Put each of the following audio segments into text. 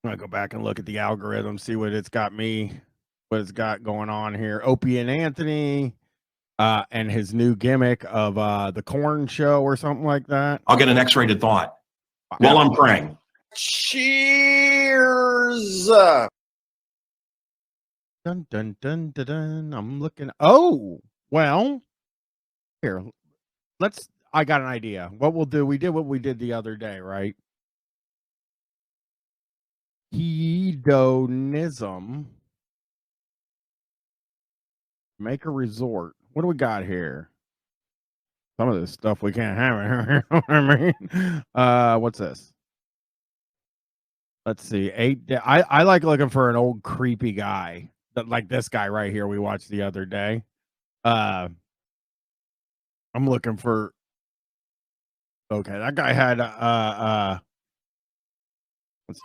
I'm gonna go back and look at the algorithm, see what it's got going on here. Opie and Anthony, and his new gimmick of the corn show or something like that. I'll get an X-rated thought while I'm praying. Cheers. Dun dun dun dun dun. I'm looking. Oh, well, here. I got an idea. What we'll do, we did what we did the other day, right? Hedonism. Make a resort. What do we got here? Some of this stuff we can't have here. You know what I mean? What's this? Let's see. I like looking for an old creepy guy. Like this guy right here we watched the other day. I'm looking for. Okay, that guy had what's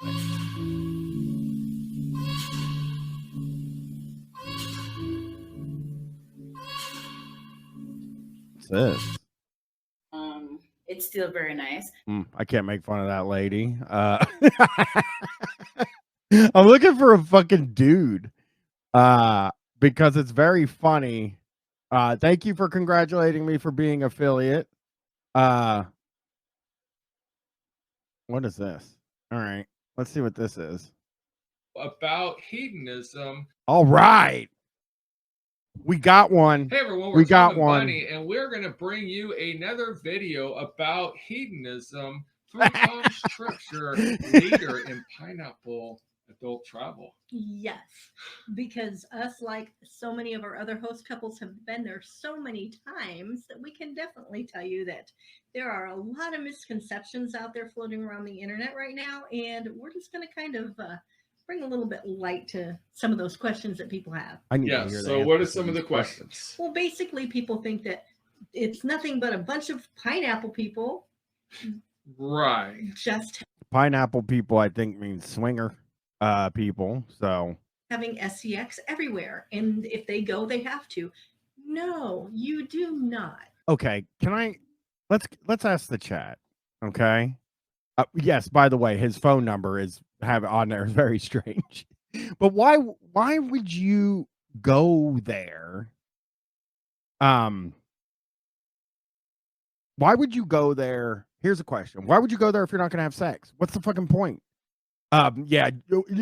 this? It's still very nice. I can't make fun of that lady. I'm looking for a fucking dude. Because it's very funny. Thank you for congratulating me for being affiliate. What is this? All right, let's see what this is. About hedonism. All right. We got one. Hey everyone, we got one. Bunny, and we're going to bring you another video about hedonism through Tom Strips, your leader in pineapple adult travel. Yes, because us, like so many of our other host couples, have been there so many times that we can definitely tell you that there are a lot of misconceptions out there floating around the internet right now, and we're just going to kind of bring a little bit light to some of those questions that people have. So what are some of the questions? Well, basically, people think that it's nothing but a bunch of pineapple people. Right. Just pineapple people, I think, means swinger people. So having SCX everywhere, and if they go, they have to. No, you do not. Okay, let's ask the chat. Okay. Yes, by the way, his phone number is on there is very strange. But why would you go there? Why would you go there? Here's a question. Why would you go there if you're not going to have sex? What's the fucking point? Yeah,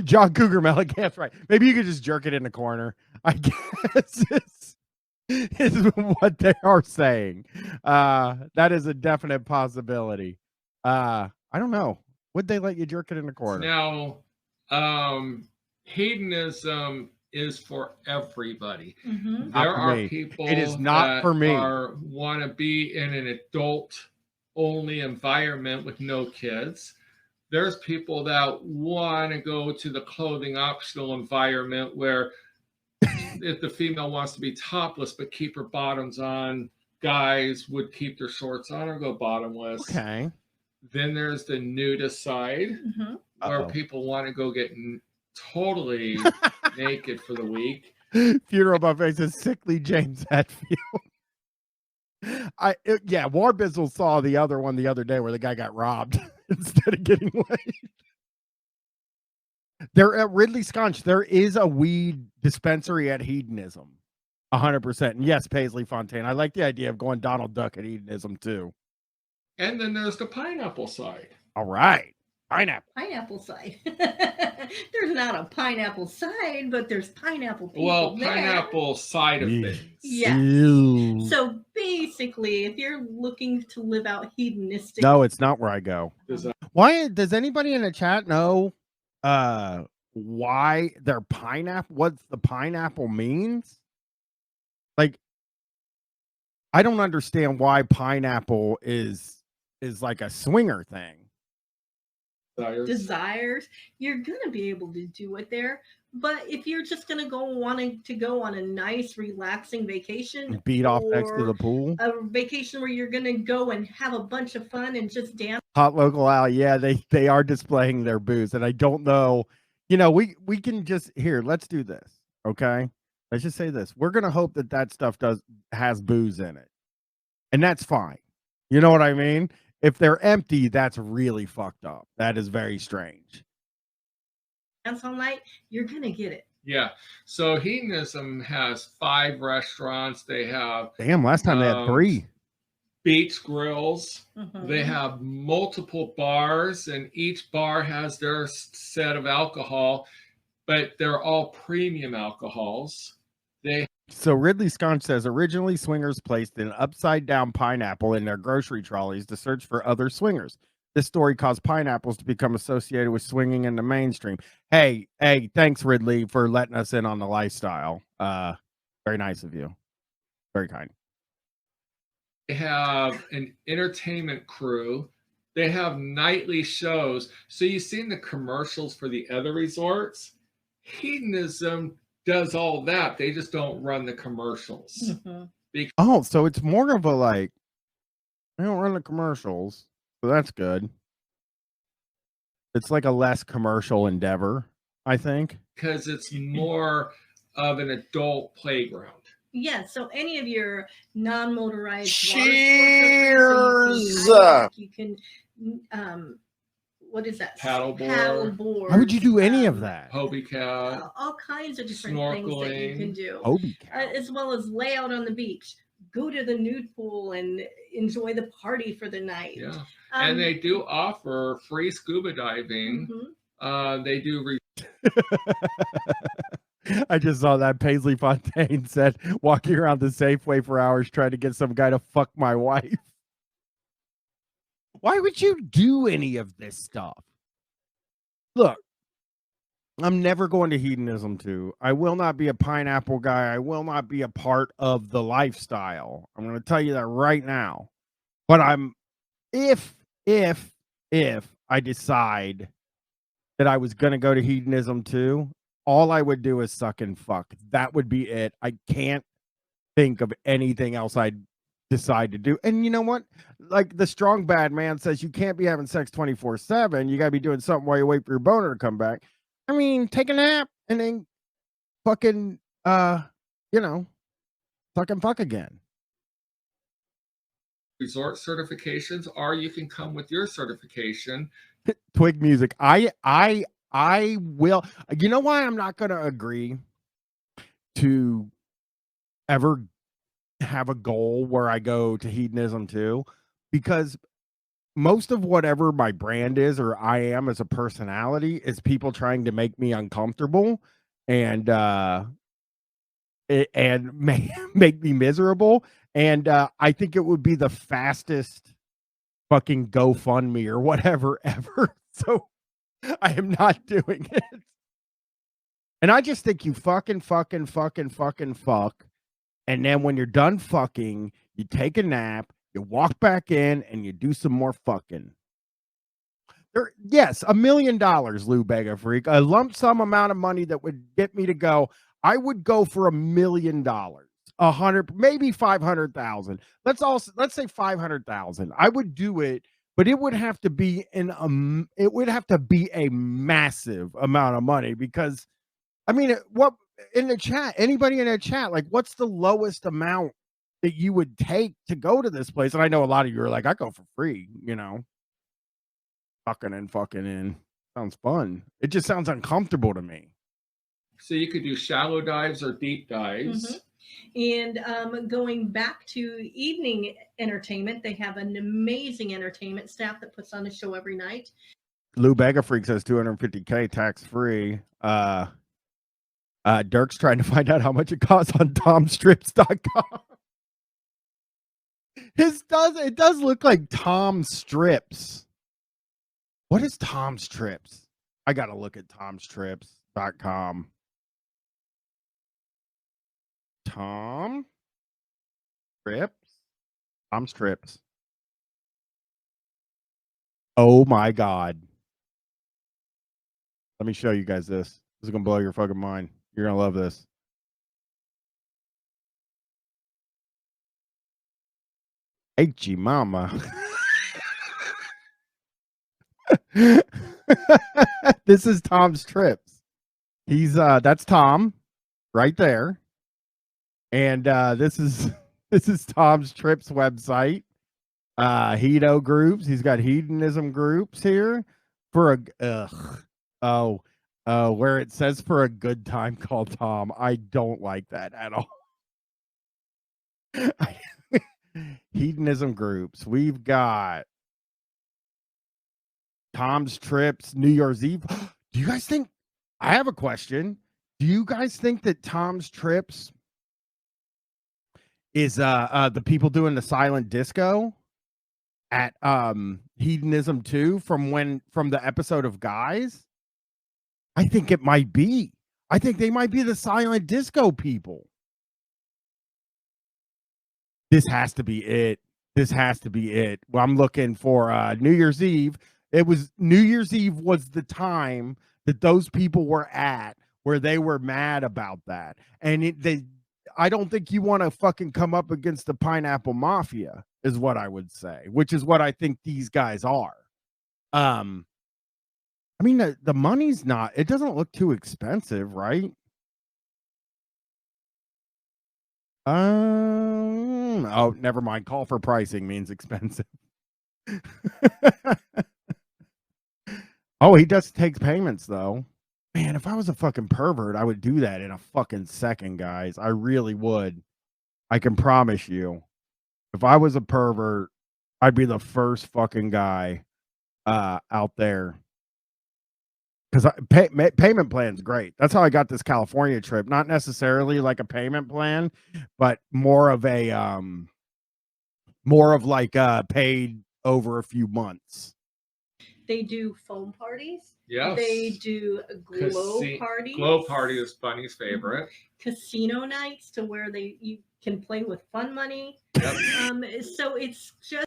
John Cougar Mellencamp, right. Maybe you could just jerk it in the corner. I guess is what they are saying. That is a definite possibility. I don't know. Would they let you jerk it in the corner? Now, hedonism is for everybody. Mm-hmm. There are people it is not for me. Want to be in an adult-only environment with no kids. There's people that want to go to the clothing optional environment where if the female wants to be topless but keep her bottoms on, guys would keep their shorts on or go bottomless. Okay. Then there's the nudist side where people want to go get totally naked for the week. Funeral buffet says sickly James Hetfield. Warbizzle saw the other one the other day where the guy got robbed instead of getting laid. There at Ridley Sconch, there is a weed dispensary at Hedonism. 100%. And yes, Paisley Fontaine. I like the idea of going Donald Duck at Hedonism too. And then there's the pineapple side. All right. Pineapple side. There's not a pineapple side, but there's pineapple people. Well, pineapple side of things. Yes. So basically, if you're looking to live out hedonistic. No, it's not where I go. Why does anybody in the chat know why their pineapple, what the pineapple means? Like, I don't understand why pineapple is like a swinger thing. Desires, you're gonna be able to do it there, but if you're just gonna go wanting to go on a nice relaxing vacation, beat off next to the pool, a vacation where you're gonna go and have a bunch of fun and just dance. Hot Local Al, yeah, they are displaying their booze, and I don't know, we can just let's do this, okay? Let's just say this: we're gonna hope that stuff has booze in it, and that's fine. You know what I mean? If they're empty, that's really fucked up. That is very strange. dance all night, you're gonna get it. Yeah. So hedonism has 5 restaurants. They have Damn, last time they had 3. beach grills. Mhm. They have multiple bars, and each bar has their set of alcohol, but they're all premium alcohols. So Ridley Sconch says originally swingers placed an upside down pineapple in their grocery trolleys to search for other swingers. This story caused pineapples to become associated with swinging in the mainstream. Hey, thanks Ridley for letting us in on the lifestyle. Very nice of you. Very kind. They have an entertainment crew. They have nightly shows. So you've seen the commercials for the other resorts. Hedonism does all that. They just don't run the commercials. Oh, so it's more of a like, they don't run the commercials, so that's good. It's like a less commercial endeavor, I think. Because it's more of an adult playground. Yeah, so any of your non-motorized Cheers! you can what is that? Paddleboard. Paddleboard. How would you do any of that? Hobie cat. All kinds of different things that you can do. Hobie cat. As well as lay out on the beach, go to the nude pool and enjoy the party for the night. Yeah. And they do offer free scuba diving. They do. I just saw that Paisley Fontaine said walking around the Safeway for hours trying to get some guy to fuck my wife. Why would you do any of this stuff? Look, I'm never going to hedonism 2. I will not be a pineapple guy. I will not be a part of the lifestyle. I'm going to tell you that right now. But if I decide that I was going to go to hedonism 2, all I would do is suck and fuck. That would be it. I can't think of anything else I'd decide to do. And you know what? Like the strong bad man says, you can't be having sex 24/7. You got to be doing something while you wait for your boner to come back. I mean, take a nap and then fucking, fuck again. Resort certifications, or you can come with your certification. Twig music. I will. You know why I'm not going to agree to ever have a goal where I go to hedonism 2? Because most of whatever my brand is or I am as a personality is people trying to make me uncomfortable and make me miserable. And I think it would be the fastest fucking GoFundMe or whatever ever. So I am not doing it. And I just think you fucking fuck. And then when you're done fucking, you take a nap, you walk back in, and you do some more fucking. Yes, $1 million, Lou Bega Freak. A lump sum amount of money that would get me to go. I would go for $1 million. 100, maybe 500,000. Let's say 500,000. I would do it, but it would have to be a massive amount of money because, I mean, what in the chat? Anybody in the chat? Like, what's the lowest amount that you would take to go to this place? And I know a lot of you are like, I go for free. Fucking in. Sounds fun. It just sounds uncomfortable to me. So you could do shallow dives or deep dives. And going back to evening entertainment, they have an amazing entertainment staff that puts on a show every night. Lou Bega Freak says $250K tax free. Dirk's trying to find out how much it costs on tomstrips.com. It does look like Tom Strips. What is Tom Strips? I gotta look at tomstrips.com. Tom Strips. Oh my God. Let me show you guys this. This is gonna blow your fucking mind. You're gonna love this. H mama. This is Tom's Trips. He's that's Tom right there. And this is Tom's Trips website. Hedo groups. He's got hedonism groups here for Where it says for a good time, call Tom. I don't like that at all. Hedonism groups. We've got Tom's Trips, New Year's Eve. Do you guys think? I have a question. Do you guys think that Tom's Trips is the people doing the silent disco at Hedonism 2 from the episode of Guys? I think it might be. I think they might be the silent disco people. This has to be it. This has to be it. Well, I'm looking for New Year's Eve. New Year's Eve was the time that those people were at where they were mad about that. And I don't think you want to fucking come up against the Pineapple Mafia is what I would say, which is what I think these guys are. I mean, the money's not, it doesn't look too expensive, right? Oh, never mind. Call for pricing means expensive. Oh, he does take payments though. Man, if I was a fucking pervert, I would do that in a fucking second, guys. I really would. I can promise you. If I was a pervert, I'd be the first fucking guy out there. Because payment plan's great. That's how I got this California trip. Not necessarily like a payment plan, but more of like paid over a few months. They do foam parties. Yes. They do glow parties. Glow party is Bunny's favorite. Casino nights to where you can play with fun money. Yep. So it's just.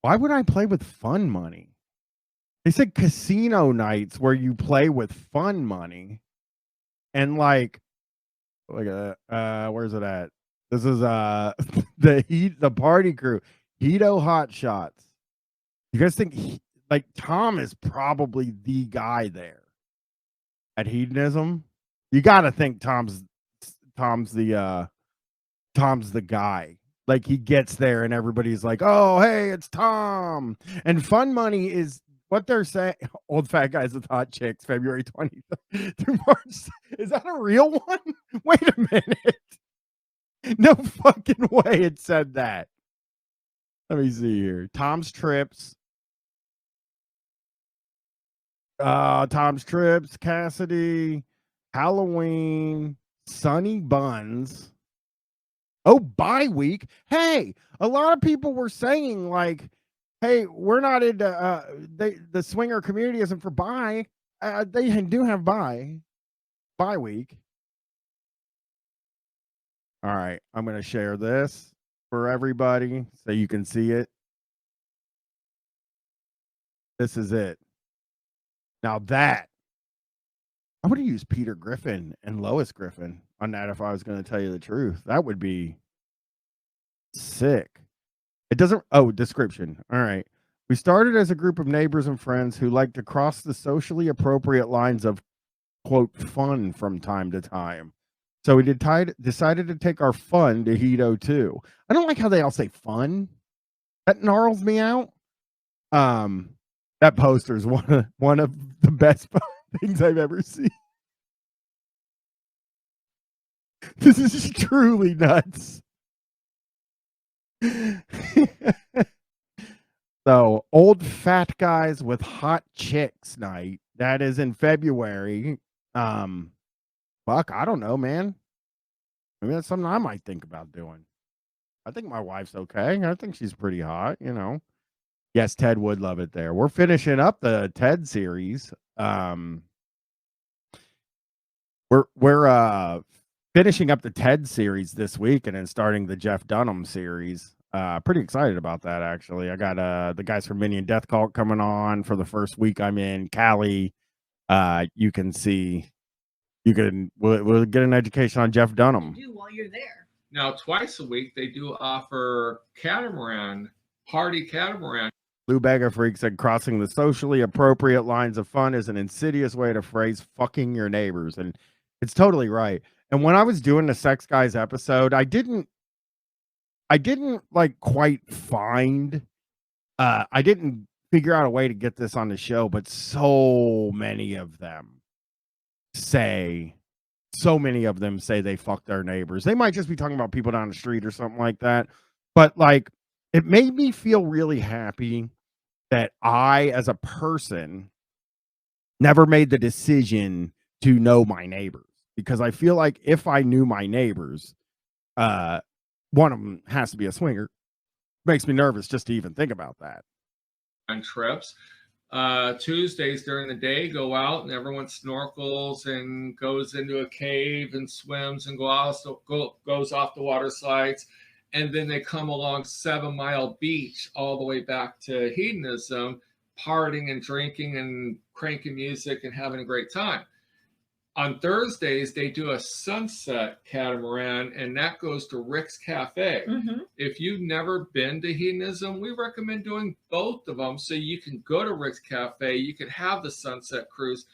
Why would I play with fun money? They said casino nights where you play with fun money. And like where's it at? This is the party crew. Hedo Hot Shots. You guys think like Tom is probably the guy there at Hedonism? You gotta think Tom's the guy. Like he gets there and everybody's like, oh, hey, it's Tom. And fun money is what they're saying. Old fat guys with hot chicks, February 20th through March. Is that a real one? Wait a minute. No fucking way it said that. Let me see here. Tom's Trips. Tom's Trips, Cassidy, Halloween, Sunny Buns. Oh, bye week. Hey, a lot of people were saying like, hey, we're not into the swinger community isn't for bye. They do have bye week. All right, I'm going to share this for everybody so you can see it. This is it. Now that I would have used Peter Griffin and Lois Griffin on that if I was going to tell you the truth. That would be sick. It doesn't. Oh, description. All right. We started as a group of neighbors and friends who like to cross the socially appropriate lines of, quote, fun from time to time. So we decided to take our fun to Hedo too. I don't like how they all say fun. That gnarls me out. That poster is one of the best things I've ever seen. This is truly nuts. So, old fat guys with hot chicks night. That is in February. Fuck, I don't know, man. Maybe that's something I might think about doing. I think my wife's okay. I think she's pretty hot, you know. Yes, Ted would love it there. We're finishing up the Ted series. We're finishing up the Ted series this week and then starting the Jeff Dunham series. Pretty excited about that, actually. I got the guys from Minion Death Cult coming on for the first week I'm in. Callie, you can see. We'll get an education on Jeff Dunham. You do while you're there. Now, twice a week, they do offer party catamaran. Lou Bega Freak said crossing the socially appropriate lines of fun is an insidious way to phrase fucking your neighbors. And it's totally right. And when I was doing the Sex Guys episode, I didn't like quite find, I didn't figure out a way to get this on the show, but so many of them say they fuck their neighbors. They might just be talking about people down the street or something like that. But like, it made me feel really happy that I, as a person, never made the decision to know my neighbors, because I feel like if I knew my neighbors, one of them has to be a swinger. Makes me nervous just to even think about that. On trips. Tuesdays during the day, go out and everyone snorkels and goes into a cave and swims and goes off the water slides. And then they come along 7 Mile Beach all the way back to hedonism, partying and drinking and cranking music and having a great time. On Thursdays, they do a sunset catamaran, and that goes to Rick's Cafe. If you've never been to hedonism, we recommend doing both of them so you can go to Rick's Cafe, you can have the sunset cruise.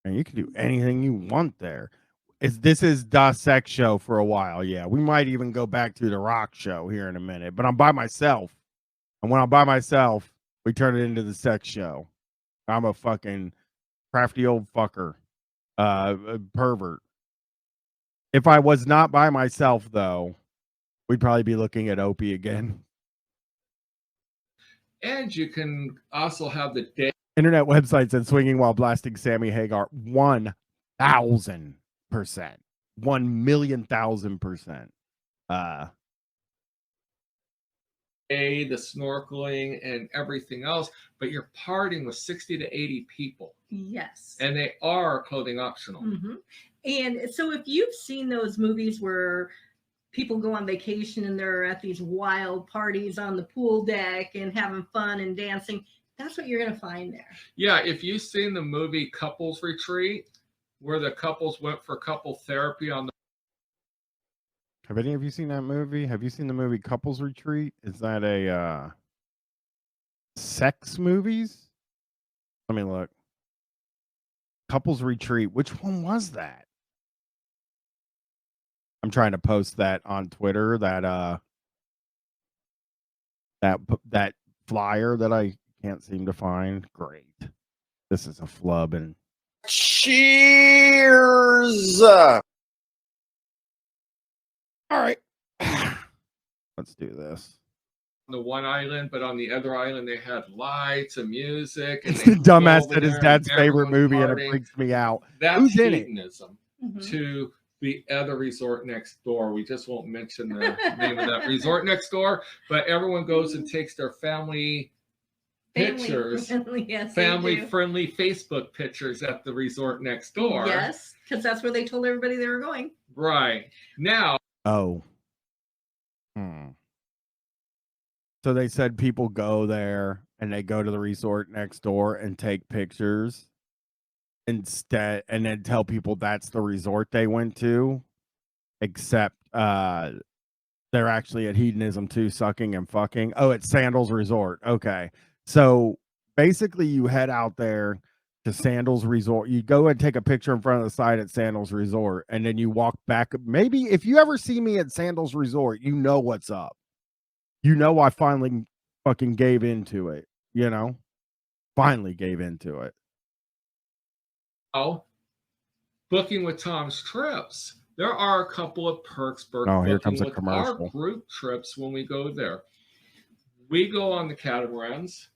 And you can do anything you want there. This is the sex show for a while. Yeah, we might even go back to the rock show here in a minute, but I'm by myself. And when I'm by myself, we turn it into the sex show. I'm a fucking crafty old fucker. Pervert. If I was not by myself, though, we'd probably be looking at Opie again. And you can also have the day. Internet websites and swinging while blasting Sammy Hagar 1,000%. 1,000,000%. The snorkeling and everything else, but you're partying with 60 to 80 people. Yes. And they are clothing optional. And so if you've seen those movies where people go on vacation and they're at these wild parties on the pool deck and having fun and dancing, that's what you're going to find there. Yeah, if you've seen the movie Couples Retreat, where the couples went for couple therapy on the... Have any of you seen that movie? Have you seen the movie Couples Retreat? Is that a sex movies? Let me look. Couples Retreat. Which one was that? I'm trying to post that on Twitter, that flyer that I can't seem to find. Great. This is a flub. And cheers. All right. Let's do this. On the one island, but on the other island they had lights and music. And It's the dumbass that his his dad's favorite movie, and it freaks me out. That's Who's in it? hedonism to the other resort next door. We just won't mention the name of that resort next door, but everyone goes and takes their family pictures, Yes, family-friendly Facebook pictures at the resort next door. Yes, because that's where they told everybody they were going. Right. Now, oh. So they said people go there and they go to the resort next door and take pictures instead, and then tell people that's the resort they went to, except they're actually at hedonism too, sucking and fucking. Oh, it's Sandals Resort. Okay. So basically you head out there to Sandals Resort. You go and take a picture in front of the side at Sandals Resort, and then you walk back. Maybe if you ever see me at Sandals Resort, you know what's up. You know, I finally fucking gave into it, you know? Finally gave into it. oh, booking with Tom's Trips. There are a couple of perks. Oh, here comes a with commercial. our group trips when we go there. We go on the catamarans.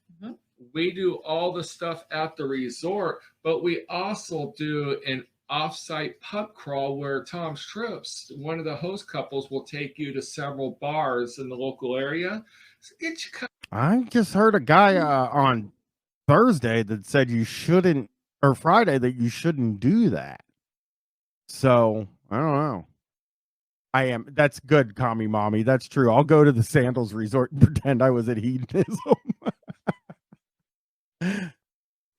We do all the stuff at the resort, but we also do an off-site pub crawl where Tom's Trips, one of the host couples, will take you to several bars in the local area. So get you I just heard a guy on Thursday that said you shouldn't, or Friday that you shouldn't do that. So I don't know. That's good, commie mommy. That's true. I'll go to the Sandals Resort and pretend I was at hedonism.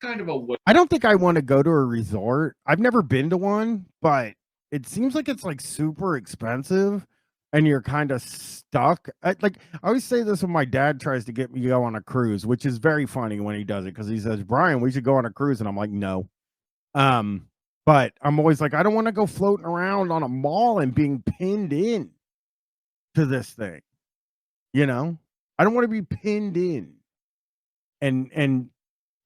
kind of a way. I don't think I want to go to a resort. I've never been to one, but it seems like it's like super expensive and you're kind of stuck. I always say this when my dad tries to get me to go on a cruise, which is very funny when he does it, because he says, Brian, we should go on a cruise. And I'm like, no. But I'm always like, I don't want to go floating around on a mall and being pinned in to this thing. You know, I don't want to be pinned in. and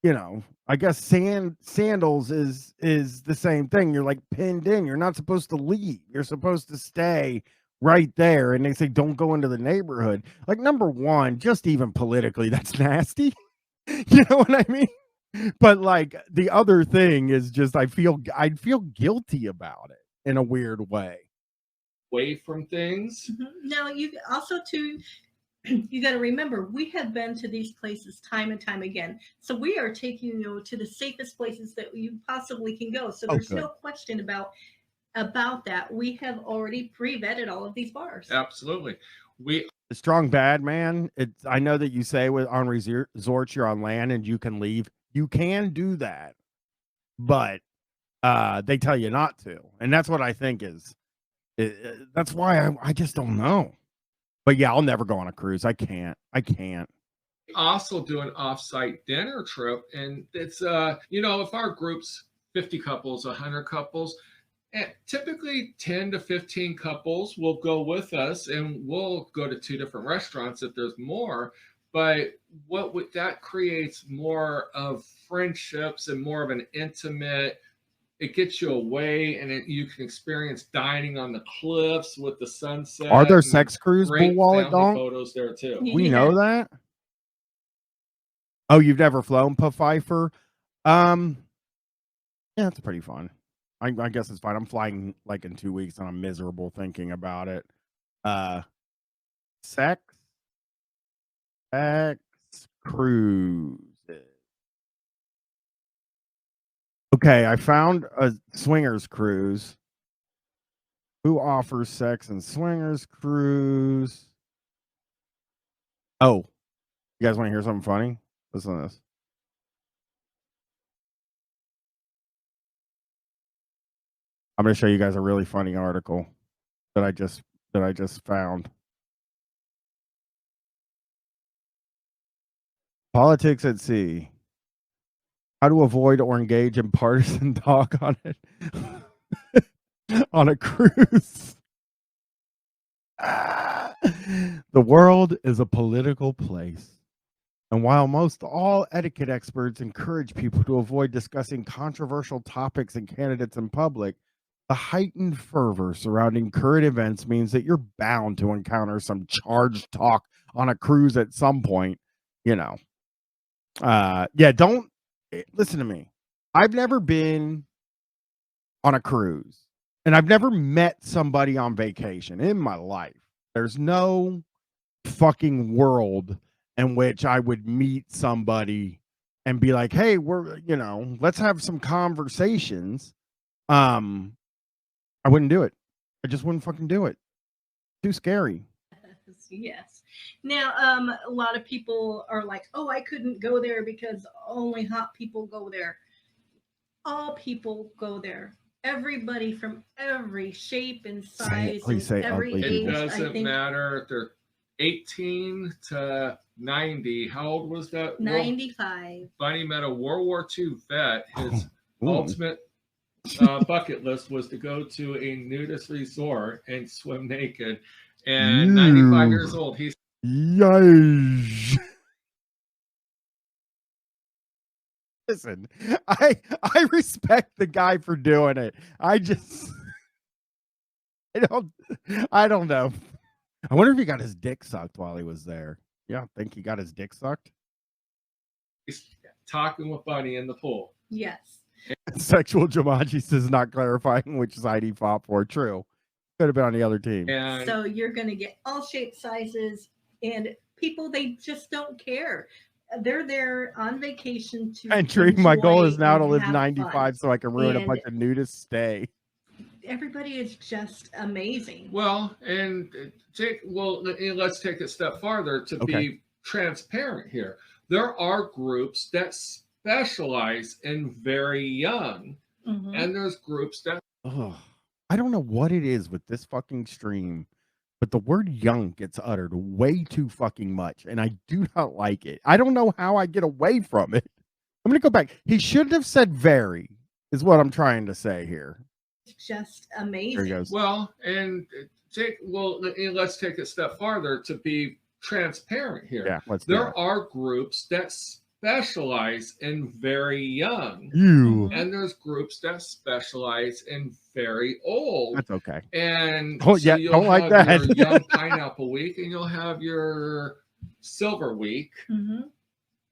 you know, I guess sandals is the same thing. You're like pinned in. You're not supposed to leave. You're supposed to stay right there. And they say don't go into the neighborhood. Like, number one, just even politically, that's nasty. You know what I mean? But like the other thing is just I'd feel guilty about it in a weird way. Away from things. Now, you also too, you got to remember, we have been to these places time and time again. So we are taking you to the safest places that you possibly can go. So there's no question about that. We have already pre-vetted all of these bars. Absolutely. We Strong bad, man. It's, I know that you say with on resorts you're on land and you can leave. You can do that, but they tell you not to, and that's what I think is. That's why I just don't know. But yeah, I'll never go on a cruise. I can't. also do an off-site dinner trip, and it's you know, if our group's 50 couples, 100 couples, and typically 10 to 15 couples will go with us, and we'll go to 2 different restaurants if there's more. But that creates more of friendships and more of an intimate. It gets you away, and you can experience dining on the cliffs with the sunset. Are there sex cruise Great bull wallet family donk? photos there too. We know that. Oh, you've never flown Pfeiffer? Yeah, it's pretty fun. I guess it's fine. I'm flying like in 2 weeks, and I'm miserable thinking about it. Sex cruise. Okay, I found a swingers cruise. Who offers sex and swingers cruise? Oh, you guys want to hear something funny? Listen to this. I'm going to show you guys a really funny article that I just found. Politics at sea. How to avoid or engage in partisan talk on it on a cruise. The world is a political place. And while most all etiquette experts encourage people to avoid discussing controversial topics and candidates in public, the heightened fervor surrounding current events means that you're bound to encounter some charged talk on a cruise at some point, you know. Yeah, don't listen to me. I've never been on a cruise, and I've never met somebody on vacation in my life. There's no fucking world in which I would meet somebody and be like, hey, let's have some conversations. I wouldn't do it. I just wouldn't fucking do it. Too scary. Yes. Now, a lot of people are like, oh, I couldn't go there because only hot people go there. All people go there. Everybody from every shape and size, Please say every ugly. age. It doesn't matter if they're 18 to 90. How old was that? 95. Bunny met a World War II vet. His ultimate bucket list was to go to a nudist resort and swim naked. And 95 years old, he's Yikes. Listen, I respect the guy for doing it. I don't know. I wonder if he got his dick sucked while he was there. Yeah, I think he got his dick sucked. talking with Bunny in the pool. Yes. Sexual Jumanji says not clarifying which side he fought for. True. Could have been on the other team. And So you're going to get all shapes, sizes, and people, they just don't care. They're there on vacation to Entry. My goal is now to enjoy live and have 95 fun. so I can ruin a And- bunch of nudists stay. Everybody is just amazing. well, and let's take it a step farther to Okay. be transparent here. There are groups that specialize in very young, Mhm. and there's groups that Ugh. I don't know what it is with this fucking stream, but the word young gets uttered way too fucking much, and I do not like it. I don't know how I get away from it. I'm going to go back. He shouldn't have said very, is what I'm trying to say here. It's just There he amazing. goes. well, and let's take it a step farther to be transparent here. Yeah, let's do There it. are groups that specialize in very young. You. And there's groups that specialize in very old. That's okay. And Oh, so yeah, you'll don't like have that. your young pineapple week and you'll have your silver week.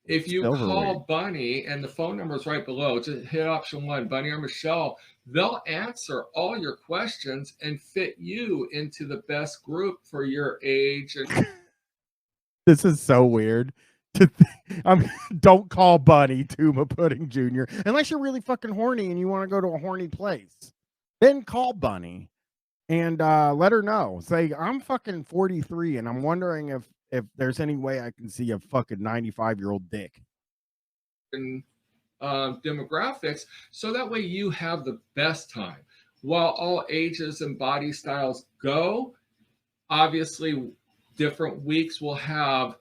If you Silver call week. Bunny, and the phone number is right below, just hit option 1, Bunny or Michelle, they'll answer all your questions and fit you into the best group for your age. And This is so weird. Don't call Bunny Tuma Pudding Jr. unless you're really fucking horny and you want to go to a horny place. Then call Bunny and let her know. Say, I'm fucking 43 and I'm wondering if there's any way I can see a fucking 95-year-old dick. Demographics, so that way you have the best time. While all ages and body styles go, obviously different weeks will have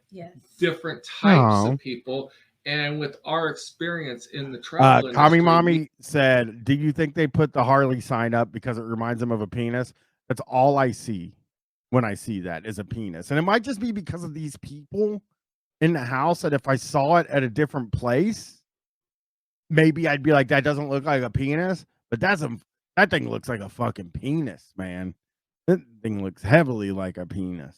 different types of people. And with our experience in the travel industry, Tommy Mommy said, do you think they put the Harley sign up because it reminds them of a penis? That's all I see when I see that is a penis. And it might just be because of these people in the house that if I saw it at a different place, maybe I'd be like, that doesn't look like a penis. But that thing looks like a fucking penis, man. That thing looks heavily like a penis.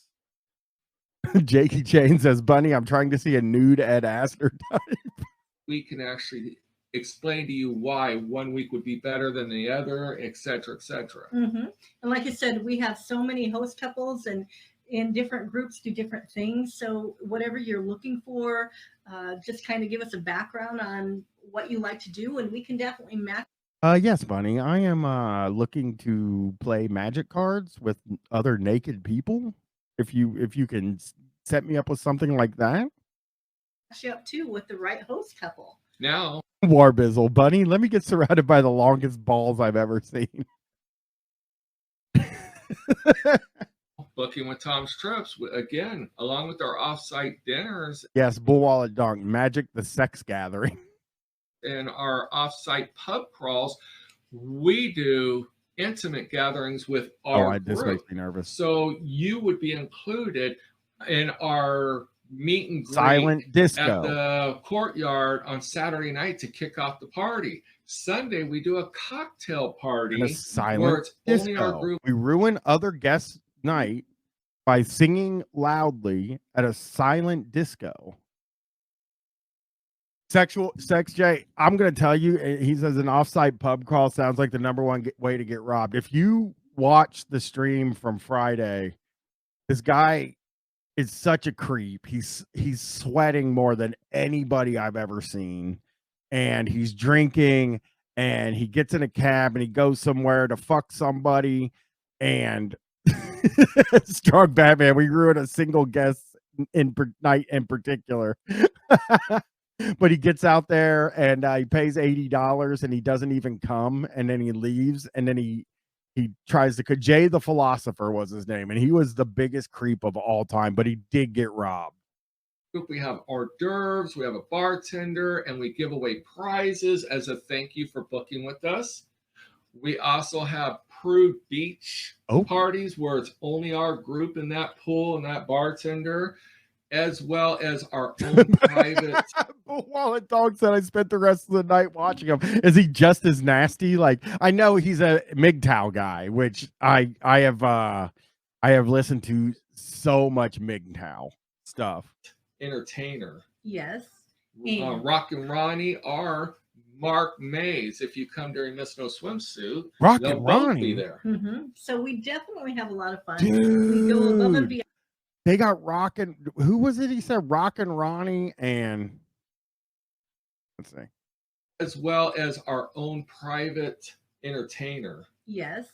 Jakey Chain says, Bunny, I'm trying to see a nude Ed Asner type. We can actually explain to you why one week would be better than the other, etc., etc. And like I said, we have so many host couples and in different groups do different things. So whatever you're looking for, just kind of give us a background on what you like to do, and we can definitely match. Yes, Bunny. I am looking to play magic cards with other naked people. If you can set me up with something like that. You up too with the right host couple. Now, Warbizzle, Bunny, let me get surrounded by the longest balls I've ever seen. Booking with Tom's Trips, again, along with our off-site dinners. Yes, Bull Wallet Dunk, Magic the Sex Gathering. And our off-site pub crawls, we do intimate gatherings with our this group. makes me nervous. So you would be included in our meet and greet Silent disco at the courtyard on Saturday night to kick off the party. Sunday we do a cocktail party and a silent where it's disco. only our group. We ruin other guests' night by singing loudly at a silent disco. Sex J, I'm going to tell you, he says an offsite pub crawl sounds like the number one way to get robbed. If you watch the stream from Friday, this guy is such a creep. He's sweating more than anybody I've ever seen. And he's drinking and he gets in a cab and he goes somewhere to fuck somebody. And Strong Batman, we ruined a single guest night in particular. But he gets out there and he pays $80 and he doesn't even come, and then he leaves, and then he tries to Jay the Philosopher was his name, and he was the biggest creep of all time, but he did get robbed. We have hors d'oeuvres, we have a bartender, and we give away prizes as a thank you for booking with us. We also have Prude Beach parties where it's only our group in that pool and that bartender, as well as our own private. Wallet Dog said I spent the rest of the night watching him. Is he just as nasty? Like, I know he's a MGTOW guy, which I have listened to so much MGTOW stuff. Entertainer. Yes. Rock and Ronnie are Mark Mays. If you come during Miss No Swimsuit, Rock they'll and both Ronnie be there. So we definitely have a lot of fun. Dude. We go above and beyond. They got Rockin'. Who was it? He said Rockin' Ronnie and let's see. As well as our own private entertainer. Yes.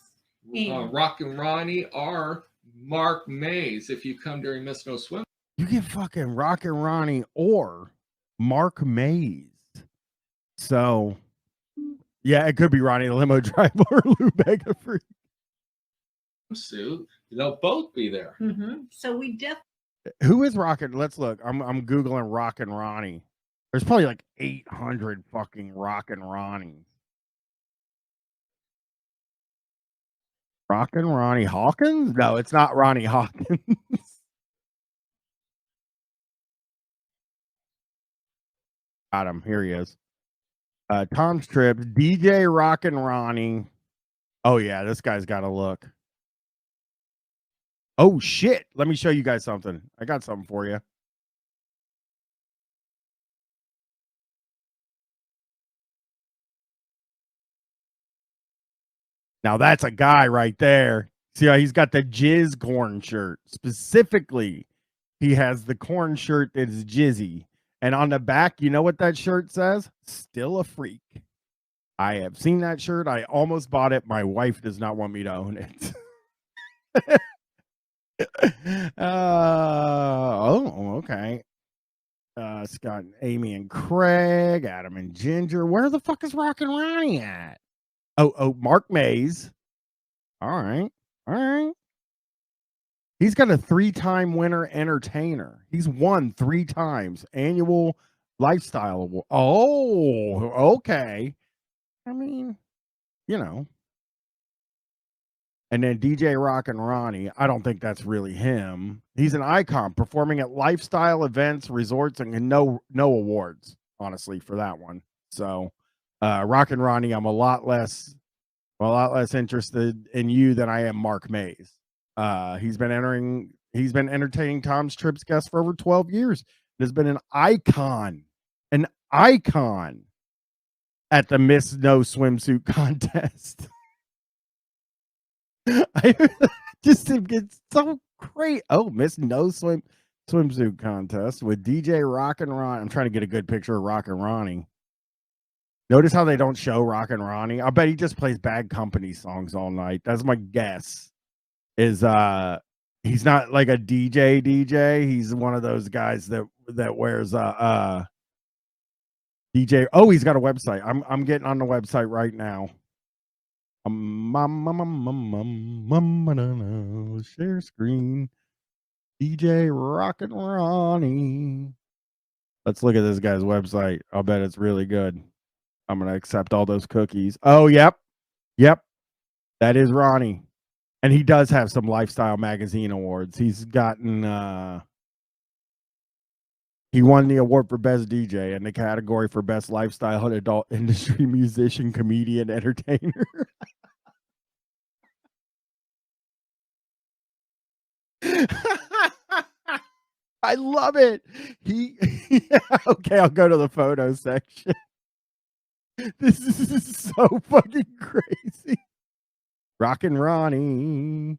Rock and Ronnie are Mark Mays. If you come during Miss No Swim, you get fucking Rockin' Ronnie or Mark Mays. So yeah, it could be Ronnie the limo driver or Lou Bega Free. Suit, they'll both be there. So we definitely. Who is Rockin'? Let's look. I'm googling Rockin' Ronnie. There's probably like 800 fucking Rockin' Ronnies. Rockin' Ronnie Hawkins? No, it's not Ronnie Hawkins. Got him. Here he is. Tom's Trips, DJ Rockin' Ronnie. Oh yeah, this guy's got a look. Oh shit! Let me show you guys something. I got something for you. Now that's a guy right there. See how he's got the jizz corn shirt. Specifically, he has the corn shirt that's jizzy. And on the back, you know what that shirt says? Still a freak. I have seen that shirt. I almost bought it. My wife does not want me to own it. Okay. Scott, Amy, and Craig, Adam and Ginger. Where the fuck is Rockin' Ronnie at? Oh, Mark Mays. All right. He's got a 3-time winner entertainer. He's won 3 times annual lifestyle award. Oh, okay. I mean, you know. And then DJ Rockin' Ronnie, I don't think that's really him. He's an icon performing at lifestyle events, resorts, and no awards, honestly, for that one. So Rockin' Ronnie, I'm a lot less interested in you than I am Mark Mays. He's been entertaining Tom's Trips guests for over 12 years. Has been an icon at the Miss No Swimsuit contest. I just think it's so great. Oh, Miss No Swimsuit contest with DJ Rockin' Ronnie. I'm trying to get a good picture of Rockin' Ronnie. Notice how they don't show Rockin' Ronnie. I bet he just plays Bad Company songs all night. That's my guess. Is he's not like a DJ. He's one of those guys that wears DJ. Oh, he's got a website. I'm getting on the website right now. Share screen. DJ Rockin' Ronnie. Let's look at this guy's website. I'll bet it's really good. I'm gonna accept all those cookies. Oh, yep. That is Ronnie. And he does have some lifestyle magazine awards. He's gotten he won the award for best DJ in the category for best lifestyle and adult industry musician, comedian, entertainer. I love it. Okay, I'll go to the photo section. This is so fucking crazy. Rockin' Ronnie.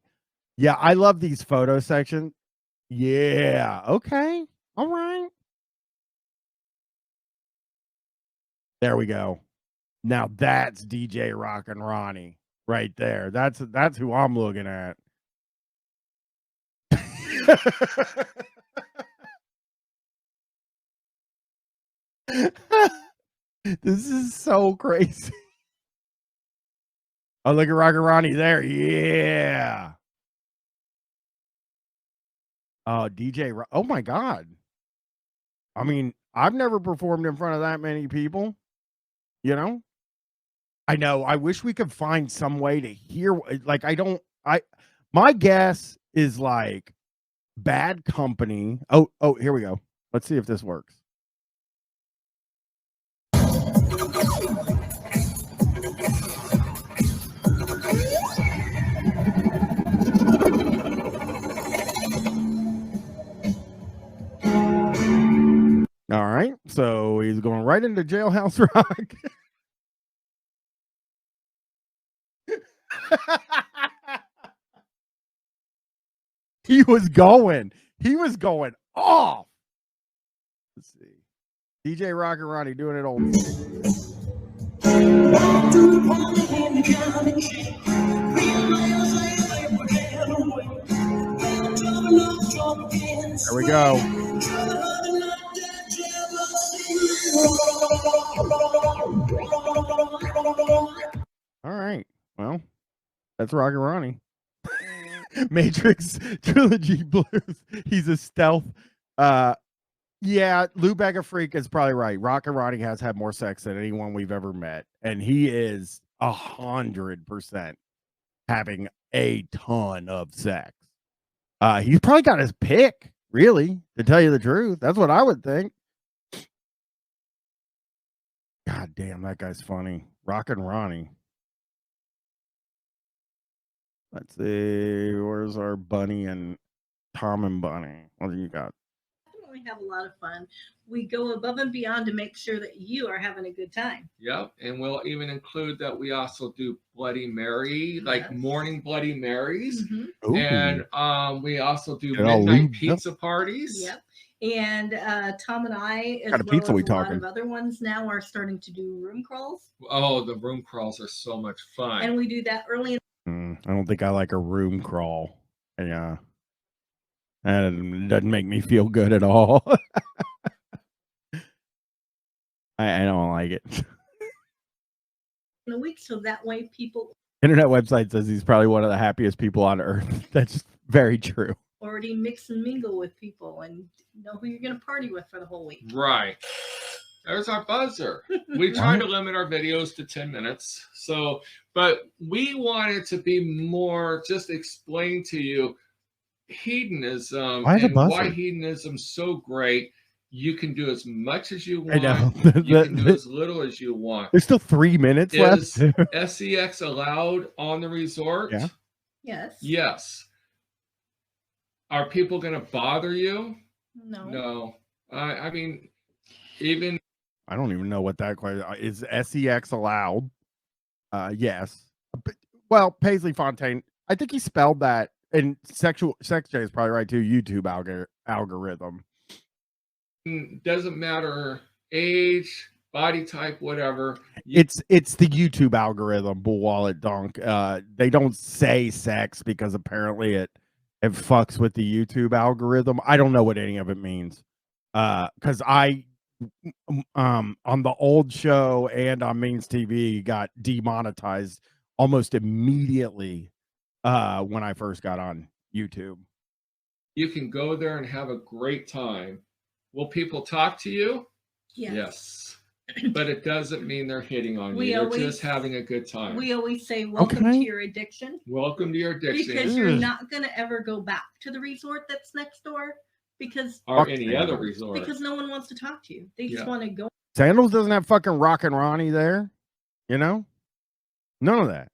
Yeah, I love these photo sections. Yeah. Okay. All right. There we go. Now that's DJ Rockin' Ronnie right there. That's who I'm looking at. This is so crazy. Oh, look at Rockin' Ronnie there. Yeah. Oh, DJ. Oh my God. I mean, I've never performed in front of that many people. You know? I know. I wish we could find some way to hear. Like, my guess is like Bad Company. Oh, here we go. Let's see if this works. All right. So he's going right into Jailhouse Rock. He was going off. Let's see. DJ Rockin' Ronnie doing it old. There we go. All right. Well, that's Rockin' Ronnie. Matrix Trilogy Blues. He's a stealth. Yeah, Lou Bega Freak is probably right. Rockin' Ronnie has had more sex than anyone we've ever met, and he is 100% having a ton of sex. He's probably got his pick, really, to tell you the truth. That's what I would think. God damn, that guy's funny. Rockin' Ronnie. Let's see. Where's our Bunny and Tom and Bunny? What do you got? Definitely have a lot of fun. We go above and beyond to make sure that you are having a good time. Yep, and we'll even include that we also do Bloody Mary, like Yes. morning Bloody Marys, Ooh. and we also do Get all midnight lubed up. pizza parties. Yep. And Tom and I, as Kind of well pizza as we a lot talking? of other ones now, are starting to do room crawls. Oh, the room crawls are so much fun. And we do that early in I don't think I like a room crawl. Yeah. And it doesn't make me feel good at all. I don't like it. the week, so that way people Internet website says he's probably one of the happiest people on earth. That's very true. already mix and mingle with people and know who you're going to party with for the whole week. Right. There's our buzzer. We try to limit our videos to 10 minutes. So, but we wanted to be more, just explain to you hedonism Why the and why buzzer? hedonism's so great. You can do as much as you I know. want. You can do as little as you want. There's still 3 minutes Is left. sex allowed on the resort? Yeah. Yes. Yes. Are people going to bother you? No. No. I mean, even I don't even know what that question is. Sex allowed? Yes. Well, Paisley Fontaine. I think he spelled that, and sex J is probably right too. YouTube algorithm. doesn't matter age, body type, whatever. It's the YouTube algorithm, bull wallet donk. They don't say sex because apparently it fucks with the YouTube algorithm. I don't know what any of it means. Because I on the old show and on Means TV got demonetized almost immediately when I first got on YouTube. You can go there and have a great time. Will people talk to you? Yes. But it doesn't mean they're hitting on you. They're just having a good time. We always say, welcome to your addiction. Welcome to your addiction. Because you're not going to ever go back to the resort that's next door. Because or any other resort. Because no one wants to talk to you. They just want to go. Sandals doesn't have fucking Rockin' Ronnie there. You know? None of that.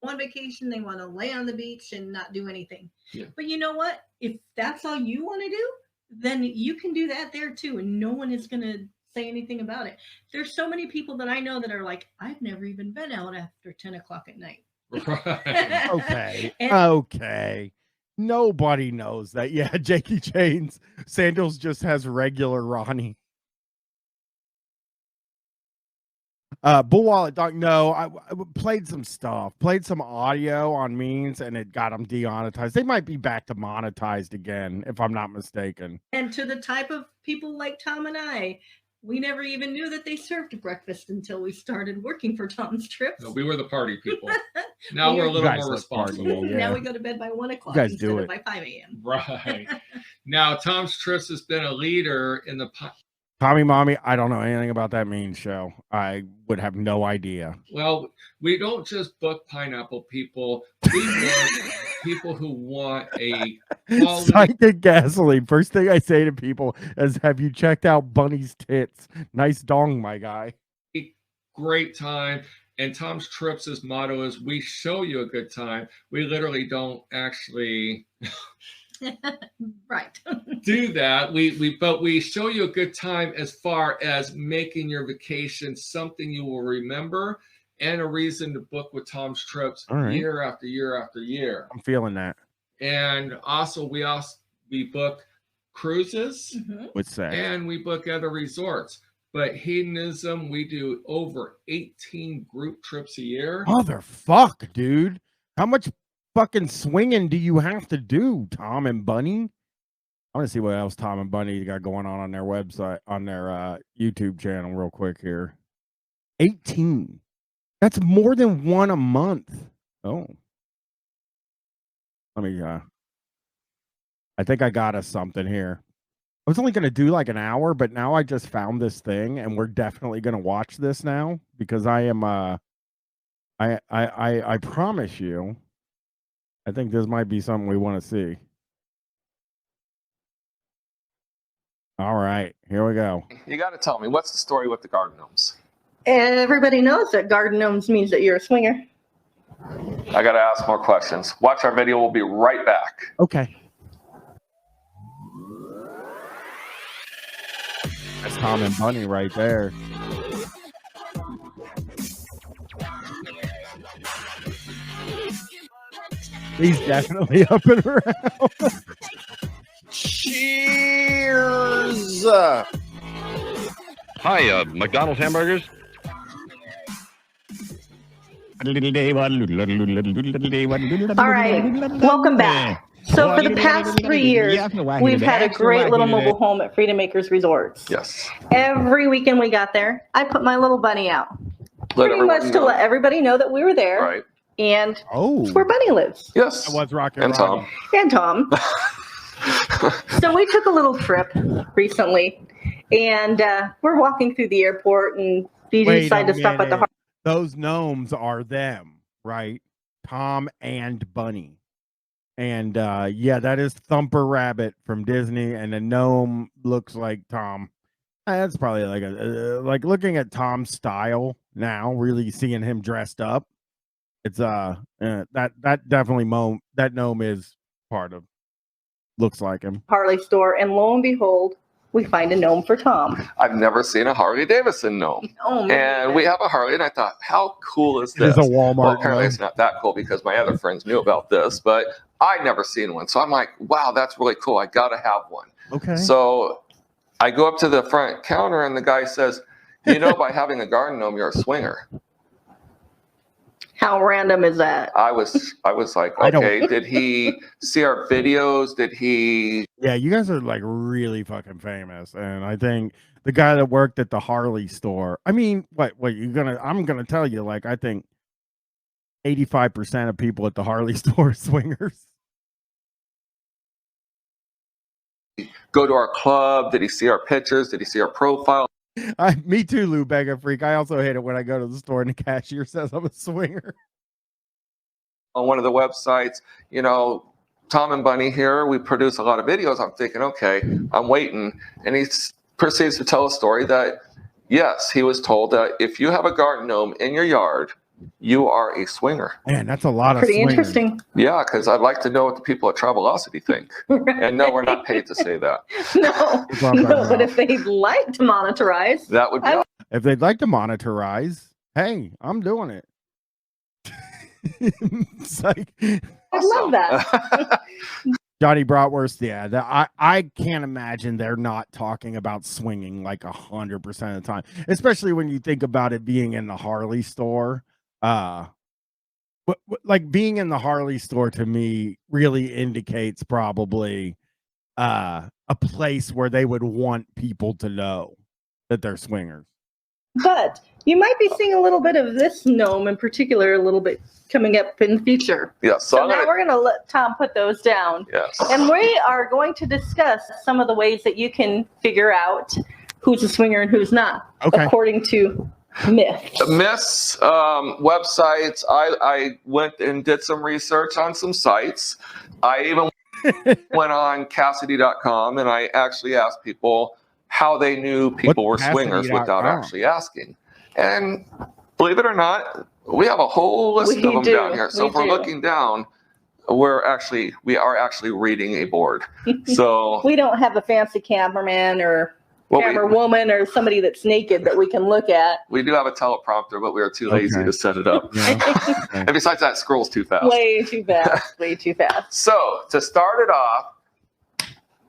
On vacation, they want to lay on the beach and not do anything. Yeah. But you know what? If that's all you want to do, then you can do that there too. And no one is going to say anything about it. There's so many people that I know that are like, I've never even been out after 10 o'clock at night. Right. Okay. Okay. Nobody knows that. Yeah, Jakey Chains. Sandals just has regular Ronnie. Bull Wallet Dog. No, I played some stuff, played some audio on Means, and it got them demonetized. They might be back to monetized again, if I'm not mistaken. And to the type of people like Tom and I, we never even knew that they served breakfast until we started working for Tom's Trips. No, we were the party people. Now we're a little more responsible. Yeah. Now we go to bed by 1 o'clock You guys instead do of it. by 5 a.m. Right. Now, Tom's Trips has been a leader in the... Tommy Mommy, I don't know anything about that Mean show. I would have no idea. Well, we don't just book pineapple people. We book people who want a quality... Psychic gasoline. First thing I say to people is, have you checked out Bunny's tits? Nice dong, my guy. Great time. And Tom's Trips' motto is, we show you a good time. We literally don't actually... Right. do that. But we show you a good time as far as making your vacation something you will remember and a reason to book with Tom's Trips year after year after year. I'm feeling that. And also we book cruises with sex, and we book other resorts. But hedonism, we do over 18 group trips a year. Motherfuck, dude. How much fucking swinging do you have to do, Tom and Bunny? I want to see what else Tom and Bunny got going on their website, on their YouTube channel real quick here. 18. That's more than one a month. Oh. Let me, I think I got us something here. I was only going to do like an hour, but now I just found this thing and we're definitely going to watch this now because I am, I promise you, I think this might be something we want to see. All right, here we go. You got to tell me, what's the story with the garden gnomes? Everybody knows that garden gnomes means that you're a swinger. I got to ask more questions. Watch our video. We'll be right back. Okay. That's Tom and Bunny right there. He's definitely up and around. Cheers! Hi, McDonald's hamburgers. All right, welcome back. So for the past 3 years, we've had a great little mobile home at Freedom Acres Resorts. Yes. Every weekend we got there, I put my little bunny out. Let Pretty much to let everybody know that we were there. Right. And Oh, it's where Bunny lives. Yes. I was rocking. And Tom. And Tom. So we took a little trip recently, and we're walking through the airport, and BG decided to stop at the harbor. Those gnomes are them, right? Tom and Bunny. And yeah, that is Thumper Rabbit from Disney, and the gnome looks like Tom. That's probably like like looking at Tom's style now, really seeing him dressed up. It's that definitely that gnome is part of, looks like him. Harley store, and lo and behold, we find a gnome for Tom. I've never seen a Harley Davidson gnome. Oh, man. And we have a Harley, and I thought, how cool is It this? is a Walmart Well, apparently gnome. it's not that cool because my other friends knew about this, but I'd never seen one. So I'm like, wow, that's really cool. I got to have one. Okay. So I go up to the front counter, and the guy says, you know, by having a garden gnome, you're a swinger. How random is that? I was like, okay, did he see our videos? Did he? Yeah, you guys are like really fucking famous, and I think the guy that worked at the Harley store. I mean, what I'm gonna tell you, like, I think 85% of people at the Harley store are swingers. Go to our club? Did he see our pictures? Did he see our profile? Me too, Lou Bega Freak. I also hate it when I go to the store and the cashier says I'm a swinger. On one of the websites, you know, Tom and Bunny here, we produce a lot of videos. I'm thinking, okay, I'm waiting. And he proceeds to tell a story that, yes, he was told that if you have a garden gnome in your yard, you are a swinger. Man, that's a lot of Pretty swinging. interesting. Yeah, because I'd like to know what the people at Travelocity think. And no, we're not paid to say that. No, but if they'd like to monetize, That would be awesome. If they'd like to monetize, hey, I'm doing it. It's like I love that. Johnny Bratwurst, yeah. I can't imagine they're not talking about swinging like 100% of the time, especially when you think about it being in the Harley store. Like being in the Harley store to me really indicates probably a place where they would want people to know that they're swingers. But you might be seeing a little bit of this gnome in particular, a little bit coming up in the future. Yes. So now we're going to let Tom put those down. Yes. And we are going to discuss some of the ways that you can figure out who's a swinger and who's not, Okay. according to myths. Myths, websites. I went and did some research on some sites. I even went on Cassidy.com, and I actually asked people how they knew people were swingers without actually asking. And believe it or not, we have a whole list of them down here. So if we're looking down, we are actually reading a board. So we don't have a fancy cameraman or camera woman or somebody that's naked that we can look at. We do have a teleprompter, but we are too lazy to set it up. Yeah. And besides that, it scrolls too fast. Way too fast. Way too fast. So to start it off,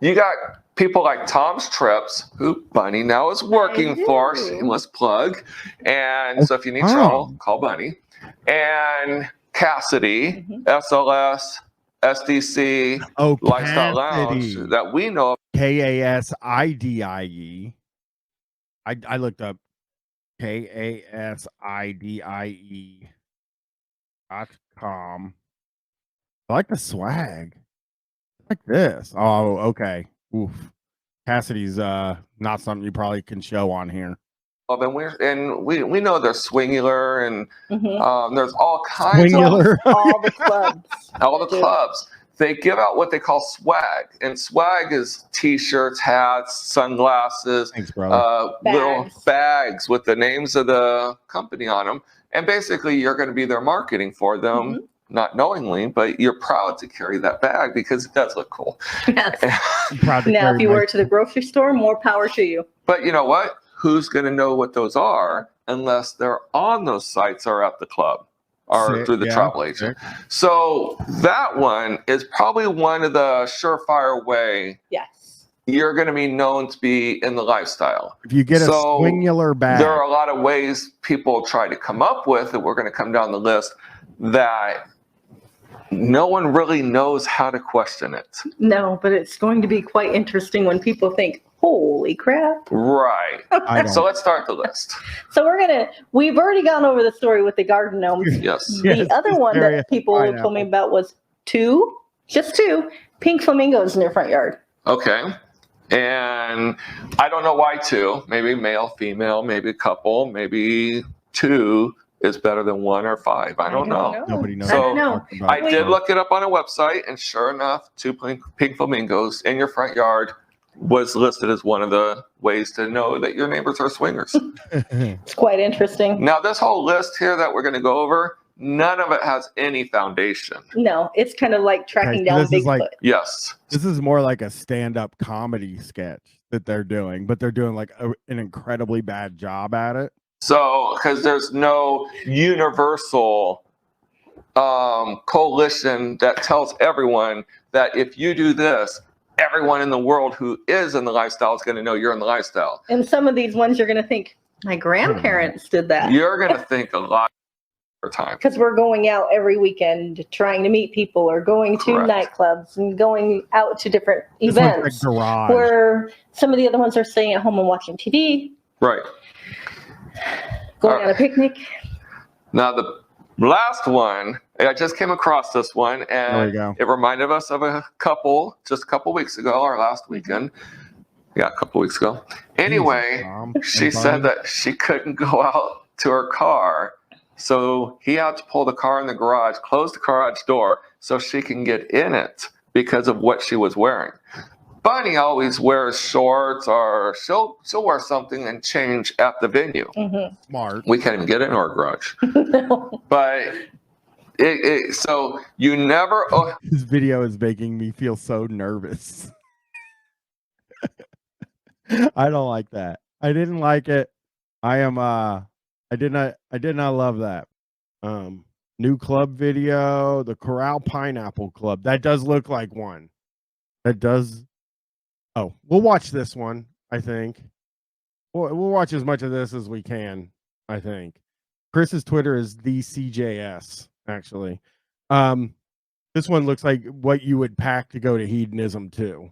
you got people like Tom's Trips, who Bunny now is working for, shameless plug. And so if you need trouble, call Bunny. And Cassidy, SLS, SDC, Lifestyle Lounge, that we know of. KASIDIE. I looked up KASIDIE.com. I like the swag. I like this. Oh, okay. Oof. Cassidy's not something you probably can show on here. And we know there's Swingular and there's all kinds of all the clubs. all the clubs. they give out what they call swag, and swag is T-shirts, hats, sunglasses, Thanks, brother. little bags with the names of the company on them, and basically you're going to be their marketing for them, not knowingly, but you're proud to carry that bag because it does look cool. Yes. I'm proud to Now, carry if you my- were to the grocery store, more power to you. But you know what? Who's going to know what those are unless they're on those sites or at the club or Sick, through the yeah, travel agent? sick. So that one is probably one of the surefire way Yes. you're going to be known to be in the lifestyle. If you get a So, swingular bag, There are a lot of ways people try to come up with, and we're going to come down the list, that no one really knows how to question it. No, but it's going to be quite interesting when people think, holy crap. Right. I don't. So let's start the list. So we've already gone over the story with the garden gnomes. Yes. Yes, The other one area that people pineapple. told me about was just two pink flamingos in their front yard. Okay. And I don't know why two. Maybe male, female, maybe a couple, maybe two is better than one or five. I don't know. Nobody knows. So, what we're talking about. I did look it up on a website, and sure enough, two pink flamingos in your front yard was listed as one of the ways to know that your neighbors are swingers. It's quite interesting. Now, this whole list here that we're going to go over, none of it has any foundation. No, it's kind of like tracking Okay, so down this is Bigfoot. like- Yes. This is more like a stand-up comedy sketch that they're doing, but they're doing like an incredibly bad job at it. So, because there's no universal coalition that tells everyone that if you do this, everyone in the world who is in the lifestyle is going to know you're in the lifestyle. And some of these ones you're going to think, my grandparents did that. You're going to think a lot of time. Because we're going out every weekend trying to meet people or going to Correct. nightclubs and going out to different This looks events. like garage. Where some of the other ones are staying at home and watching TV, Right. going on a picnic. Now, the last one, I just came across this one, There we and go. it reminded us of a couple just a couple weeks ago, our last weekend. Yeah, a couple weeks ago. Anyway, Jesus, Tom. she And said Bunny. that she couldn't go out to her car, so he had to pull the car in the garage, close the garage door so she can get in it because of what she was wearing. Bunny always wears shorts, or she'll wear something and change at the venue. Smart. We can't even get in our garage. No. But so you never. Oh, This video is making me feel so nervous. I don't like that. I didn't like it. I did not love that. New club video, the Corral Pineapple Club. That does look like one. That does. Oh, we'll watch this one, I think. We'll watch as much of this as we can, I think. Chris's Twitter is the CJS, actually. This one looks like what you would pack to go to hedonism too.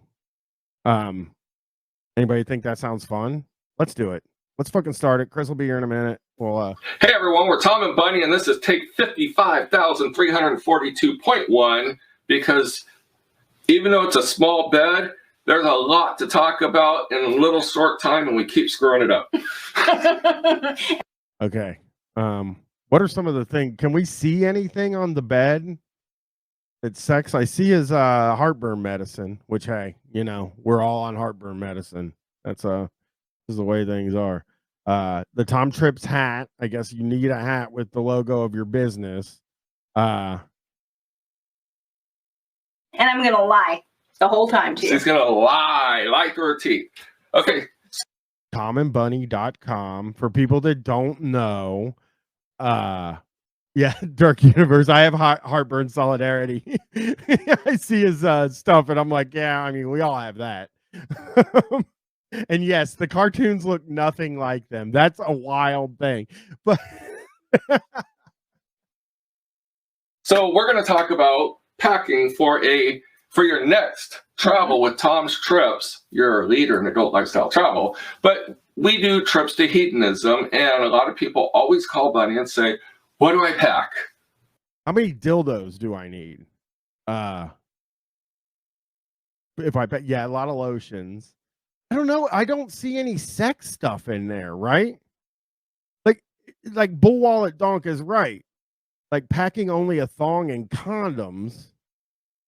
Anybody think that sounds fun? Let's do it. Let's fucking start it. Chris will be here in a minute. Well, hey everyone, we're Tom and Bunny, and this is take 55,342.1, because even though it's a small bed, there's a lot to talk about in a little short time, and we keep screwing it up. okay. What are some of the things? Can we see anything on the bed? It's sex. I see is heartburn medicine, which, hey, you know, we're all on heartburn medicine. That's this is the way things are. The Tom Trips hat. I guess you need a hat with the logo of your business. And I'm going to lie the whole time to you. She's gonna lie through her teeth. Okay. TomandBunny.com for people that don't know. Yeah, Dark Universe. I have heartburn solidarity. I see his stuff and I'm like, yeah, I mean, we all have that. And yes, the cartoons look nothing like them. That's a wild thing. But So we're gonna talk about packing for your next travel with Tom's Trips. You're a leader in adult lifestyle travel, but we do trips to hedonism, and a lot of people always call Bunny and say, what do I pack? how many dildos do I need? If I pack, yeah, a lot of lotions. I don't know. I don't see any sex stuff in there, right? Like Bull Wallet Donk is right. Like packing only a thong and condoms.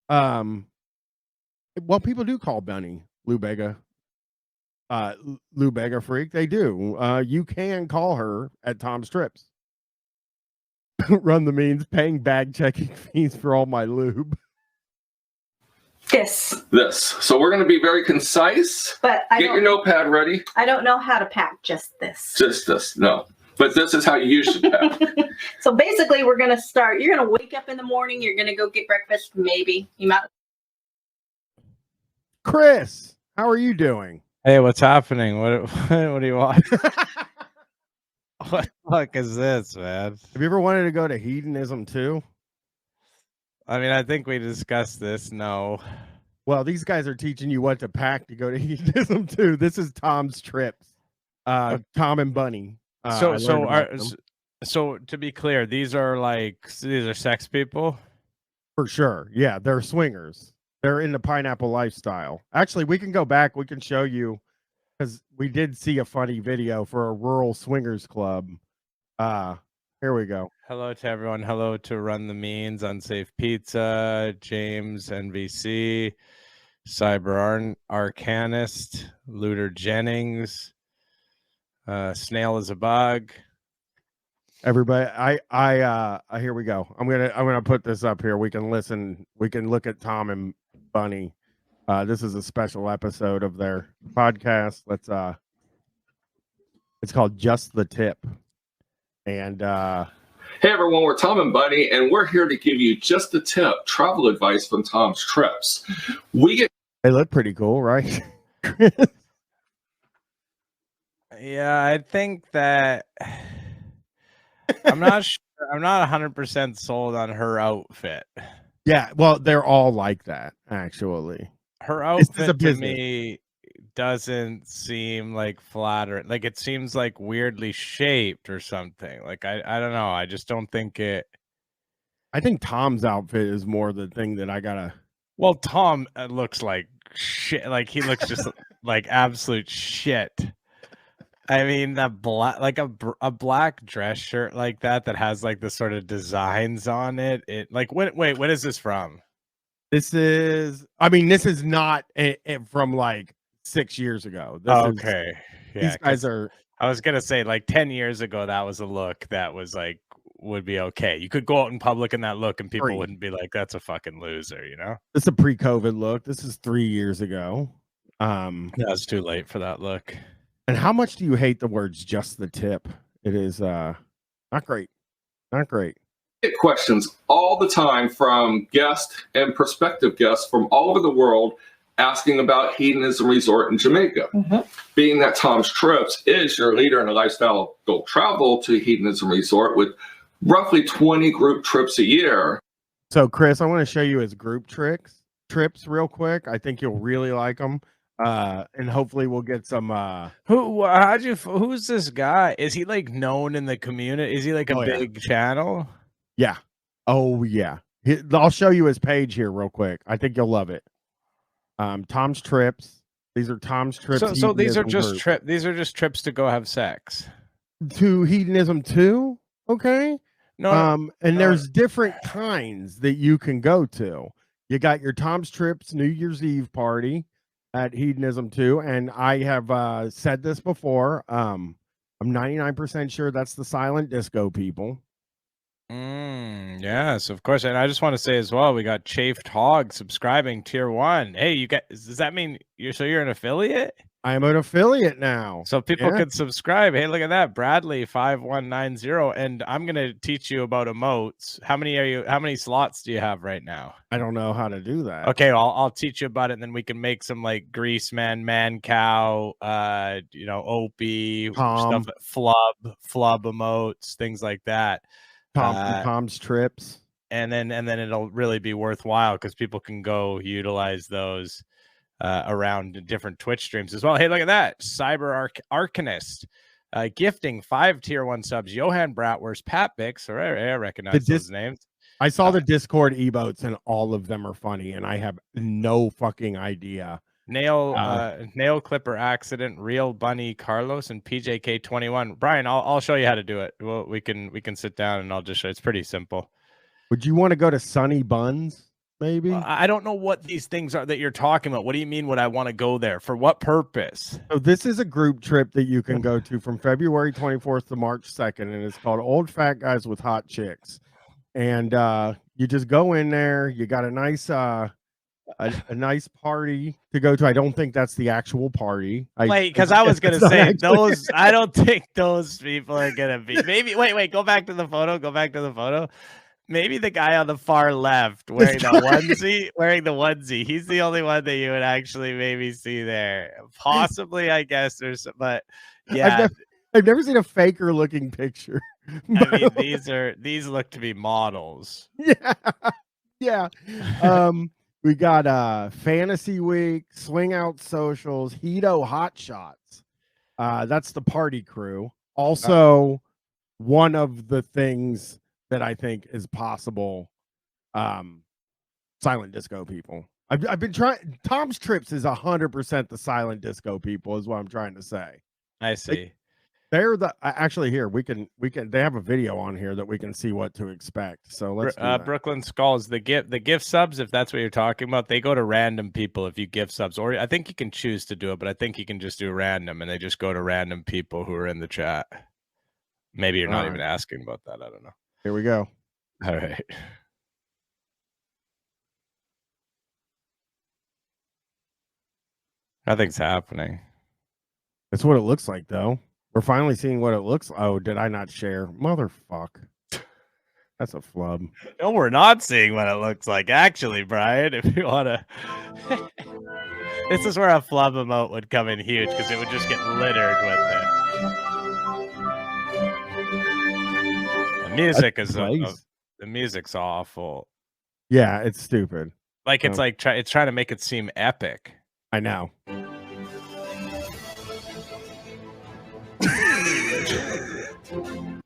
Well, people do call Bunny Lou Bega. Lou Bega Freak. They do. You can call her at Tom's Trips. Run the means, paying bag checking fees for all my lube. This. So we're going to be very concise. But I Get your notepad ready. I don't know how to pack just this. Just this. No. But this is how you should pack. So basically, we're going to start. You're going to wake up in the morning. You're going to go get breakfast. Maybe. You might. Chris, how are you doing? Hey, what's happening? What do you want? What the fuck is this, man? Have you ever wanted to go to hedonism too? I mean, I think we discussed this. No. Well, these guys are teaching you what to pack to go to hedonism too. This is Tom's Trips. Tom and Bunny. So to be clear, these are sex people? For sure. Yeah, they're swingers. They're in the pineapple lifestyle. Actually, we can go back. We can show you because we did see a funny video for a rural swingers club. Here we go. Hello to everyone. Hello to Run the Means, Unsafe Pizza, James NVC, Cyber Arcanist, Looter Jennings, Snail is a Bug. Everybody, here we go. I'm gonna put this up here. We can listen. We can look at Tom and Bunny. This is a special episode of their podcast. It's called Just the Tip. And hey everyone, we're Tom and Bunny, and we're here to give you just the tip, travel advice from Tom's Trips. They look pretty cool, right? Yeah, I think that I'm not sure. I'm not 100% sold on her outfit. Yeah, well, they're all like that, actually. Her outfit to me doesn't seem like flattering. Like it seems like weirdly shaped or something. Like I don't know. I just don't think it. I think Tom's outfit is more the thing that I gotta. Well, Tom looks like shit. Like he looks just like absolute shit. I mean, that black, like a black dress shirt like that has like the sort of designs on it. It like wait, what is this from? This is not from like 6 years ago. Okay. These guys are. I was gonna say like 10 years ago, that was a look that was like would be okay. You could go out in public in that look, and people wouldn't be like, "That's a fucking loser," you know. This is a pre-COVID look. This is 3 years ago. That's too late for that look. And how much do you hate the words "just the tip"? It is not great. Not great. Get questions all the time from guests and prospective guests from all over the world asking about Hedonism Resort in Jamaica. Being that Tom's Trips is your leader in a lifestyle adult travel to Hedonism Resort with roughly 20 group trips a year. So, Chris, I want to show you his group trips real quick. I think you'll really like them. And hopefully we'll get some who's this guy? Is he like known in the community? Is he like a big channel? Yeah. Oh yeah. I'll show you his page here real quick. I think you'll love it. Tom's Trips. These are Tom's Trips. So these are just trips to go have sex. To hedonism too. Okay. No. And there's different kinds that you can go to. You got your Tom's Trips New Year's Eve party at hedonism too, and I have said this before. I'm 99% sure that's the silent disco people. Yes, of course. And I just want to say as well, we got Chafed Hog subscribing tier 1. Hey, you guys, does that mean you're an affiliate? I am an affiliate now. So people could subscribe. Hey, look at that. Bradley 5190. And I'm gonna teach you about emotes. How many slots do you have right now? I don't know how to do that. Okay, well, I'll teach you about it, and then we can make some like Grease Man Cow, Opie, stuff, flub emotes, things like that. Tom's Trips. And then it'll really be worthwhile because people can go utilize those around different Twitch streams as well. Hey, look at that. Cyber Arcanist gifting 5 tier 1 subs. Johan Bratwurst, Pat Bix. I recognize those names. I saw the Discord emotes and all of them are funny, and I have no fucking idea. Nail Clipper Accident, Real Bunny Carlos, and PJK21. Brian, I'll show you how to do it. We can sit down and I'll just show. It's pretty simple. Would you want to go to Sunny Buns? maybe. I don't know what these things are that you're talking about. What do you mean? Would I want to go there for? What purpose? So this is a group trip that you can go to from February 24th to March 2nd, and it's called Old Fat Guys with Hot Chicks. And you just go in there. You got a nice nice party to go to. I don't think that's the actual party. Wait, because I was gonna say those. I don't think those people are gonna be. Maybe wait. Go back to the photo. Go back to the photo. Maybe the guy on the far left wearing the onesie. He's the only one that you would actually maybe see there. Possibly, I guess. But yeah, I've never seen a faker looking picture. I mean, these look to be models. Yeah. We got Fantasy Week, Swing Out Socials, Hedo Hot Shots. That's the party crew. Also, one of the things that I think is possible, silent disco people. I've been trying. Tom's Trips is 100% the silent disco people, is what I'm trying to say. I see. They're the actually here. We can. They have a video on here that we can see what to expect. So let's do that. Brooklyn Skulls, the gift subs, if that's what you're talking about, they go to random people if you gift subs, or I think you can choose to do it, but I think you can just do random, and they just go to random people who are in the chat. Maybe you're not even asking about that. I don't know. Here we go. All right. Nothing's happening. That's what it looks like, though. We're finally seeing what it looks like. Oh, did I not share? Motherfuck. That's a flub. No, we're not seeing what it looks like, actually, Brian. If you want to. This is where a flub emote would come in huge, because it would just get littered with it. The music's awful. Yeah, it's stupid. Like it's like it's trying to make it seem epic. I know.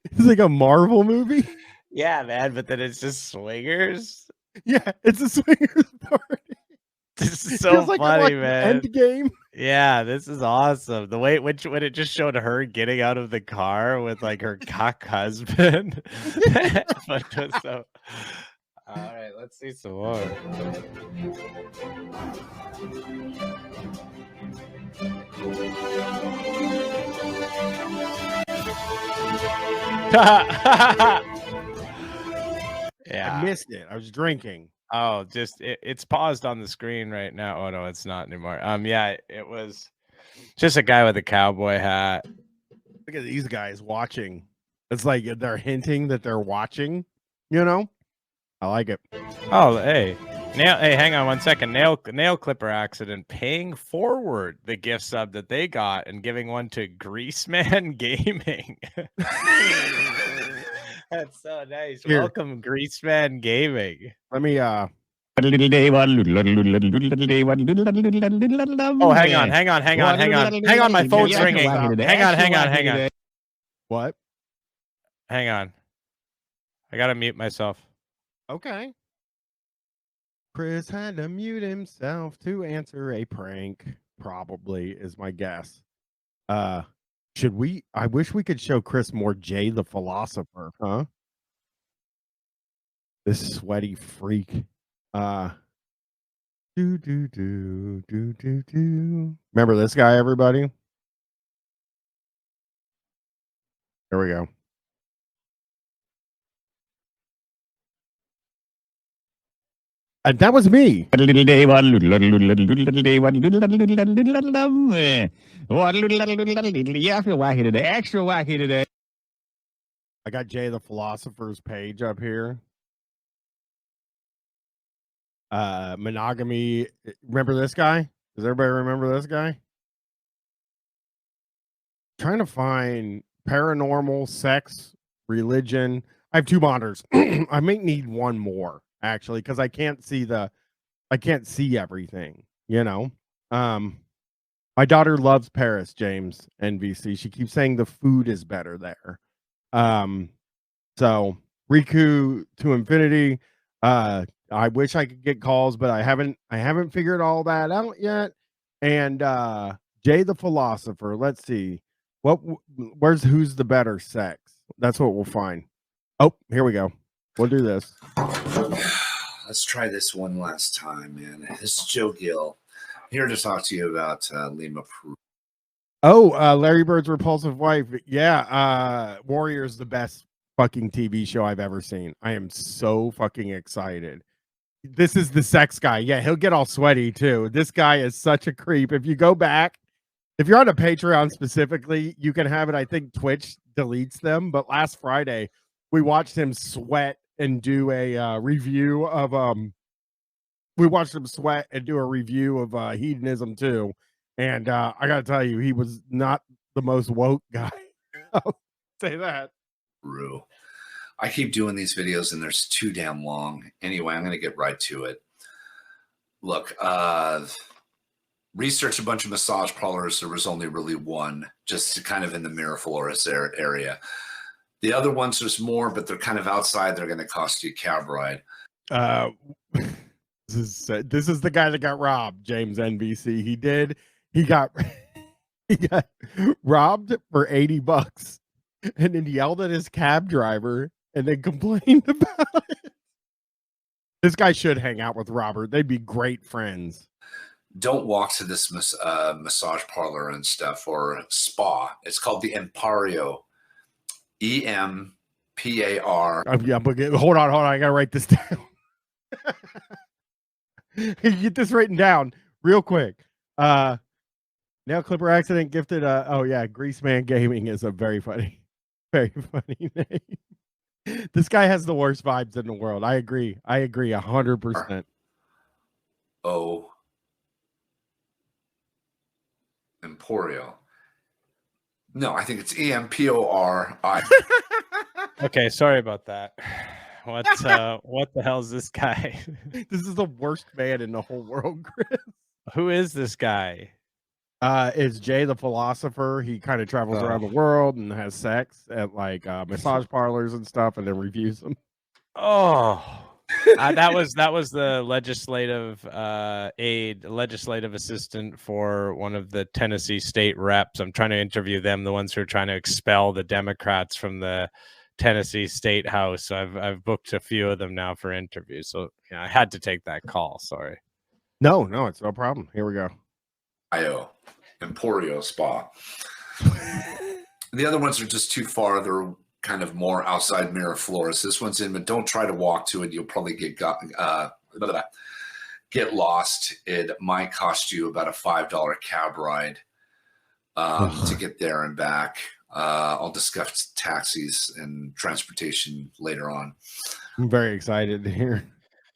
It's like a Marvel movie. Yeah, man, but then it's just swingers. Yeah, it's a swingers party. This is so funny, man. End game. Yeah, this is awesome. The way when it just showed her getting out of the car with like her cock husband. But so, all right, let's see some more. Yeah, I missed it. I was drinking. Oh, just it's paused on the screen right now. Oh no, it's not anymore. Yeah, it was just a guy with a cowboy hat. Look at these guys watching. It's like they're hinting that they're watching. You know, I like it. Oh, hey, hey, hang on one second. Nail clipper accident. Paying forward the gift sub that they got and giving one to Greaseman Gaming. That's so nice. Here. Welcome, Greaseman Gaming. Let me Oh, hang on. My phone's ringing. Hang on. What? Hang on. I gotta mute myself. Okay. Chris had to mute himself to answer a prank. Probably is my guess. Should we? I wish we could show Chris more Jay the Philosopher, huh? This sweaty freak. Do. Remember this guy, everybody? There we go. That was me. Extra wacky today. I got Jay the Philosopher's page up here. Monogamy. Remember this guy? Does everybody remember this guy? Trying to find paranormal, sex, religion. I have 2 monitors. I may need one more actually, because I can't see everything, you know. My daughter loves Paris, James, NVC. She keeps saying the food is better there. So Riku to infinity. I wish I could get calls, but I haven't figured all that out yet. And Jay the Philosopher, let's see. Who's the better sex? That's what we'll find. Oh, here we go. We'll do this. let's try this one last time, man. This is Joe Gill, here to talk to you about Lima, Peru. Oh, Larry Bird's Repulsive Wife. Yeah, Warrior's the best fucking TV show I've ever seen. I am so fucking excited. This is the sex guy. Yeah, he'll get all sweaty too. This guy is such a creep. If you go back, if you're on a Patreon specifically, you can have it. I think Twitch deletes them, but last Friday we watched him sweat and do a review of we watched him sweat and do a review of hedonism too. And I gotta tell you, he was not the most woke guy. I'll say that. Peru. I keep doing these videos and they're too damn long. Anyway, I'm going to get right to it. Look, research a bunch of massage parlors. There was only really one, just kind of in the Miraflores area. The other ones, there's more, but they're kind of outside. They're going to cost you a cab ride. This is the guy that got robbed, James NBC. He got robbed for $80 and then yelled at his cab driver and then complained about it. This guy should hang out with Robert. They'd be great friends. Don't walk to this massage parlor and stuff, or spa. It's called the Empario. EMPAR. Hold on. I gotta write this down. Get this written down real quick. Nail Clipper Accident gifted. Oh yeah, Greaseman Gaming is a very funny name. This guy has the worst vibes in the world. I agree 100%. Oh, Emporio. No, I think it's EMPORI. Okay, sorry about that. What the hell is this guy? This is the worst man in the whole world, Chris. Who is this guy? Is Jay the philosopher. He kind of travels around the world and has sex at like massage parlors and stuff, and then reviews them. Oh, that was the legislative legislative assistant for one of the Tennessee state reps. I'm trying to interview them, the ones who are trying to expel the Democrats from the Tennessee State House. So I've booked a few of them now for interviews. So yeah, I had to take that call. Sorry. No, it's no problem. Here we go. Emporio Spa. The other ones are just too far. They're kind of more outside Miraflores. This one's in, but don't try to walk to it. You'll probably get lost. It might cost you about a $5 cab ride to get there and back. I'll discuss taxis and transportation later on. I'm very excited to hear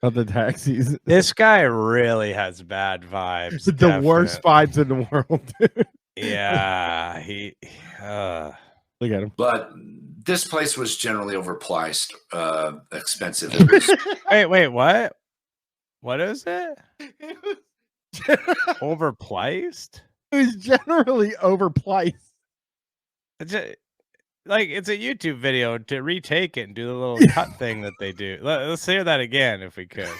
about the taxis. This guy really has bad vibes. The worst vibes in the world. Dude. Yeah, look at him. But this place was generally overpriced, expensive. Wait, what? What is it? Overpriced? It was generally overpriced. It's a YouTube video to retake it and do the little cut thing that they do. Let's hear that again if we could.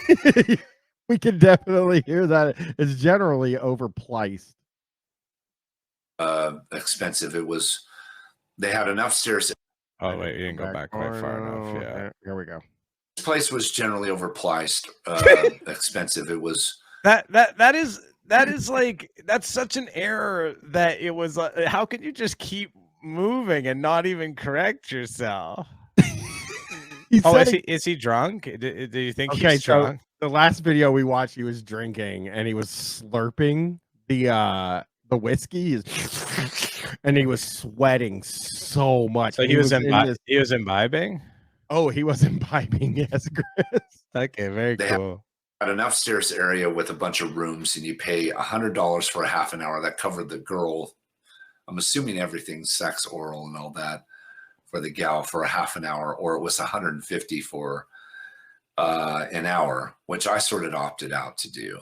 We can definitely hear that. It's generally overpriced. Expensive. They had enough stairs. Oh wait, you didn't go back quite far enough. Yeah, here we go. This place was generally overpriced, expensive. It was that is like, that's such an error that it was. How can you just keep moving and not even correct yourself? Is he drunk? Do you think he's drunk? The last video we watched, he was drinking and he was slurping the whiskey, and he was sweating so much. So he was imbibing. Oh, he was imbibing. Yes, Chris. Okay, very cool. Had an upstairs area with a bunch of rooms, and you pay $100 for a half an hour. That covered the girl. I'm assuming everything, sex, oral, and all that, for the gal for a half an hour, or it was $150 for an hour, which I sort of opted out to do.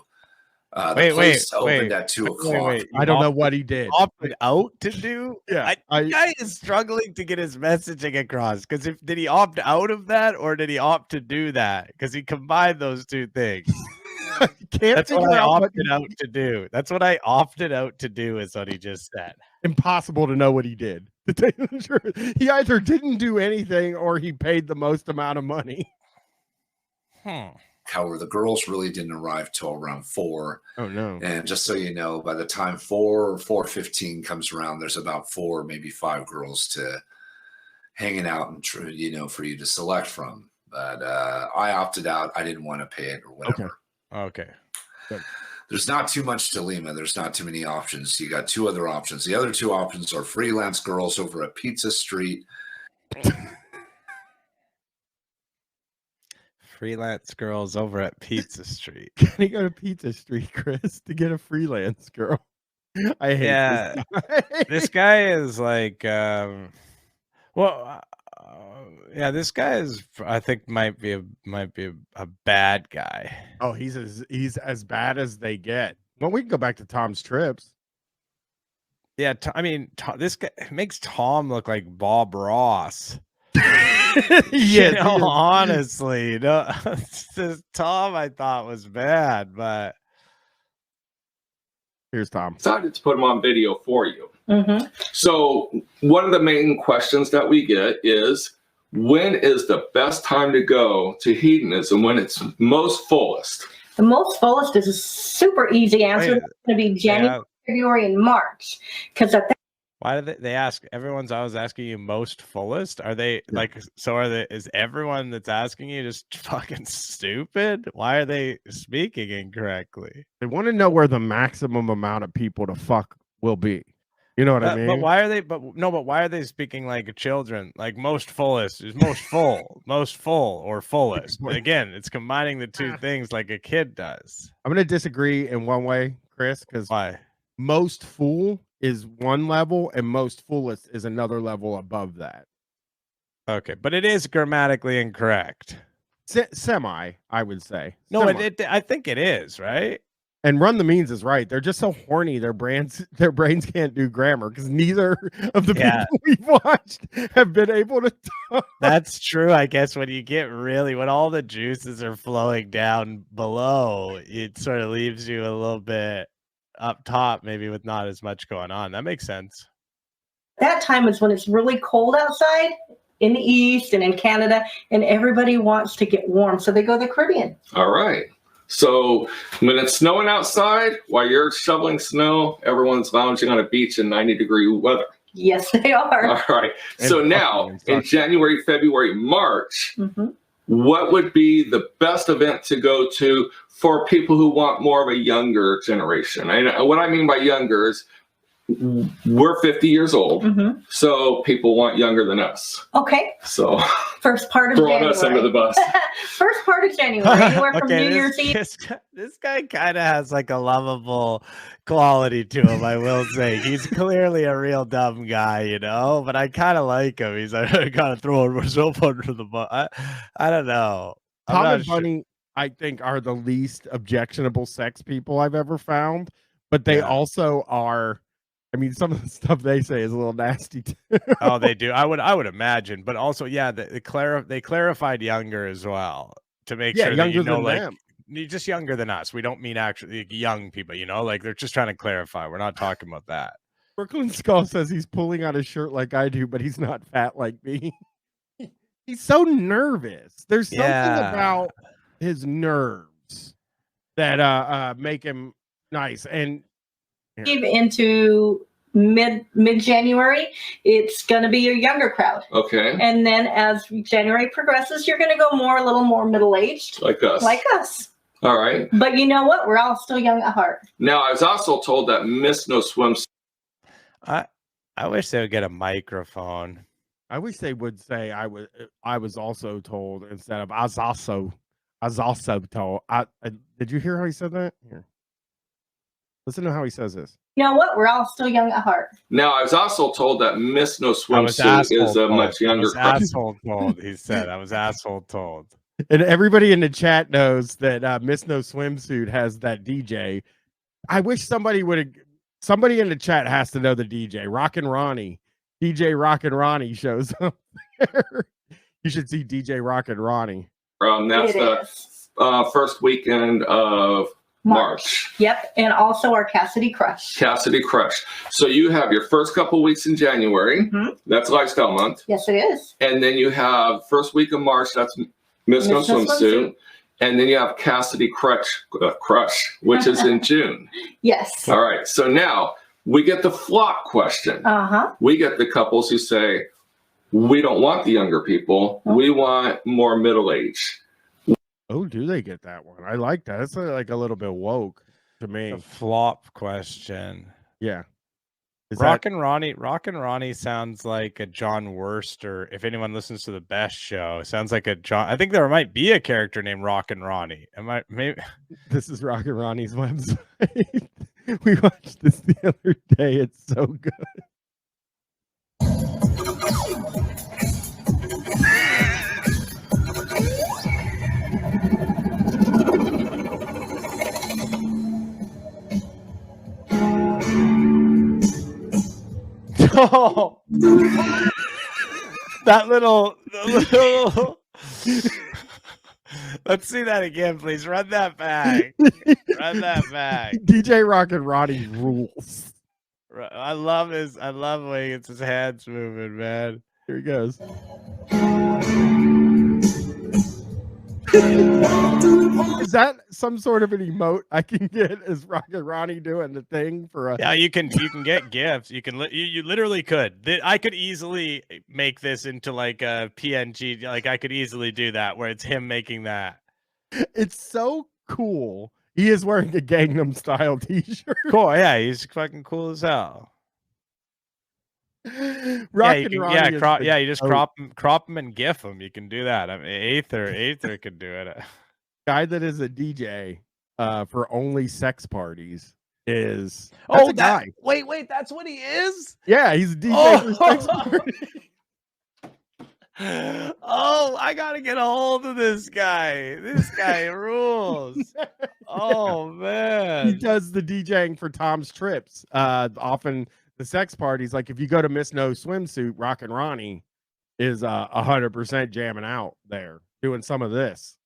The place opened at 2:00. I don't know what he did. Opted out to do? Yeah, the guy is struggling to get his messaging across. Because did he opt out of that, or did he opt to do that? Because he combined those two things. That's what I opted out to do. That's what I opted out to do, is what he just said. Impossible to know what he did. To tell you the truth, he either didn't do anything or he paid the most amount of money. However, the girls really didn't arrive till around 4. Oh no. And just so you know, by the time 4 or 4:15 comes around, there's about 4, maybe 5 girls to hanging out and for you to select from. But I opted out. I didn't want to pay it or whatever. Okay. Good. There's not too much to Lima. There's not too many options. You got 2 other options. The other 2 options are freelance girls over at Pizza Street. Freelance girls over at Pizza Street. Can you go to Pizza Street, Chris, to get a freelance girl? I hate this guy. This guy is like, yeah, this guy is, I think, might be a bad guy. Oh, he's as bad as they get. Well, we can go back to Tom's trips. Yeah, this guy makes Tom look like Bob Ross. Yeah, honestly, Tom I thought was bad, but here's Tom. Decided to put them on video for you. Mm-hmm. So one of the main questions that we get is, when is the best time to go to hedonism when it's most fullest? The most fullest is a super easy answer. It's going to be January, February, and March. Because at that why do they ask? Everyone's always asking you most fullest. Are they like, so is everyone that's asking you just fucking stupid? Why are they speaking incorrectly? They want to know where the maximum amount of people to fuck will be. You know what I mean? But why are they? But why are they speaking like children? Like most fullest is most full, most full or fullest. Again, it's combining the 2 things like a kid does. I'm going to disagree in one way, Chris, because why? Most full is one level and most fullest is another level above that. Okay, but it is grammatically incorrect. Semi, I would say. No, I think it is, right? And Run the Means is right. They're just so horny. Their brains can't do grammar because neither of the people we've watched have been able to talk. That's true. I guess when all the juices are flowing down below, it sort of leaves you a little bit up top, maybe with not as much going on. That makes sense. That time is when it's really cold outside in the East and in Canada, and everybody wants to get warm, so they go to the Caribbean. All right. So when it's snowing outside, while you're shoveling snow, everyone's lounging on a beach in 90-degree weather. Yes, they are. All right. So now in January, February, March, what would be the best event to go to for people who want more of a younger generation? And what I mean by younger is we're 50 years old, so people want younger than us. Okay. So first part of throwing January. us under the bus. First part of January, anywhere from New Year's Eve. This guy kind of has like a lovable quality to him, I will say. He's clearly a real dumb guy, but I kind of like him. He's like, kind of throwing myself under the bus. I don't know. Tom and Bunny, I think, are the least objectionable sex people I've ever found, but they also are. I mean, some of the stuff they say is a little nasty too. Oh, they do. I would imagine, but also, they clarified younger as well to make sure that them. You're just younger than us. We don't mean actually young people, like they're just trying to clarify. We're not talking about that. Brooklyn Skull says he's pulling on his shirt like I do, but he's not fat like me. He's so nervous. There's something about his nerves that make him nice. And into mid-January, it's going to be your younger crowd. Okay. And then as January progresses, you're going to go a little more middle-aged. Like us. All right. But you know what? We're all still young at heart. Now, I was also told that Miss No Swimsuit. I wish they would get a microphone. I wish they would say I was also told instead of I was also told. Did you hear how he said that? Here. Listen to how he says this. You know what? We're all still young at heart. Now, I was also told that Miss No Swimsuit is a much younger crowd. Asshole told. He said, I was asshole told. And everybody in the chat knows that Miss No Swimsuit has that DJ. I wish somebody in the chat has to know the DJ. Rockin' Ronnie. DJ Rockin' Ronnie shows up there. You should see DJ Rockin' Ronnie. That's the first weekend of March. Yep. And also our Cassidy Crush. Cassidy Crush. So you have your first couple weeks in January. That's Lifestyle Month. Yes, it is. And then you have first week of March. That's Miss No Swimsuit. and then you have Cassidy Crush, which is in June. Yes. All right. So now we get the flop question. We get the couples who say, we don't want the younger people. We want more middle age. Oh, do they get that one? I like that. It's like a little bit woke to me. The flop question. Yeah. Rock and Ronnie sounds like a John Wurster. If anyone listens to the Best Show, sounds like a John. I think there might be a character named Rock and Ronnie. Maybe this is Rock and Ronnie's website. We watched this the other day. It's so good. Oh, that little. Let's see that again, please. Run that back. Run that back. DJ Rock and Ronnie rules. I love his. I love the way it's his hands moving, man. Here he goes. Is that some sort of an emote I can get as Rock and Ronnie doing the thing for a... Yeah, you can get gifts. You can you literally could. I could easily make this into like a PNG. Like I could easily do that where it's him making that. It's so cool. He is wearing a Gangnam Style t-shirt. Cool. Yeah, he's fucking cool as hell. Rock and Ronnie you just crop him and gif him. You can do that. I mean, Aether could do it. Guy that is a DJ for only sex parties is a guy. Wait, that's what he is? Yeah, he's a DJ for sex parties. Oh, I gotta get a hold of this guy. This guy rules. Oh man. He does the DJing for Tom's trips. Often the sex parties, like if you go to Miss No Swimsuit, Rock and Ronnie is 100% jamming out there doing some of this.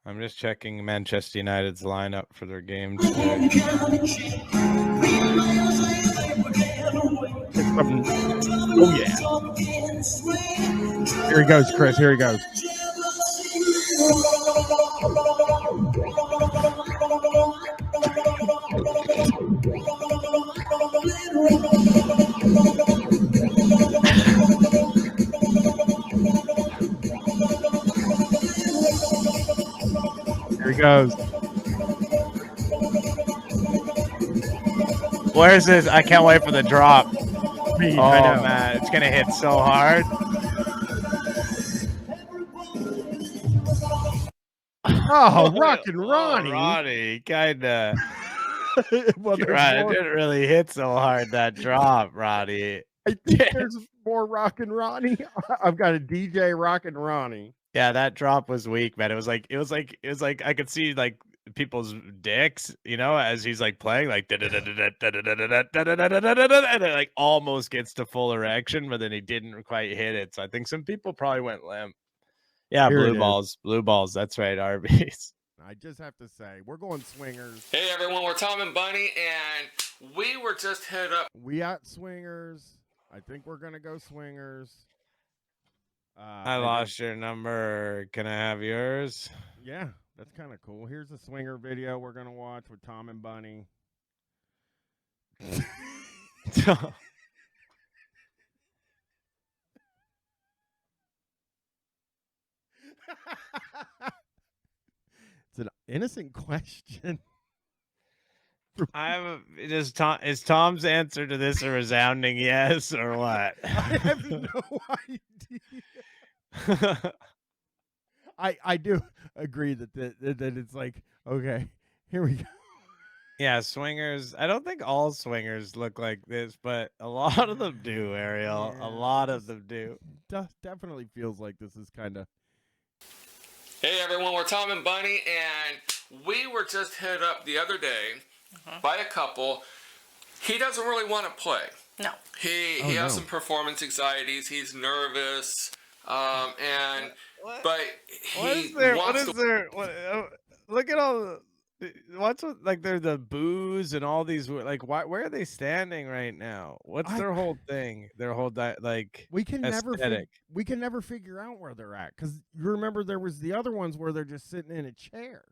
I'm just checking Manchester United's lineup for their game today. Oh yeah. Here he goes, Chris. Here he goes. Here he goes. Where's this? I can't wait for the drop. Oh man, it's gonna hit so hard. Oh, Rock and Ronnie. Ronnie, kinda. Well, right, it didn't really hit so hard that drop, Ronnie. I think there's more Rock and Ronnie. I've got a DJ Rock and Ronnie. Yeah, that drop was weak, man. It was like I could see like people's dicks, you know, as he's like playing like and it like almost gets to full erection, but then he didn't quite hit it. So I think some people probably went limp. Yeah, blue balls. That's right, Arby's. I just have to say, we're going swingers. Hey everyone, we're Tom and Bunny, and we were just hit up. We at swingers. I think we're gonna go swingers. I lost your number. Can I have yours? Yeah, that's kind of cool. Here's a swinger video we're gonna watch with Tom and Bunny. It's an innocent question. Is Tom's answer to this a resounding yes or what? I have no idea. I do agree that it's like, okay, here we go. Yeah, swingers. I don't think all swingers look like this, but a lot of them do, Ariel. Yeah, a lot of them do. Definitely feels like this is kind of... Hey everyone, we're Tom and Bunny, and we were just hit up the other day by a couple. He doesn't really want to play. No. He has some performance anxieties. He's nervous, but he What is there? wants Look at all the... What's with, like they're the booze and all these like where are they standing right now? What's their whole thing? Their whole like we can aesthetic. never figure out where they're at, because you remember there was the other ones where they're just sitting in a chair.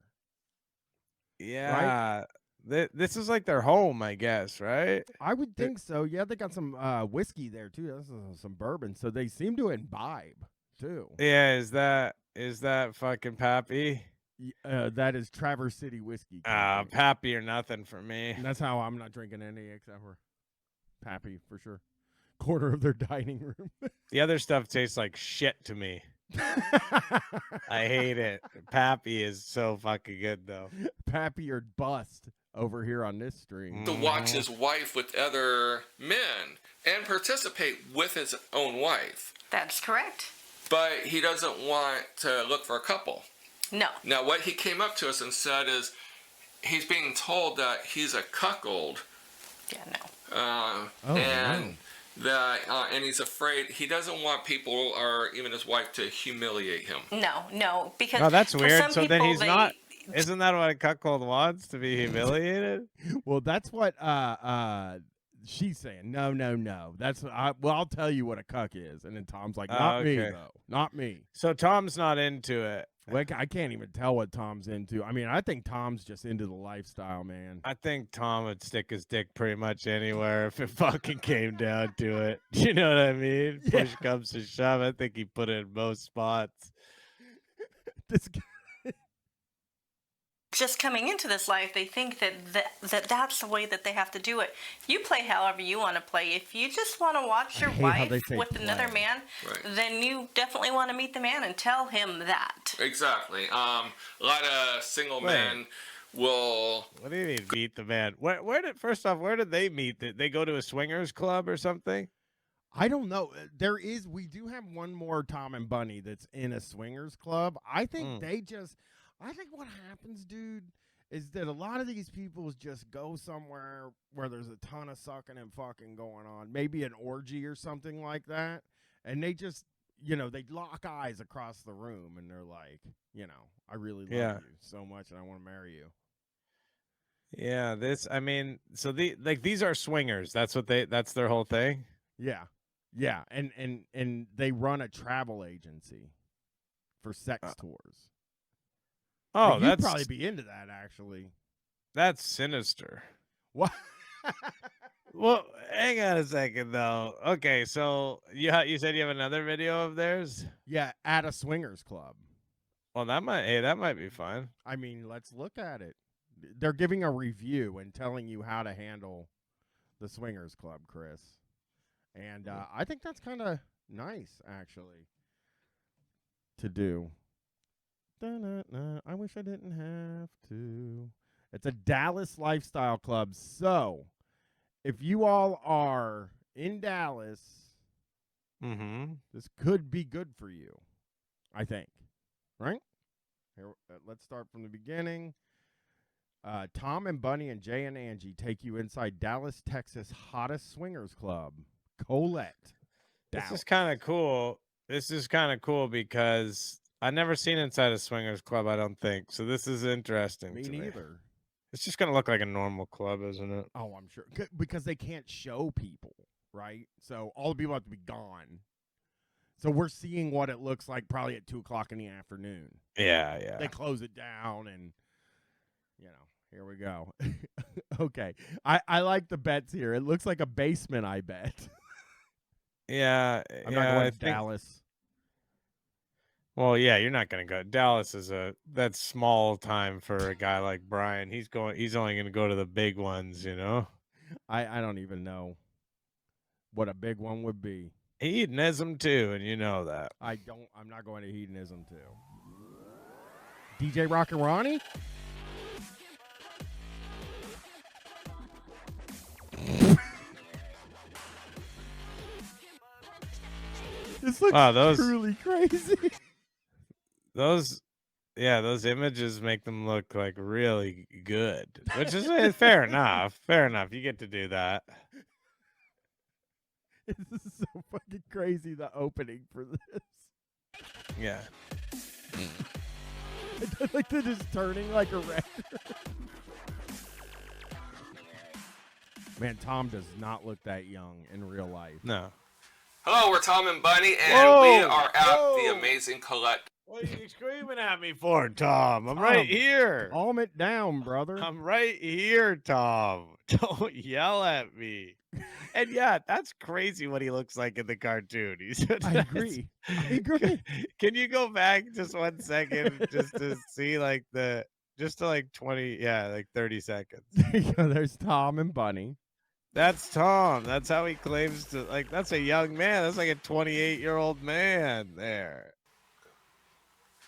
Yeah. Right? This is like their home, I guess, right? I would think so. Yeah, they got some whiskey there too. This is some bourbon, so they seem to imbibe too. Yeah, is that fucking Pappy? That is Traverse City Whiskey. Pappy or nothing for me. And that's how I'm not drinking any except for Pappy for sure. Corner of their dining room. The other stuff tastes like shit to me. I hate it. Pappy is so fucking good though. Pappy or bust over here on this stream. To watch his wife with other men and participate with his own wife. That's correct. But he doesn't want to look for a couple. No. Now, what he came up to us and said is he's being told that he's a cuckold. Yeah, no. And he's afraid, he doesn't want people or even his wife to humiliate him. No, because oh, that's weird. So then he's they, not. Isn't that what a cuckold wants, to be humiliated? Well, that's what she's saying. No. That's I'll tell you what a cuck is, and then Tom's like, not me though, not me. So Tom's not into it. Like, I can't even tell what Tom's into. I mean, I think Tom's just into the lifestyle, man. I think Tom would stick his dick pretty much anywhere if it fucking came down to it. You know what I mean? Yeah. Push comes to shove, I think he put it in most spots. This guy. Just coming into this life, they think that's the way that they have to do it. You play however you want to play. If you just want to watch your wife with another man, then you definitely want to meet the man and tell him that. Exactly. A lot of single men will. What do you mean meet the man? Where did they meet? Did they go to a swingers club or something? I don't know. We do have one more Tom and Bunny that's in a swingers club. I think I think what happens, dude, is that a lot of these people just go somewhere where there's a ton of sucking and fucking going on, maybe an orgy or something like that, and they just, they lock eyes across the room, and they're like, I really love you so much, and I want to marry you. Yeah, so these are swingers. That's their whole thing. Yeah, and they run a travel agency for sex tours. Oh, you'd probably be into that, actually. That's sinister. What? Well, hang on a second, though. Okay, so you said you have another video of theirs? Yeah, at a swingers club. Well, that might be fun. I mean, let's look at it. They're giving a review and telling you how to handle the swingers club, Chris. And I think that's kind of nice, actually, to do. I wish I didn't have to. It's a Dallas lifestyle club. So, if you all are in Dallas, this could be good for you, I think. Right? Here, let's start from the beginning. Tom and Bunny and Jay and Angie take you inside Dallas, Texas' hottest swingers club, Colette. This is kind of cool. This is kind of cool because I've never seen inside a swingers club, I don't think. So this is interesting. Me neither. It's just going to look like a normal club, isn't it? Oh, I'm sure. Because they can't show people, right? So all the people have to be gone. So we're seeing what it looks like probably at 2:00 in the afternoon. Yeah. They close it down and, here we go. Okay. I like the bets here. It looks like a basement, I bet. Yeah. I'm not going to Dallas. Well, yeah, you're not going to go. Dallas is that's small time for a guy like Brian. He's only going to go to the big ones, I don't even know what a big one would be. Hedonism too, and you know that. I'm not going to hedonism too. DJ Rock and Ronnie? This looks truly crazy. Those images make them look like really good, which is fair enough. Fair enough. You get to do that. This is so fucking crazy, the opening for this. Yeah. I like they're just turning like a record. Man, Tom does not look that young in real life. No. Hello, we're Tom and Bunny, and we are at the amazing Colette. What are you screaming at me for, Tom? I'm right here. Calm it down, brother. I'm right here, Tom. Don't yell at me. And yeah, that's crazy what he looks like in the cartoon. I agree. Can you go back just 1 second just to see like just to like 20, like 30 seconds. There you go. There's Tom and Bunny. That's Tom. That's how he claims to, like, that's a young man. That's like a 28-year-old man there.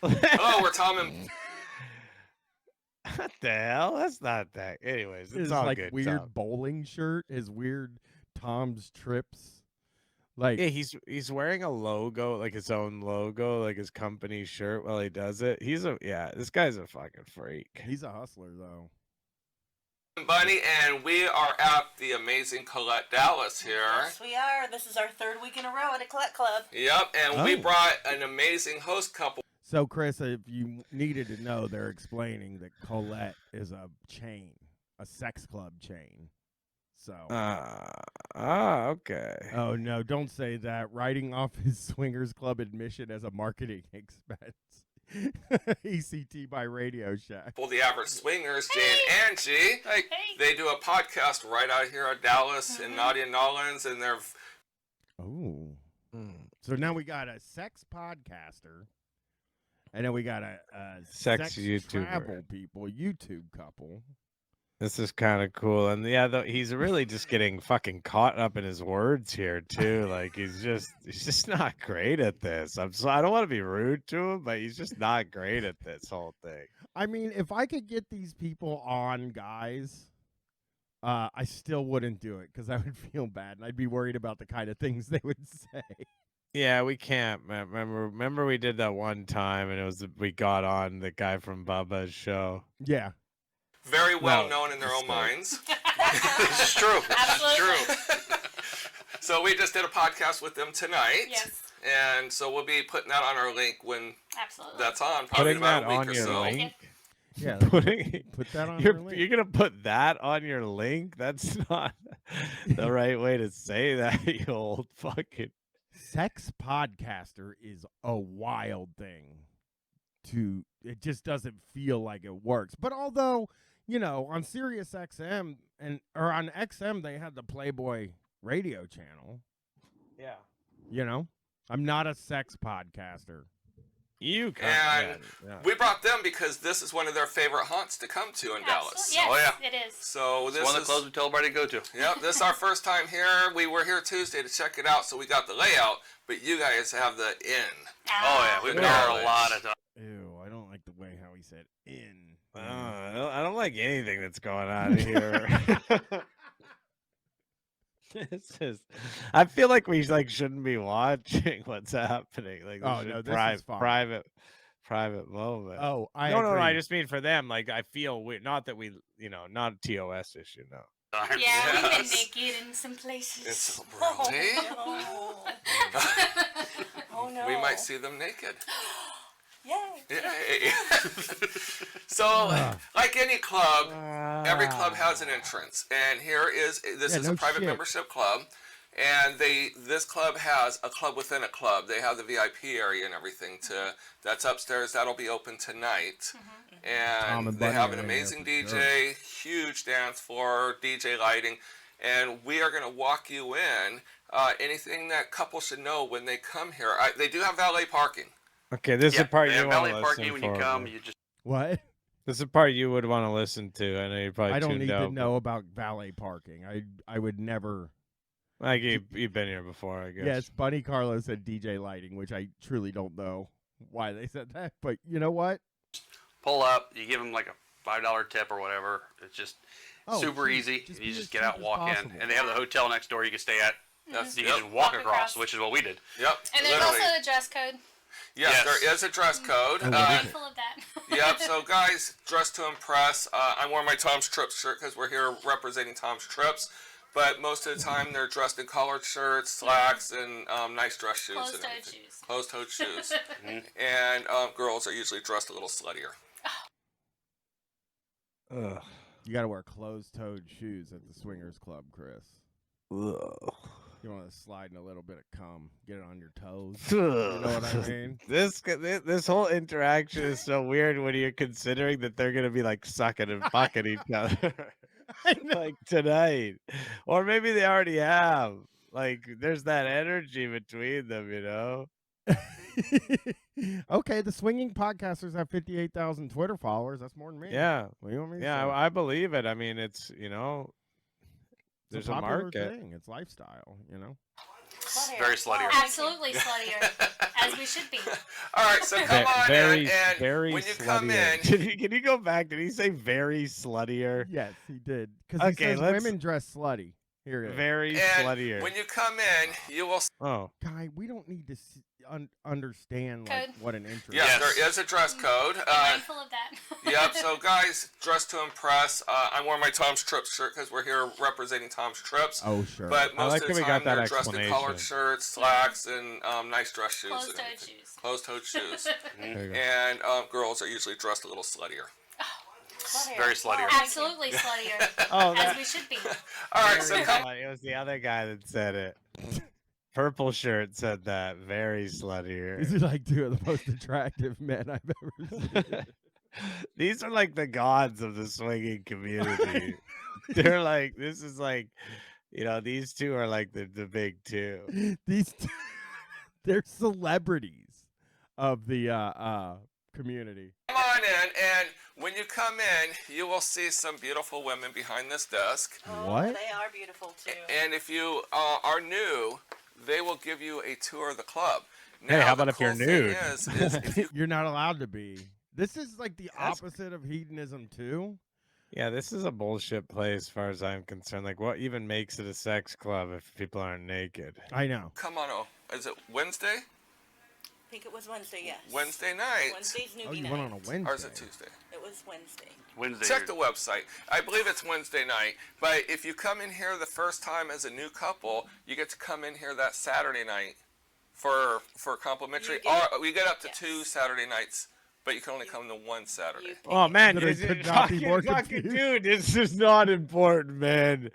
Hello, we're Tom and... What the hell? That's not that. Anyways, it's his all like good. weird Tom. bowling shirt, his weird Tom's Trips. Like, yeah, he's wearing a logo, like his own logo, like his company shirt while he does it. This guy's a fucking freak. He's a hustler though. Bunny, and we are at the amazing Colette Dallas here. Yes, we are. This is our 3rd week in a row at a Colette Club. Yep, and we brought an amazing host couple. So, Chris, if you needed to know, they're explaining that Colette is a chain, a sex club chain. So. Okay. Oh, no, don't say that. Writing off his swingers club admission as a marketing expense. ECT by Radio Shack. Well, the average swingers, Jay and Angie, they do a podcast right out here at Dallas and Nadia Nollins, and they're... Oh. So now we got a sex podcaster. And then we got a sex YouTuber. Travel people, YouTube couple. This is kind of cool. And yeah, though he's really just getting fucking caught up in his words here too. Like he's just not great at this. I don't want to be rude to him, but he's just not great at this whole thing. I mean, if I could get these people on, guys, I still wouldn't do it because I would feel bad and I'd be worried about the kind of things they would say. Yeah, we can't. Remember we did that one time and we got on the guy from Bubba's show. Yeah. Very well known in their own minds. It's true. Absolutely. It's true. So we just did a podcast with them tonight. Yes. And so we'll be putting that on our link when that's on. Putting that on your link? Yeah. Put that on your link. You're going to put that on your link? That's not the right way to say that, you old fucking... Sex podcaster is a wild thing. It just doesn't feel like it works. But although... You know, on Sirius XM or on XM, they had the Playboy radio channel. Yeah. You know, I'm not a sex podcaster. We brought them because this is one of their favorite haunts to come to in Dallas. Yes, it is. So this is one of the clubs we tell everybody to go to. Yep, this is our first time here. We were here Tuesday to check it out, so we got the layout. But you guys have the inn. Oh yeah, we've been there a lot of times. Ew, I don't like the way how he said inn. I don't like anything that's going on here. I feel like we shouldn't be watching what's happening. Like, this is fine. private moment. Oh, no. I just mean for them. Like, I feel not that we, not a TOS issue. No. Yeah, we've been naked in some places. It's really? Oh no. We might see them naked. Yay! So, like any club, every club has an entrance, and this is a private membership club, and this club has a club within a club. They have the VIP area and everything that's upstairs. That'll be open tonight, and they have an amazing DJ, huge dance floor, DJ lighting, and we are going to walk you in. Anything that couples should know when they come here. They do have valet parking. Okay, this is the part you want to listen parking when you come. You just what? This is the part you would want to listen to. I know you probably. I don't need out, to know about valet parking. I would never. Like you've been here before, I guess. Yes, Bunny Carlos said DJ lighting, which I truly don't know why they said that. But you know what? Pull up. You give them like a $5 tip or whatever. It's just super easy. You just get out and walk in, and they have the hotel next door you can stay at. You can walk across, which is what we did. Yep. And there's also a dress code. Yes, there is a dress code. Be mindful of that. Yep, so guys, dress to impress. I'm wearing my Tom's Trips shirt because we're here representing Tom's Trips. But most of the time, they're dressed in collared shirts, slacks, and nice dress shoes. Closed-toed shoes. Closed-toed shoes. And girls are usually dressed a little sluttier. You got to wear closed-toed shoes at the swingers club, Chris. Ugh. You want to slide in a little bit of cum, get it on your toes. You know what I mean? This whole interaction is so weird when you're considering that they're gonna be like sucking and fucking each other, like tonight, or maybe they already have. Like, there's that energy between them, you know. Okay, the swinging podcasters have 58,000 Twitter followers. That's more than me. Yeah, What do you want me to yeah, say? I believe it. I mean, it's It's there's a a popular market. thing. It's lifestyle, you know. Very sluttier. Absolutely sluttier, as we should be. All right, so come on Very, in, and very when you come in, sluttier. Can you go back? Did he say very sluttier? Yes, he did. Because Okay, he says let's- women dress slutty. Here it is. Very and sluttier. when you come in, you will. Oh, Guy, we don't need to understand like Code. what an interest Yes, Yes. there is a dress code. Be mindful of that. Yep. So guys, dress to impress. I'm wearing my Tom's Trips shirt because we're here representing Tom's Trips. Oh, sure. But I most like of that the we time got that they're dressed in collared explanation. shirts, slacks, and nice dress shoes. and Closed-toed everything. shoes. Closed-toed shoes. there you go. And girls are usually dressed a little sluttier. Sluttier. Very sluttier. Absolutely sluttier, Oh, as that, we should be. All right, so very come. slutty. It was the other guy that said it. Purple shirt said that. Very These sluttier. are like two of the most attractive men I've ever seen. These are like the gods of the swinging community. They're like, this is like, these two are like the big two. They're celebrities of the community. Come on in, and when you come in, you will see some beautiful women behind this desk. What? They are beautiful too. And if you are new, they will give you a tour of the club. Hey, how the about if you're cool thing nude? is if you You're not allowed to be. This is like the opposite of hedonism too. Yeah, this is a bullshit place as far as I'm concerned. Like, what even makes it a sex club if people aren't naked? I know. come on, is it Wednesday? I think it was Wednesday, yes. Wednesday night. Wednesday's newbie Oh, you night. went on a Wednesday. Or is it Tuesday? It was Wednesday. Wednesday. Check the website. I believe it's Wednesday night. But if you come in here the first time as a new couple, you get to come in here that Saturday night for complimentary. We get up to Yes. 2 Saturday nights, but you can only come to 1 Saturday. You pick Oh it. man, Literally is it could not be more fucking confused. dude? This is not important, man.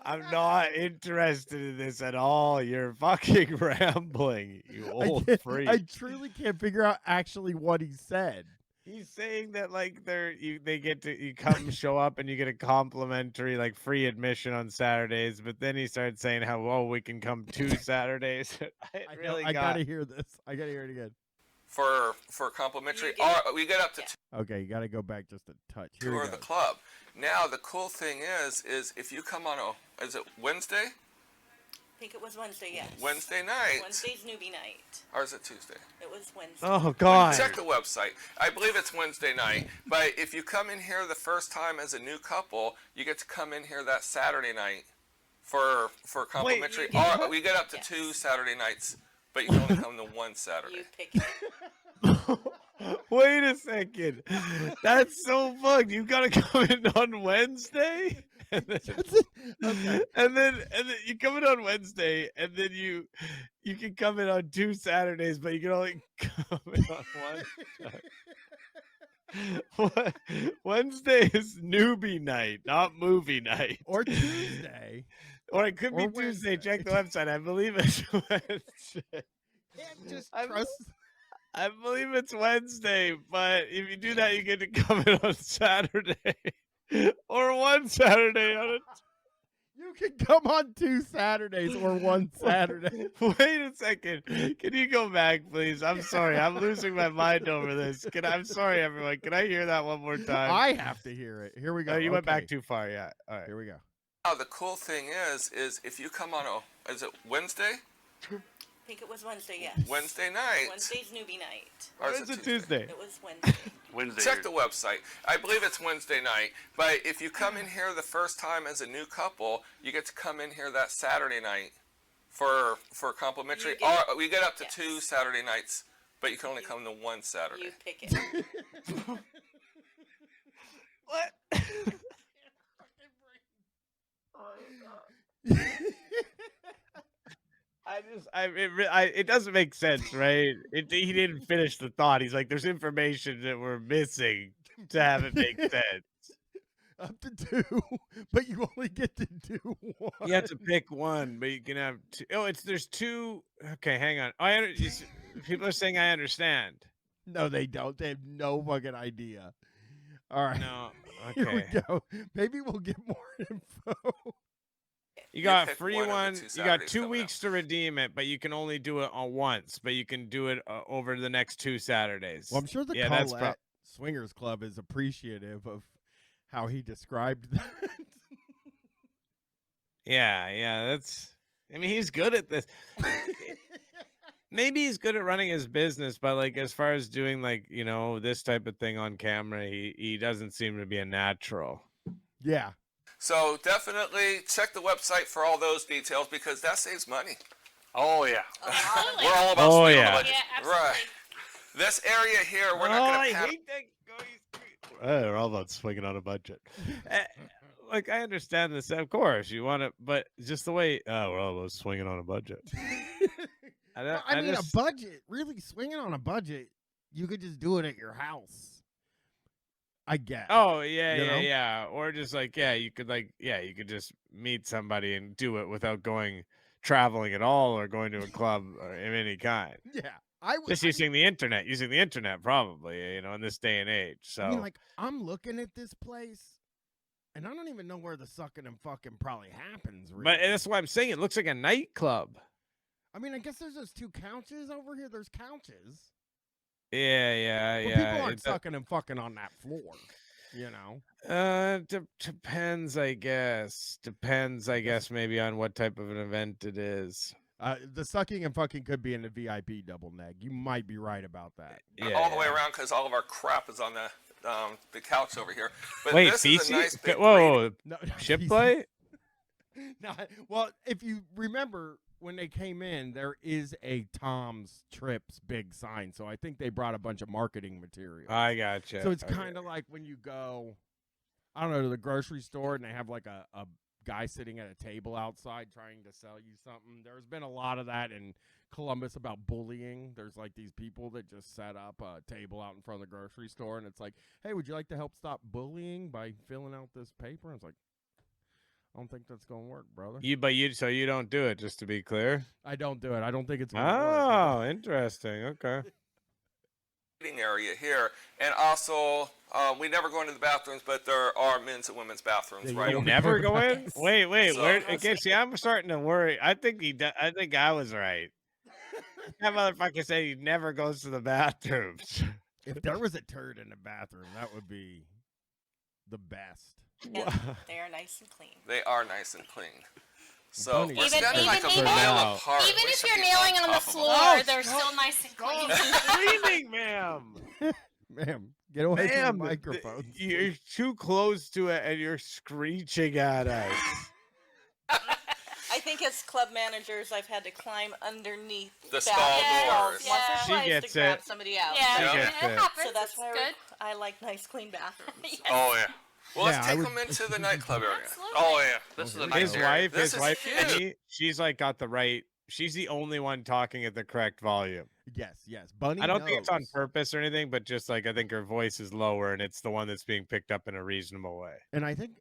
I'm not interested in this at all. You're fucking rambling, you old freak. I truly can't figure out actually what he said. He's saying that like you come show up and you get a complimentary like free admission on Saturdays, but then he started saying how we can come 2 Saturdays. I gotta hear this. I gotta hear it again. For complimentary. We get up to 2 Okay, you gotta go back just a touch. Here we tour of go. the club. Now the cool thing is if you come on is it Wednesday? I think it was Wednesday, yes. Wednesday night. Wednesday's newbie night. Or is it Tuesday? It was Wednesday. Oh god. Check the website. I believe it's Wednesday night. But if you come in here the first time as a new couple, you get to come in here that Saturday night for complimentary. We get up to Yes. 2 Saturday nights, but you can only come to 1 Saturday. You pick it. Wait a second. That's so fucked. You gotta come in on Wednesday? And then, Okay. and then you come in on Wednesday, and then you can come in on 2 Saturdays, but you can only come in on one. Wednesday is newbie night, not movie night. Or Tuesday. Or it could be or Tuesday. Wednesday. Check the website. I believe it's Wednesday. Can't just I'm- trust. I believe it's Wednesday, but if you do that, you get to come in on Saturday or 1 Saturday on You can come on 2 Saturdays or 1 Saturday. Wait a second. Can you go back, please? I'm sorry. I'm losing my mind over this. I'm sorry, everyone. Can I hear that one more time? I have to hear it. Here we go. Oh, you went back Okay. too far. Yeah. All right. Here we go. Now the cool thing is if you come on is it Wednesday? I think it was Wednesday, yes. Wednesday night. Wednesday's newbie night. Or Or is is it it Tuesday? Tuesday? It was Wednesday. Wednesday. Check the website. I believe it's Wednesday night. But if you come in here the first time as a new couple, you get to come in here that Saturday night for complimentary. We get up to Yes. 2 Saturday nights, but you can only come to 1 Saturday. You pick it. What? It doesn't make sense, right? He didn't finish the thought. He's like, there's information that we're missing to have it make sense. Up to 2, but you only get to do 1. You have to pick one, but you can have 2. Oh, there's 2. Okay, hang on. People are saying I understand. No, they don't. They have no fucking idea. All right. No. Here we Okay. go. Maybe we'll get more info. You got a pick free one of the one. 2 You got Saturdays 2 coming weeks to redeem it, but you can only do it on once. But you can do it over the next 2 Saturdays. Well, I'm sure the Colette Swingers Club is appreciative of how he described that. Yeah. I mean, he's good at this. Maybe he's good at running his business, but like as far as doing like, this type of thing on camera, he doesn't seem to be a natural. Yeah. So definitely check the website for all those details because that saves money. Oh yeah. Absolutely. We're all about Oh, swinging yeah. on the budget. Yeah, absolutely. Right. This area here, we're not going to hate that. We're all about swinging on a budget. Like I understand this, of course you want to, but just the way we're all about swinging on a budget. I mean, a budget, really swinging on a budget, you could just do it at your house. I guess. Oh yeah. Or just like you could just meet somebody and do it without traveling at all or going to a club of any kind. Yeah, using the internet probably, in this day and age. So I mean, like I'm looking at this place, and I don't even know where the sucking and fucking probably happens. Really. But that's why I'm saying it looks like a nightclub. I mean, I guess there's those 2 couches over here. There's couches. Yeah. People aren't sucking and fucking on that floor, Depends, I guess. Maybe on what type of an event it is. The sucking and fucking could be in the VIP double neg. You might be right about that. all the way around because all of our crap is on the couch over here. But Wait, this is a nice big whoa. No, Ship play? No, well, if you remember when they came in, there is a Tom's Trips big sign. So I think they brought a bunch of marketing material. I gotcha. So it's kind of like when you go, I don't know, to the grocery store and they have like a guy sitting at a table outside trying to sell you something. There's been a lot of that in Columbus about bullying. There's like these people that just set up a table out in front of the grocery store and it's like, hey, would you like to help stop bullying by filling out this paper? And it's like, I don't think that's gonna work, brother. So you don't do it, just to be clear? I don't do it. I don't think it's gonna work. Oh, interesting. Okay. area here, and also we never go into the bathrooms, but there are men's and women's bathrooms. Yeah, right? You over never here. go in? Wait. So- Where? Okay, see, I'm starting to worry. I think I was right. That motherfucker said he never goes to the bathrooms. If there was a turd in the bathroom, that would be the best. And they are nice and clean. They are nice and clean. So Bunny- we're Even- standing like a even- mile apart. Even We if should you're be nailing on the top of them. floor, they're still nice and clean. Screaming, ma'am. Ma'am, get away from Ma'am, the microphone. You're too close to it and you're screeching at us. I think as club managers, I've had to climb underneath The that stall stalls doors. once or Yeah. She twice gets to grab it. somebody out. Yeah, She it gets it. happens. So that's It's why good. I like nice, clean bathrooms. Oh yeah. Well, let's Yeah, I take would- them into the nightclub area. Absolutely. Oh yeah. This is a nice His area. This is wife, huge. Penny, she's like got the right. She's the only one talking at the correct volume. Yes. Bunny I don't think it's on knows. purpose or anything, but just like I think her voice is lower and it's the one that's being picked up in a reasonable way. And I think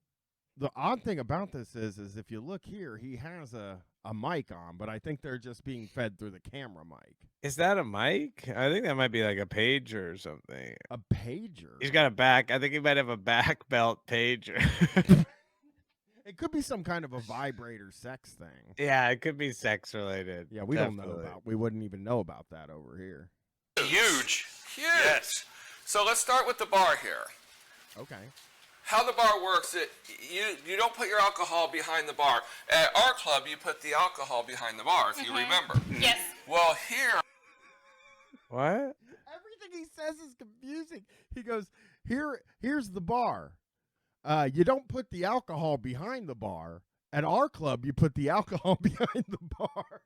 the odd thing about this is if you look here, he has a mic on, but I think they're just being fed through the camera mic. Is that a mic? I think that might be like a pager or something. A pager? He's got a back. I think he might have a back belt pager. It could be some kind of a vibrator sex thing. Yeah, it could be sex related. Yeah, we don't know Definitely. about. We wouldn't even know about that over here. Huge. Huge. Yes. So let's start with the bar here. Okay. How the bar works, you don't put your alcohol behind the bar. At our club, you put the alcohol behind the bar, if you remember. Yes. Well, here, What? Everything he says is confusing. He goes, here's the bar. You don't put the alcohol behind the bar. At our club, you put the alcohol behind the bar.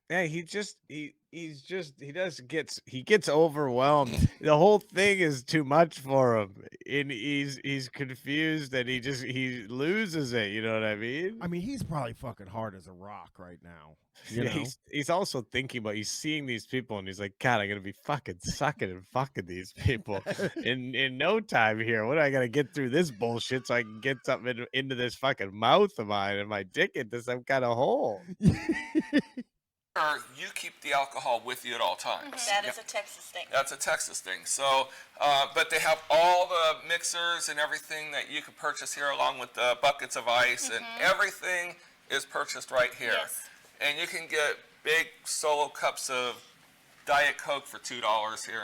Yeah, he gets overwhelmed. The whole thing is too much for him, and he's confused, and he loses it. You know what I mean? I mean, he's probably fucking hard as a rock right now. You know? He's also thinking about, he's seeing these people, and he's like, God, I'm gonna be fucking sucking and fucking these people in no time here. What do I gotta get through this bullshit so I can get something into this fucking mouth of mine and my dick into some kind of hole? You keep the alcohol with you at all times. That is a Texas thing. That's a Texas thing. So, but they have all the mixers and everything that you can purchase here, along with the buckets of ice, and everything is purchased right here. Yes. And you can get big solo cups of Diet Coke for $2 here,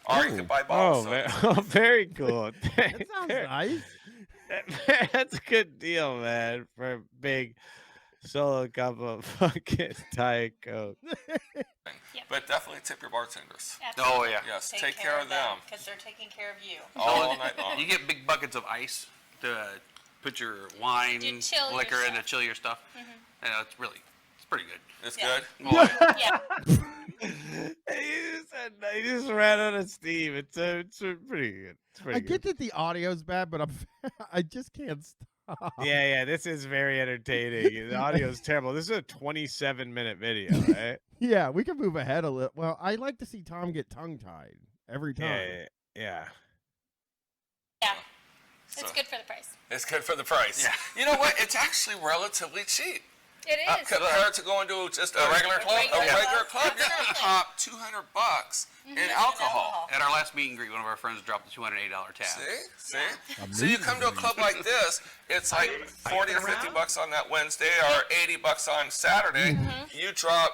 or you can buy bottles. Oh, very cool. That sounds nice. That's a good deal, man, for a big solo cup of fucking Diet Coke. But definitely tip your bartenders. Absolutely. Oh, yeah. Yes, take care of them. Because they're taking care of you. All night long. You get big buckets of ice to put your wine, To chill your liquor, and to stuff. chill your stuff. And it's pretty good. It's Yeah. good? Oh, Yeah. He just ran out of steam. It's pretty good. It's pretty I good. get that the audio's bad, but I just can't stop. Yeah, this is very entertaining. The audio is terrible. This is a 27-minute video, right? Yeah, we can move ahead a little. Well, I like to see Tom get tongue-tied every time. Yeah. Yeah. So, It's good for the price. it's good for the price. Yeah. You know what? It's actually relatively cheap. It is. Compared to going to just a regular club, regular club. you're going to pop $200 in alcohol. At our last meet and greet, one of our friends dropped a $208 tab. See? So you come to a club like this, it's like 40 or 50 bucks on that Wednesday, or 80 bucks on Saturday. You drop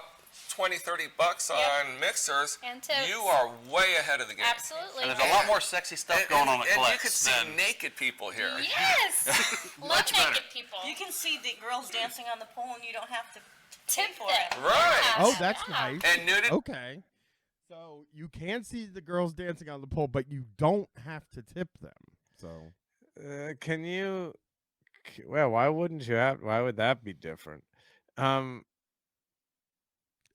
20, 30 bucks on mixers. And tips. You are way ahead of the game. Absolutely. And there's a lot more sexy stuff going on at And you Flex could see than- naked people here. Yes. Love Much better. naked people. You can see the girls dancing on the pole, and you don't have to Tip pay for them. it. Right. Oh, that's Yeah. nice. And nudity. Okay. So you can see the girls dancing on the pole, but you don't have to tip them. So Can you? Well, why wouldn't you have? Why would that be different?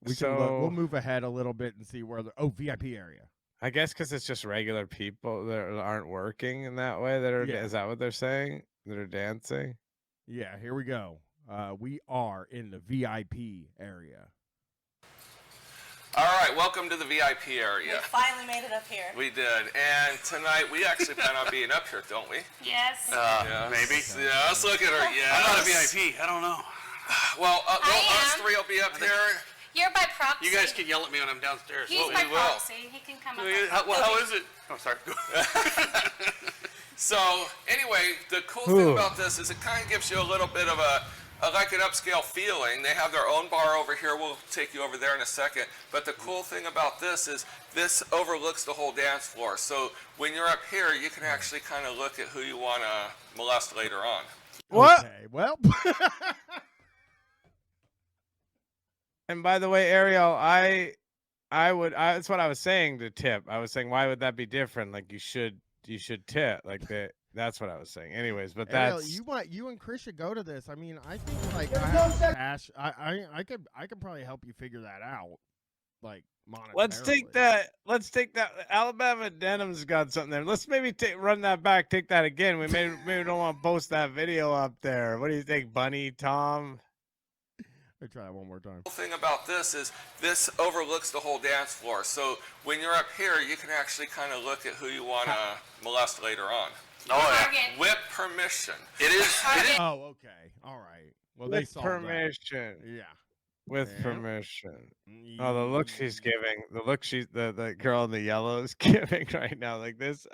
we can look, we'll move ahead a little bit and see where the VIP area. I guess because it's just regular people that aren't working in that way. That are is that what they're saying? That are dancing? Yeah, here we go. We are in the VIP area. All right, welcome to the VIP We area. finally made it up here. We did, and tonight we actually plan on being up here, don't we? Yes. Yeah. Maybe. Yeah, let's look at her. Yeah. I'm not a VIP. I don't know. Well, us am. three will be up here. You're by proxy. You guys can yell at me when I'm downstairs. He's Well, by we will. proxy. He can come up. How is it? Oh, sorry. So anyway, the cool thing about this is it kind of gives you a little bit of a like an upscale feeling. They have their own bar over here. We'll take you over there in a second. But the cool thing about this is this overlooks the whole dance floor. So when you're up here, you can actually kind of look at who you want to molest later on. What? Okay, well. And by the way, Ariel, that's what I was saying to tip. I was saying, why would that be different? Like you should tip. Like that. That's what I was saying. Anyways, but Ariel, that's you and Chris should go to this. I mean, I think like I have cash. I could probably help you figure that out. Like monetarily. Let's take that. Alabama Denim's got something there. Let's maybe run that back. Take that again. We maybe don't want to post that video up there. What do you think, Bunny Tom? Let me try that one more time. The cool thing about this is this overlooks the whole dance floor. So when you're up here, you can actually kind of look at who you want to molest later on. Oh, yeah. With permission. It is. Oh, okay. All right. Well, they With saw permission. that. Yeah. With Yeah. permission. Oh, the look she's giving. The look the girl in the yellow is giving right now. Like this.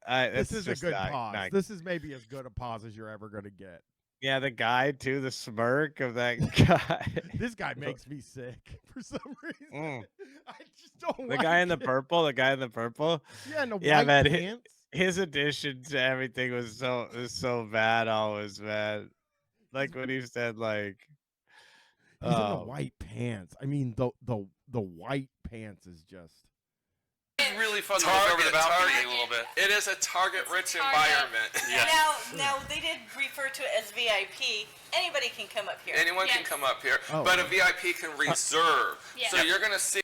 This is a good pause. This is maybe as good a pause as you're ever going to get. Yeah, the guy too. The smirk of that guy. This guy makes me sick for some reason. Mm. I just don't. The like guy in the it. purple. The guy in the purple. Yeah, no Yeah, white man. pants. His addition to everything was so bad. Always, man. Like when he said, like, He's in the white pants. I mean, the white pants is just. It's really fun to look over the balcony a little bit. It is a target-rich environment. Yeah. Now they did refer to it as VIP. Anybody can come up here. Anyone can come up here, but a VIP can reserve. So you're going to see.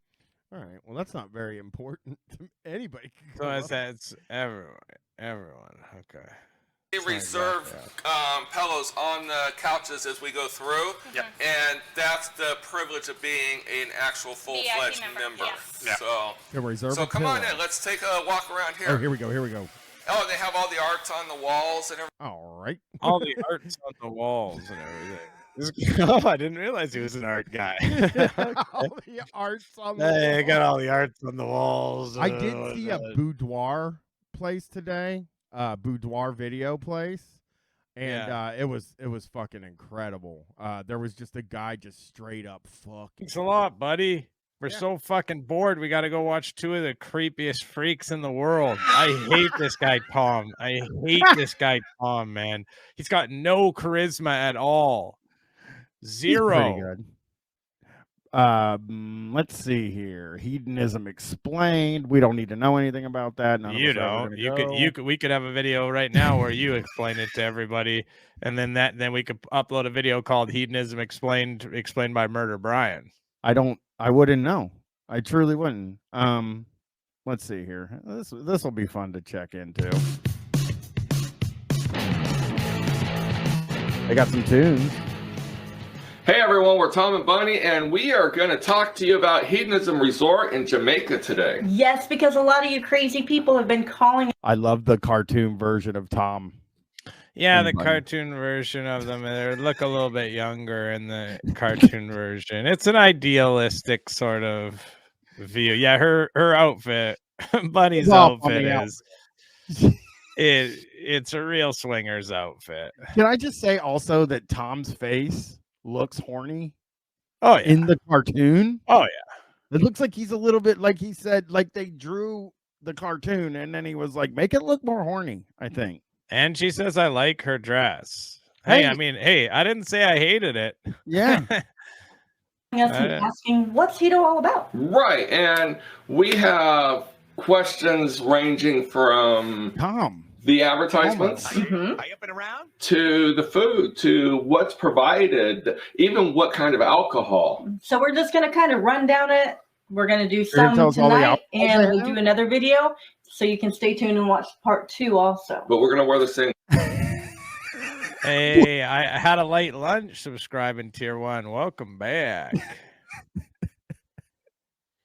All right. Well, that's not very important. Anybody can So it's everyone. Okay. Reserve pillows on the couches as we go through, and that's the privilege of being an actual full-fledged member. So come on in, let's take a walk around here. Oh, here we go. Oh, they have all the arts on the walls and everything. All right. All the arts on the walls and everything. Oh, I didn't realize he was an art guy. All the arts on the walls. I got all the arts on the walls. I did see a boudoir place today. Boudoir video place, and it was fucking incredible. There was just a guy just straight up fucking. Thanks a lot, buddy. We're so fucking bored. We got to go watch two of the creepiest freaks in the world. I hate this guy Tom. I hate this guy Tom, man. He's got no charisma at all. Zero. He's pretty good. Let's see here. Hedonism explained. We don't need to know anything about that. You don't. We could have a video right now where you explain it to everybody, and then we could upload a video called Hedonism explained by Murder Brian. I wouldn't know. I truly wouldn't. Let's see here. This will be fun to check into. They got some tunes. Hey everyone, we're Tom and Bunny, and we are going to talk to you about Hedonism Resort in Jamaica today. Yes, because a lot of you crazy people have been calling. I love the cartoon version of Tom. Yeah, the cartoon version of them. They look a little bit younger in the cartoon version. It's an idealistic sort of view. Yeah, her outfit, Bunny's outfit it's a real swinger's outfit. Can I just say also that Tom's face looks horny? Oh yeah. In the cartoon? Oh yeah. It looks like he's a little bit, like he said, like they drew the cartoon and then he was like, make it look more horny, I think. And she says I like her dress. Hey, I didn't say I hated it. Yeah. Asking, what's Hedo all about? Right, and we have questions ranging from Tom, the advertisements, Are you up and around? to the food, to what's provided, even what kind of alcohol. So we're just going to kind of run down it. We're going to do some tonight, and we'll do another video. So you can stay tuned and watch part 2 also. But we're going to wear the same. Hey, I had a late lunch subscribing tier 1. Welcome back.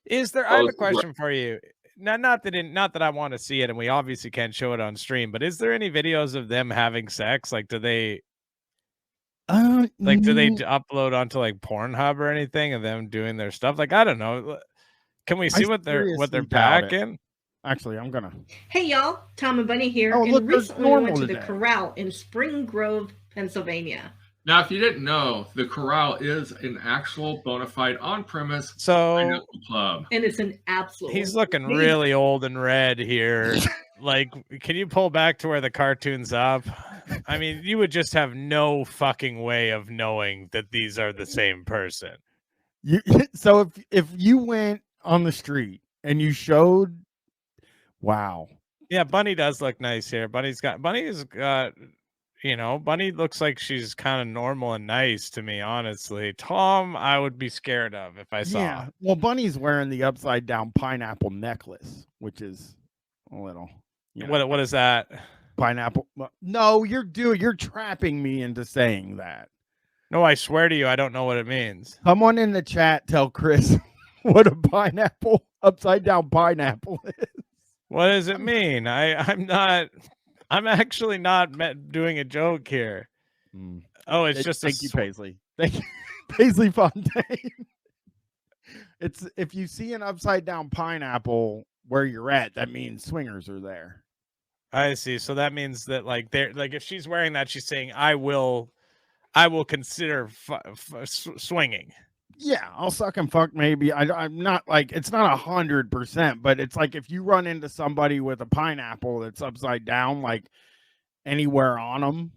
I have a question for you. Not that I want to see it, and we obviously can't show it on stream, but is there any videos of them having sex? Like, do they upload onto like Pornhub or anything of them doing their stuff? Like, I don't know. Can we see what they're packing? Actually, I'm gonna. Hey y'all, Tom and Bunny here. Oh, look, recently we went to the Corral in Spring Grove, Pennsylvania. Now, if you didn't know, the Corral is an actual bona fide on-premise club. And it's an absolute... He's looking really old and red here. Like, can you pull back to where the cartoon's up? I mean, you would just have no fucking way of knowing that these are the same person. So if you went on the street and you showed... Wow. Yeah, Bunny does look nice here. Bunny looks like she's kind of normal and nice to me, honestly. Tom, I would be scared of if I saw. Yeah. Well, Bunny's wearing the upside down pineapple necklace, which is a little. What is that? Pineapple. No, you're trapping me into saying that. No, I swear to you, I don't know what it means. Someone in the chat tell Chris what a pineapple, upside down pineapple is. What does it mean? I'm actually not doing a joke here. Oh, it's just thank you, Paisley. Thank you, Paisley Fontaine. It's if you see an upside down pineapple where you're at, that means swingers are there. I see. So that means that if she's wearing that, she's saying I will consider swinging. Yeah, I'll suck and fuck maybe. I'm not like, it's not 100%, but it's like if you run into somebody with a pineapple that's upside down, like anywhere on them,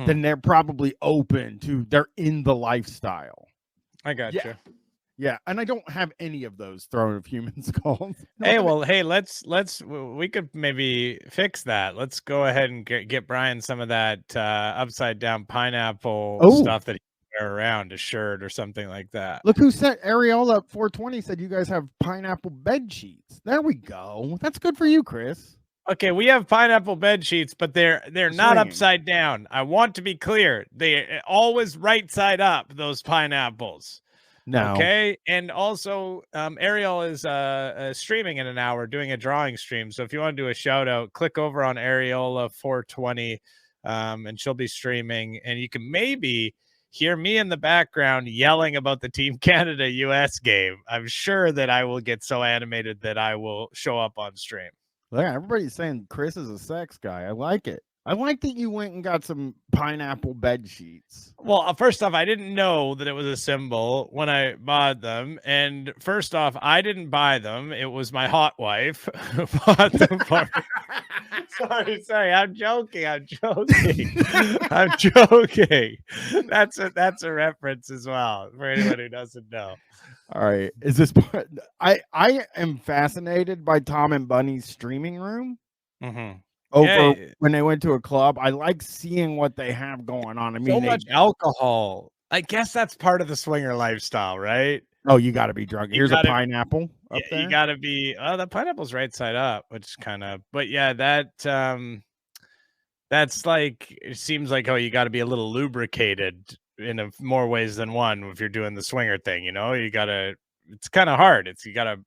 then they're probably open to, they're in the lifestyle. I got you. Yeah, and I don't have any of those throne of human skulls. Hey, well, hey, we could maybe fix that. Let's go ahead and get Brian some of that upside down pineapple stuff that he can wear around, a shirt or something like that. Look who set Ariola up 420 said you guys have pineapple bed sheets. There we go. That's good for you, Chris. Okay, we have pineapple bed sheets, but they're not upside down. I want to be clear. They always right side up, those pineapples. No. Okay. And also, Ariel is streaming in an hour, doing a drawing stream. So if you want to do a shout out, click over on Ariola 420, and she'll be streaming. And you can maybe hear me in the background yelling about the Team Canada US game. I'm sure that I will get so animated that I will show up on stream. Yeah, everybody's saying Chris is a sex guy. I like it. I like that you went and got some pineapple bed sheets. Well, first off, I didn't know that it was a symbol when I bought them. And first off, I didn't buy them. It was my hot wife who bought them for me. Sorry. I'm joking. I'm joking. That's a reference as well for anyone who doesn't know. All right. Is this I am fascinated by Tom and Bunny's streaming room. Mm-hmm. When they went to a club. I like seeing what they have going on. I mean, so much alcohol. I guess that's part of the swinger lifestyle, right? Oh, you got to be drunk. Here's a pineapple up there. You got to be. Oh, the pineapple's right side up, which kind of. But yeah, that's like. It seems like you got to be a little lubricated in more ways than one if you're doing the swinger thing. You know, you got to. It's kind of hard. You got to.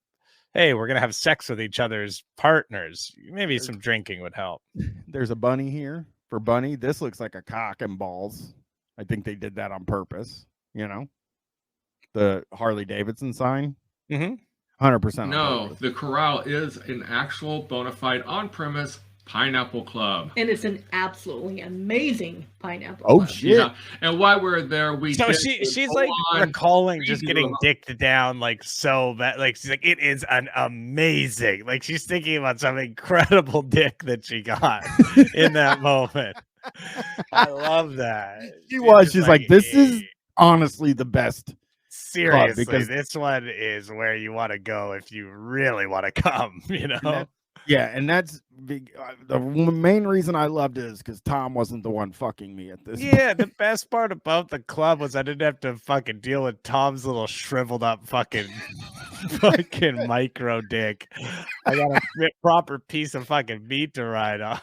Hey, we're going to have sex with each other's partners. Maybe some drinking would help. There's a bunny here for Bunny. This looks like a cock and balls. I think they did that on purpose. You know, the Harley Davidson sign. 100%. No, the Corral is an actual bona fide on-premise pineapple club. And it's an absolutely amazing pineapple club. club. Shit. Yeah. And while we're there, she's like recalling just getting dicked down like so bad. Like she's like, it is an amazing. Like she's thinking about some incredible dick that she got in that moment. I love that. She's like, this is honestly the best. Seriously, because this one is where you want to go if you really want to come, you know? And that's the main reason I loved it is because Tom wasn't the one fucking me at this. Yeah, the best part about the club was I didn't have to fucking deal with Tom's little shriveled up fucking micro dick. I got a proper piece of fucking meat to ride on.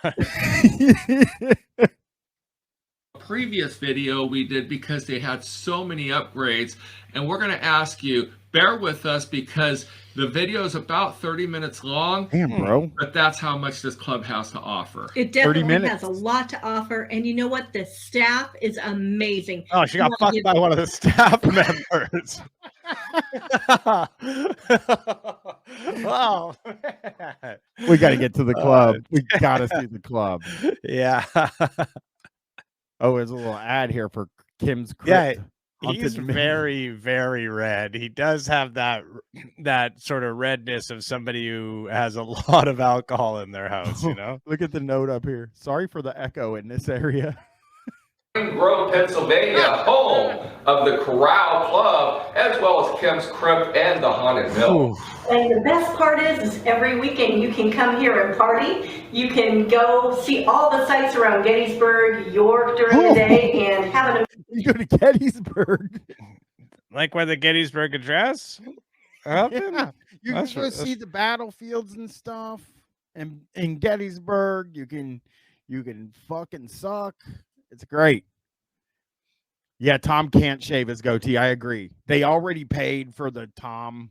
Previous video we did because they had so many upgrades, and we're going to ask you, bear with us because the video is about 30 minutes long. Damn, bro. But that's how much this club has to offer. It definitely has a lot to offer. And you know what? The staff is amazing. Oh, she got fucked by one of the staff members. Oh, man. We got to get to the club. We got to see the club. Yeah. Oh, there's a little ad here for Kim's Crypt. Yeah, he's very, very red. He does have that sort of redness of somebody who has a lot of alcohol in their house, you know? Look at the note up here. Sorry for the echo in this area. Grove, Pennsylvania, home of the Corral Club, as well as Kim's Crypt and the Haunted Mill. And the best part is every weekend you can come here and party. You can go see all the sites around Gettysburg, York during the day, and have an. You go to Gettysburg, like where the Gettysburg Address. Yeah. You can go see the battlefields and stuff, and in Gettysburg, you can fucking suck. It's great. Yeah, Tom can't shave his goatee. I agree. They already paid for the Tom.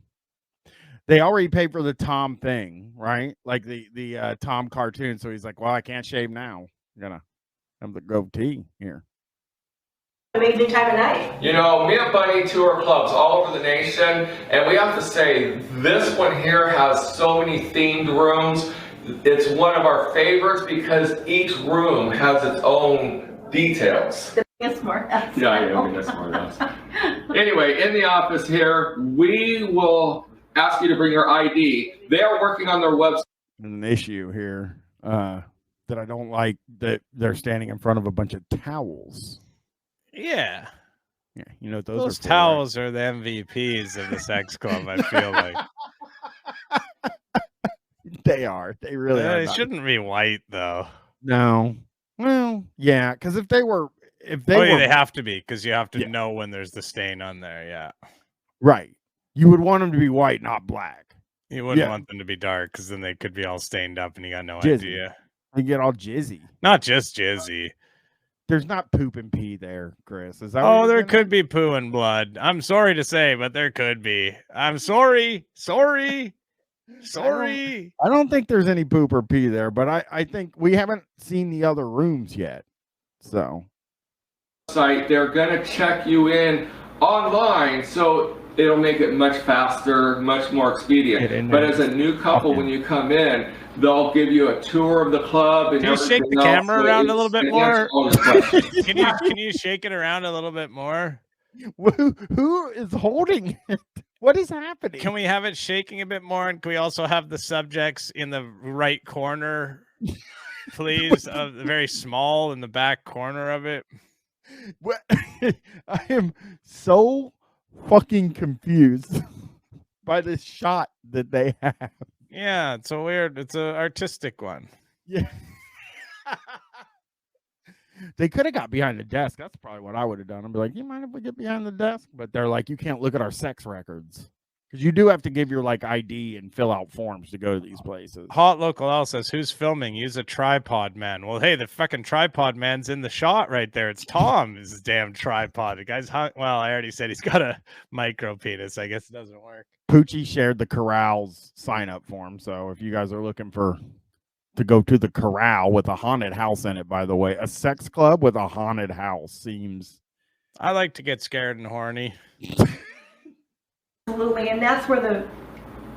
They already paid for the Tom thing, right? Like the Tom cartoon. So he's like, well, I can't shave now. I'm gonna have the goatee here. Amazing time of night. You know, me and Bunny tour clubs all over the nation, and we have to say this one here has so many themed rooms. It's one of our favorites because each room has its own details. Anyway, in the office here, we will ask you to bring your ID. They are working on their website. An issue here that I don't like, that they're standing in front of a bunch of towels. Yeah. Yeah, you know those towels are the MVPs of the sex club. I feel like they are. They really are. They shouldn't be white though. No. Well, yeah, because if they were, they have to be because you have to know when there's the stain on there. Yeah, right. You would want them to be white, not black. You wouldn't want them to be dark because then they could be all stained up and you got no idea. They get all jizzy. Not just jizzy. There's not poop and pee there, Chris. Is that? Oh, there could be poo and blood. I'm sorry to say, but there could be. I'm sorry. Sorry. I don't think there's any poop or pee there, but I think we haven't seen the other rooms yet. So they're gonna check you in online, so it'll make it much faster, much more expedient. But as a new couple, when you come in, they'll give you a tour of the club. And can you shake the camera around a little bit more? Can you shake it around a little bit more? Who is holding it? What is happening? Can we have it shaking a bit more? And can we also have the subjects in the right corner, please? Very small in the back corner of it. I am so fucking confused by this shot that they have. Yeah, it's an artistic one. Yeah. They could have got behind the desk. That's probably what I would have done. I'd be like, you mind if we get behind the desk? But they're like, you can't look at our sex records. Because you do have to give your ID and fill out forms to go to these places. Hot Local L says, who's filming? Use a tripod man. Well, hey, the fucking tripod man's in the shot right there. It's Tom, his damn tripod. The guy's well, I already said he's got a micro penis. I guess it doesn't work. Poochie shared the Corral's sign-up form. So if you guys are looking to go to the Corral with a haunted house in it, by the way, a sex club with a haunted house seems... I like to get scared and horny. Absolutely, and that's where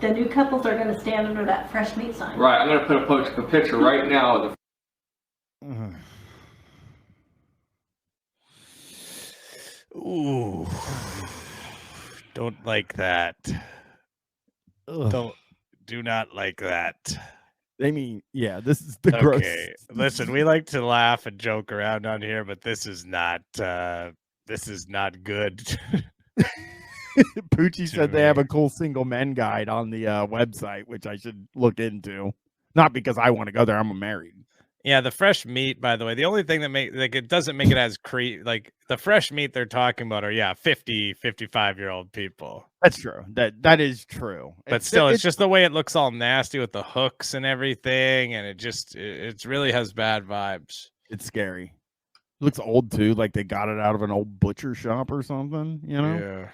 the new couples are going to stand under that fresh meat sign. Right, I'm going to put a picture right now of the... Ooh. Don't like that. Do not like that. I mean, yeah, this is the gross. Okay, listen, we like to laugh and joke around on here, but this is not good. Poochie said they have a cool single men guide on the website, which I should look into. Not because I want to go there. I'm married. Yeah, the fresh meat, by the way, the only thing that it doesn't make it as like the fresh meat they're talking about are 50, 55-year-old people. That's true. That is true. But still, it's just the way it looks all nasty with the hooks and everything, and it really has bad vibes. It's scary. It looks old too, like they got it out of an old butcher shop or something, you know? Yeah.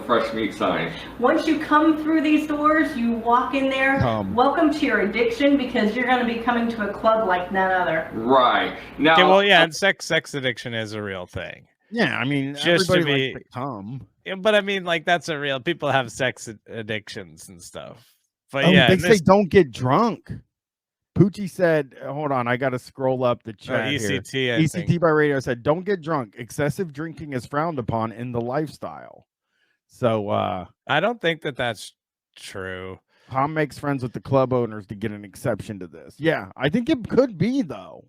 Fresh meat sign. Once you come through these doors, you walk in there. Welcome to your addiction, because you're going to be coming to a club like none other. Right. Now, okay, well, yeah, and sex addiction is a real thing. Yeah, I mean, just everybody likes to come. Yeah, but I mean, like, that's a real... People have sex addictions and stuff. But they say don't get drunk. Poochie said, hold on, I got to scroll up the chat ECT, here. ECT by radio said, don't get drunk. Excessive drinking is frowned upon in the lifestyle. So I don't think that's true. Tom makes friends with the club owners to get an exception to this. Yeah, I think it could be, though.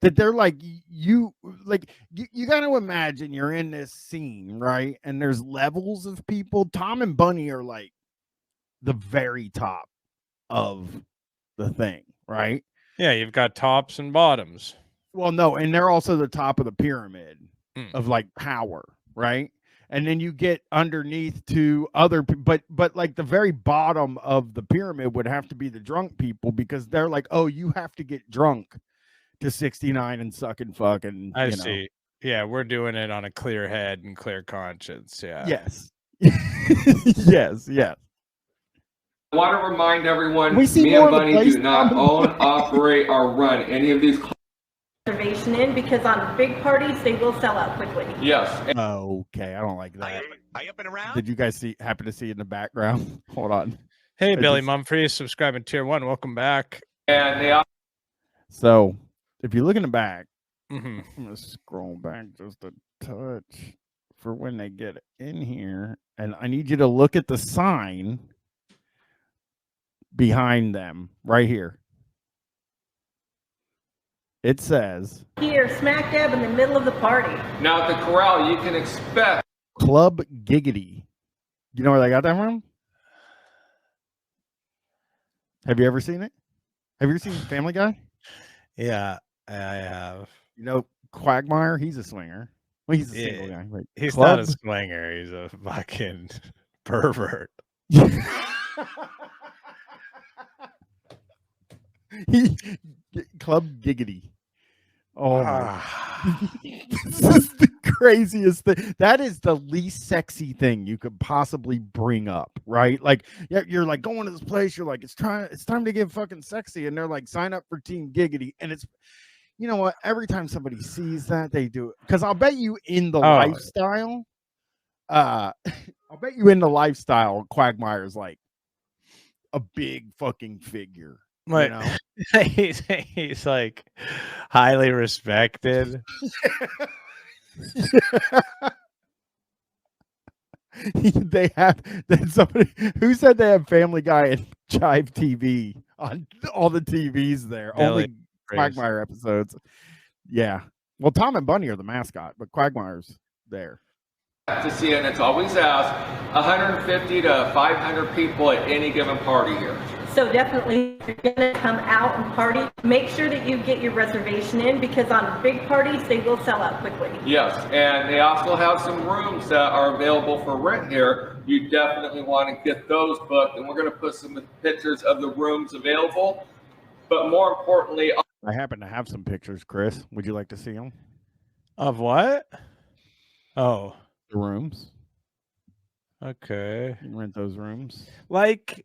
That they're like, you got to imagine you're in this scene, right? And there's levels of people. Tom and Bunny are like the very top of the thing, right? Yeah, you've got tops and bottoms. Well, no, and they're also the top of the pyramid of like power, right? And then you get underneath to other, but like the very bottom of the pyramid would have to be the drunk people, because they're like, oh, you have to get drunk to 69 and suck and fuck. And I see. Yeah, we're doing it on a clear head and clear conscience. Yeah. Yes. yes. I want to remind everyone, me and Bunny do not own, operate, or run any of these clubs. Reservation in, because on big parties they will sell out quickly. Yes. Okay, I don't like that. Are you up and around? Did you guys happen to see in the background? Hold on. Hey, Billy Mumfree, subscribing tier 1. Welcome back. And so if you look in the back, I'm gonna scroll back just a touch for when they get in here, and I need you to look at the sign behind them right here. It says here, smack dab in the middle of the party. Now at the corral, you can expect Club Giggity. You know where they got that from? Have you ever seen it? Have you ever seen Family Guy? Yeah, I have. You know Quagmire? He's a swinger. Well, he's a single guy. Right? He's Club... not a swinger. He's a fucking pervert. Club Giggity. Oh my. This is the craziest thing. That is the least sexy thing you could possibly bring up, right? Like, yeah, you're like going to this place, you're like, it's time to get fucking sexy, and they're like, sign up for Team Giggity. And it's, you know what? Every time somebody sees that, they do it. Because I'll bet you in the lifestyle, Quagmire's like a big fucking figure. Like, you know? he's like highly respected. They have somebody who said they have Family Guy and Jive TV on all the TVs there. Only Quagmire episodes. Yeah. Well, Tom and Bunny are the mascot, but Quagmire's there. To see it, and it's always asked 150 to 500 people at any given party here. So definitely, if you're going to come out and party, make sure that you get your reservation in, because on big parties, they will sell out quickly. Yes, and they also have some rooms that are available for rent here. You definitely want to get those booked, and we're going to put some pictures of the rooms available. But more importantly, I happen to have some pictures, Chris. Would you like to see them? Of what? Oh. The rooms. Okay. You can rent those rooms. Like,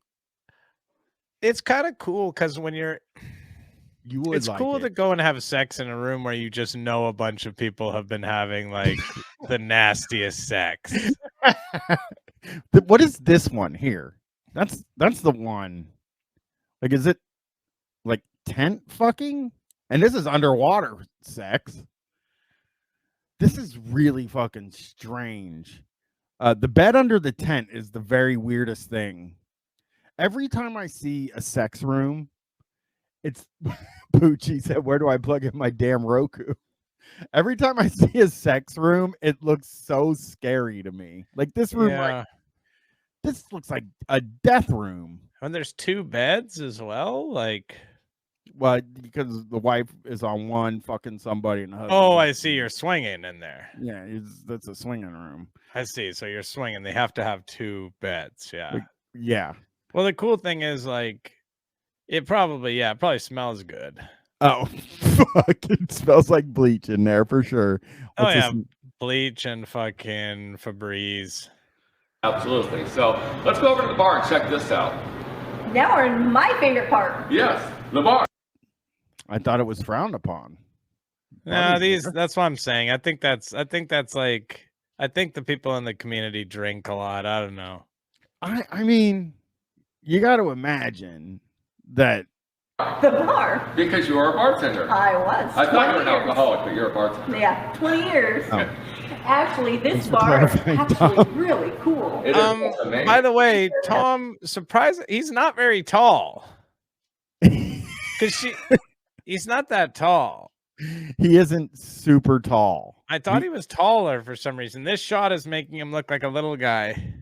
it's kind of cool because when it's like cool it. to go and have sex in a room where you just know a bunch of people have been having like the nastiest sex. What is this one here? That's the one. Like, is it like tent fucking? And this is underwater sex. This is really fucking strange. The bed under the tent is the very weirdest thing. Every time I see a sex room, it's Poochie said, "Where do I plug in my damn Roku?" Every time I see a sex room, it looks so scary to me. Like this room, right? This looks like a death room. And there's 2 beds as well, like. Well, because the wife is on one, fucking somebody, and the husband. Oh, I see. You're swinging in there. Yeah, that's a swinging room. I see. So you're swinging. They have to have 2 beds. Yeah. Yeah. Well, the cool thing is, like, it probably smells good. Oh, fuck! It smells like bleach in there for sure. Bleach and fucking Febreze. Absolutely. So let's go over to the bar and check this out. Now we're in my favorite part. Yes, the bar. I thought it was frowned upon. No, that's what I'm saying. I think like, I think the people in the community drink a lot. I don't know. I mean, you got to imagine that. The bar. Because you are a bartender. I was. I thought you were an alcoholic, but you're a bartender. Yeah, 20 years. Oh. Actually, this bar is actually really cool. It is amazing. By the way, Tom, he's not very tall. Because he's not that tall. He isn't super tall. I thought he was taller for some reason. This shot is making him look like a little guy.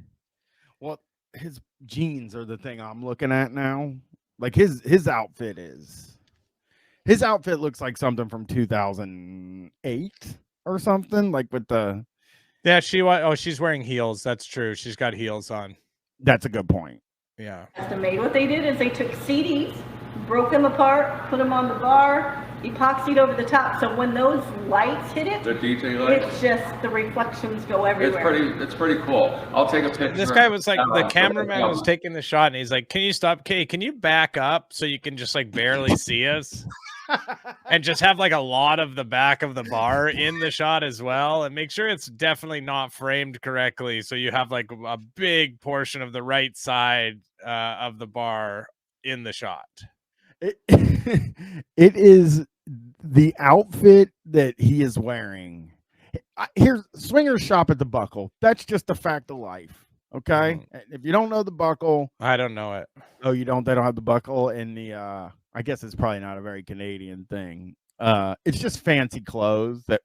Well, his jeans are the thing I'm looking at now. Like his outfit looks like something from 2008 or something, like with the. Yeah, she's wearing heels. That's true. She's got heels on. That's a good point. Yeah. What they did is they took CDs, broke them apart, put them on the bar, epoxied over the top. So when those lights hit it, the DJ lights, it's just the reflections go everywhere. It's pretty cool. I'll take a picture. This guy was like, the cameraman was taking the shot, and he's like, "Can you stop? Kay, can you back up so you can just like barely see us?" And just have like a lot of the back of the bar in the shot as well, and make sure it's definitely not framed correctly, so you have like a big portion of the right side of the bar in the shot. It is the outfit that he is wearing. Here's swingers shop at the Buckle. That's just a fact of life. Okay, if you don't know the Buckle, I don't know it. Oh, you don't? They don't have the Buckle in the. I guess it's probably not a very Canadian thing. It's just fancy clothes that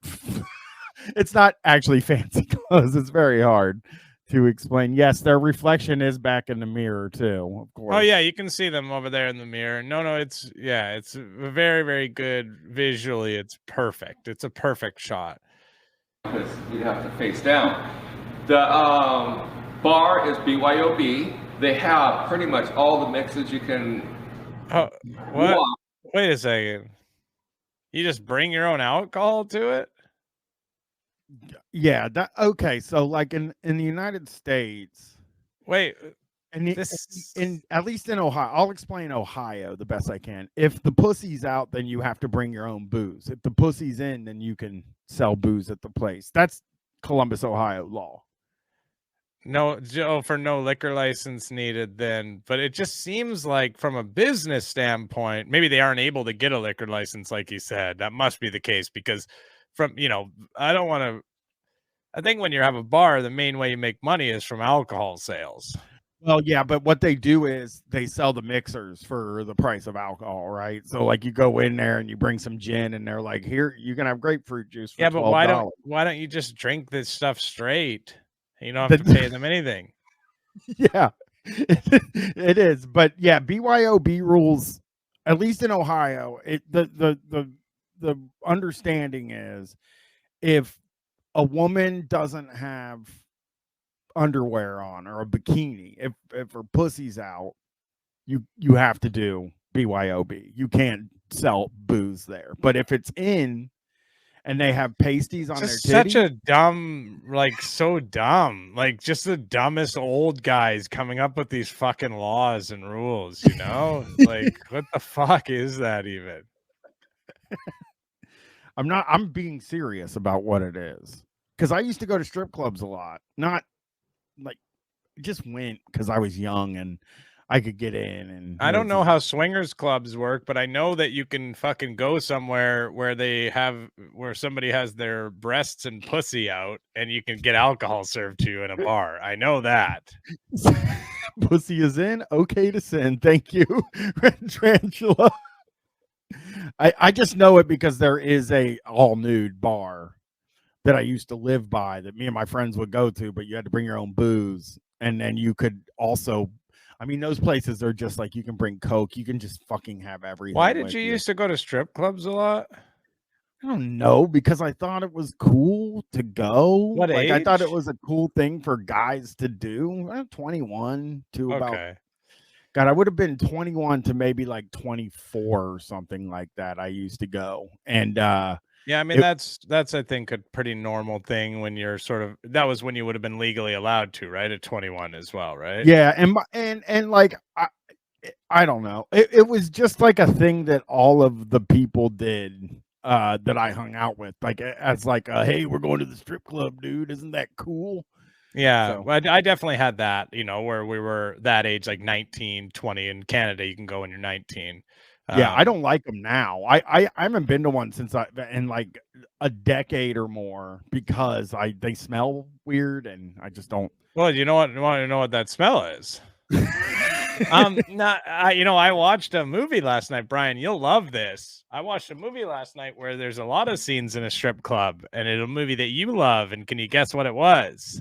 it's not actually fancy clothes. It's very hard to explain. Yes, their reflection is back in the mirror too, of course. Oh yeah, you can see them over there in the mirror. No, it's it's very, very good visually. It's perfect. It's a perfect shot. Because you have to face down. The bar is BYOB. They have pretty much all the mixes you can. Oh, what? want. Wait a second. You just bring your own alcohol to it? Yeah, okay. So like in the United States, wait, and in at least in Ohio, I'll explain Ohio the best I can. If the pussy's out, then you have to bring your own booze. If the pussy's in, then you can sell booze at the place. That's Columbus, Ohio law. No, for no liquor license needed then. But it just seems like from a business standpoint, maybe they aren't able to get a liquor license, like you said. That must be the case because I think when you have a bar, the main way you make money is from alcohol sales. Well, yeah, but what they do is they sell the mixers for the price of alcohol, right? So like you go in there and you bring some gin and they're like, here, you can have grapefruit juice for $12. But why don't you just drink this stuff straight? You don't have to pay them anything. Yeah, it is. But yeah, BYOB rules, at least in Ohio, the understanding is if a woman doesn't have underwear on or a bikini, if her pussy's out, you have to do BYOB. You can't sell booze there. But if it's in and they have pasties on their titties, such a dumb, so dumb, just the dumbest old guys coming up with these fucking laws and rules, what the fuck is that even? I'm being serious about what it is. Because I used to go to strip clubs a lot. Not just went because I was young and I could get in. And I don't know how swingers clubs work, but I know that you can fucking go somewhere where somebody has their breasts and pussy out and you can get alcohol served to you in a bar. I know that. Pussy is in, okay to sin. Thank you, Tarantula. I just know it because there is a all nude bar that I used to live by that me and my friends would go to, but you had to bring your own booze. And then you could also, those places are just like, you can bring Coke. You can just fucking have everything. Why did you used to go to strip clubs a lot? I don't know, because I thought it was cool to go. What age? I thought it was a cool thing for guys to do. 21 to about. God, I would have been 21 to maybe 24 or something like that. I used to go. And that's I think a pretty normal thing when you're that was when you would have been legally allowed to, right? At 21 as well, right? Yeah, and I don't know. It was just like a thing that all of the people did that I hung out with, as hey, we're going to the strip club, dude. Isn't that cool? Yeah, so. I definitely had that, where we were that age, 19, 20. In Canada, you can go when you're 19. Yeah, I don't like them now. I haven't been to one since in a decade or more because they smell weird and I just don't. Well, you want to know what that smell is? I watched a movie last night, Brian. You'll love this. I watched a movie last night where there's a lot of scenes in a strip club, and it's a movie that you love. And can you guess what it was?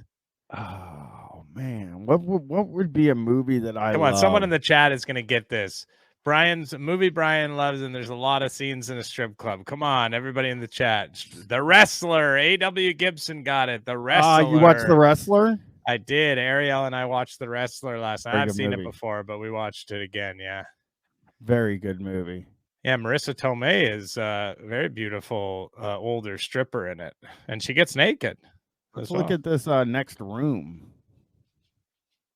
Oh man, what would be a movie that I Come on, someone in the chat is gonna get this. Brian's movie Brian loves, and there's a lot of scenes in a strip club. Come on, everybody in the chat. The Wrestler. A.W. Gibson got it. The Wrestler. You watched The Wrestler? I did. Ariel and I watched The Wrestler last night. I've seen movie. It before, but we watched it again. Yeah. Very good movie. Yeah, Marissa Tomei is a very beautiful older stripper in it, and she gets naked. Let's look at this next room.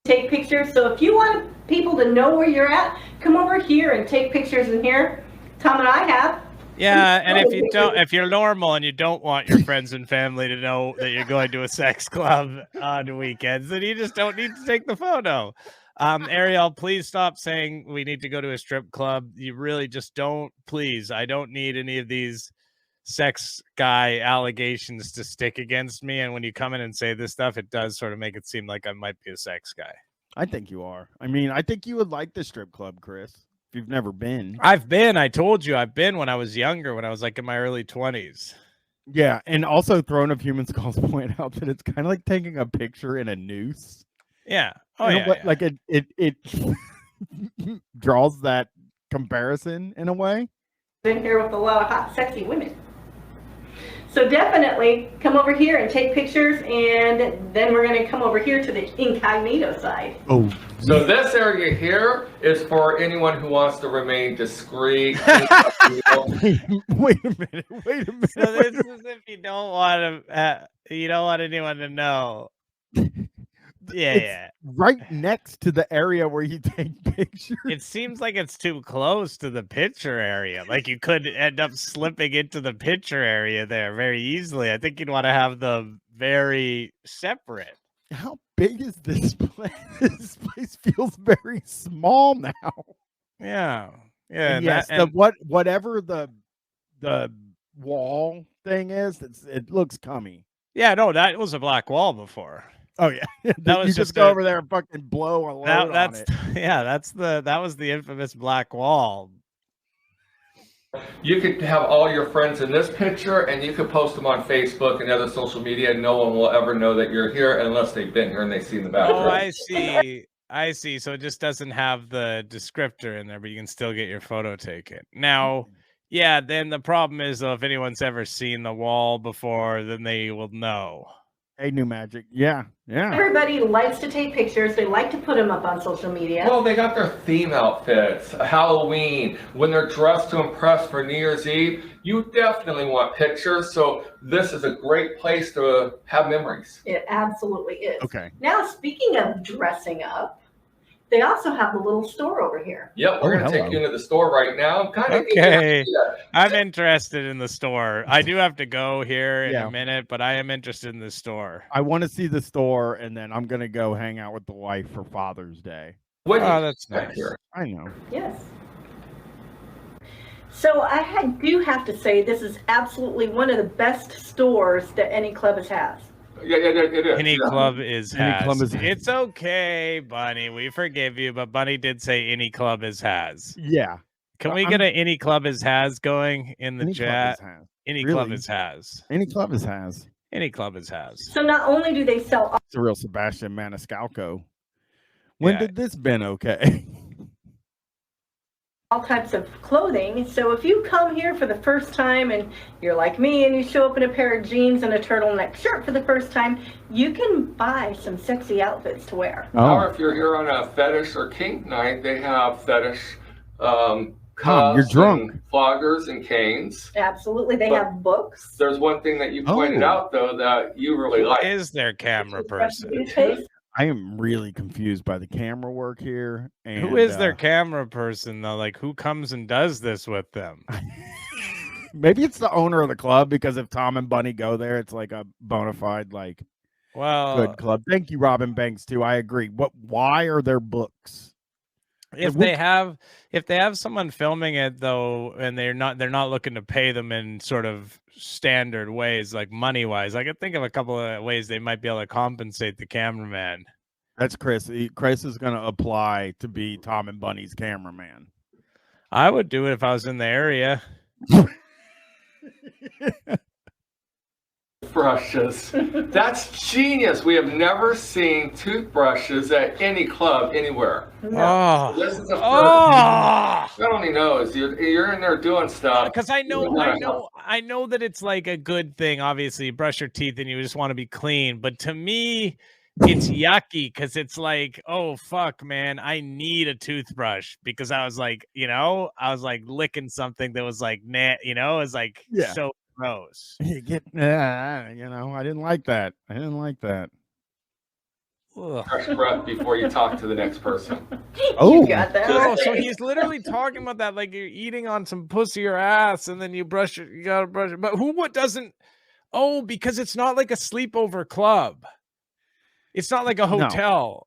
Take pictures. So if you want people to know where you're at, come over here and take pictures in here. Tom and I have. Yeah, and if you're normal and you don't want your friends and family to know that you're going to a sex club on weekends, then you just don't need to take the photo. Ariel, please stop saying we need to go to a strip club. You really just don't. Please, I don't need any of these sex guy allegations to stick against me. And when you come in and say this stuff, it does sort of make it seem like I might be a sex guy. I think you are. I think you would like the strip club, Chris. you've never been. I've been. I told you I've been when I was younger, when I was like in my early 20s. Yeah, and also Throne of Human Skulls point out that it's kind of like taking a picture in a noose. Yeah. Oh yeah, yeah. Like it draws that comparison in a way. In here with a lot of hot, sexy women. So definitely come over here and take pictures, and then we're going to come over here to the incognito side. Oh. So this area here is for anyone who wants to remain discreet. Wait a minute. So this is if you don't want anyone to know. Yeah. Right next to the area where you take pictures. It seems like it's too close to the picture area. Like you could end up slipping into the picture area there very easily. I think you'd want to have them very separate. How big is this place? This place feels very small now. Yeah. Yeah. And yes, whatever the wall thing is, it looks cummy. Yeah, no, that was a black wall before. Oh yeah, that was you just go over there and fucking blow a load on it. Yeah, that was the infamous black wall. You could have all your friends in this picture, and you could post them on Facebook and other social media. No one will ever know that you're here unless they've been here and they've seen the background. Oh, I see. I see. So it just doesn't have the descriptor in there, but you can still get your photo taken. Now, yeah, then the problem is, though, if anyone's ever seen the wall before, then they will know. Hey, New Magic. Yeah. Everybody likes to take pictures. They like to put them up on social media. Well, they got their theme outfits, Halloween, when they're dressed to impress for New Year's Eve. You definitely want pictures, so this is a great place to have memories. It absolutely is. Okay. Now, speaking of dressing up, they also have the little store over here. Yep, we're going to take you into the store right now. Okay. I'm interested in the store. I do have to go here in a minute, but I am interested in the store. I want to see the store, and then I'm going to go hang out with the wife for Father's Day. Oh, that's nice. Here? I know. Yes. So do have to say this is absolutely one of the best stores that any club has. Yeah, it is. Any club is has. It's okay, Bunny. We forgive you, but Bunny did say any club has. Yeah. Can we get an any club has going in the chat? Any club has. Any club has. Any club has. So not only do they sell... It's a real Sebastian Maniscalco. When did this been okay? all types of clothing. So if you come here for the first time and you're like me and you show up in a pair of jeans and a turtleneck shirt for the first time, you can buy some sexy outfits to wear. Or if you're here on a fetish or kink night, they have fetish you're drunk. and floggers and canes. Absolutely. They have books. There's one thing that you pointed out, though, that you really like. Is their camera person? I am really confused by the camera work here. And, who is their camera person, though? Like, who comes and does this with them? Maybe it's the owner of the club, because if Tom and Bunny go there, it's like a bona fide, like, good club. Thank you, Robin Banks, too. I agree. Why are there books? If they have someone filming it, though, and they're not looking to pay them in sort of standard ways, like money wise, I could think of a couple of ways they might be able to compensate the cameraman. That's Chris. Chris is going to apply to be Tom and Bunny's cameraman. I would do it if I was in the area. Brushes. That's genius. We have never seen toothbrushes at any club anywhere. Oh, this is the first. God only knows. You're in there doing stuff. Because I know that it's like a good thing. Obviously, you brush your teeth and you just want to be clean. But to me, it's yucky because it's like, oh fuck, man, I need a toothbrush, because I was like, licking something that was like, it was like so gross. I didn't like that. Fresh breath before you talk to the next person. Oh, you got that. Oh, so he's literally talking about that, like you're eating on some pussy or ass, and then you gotta brush it. But what doesn't? Oh, because it's not like a sleepover club. It's not like a hotel.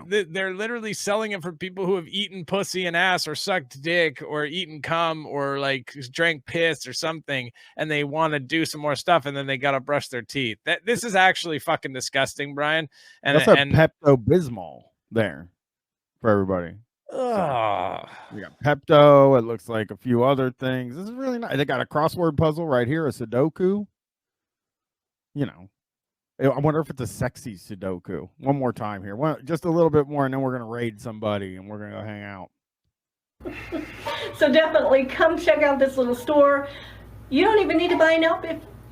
They're literally selling it for people who have eaten pussy and ass, or sucked dick, or eaten cum, or like drank piss or something, and they want to do some more stuff, and then they got to brush their teeth. This is actually fucking disgusting, Brian. And that's a Pepto-Bismol there for everybody. We got Pepto. It looks like a few other things. This is really nice. They got a crossword puzzle right here, a Sudoku. You know, I wonder if it's a sexy Sudoku. One more time here. Just a little bit more, and then we're going to raid somebody, and we're going to go hang out. So definitely come check out this little store. You don't even need to buy an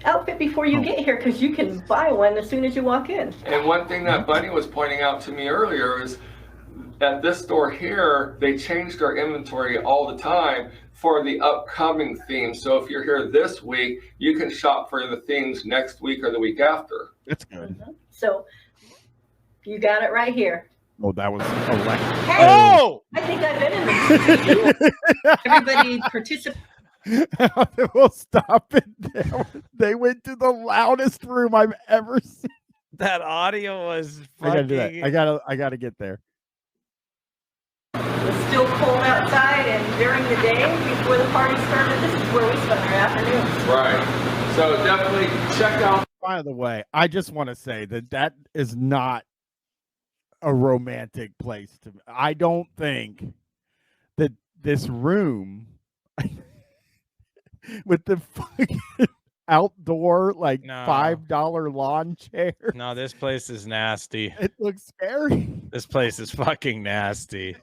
outfit before you get here, because you can buy one as soon as you walk in. And one thing that Bunny was pointing out to me earlier is at this store here, they change their inventory all the time for the upcoming theme. So if you're here this week, you can shop for the themes next week or the week after. That's good. So you got it right here. Oh, that was electric. Hey, oh! I think I've been in the Everybody participate. We'll stop it there. They went to the loudest room I've ever seen. That audio was fucking... I gotta do that. I gotta get there. It's still cold outside, and during the day, before the party started, this is where we spend our afternoons. Right. So definitely check out. By the way, I just want to say that is not a romantic place to me. I don't think that this room with the fucking outdoor $5 lawn chair. No, this place is nasty. It looks scary. This place is fucking nasty.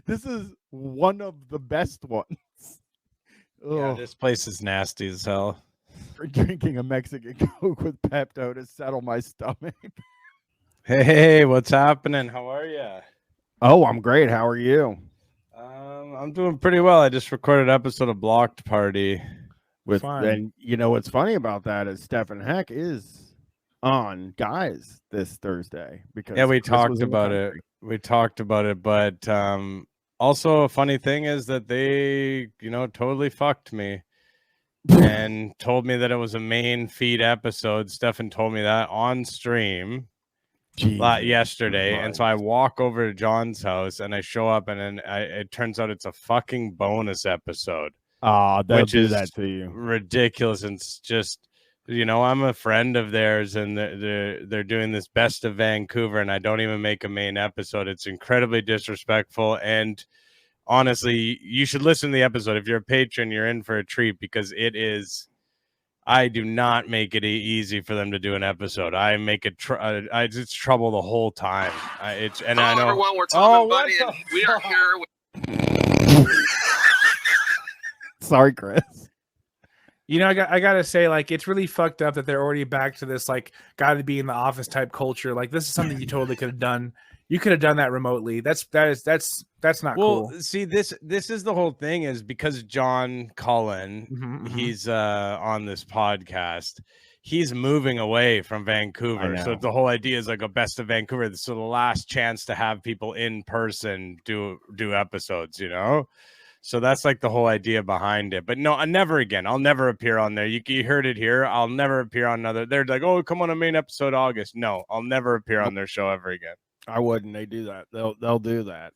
This is one of the best ones. Yeah, this place is nasty as hell. For drinking a Mexican Coke with Pepto to settle my stomach. Hey, what's happening? How are you? Oh, I'm great. How are you? I'm doing pretty well. I just recorded an episode of Blocked Party. And you know what's funny about that is Stefan Heck is on Guys this Thursday because we talked about it. We talked about it, but also a funny thing is that they, totally fucked me and told me that it was a main feed episode. Stefan told me that on stream yesterday, and so I walk over to John's house and I show up, and then it turns out it's a fucking bonus episode. They'll do that to you. Ridiculous. And it's just, I'm a friend of theirs, and they're doing this Best of Vancouver, and I don't even make a main episode. It's incredibly disrespectful, and honestly, you should listen to the episode. If you're a patron, you're in for a treat, because it is. I do not make it easy for them to do an episode. I make it. It's trouble the whole time. I know. Everyone, we're Tom and Buddy, and we are here with. Sorry, Chris. I gotta say, it's really fucked up that they're already back to this, got to be in the office type culture. This is something you totally could have done. You could have done that remotely. That's not cool. Well, see, this is the whole thing, is because John Cullen, he's on this podcast. He's moving away from Vancouver, so the whole idea is a Best of Vancouver. So the last chance to have people in person do episodes, So that's the whole idea behind it. But no, never again. I'll never appear on there. You heard it here. I'll never appear on another. They're like, oh, come on a main episode August. No, I'll never appear on their show ever again. I wouldn't. They do that. They'll do that.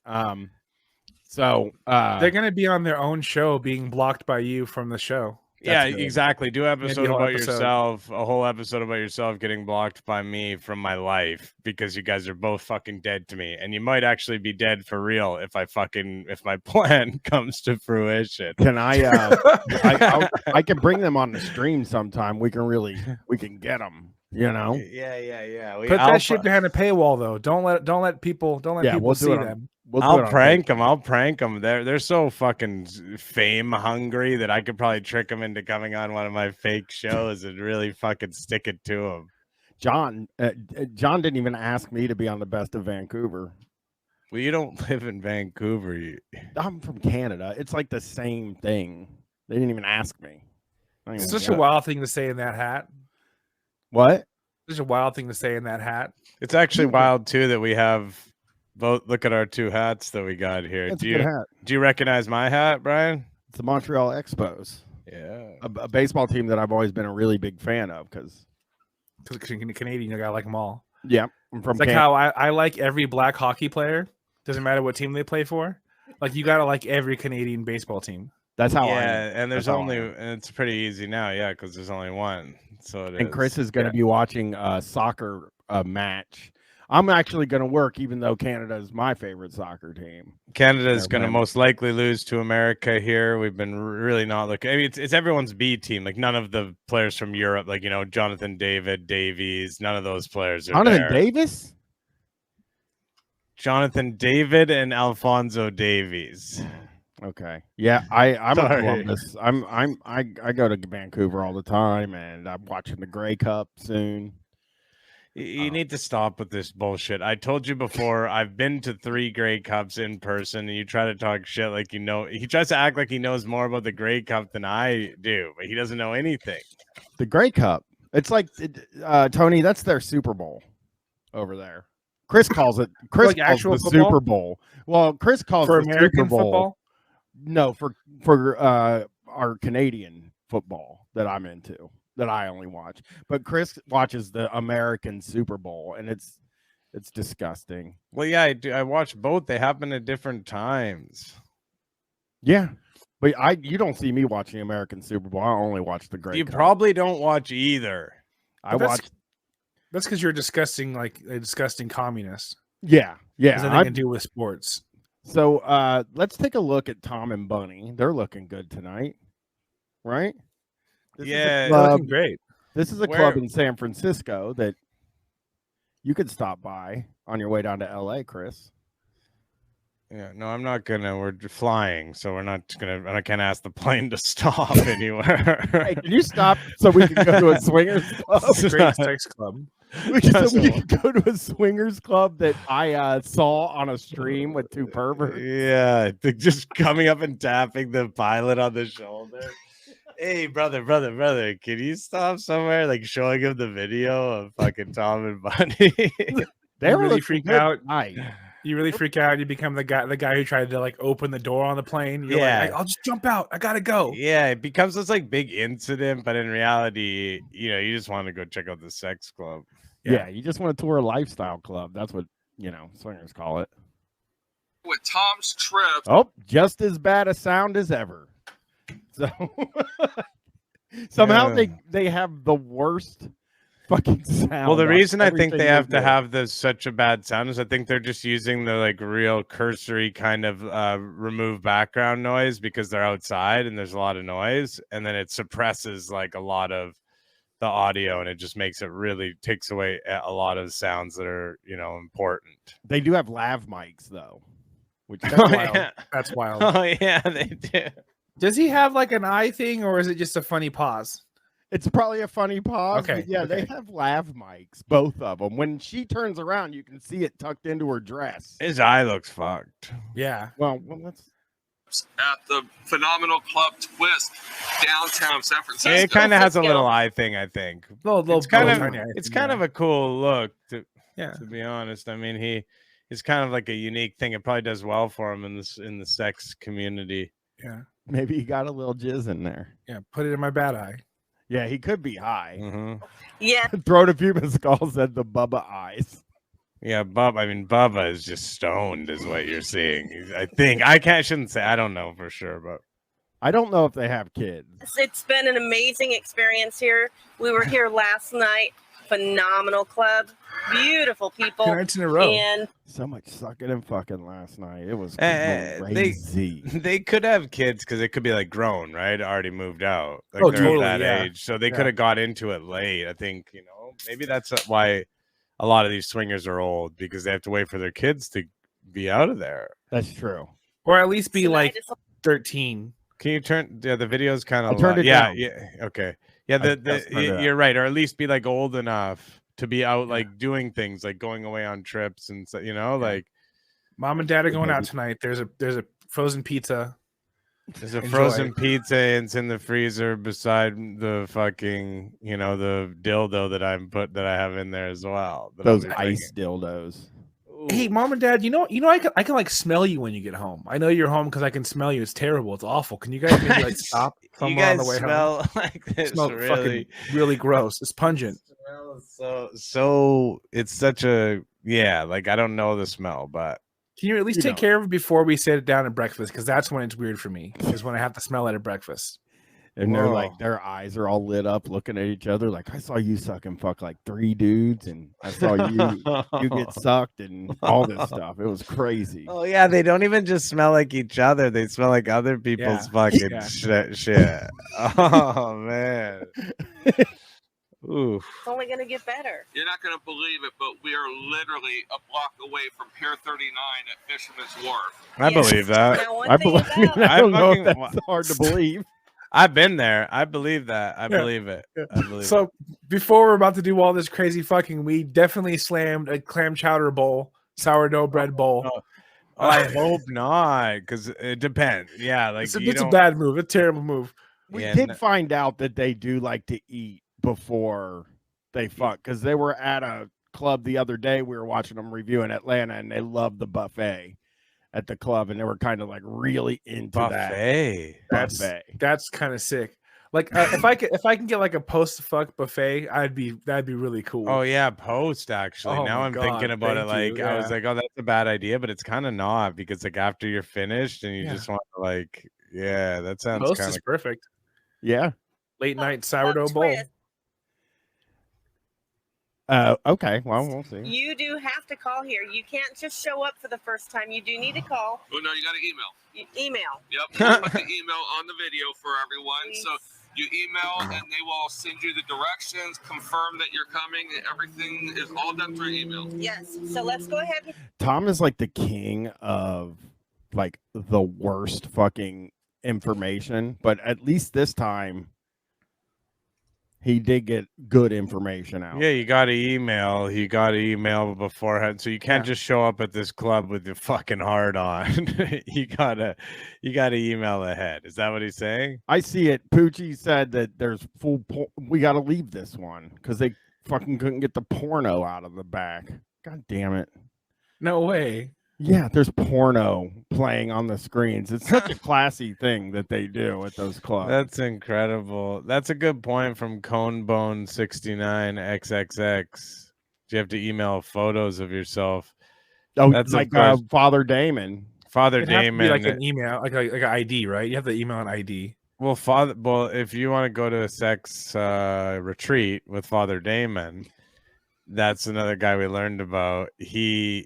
So they're gonna be on their own show, being blocked by you from the show. That's good. Exactly. Do an episode about yourself, a whole episode about yourself getting blocked by me from my life, because you guys are both fucking dead to me, and you might actually be dead for real if my plan comes to fruition. Can I I can bring them on the stream sometime. We can get them. Yeah. Put that shit behind a paywall, though. Don't let people see them. I'll prank them. They're so fucking fame hungry that I could probably trick them into coming on one of my fake shows and really fucking stick it to them. John didn't even ask me to be on the Best of Vancouver. Well, you don't live in Vancouver. I'm from Canada. It's the same thing. They didn't even ask me. It's such a wild thing to say in that hat. What? Such a wild thing to say in that hat. It's actually wild too that we have both. Look at our two hats that we got here. That's a good hat. Do you recognize my hat, Brian? It's the Montreal Expos. Yeah, a baseball team that I've always been a really big fan of because Canadian, you gotta like them all. Yeah, I'm from. It's how I like every black hockey player. Doesn't matter what team they play for. You gotta like every Canadian baseball team. That's how I am. And there's and it's pretty easy now, because there's only one. So Chris is going to be watching a soccer match I'm actually going to work, even though Canada is my favorite soccer team. Canada is going to most likely lose to America here. We've been really not looking. I mean, it's everyone's B team. Like none of the players from Europe, like Jonathan Davies, none of those players are Jonathan there. Davis? Jonathan David and Alfonso Davies. Okay. Yeah, I'm a Columbus. I go to Vancouver all the time, and I'm watching the Grey Cup soon. You need to stop with this bullshit. I told you before, I've been to 3 Grey Cups in person, and you try to talk shit like he tries to act like he knows more about the Grey Cup than I do, but he doesn't know anything. The Grey Cup. It's like, Tony, that's their Super Bowl over there. Chris calls it like actual the football? Super Bowl. Well, Chris calls For the American Super Bowl. football? No, for our Canadian football that I'm into. That I only watch, but Chris watches the American Super Bowl, and it's disgusting. Well, yeah, I do. I watch both. They happen at different times. Yeah, but you don't see me watching American Super Bowl. I only watch the Grey You Cup. probably don't watch either. I watch. That's because you're disgusting, like a disgusting communist. Yeah. Has nothing to do with sports. So let's take a look at Tom and Bunny. They're looking good tonight, right? They're looking great. This is a club in San Francisco that you could stop by on your way down to LA, Chris. Yeah, no, I'm not gonna. We're flying, so we're not gonna. I can't ask the plane to stop anywhere. Hey, can you stop so we can go to a swingers club? Great sex club. We can go to a swingers club that I saw on a stream with 2 perverts. Yeah, just coming up and tapping the pilot on the shoulder. Hey, brother, can you stop somewhere? Like showing him the video of fucking Tom and Bunny. They really freak out. Night. You really freak out. You become the guy who tried to like open the door on the plane. You're like, I'll just jump out. I gotta go. Yeah, it becomes this like big incident, but in reality, you just want to go check out the sex club. Yeah, you just want to tour a lifestyle club. That's what swingers call it. With Tom's trip. Oh, just as bad a sound as ever. So somehow they have the worst fucking sound. Well, the reason I think they have to have such a bad sound is I think they're just using the like real cursory kind of remove background noise because they're outside and there's a lot of noise, and then it suppresses like a lot of the audio, and it just takes away a lot of sounds that are important. They do have lav mics though, which that's wild. Yeah. That's wild. Oh yeah, they do. Does he have like an eye thing, or is it just a funny pause? It's probably a funny pause. Okay. Yeah, they have lav mics, both of them. When she turns around, you can see it tucked into her dress. His eye looks fucked. Yeah. Well, let's. At the Phenomenal Club Twist, downtown San Francisco. It kind of has a little eye thing, I think. It's kind of a cool look. To be honest, I mean, he's kind of like a unique thing. It probably does well for him in the sex community. Yeah. Maybe he got a little jizz in there. Yeah, put it in my bad eye. Yeah, he could be high. Mm-hmm. Yeah. Thrown a few missed calls at the Bubba eyes. Yeah, Bubba is just stoned, is what you're seeing. I think shouldn't say. I don't know for sure, but I don't know if they have kids. It's been an amazing experience here. We were here last night. Phenomenal club, beautiful people. 2 nights in a row. And so much sucking and fucking last night. It was crazy. They could have kids because it could be like grown, right? Already moved out. Like they're totally, that age, so they could have got into it late. I think maybe that's why a lot of these swingers are old, because they have to wait for their kids to be out of there. That's true. Or at least be like 13. Can you turn the video's kind of turned it down. Yeah, okay. Yeah, you're right, or at least be like old enough to be out like doing things like going away on trips and so, like Mom and Dad are going out tonight. There's a frozen pizza. There's a frozen pizza and it's in the freezer beside the fucking, the dildo that I have in there as well. Those ice dildos. Hey, Mom and Dad, I can like smell you when you get home. I know you're home because I can smell you. It's terrible. It's awful. Can you guys maybe like stop somewhere on the way smell home? Like this? It smells fucking really gross. It's pungent. So it's such a like I don't know the smell, but can you at least take care of it before we sit down at breakfast? Because that's when it's weird for me. Is when I have to smell it at breakfast. And they're like, their eyes are all lit up looking at each other. Like, I saw you suck and fuck like 3 dudes, and I saw you get sucked and all this stuff. It was crazy. Oh yeah, they don't even just smell like each other. They smell like other people's fucking shit. Oh man. Oof. It's only going to get better. You're not going to believe it, but we are literally a block away from Pier 39 at Fisherman's Wharf. I believe that. Now, one I thing believe. about I don't know if that's hard to believe. I've been there. I believe that. I believe it. I believe So before we're about to do all this crazy fucking, we definitely slammed a clam chowder bowl, sourdough bread bowl. I hope not, because it depends. Yeah, like it's a bad move, a terrible move. We did find out that they do like to eat before they fuck, because they were at a club the other day. We were watching them review in Atlanta, and they loved the buffet at the club, and they were kind of like really into buffet. That's kind of sick. Like if I can get like a post fuck buffet, that'd be really cool. Oh yeah, post actually. Oh now my I'm God, thinking about it. thank Like you. I was like, oh, that's a bad idea, but it's kind of not, because like after you're finished and you just want to like, yeah, that sounds Post kind is of perfect. Yeah. Late night sourdough bowl. Okay, well, we'll see. You do have to call here. You can't just show up for the first time. You do need to call. Oh, no, you got to email. Email. Yep, we'll put the email on the video for everyone. So you email, and they will send you the directions, confirm that you're coming. Everything is all done through email. Yes. So let's go ahead. Tom is like the king of like the worst fucking information, but at least this time he did get good information out. Yeah, you got to email. You got to email beforehand, so you can't just show up at this club with your fucking heart on. you gotta email ahead. Is that what he's saying? I see it. Poochie said that there's we got to leave this one because they fucking couldn't get the porno out of the back. God damn it! No way. Yeah, there's porno playing on the screens. It's such a classy thing that they do at those clubs. That's incredible. That's a good point from Conebone69XXX. You have to email photos of yourself. Oh, that's like Father Damon. Father It'd have to Damon. be like an email, like an ID, right? You have to email an ID. Well, if you want to go to a sex retreat with Father Damon, that's another guy we learned about. You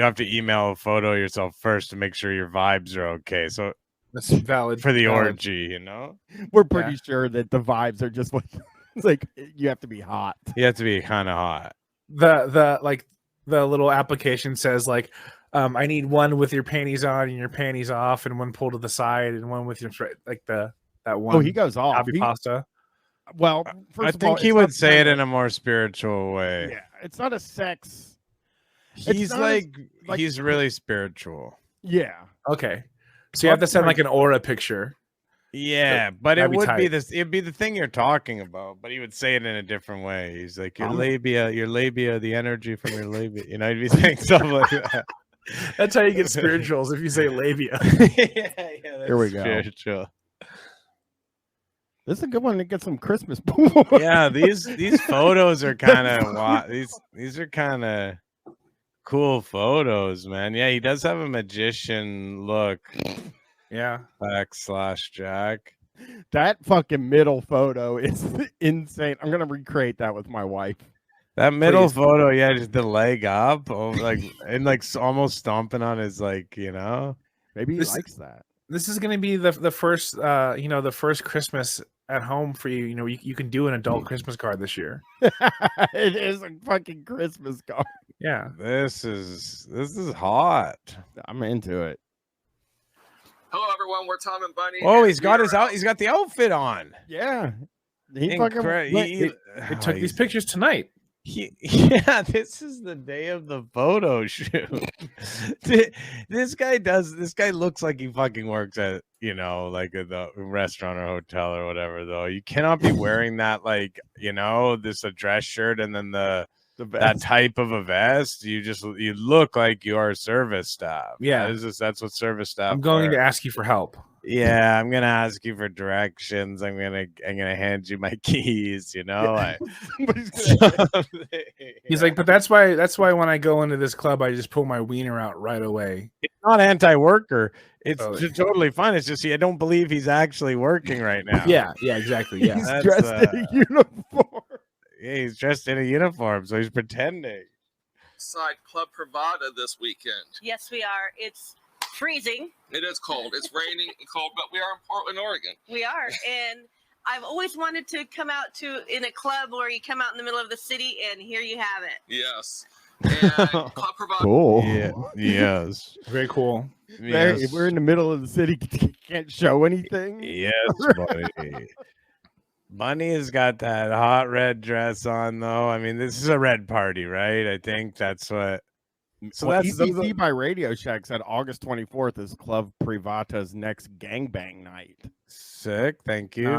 have to email a photo of yourself first to make sure your vibes are okay. So that's valid for the orgy, you know. We're pretty sure that the vibes are just like it's like you have to be hot. You have to be kind of hot. The little application says like, I need one with your panties on and your panties off, and one pulled to the side, and one with your like that one. Oh, he goes off. Pasta. Well, I think he would say it in a more spiritual way. Yeah, it's not a sex. He's he's really spiritual. Yeah. Okay. So you have to send like an aura picture. Yeah, but it would be this. It'd be the thing you're talking about, but he would say it in a different way. He's like your labia, the energy from your labia. You know, he'd be saying stuff like that. That's how you get spirituals if you say labia. Here we go. Spiritual. This is a good one to get some Christmas. Yeah, these photos are kind of these are kind of cool photos, man. Yeah, he does have a magician look. Yeah. /Jack. That fucking middle photo is insane. I'm gonna recreate that with my wife. That middle photo, yeah, just the leg up, and almost stomping on his you know. Maybe he likes that. This is gonna be the first the first Christmas at home for you. You know, you can do an adult Christmas card this year. It is a fucking Christmas card. Yeah. This is hot. I'm into it. Hello, everyone. We're Tom and Bunny. Oh, he's got he's got the outfit on. Yeah. He took these pictures tonight. Yeah, this is the day of the photo shoot. This guy looks like he fucking works at, like the restaurant or hotel or whatever, though. You cannot be wearing that, this a dress shirt and then that type of a vest. You look like you are service staff. Yeah. That's what service staff I'm going wear. to ask you for help. Yeah, I'm gonna ask you for directions. I'm gonna hand you my keys. You know, He's like, but that's why when I go into this club, I just pull my wiener out right away. It's not anti-worker. It's totally fine. It's just I don't believe he's actually working right now. Yeah, exactly. Yeah, he's dressed in a uniform. Yeah, he's dressed in a uniform, so he's pretending. Side Club Privada this weekend. Yes, we are. It's freezing. It is cold. It's raining and cold, but we are in Portland, Oregon. We are, and I've always wanted to come out in a club where you come out in the middle of the city, and here you have it. Yes. And Club Privada. Cool. Yeah. Yes. Very cool. Yes. We're in the middle of the city. Can't show anything. Yes, buddy. Bunny has got that hot red dress on, though. I mean, this is a red party, right? I think that's what. So well, that's ECT by Radio Shack said August 24th is Club Privata's next gangbang night. Sick. Thank you.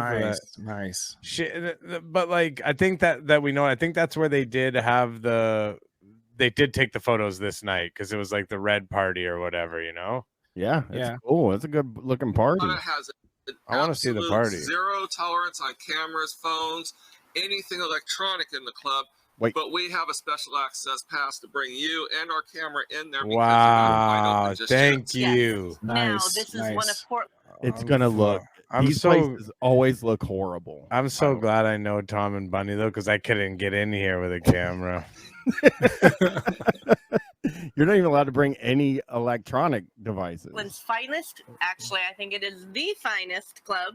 Nice. Shit, but like, I think that we know. I think that's where they did have they did take the photos this night because it was like the red party or whatever, you know? Yeah. It's cool. It's a good looking party. I want to see the party. Zero tolerance on cameras, phones, anything electronic in the club. Wait. But we have a special access pass to bring you and our camera in there. Wow. Thank you. Yes. Now, this is one of Portland. It's going to look. These places always look horrible. I'm so glad I know Tom and Bunny, though, because I couldn't get in here with a camera. You're not even allowed to bring any electronic devices. Portland's finest. Actually, I think it is the finest club.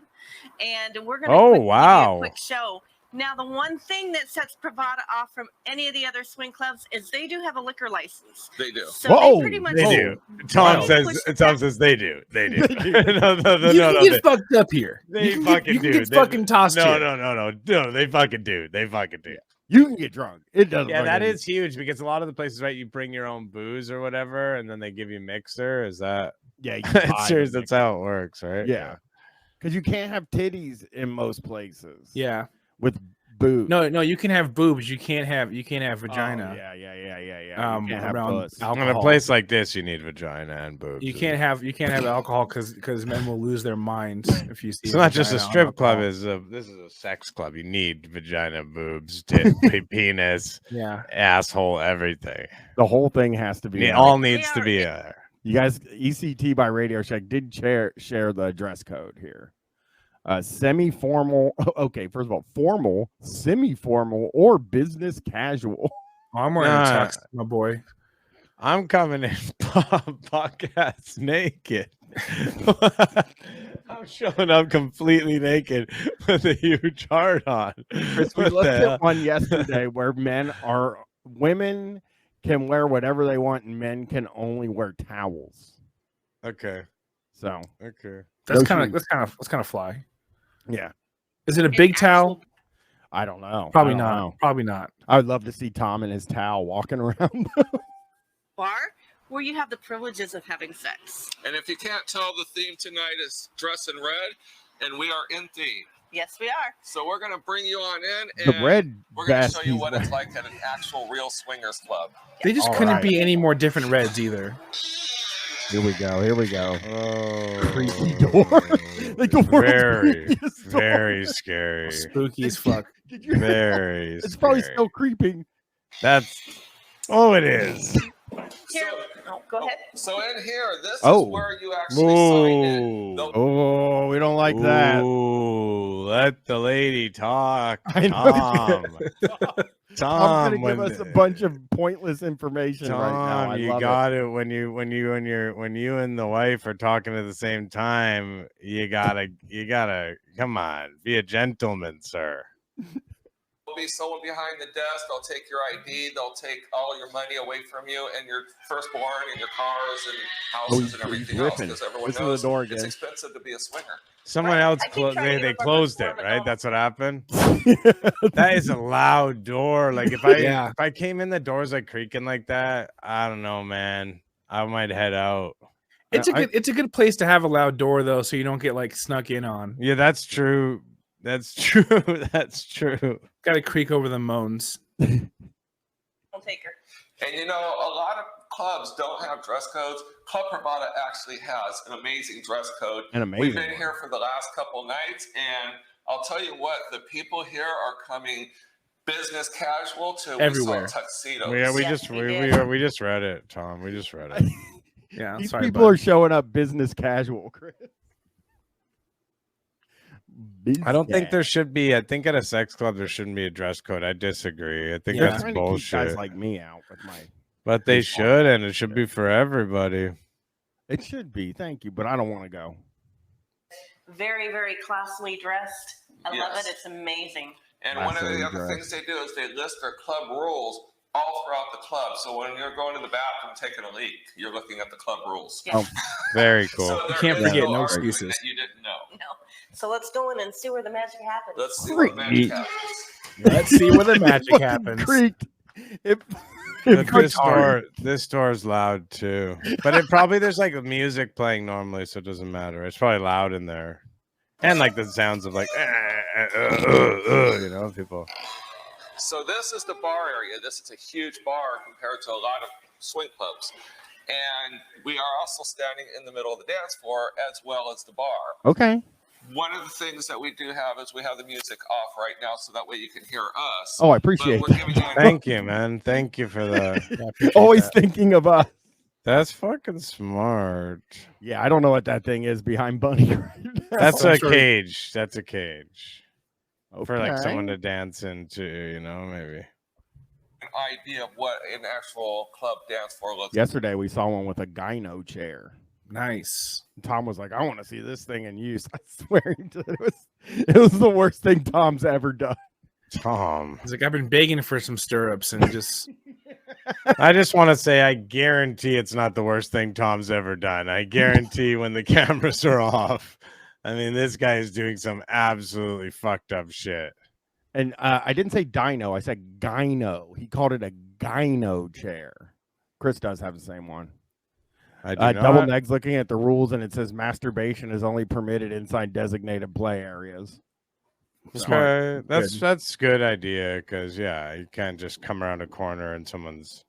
And we're going to give you a quick show. Now, the one thing that sets Privada off from any of the other swing clubs is they do have a liquor license. They do. So they pretty much do. Tom says they do. They do. no. You get fucked up here. They fucking do. Get fucking tossed here. No. They fucking do. You can get drunk. It doesn't. Yeah, that is huge because a lot of the places, right? You bring your own booze or whatever, and then they give you mixer. Is that? Yeah, sure. That's how it works, right? Yeah, because you can't have titties in most places. Yeah. With boobs. No, you can have boobs. You can't have vagina. Oh, yeah. Around alcohol. In a place like this, you need vagina and boobs. You can't have alcohol because men will lose their minds if you see. It's not just a strip club. This is a sex club. You need vagina, boobs, tit, penis, asshole, everything. The whole thing has to be. It all needs to be there. You guys, ECT by Radio Shack did share the dress code here. Semi-formal. Okay, first of all, formal, semi-formal, or business casual. I'm wearing a tux, my boy. I'm coming in podcast naked. I'm showing up completely naked with a huge heart on. Chris, we looked at one yesterday where women can wear whatever they want and men can only wear towels. Okay. So that's kind of fly. Yeah. Is it a big towel? I don't know. Probably not. Probably not. I would love to see Tom in his towel walking around. Bar where you have the privileges of having sex. And if you can't tell, the theme tonight is dress in red, and we are in theme. Yes, we are. So we're going to bring you on in, and the red we're going to show you what it's like at an actual real swingers club. They just couldn't be any more different reds either. Here we go. Oh, creepy door. Like the very scary. Spooky as fuck. Very. It's probably still creeping. That's. Oh, it is. Here. Go ahead. So in here, this is where you actually sign in. Oh, we don't like that. Ooh, let the lady talk. I know. Tom, I'm gonna give us a bunch of pointless information right now. You got it. When you and the wife are talking at the same time, you gotta come on, be a gentleman, sir. There'll be someone behind the desk. They'll take your ID. They'll take all your money away from you and your firstborn and your cars and houses and everything else, because everyone knows the door it's expensive to be a swinger. Someone else they closed it, right? That's what happened. That is a loud door. Like if I came in, the doors like creaking like that, I don't know, man. I might head out. It's a good place to have a loud door though, so you don't get like snuck in on. Yeah, that's true. That's true. Got to creak over the moans. I'll take her. And a lot of clubs don't have dress codes. Club Pravada actually has an amazing dress code. We've been here for the last couple nights, and I'll tell you what, the people here are coming business casual to everywhere. We saw tuxedos. Yeah, we just read it, Tom. We just read it. Yeah, these sorry, people are showing up business casual, Chris. I don't think there should be. I think at a sex club there shouldn't be a dress code. I disagree. I think They're that's trying to bullshit. keep guys like me out with my. But they should, and it should be for everybody. It should be. Thank you, but I don't want to go. Very, very classily dressed. I love it. It's amazing. And one of the other things they do is they list their club rules all throughout the club. So when you're going to the bathroom taking a leak, you're looking at the club rules. Yeah. Oh, very cool. So you can't forget no argument excuses. that you didn't know. No. So let's go in and see where the magic happens. Let's see where the magic happens. Let's see where the magic happens. Creaked. This store is loud too, but it probably there's like music playing normally, so it doesn't matter. It's probably loud in there, and like the sounds of like you know, people. So this is the bar area. This is a huge bar compared to a lot of swing clubs, and we are also standing in the middle of the dance floor as well as the bar. Okay. One of the things that we do have is we have the music off right now, so that way you can hear us. Oh, I appreciate that. Thank you, man. Thank you for that. Always thinking of us. That's fucking smart. Yeah, I don't know what that thing is behind Bunny. That's a cage. That's a cage. Okay. For like someone to dance into, you know, maybe. An idea of what an actual club dance floor looks like. Yesterday we saw one with a gyno chair. Nice. Tom was like, I want to see this thing in use. I swear it was the worst thing Tom's ever done. Tom. He's like, I've been begging for some stirrups and just I just want to say I guarantee it's not the worst thing Tom's ever done. I guarantee when the cameras are off. I mean, this guy is doing some absolutely fucked up shit. And I didn't say dino, I said gyno. He called it a gyno chair. Chris does have the same one. I do Double Neg's looking at the rules, and it says masturbation is only permitted inside designated play areas. Okay, that's good idea because you can't just come around a corner and someone's.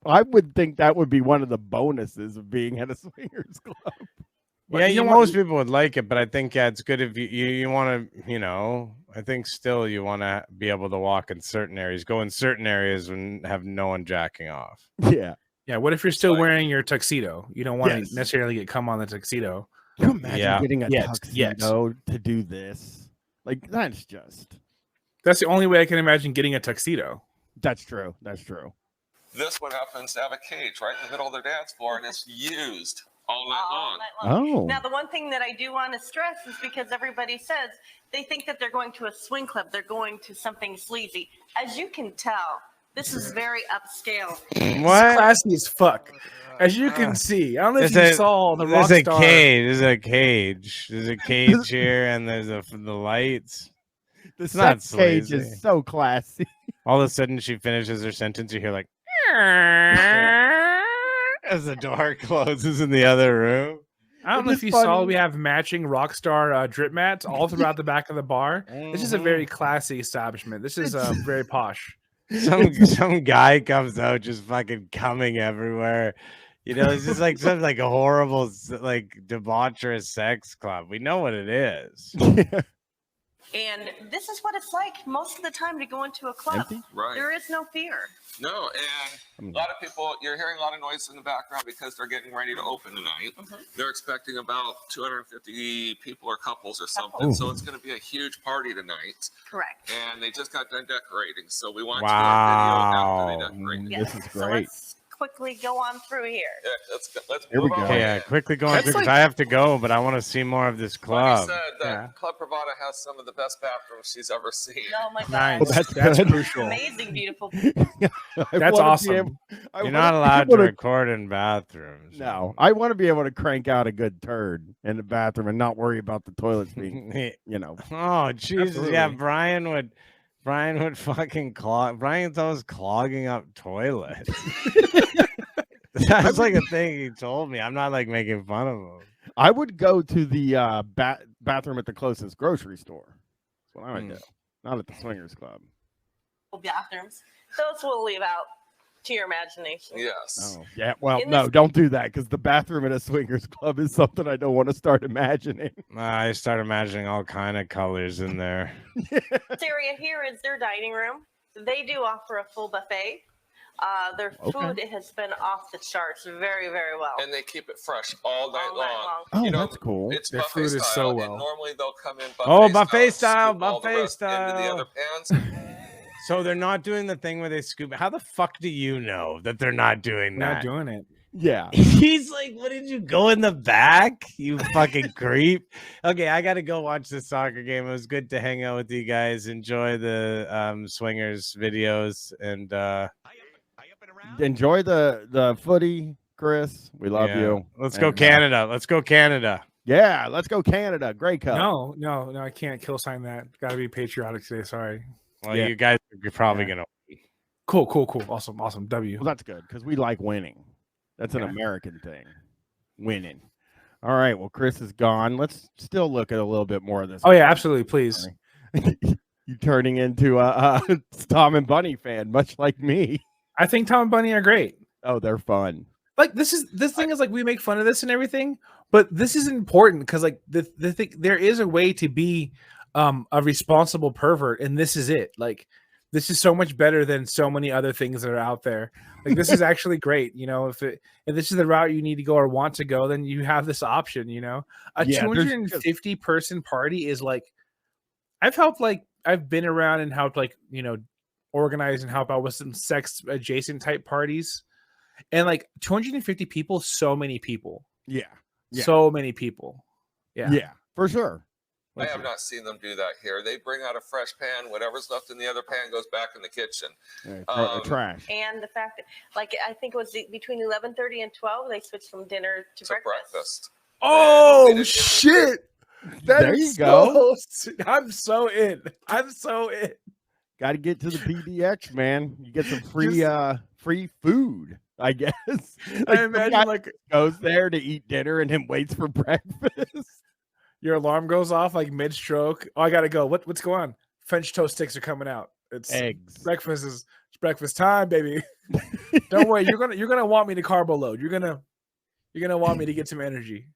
I would think that would be one of the bonuses of being at a swingers club. But most people would like it, but I think it's good if you want to, you know. I think still you want to be able to walk in certain areas, go in certain areas, and have no one jacking off. Yeah. Yeah, what if you're still wearing your tuxedo? You don't want to necessarily get cum on the tuxedo. Can you imagine getting a tuxedo to do this? Like, that's the only way I can imagine getting a tuxedo. That's true. That's true. This one happens to have a cage right in the middle of their dance floor, and it's used all night long. Oh. Now, the one thing that I do want to stress is because everybody says they think that they're going to a swing club, they're going to something sleazy. As you can tell, this is very upscale. What? It's classy as fuck. As you can see. I don't know if you saw the rock star. There's a cage. There's a cage here, and there's the lights. The sex cage is so classy. All of a sudden, she finishes her sentence. You hear like, as the door closes in the other room. I don't know if you saw, we have matching rock star drip mats all throughout the back of the bar. This is a very classy establishment. This is very posh. Some guy comes out just fucking coming everywhere. You know, it's just like some like a horrible, like debaucherous sex club. We know what it is. And this is what it's like most of the time to go into a club. Right. There is no fear. No, and a lot of people, you're hearing a lot of noise in the background because they're getting ready to open tonight. They're expecting about 250 people or couples or something. So it's going to be a huge party tonight. Correct. And they just got done decorating. So we want to do a video after they decorate. Yes. This is So great. let's quickly go on through here. Yeah, let's Here we move go. on. Yeah, quickly going because I have to go, but I want to see more of this club. Like I said, Club Pravada has some of the best bathrooms she's ever seen. Oh my God. Nice. That's crucial. Amazing, beautiful. That's awesome. You're not allowed to record in bathrooms. No, I want to be able to crank out a good turd in the bathroom and not worry about the toilets being, you know. Oh, Jesus. Absolutely. Yeah, Brian would fucking clog. Brian's always clogging up toilets. That's like a thing he told me. I'm not like making fun of him. I would go to the bathroom at the closest grocery store. That's what I would do. Not at the swingers club. Bathrooms. Those we'll leave out. to your imagination. Yes. Oh, yeah. Well, In no, this- don't do that because the bathroom at a swingers club is something I don't want to start imagining. I start imagining all kind of colors in there. This area here is their dining room. They do offer a full buffet. Their food has been off the charts very, very well. And they keep it fresh all night long. Oh, You know, that's cool. It's Their buffet food is style, so well. and normally they'll come in buffet Oh, buffet style, style, and scoop all the buffet rest into the style. other pans. So they're not doing the thing where they scoop. How the fuck do you know that they're not doing We're that? not doing it. Yeah. He's like, what did you go in the back? You fucking creep. Okay, I got to go watch the soccer game. It was good to hang out with you guys. Enjoy the swingers videos and Enjoy the footy, Chris. We love you. Let's go And, Canada. Let's go Canada. Yeah, let's go Canada. Great cup. No, I can't kill sign that. Got to be patriotic today. Sorry. Well, Yeah. you guys are probably gonna. Cool. Awesome. W. Well, that's good because we like winning. That's an American thing. Winning. All right. Well, Chris is gone. Let's still look at a little bit more of this. Oh yeah, absolutely. Please. You turning into a Tom and Bunny fan, much like me. I think Tom and Bunny are great. Oh, they're fun. Like this thing is like we make fun of this and everything, but this is important because like the thing, there is a way to be a responsible pervert, and this is it. Like this is so much better than so many other things that are out there. Like this is actually great. You know, if this is the route you need to go or want to go, then you have this option. You know, a 250 person party is like I've been around and helped organize and help out with some sex adjacent type parties. And like 250 people, so many people. Yeah. So many people. Yeah, for sure. I have not seen them do that here. They bring out a fresh pan. Whatever's left in the other pan goes back in the kitchen. Trash. And the fact that, like, I think it was between 11:30 and 12, they switched from dinner to breakfast. Oh shit! There you go. I'm so in. Got to get to the PDX, man. You get some free food, I guess. I imagine like goes there to eat dinner and then waits for breakfast. Your alarm goes off like mid-stroke. Oh, I gotta go. What's going on? French toast sticks are coming out. It's eggs. It's breakfast time, baby. Don't worry. You're gonna want me to carbo load. You're gonna want me to get some energy.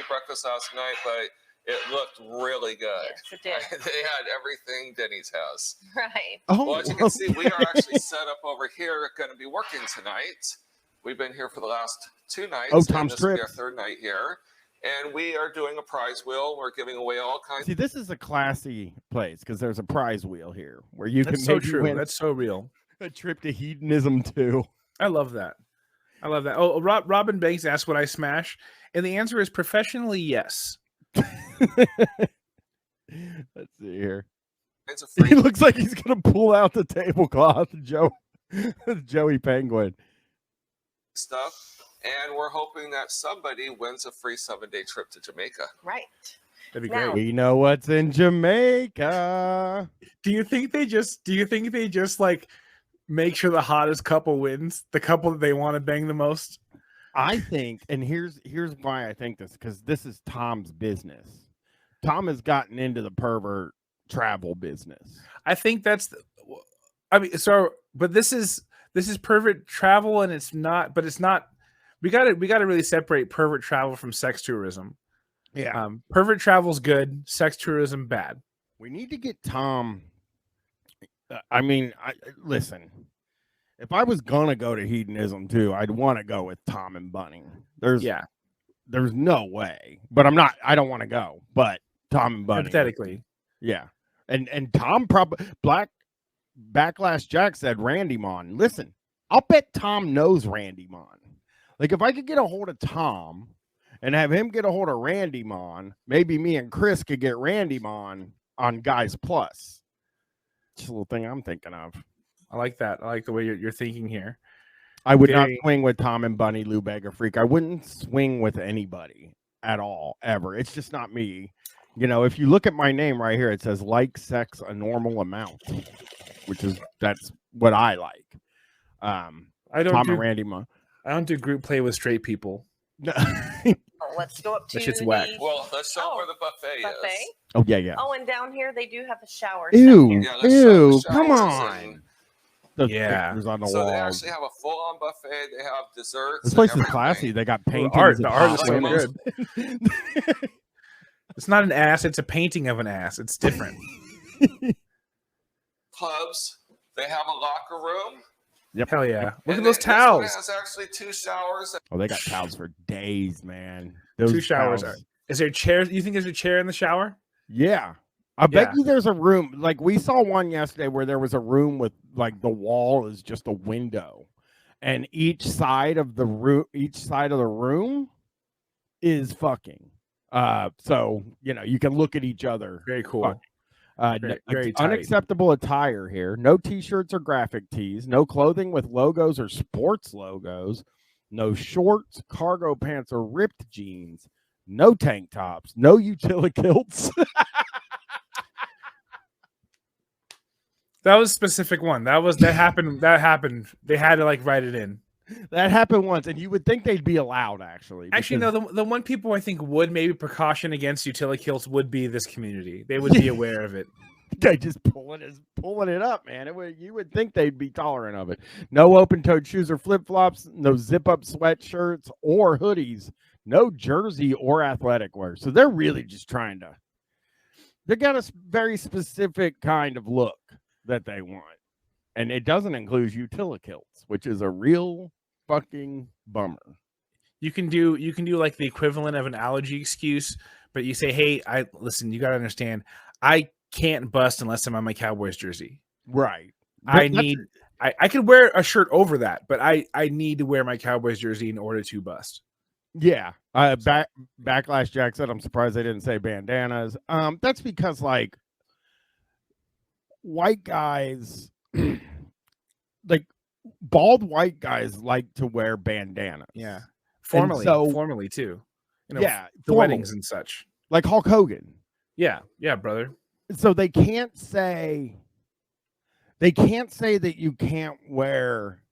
Breakfast last night, but it looked really good. Yes, it did. They had everything Denny's has. Right. Well, as you can see, we are actually set up over here, going to be working tonight. We've been here for the last 2 nights. Oh, Tom's this will be trip. our 3rd night here. And we are doing a prize wheel. We're giving away all kinds. See, this is a classy place because there's a prize wheel here where you That's can so maybe true. win That's so real. a trip to hedonism too. I love that. Oh, Robin Banks asked what I smash, and the answer is professionally yes. Let's see here. He looks like he's gonna pull out the tablecloth, Joey Penguin. Stuff. And we're hoping that somebody wins a free 7-day trip to Jamaica. Right. That'd be Now- great. We know what's in Jamaica. Do you think they just like make sure the hottest couple wins, the couple that they want to bang the most? I think, and here's why I think this, because this is Tom's business. Tom has gotten into the pervert travel business. I think but this is pervert travel, and it's not. We got to really separate pervert travel from sex tourism. Yeah. Pervert travel's good, sex tourism bad. We need to get Tom. Listen. If I was gonna go to hedonism too, I'd want to go with Tom and Bunny. There's no way, but I don't want to go. But Tom and Bunny, hypothetically, yeah. And Tom Backlash Jack said Randy Mon. Listen, I'll bet Tom knows Randy Mon. Like if I could get a hold of Tom and have him get a hold of Randy Mon, maybe me and Chris could get Randy Mon on Guys Plus. Just a little thing I'm thinking of. I like that. I like the way you're thinking here. I would not swing with Tom and Bunny, Lou Beggar Freak. I wouldn't swing with anybody at all, ever. It's just not me. You know, if you look at my name right here, it says like sex a normal amount, that's what I like. Tom and Randy Mon. I don't do group play with straight people. No. Let's go up to that shit's whack. Well, let's show where the buffet is. Oh, yeah. Oh, and down here they do have a shower. Ew, section. ew, come on. Those Yeah. pictures on the So walls. they actually have a full-on buffet. They have desserts. This place and is classy. everything. They got paintings. The art is so women. good. It's not an ass, it's a painting of an ass. It's different. Clubs. They have a locker room. Yep. Hell yeah. Look And at those this one towels. has actually 2 showers. Oh, they got towels for days, man. 2 showers. towels. Is there chairs? You think there's a chair in the shower? Yeah. I bet Yeah. you there's a room. Like we saw one yesterday where there was a room with like the wall is just a window. And each side of the room is fucking. So you can look at each other. Very cool. Fucking. Very tight. Unacceptable attire here. No t-shirts or graphic tees. No clothing with logos or sports logos. No shorts, cargo pants, or ripped jeans. No tank tops. No utility kilts. That was a specific one. That happened. That happened. They had to like write it in. That happened once, and you would think they'd be allowed, actually. Actually, no. The one people I think would maybe precaution against utility kilts would be this community. They would be aware of it. Guy just pulling it up, man. You would think they'd be tolerant of it. No open-toed shoes or flip-flops. No zip-up sweatshirts or hoodies. No jersey or athletic wear. So they're really just trying to. They got a very specific kind of look that they want, and it doesn't include utility kilts, which is a real fucking bummer. You can do like the equivalent of an allergy excuse, but you say, "Hey, listen. You got to understand. I can't bust unless I'm on my Cowboys jersey. Right. I could wear a shirt over that, but I need to wear my Cowboys jersey in order to bust." Yeah. Backlash Jack said, I'm surprised they didn't say bandanas. That's because like white guys, like bald white guys like to wear bandanas. Yeah. Formally too. Yeah. The weddings and such. Like Hulk Hogan. Yeah. Yeah, brother. So they can't say that you can't wear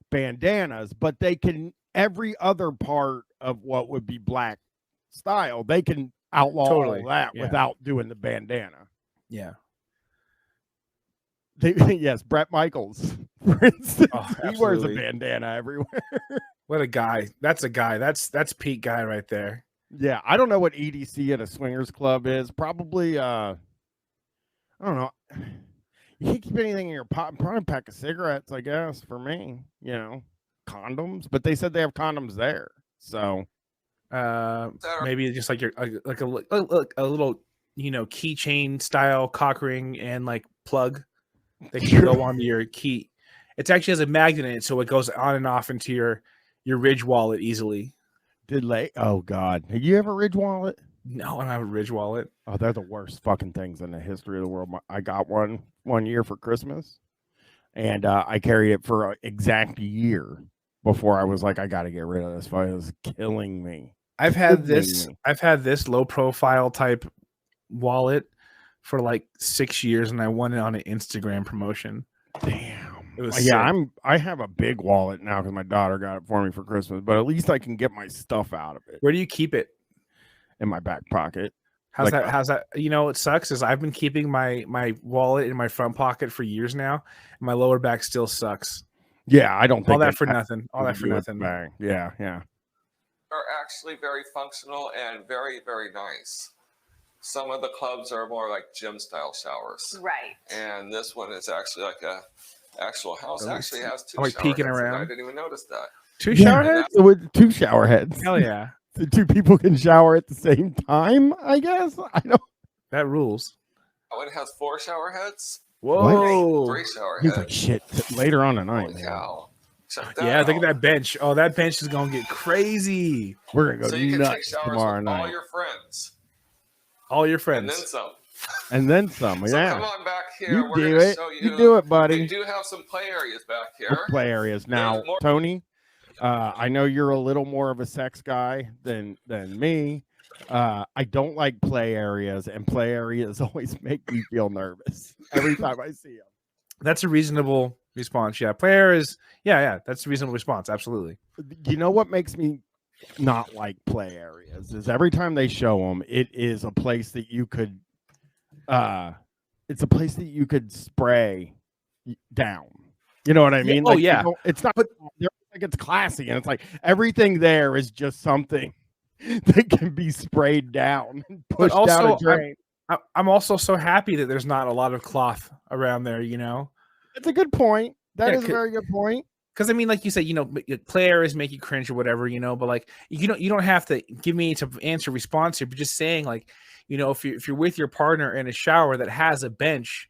bandanas, but they can every other part of what would be black style, they can outlaw all that without doing the bandana. Yeah. Yes, Brett Michaels, for instance, he wears a absolutely. bandana everywhere. What a guy. That's a guy. That's Pete guy right there. Yeah, I don't know what EDC at a swingers club is. Probably I don't know. You can't keep anything in your pocket. Probably a pack of cigarettes, I guess, for me. Condoms, but they said they have condoms there. So maybe just like a little keychain style cock ring and like plug that can go onto your key. It actually has a magnet in it, so it goes on and off into your Ridge wallet easily. Oh God, have you ever Ridge wallet? No, I don't have a Ridge wallet. Oh, they're the worst fucking things in the history of the world. I got one year for Christmas, and I carried it for an exact year before I was like, I got to get rid of this. It was killing me. I've had this low profile type wallet for like 6 years, and I won it on an Instagram promotion. Damn. It was I have a big wallet now because my daughter got it for me for Christmas, but at least I can get my stuff out of it. Where do you keep it? In my back pocket. How's that? What sucks is I've been keeping my wallet in my front pocket for years now, and my lower back still sucks. Yeah, I don't think all that for nothing. All that for nothing. Yeah. Are actually very functional and very, very nice. Some of the clubs are more like gym style showers. Right. And this one is actually like a actual house. Actually has 2 like shower peeking heads, and around. I didn't even notice that. 2 shower heads? With 2 shower heads. Hell yeah. The 2 people can shower at the same time, I guess. I don't. That rules. Oh, it has 4 shower heads. Whoa. 3 shower He's heads. like shit later on tonight. Holy cow. Check that Yeah, out. look at that bench. Oh, that bench is gonna get crazy. We're gonna go So you can take nuts showers tomorrow with night. all your friends. All your And friends. then some. And then some. So Yeah. come on back here. You We're do gonna it. show You do it, buddy. We do have some play areas back here. What play areas now, There's more- Tony? I know you're a little more of a sex guy than me. I don't like play areas, and play areas always make me feel nervous every time I see them. That's a reasonable response. Yeah, player is. Yeah. That's a reasonable response. Absolutely. You know what makes me not like play areas is every time they show them, it is a place that you could. It's a place that you could spray down. You know what I mean? Oh, like, yeah. It's not, but like it's classy, and it's like everything there is just something that can be sprayed down and pushed down a drain. I'm also so happy that there's not a lot of cloth around there. You know, it's a good point. That is a very good point. Because I mean, like you said, play areas make you cringe or whatever, but like you don't have to give me to answer responsive, but just saying like, if you're with your partner in a shower that has a bench,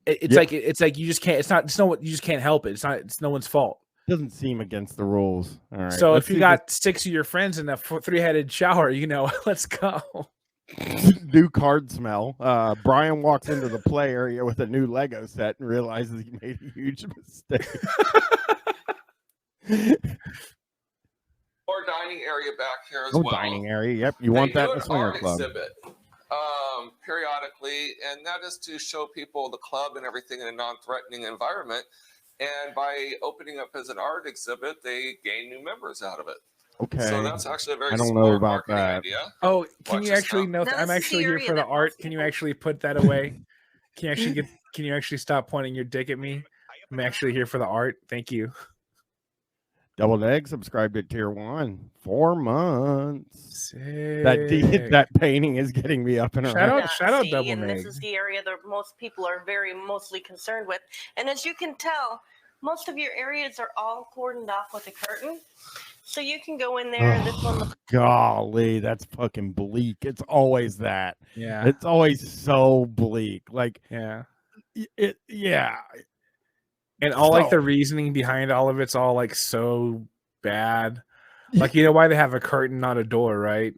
it's like you just can't. You just can't help it. It's no one's fault. Doesn't seem against the rules. All right. So if you got 6 of your friends in a 3-headed shower, let's go. New card smell. Brian walks into the play area with a new Lego set and realizes he made a huge mistake. Or dining area back here as well. Dining area. Yep, you want that in a swinger club. Exhibit, periodically, and that is to show people the club and everything in a non-threatening environment. And by opening up as an art exhibit, they gain new members out of it. Okay. So that's actually a very I don't smart know about marketing that. idea. Oh, can you actually know? I'm actually here for the art. Can you actually put that away? Can you actually stop pointing your dick at me? I'm actually here for the art. Thank you. Double Egg subscribed to tier 1. 4 months. Sick. That painting is getting me up and around. Shout out Double Egg. And this is the area that most people are mostly concerned with. And as you can tell, most of your areas are all cordoned off with a curtain. So you can go in there. This one. Golly, that's fucking bleak. It's always that. Yeah. It's always so bleak. Like, yeah. Yeah. And all like the reasoning behind all of it's all like so bad. Like, why they have a curtain, not a door, right?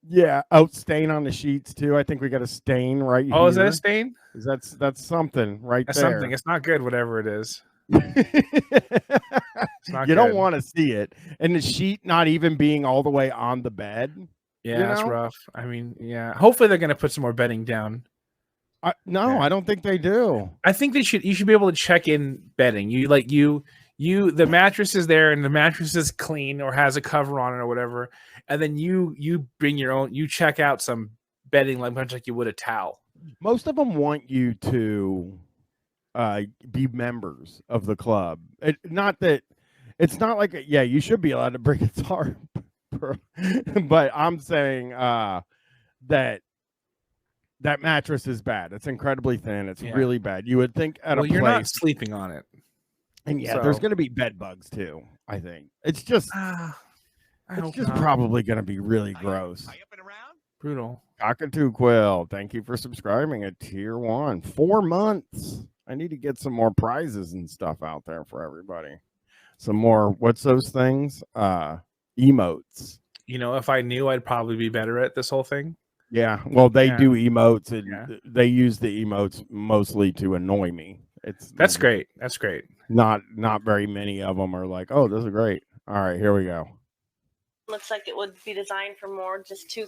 Yeah. Oh, stain on the sheets too. I think we got a stain right here. Oh, is that a stain? That's something right That's there. something. It's not good, whatever it is. You don't want to see it. And the sheet not even being all the way on the bed. Yeah, that's rough. I mean, yeah. Hopefully they're gonna put some more bedding down. I don't think they do. I think you should be able to check in bedding. The mattress is there and the mattress is clean or has a cover on it or whatever. And then you bring your own, you check out some bedding much like you would a towel. Most of them want you to be members of the club. It's not like you should be allowed to bring a tarp, but I'm saying that mattress is bad. It's incredibly thin. It's really bad. You would think at a place you're not sleeping on it, and there's going to be bed bugs too. I think it's just probably going to be really gross. Brutal. Cockatoo Quill, thank you for subscribing at tier 1. 4 months. I need to get some more prizes and stuff out there for everybody. Some more, what's those things? Emotes. If I knew, I'd probably be better at this whole thing. Yeah. Well, they do emotes, and they use the emotes mostly to annoy me. That's great. That's great. Not very many of them are like, oh, this is great. All right, here we go. Looks like it would be designed for more just two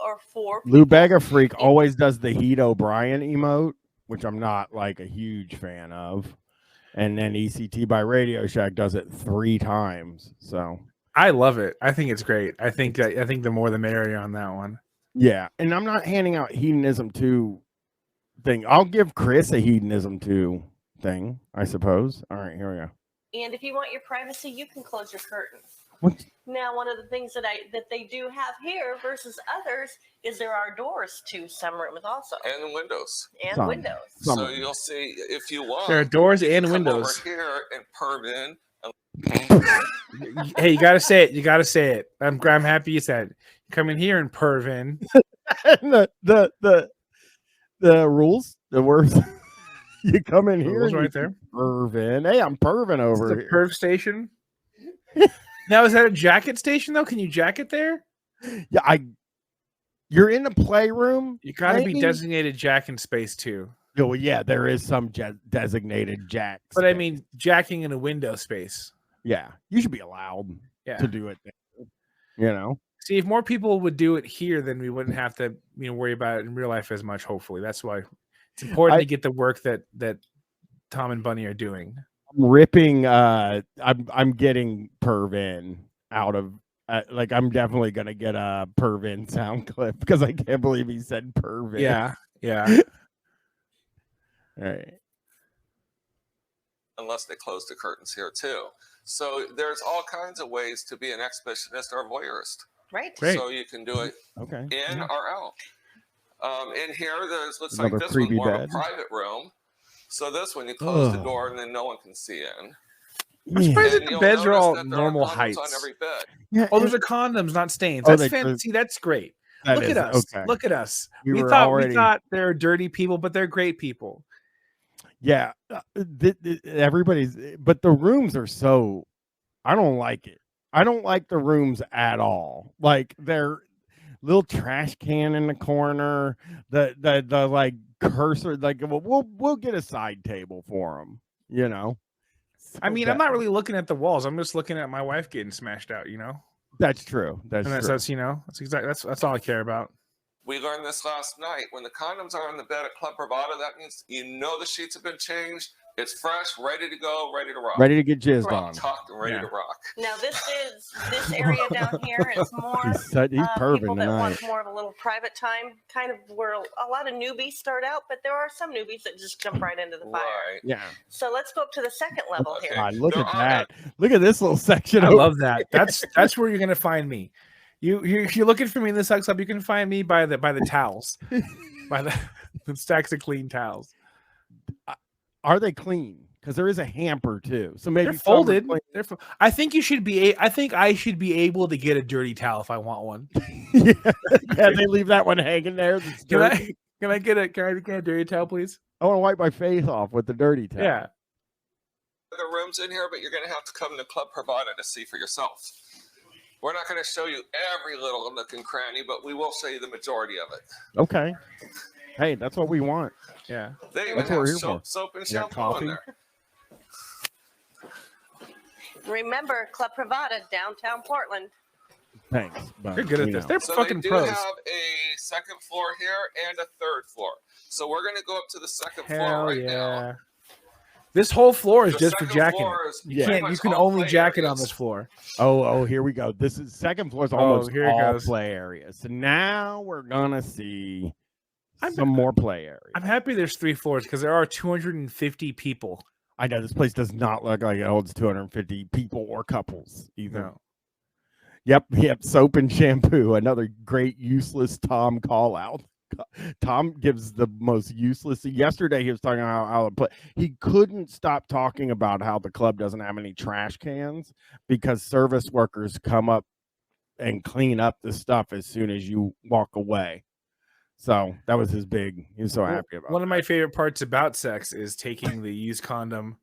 or four. Lou Bega Freak always does the Heat O'Brien emote, which I'm not like a huge fan of. And then ECT by Radio Shack does it 3 times. So I love it. I think it's great. I think the more the merrier on that one. Yeah, and I'm not handing out hedonism 2 thing. I'll give Chris a hedonism 2 thing, I suppose. All right, here we go. And if you want your privacy, you can close your curtain. What? Now, one of the things that they do have here versus others is there are doors to some rooms also. And windows. And windows. So you'll see if you want. There are doors and come windows. over here and perv in. Hey, you gotta say it. You gotta say it. I'm happy you said it. Come in here and perv in. the rules, the words. You come in here, right there. Perv in. Hey, I'm perving over the here. Perv station. Now, is that a jacket station though? Can you jacket there? Yeah, you're in the playroom. You gotta be designated jacking space too. Oh, well, yeah, there is some designated jack. But I mean, jacking in a window space. Yeah, you should be allowed to do it there, See, if more people would do it here, then we wouldn't have to worry about it in real life as much. Hopefully, that's why it's important to get the work that Tom and Bunny are doing. I'm ripping. I'm getting perv in out of. I'm definitely gonna get a perv in sound clip because I can't believe he said perv in. Yeah. All right. unless they close the curtains here too. So there's all kinds of ways to be an exhibitionist or a voyeurist. Right. Great. So you can do it in or out. In here, looks Another like this one's creepy more of a bed. private room. So this one, you close the door and then no one can see in. I'm surprised And that the you'll beds are notice all that there are normal condoms heights. on every bed. Yeah, Oh, those are condoms, not stains. Oh, That's fancy. That's great. That Look is, at us. okay. Look at us. We We were thought already- they're dirty people, but they're great people. Yeah, everybody's, but the rooms are so. I don't like it. I don't like the rooms at all. Like they're little trash can in the corner. The like cursor. Like we'll get a side table for them. You know. I mean, I'm not really looking at the walls. I'm just looking at my wife getting smashed out. You know. That's true. That's true. That's you know. That's exactly. That's all I care about. We learned this last night. When the condoms are on the bed at Club Bravado, that means the sheets have been changed. It's fresh, ready to go, ready to rock. Ready to get jizzed on. Tucked and ready to rock. Now this area down here is more He's people perving that tonight. want more of a little private time, kind of where a lot of newbies start out, but there are some newbies that just jump right into the fire. Right. Yeah. So let's go up to the second level here. God, look at that. Look at this little section. I over love that. That's where you're gonna find me. If you're looking for me in the sex club, you can find me by the towels, by the stacks of clean towels. Are they clean? Because there is a hamper too. So maybe They're folded. I think you should be. I think I should be able to get a dirty towel if I want one. yeah, they leave that one hanging there. Can I get a dirty towel, please? I want to wipe my face off with the dirty towel. Yeah. There are rooms in here, but you're going to have to come to Club Bravado to see for yourself. We're not going to show you every little nook and cranny, but we will show you the majority of it. Okay. Hey, that's what we want. Yeah. They even That's what we're have here for. soap and You got shampoo in coffee? there. Remember, Club Bravado, downtown Portland. Thanks. But They're good at we this. know. They're So fucking they do pros. have a second floor here and a third floor. So we're going to go up to the second floor Hell right yeah. now. This whole floor is The just for second jacking. floor It. is You pretty can't. You much can all only play jack it on areas. this floor. Oh, here we go. This is second floor is Oh, almost here it all goes. play areas. So now we're gonna see some more play areas. I'm happy there's 3 floors because there are 250 people. I know this place does not look like it holds 250 people or couples either. No. Yep. Soap and shampoo. Another great useless Tom call out. Tom gives the most useless. Yesterday he was talking about how he couldn't stop talking about how the club doesn't have any trash cans because service workers come up and clean up the stuff as soon as you walk away. So that was his big. He was so happy about. One of my favorite parts about sex is taking the used condom,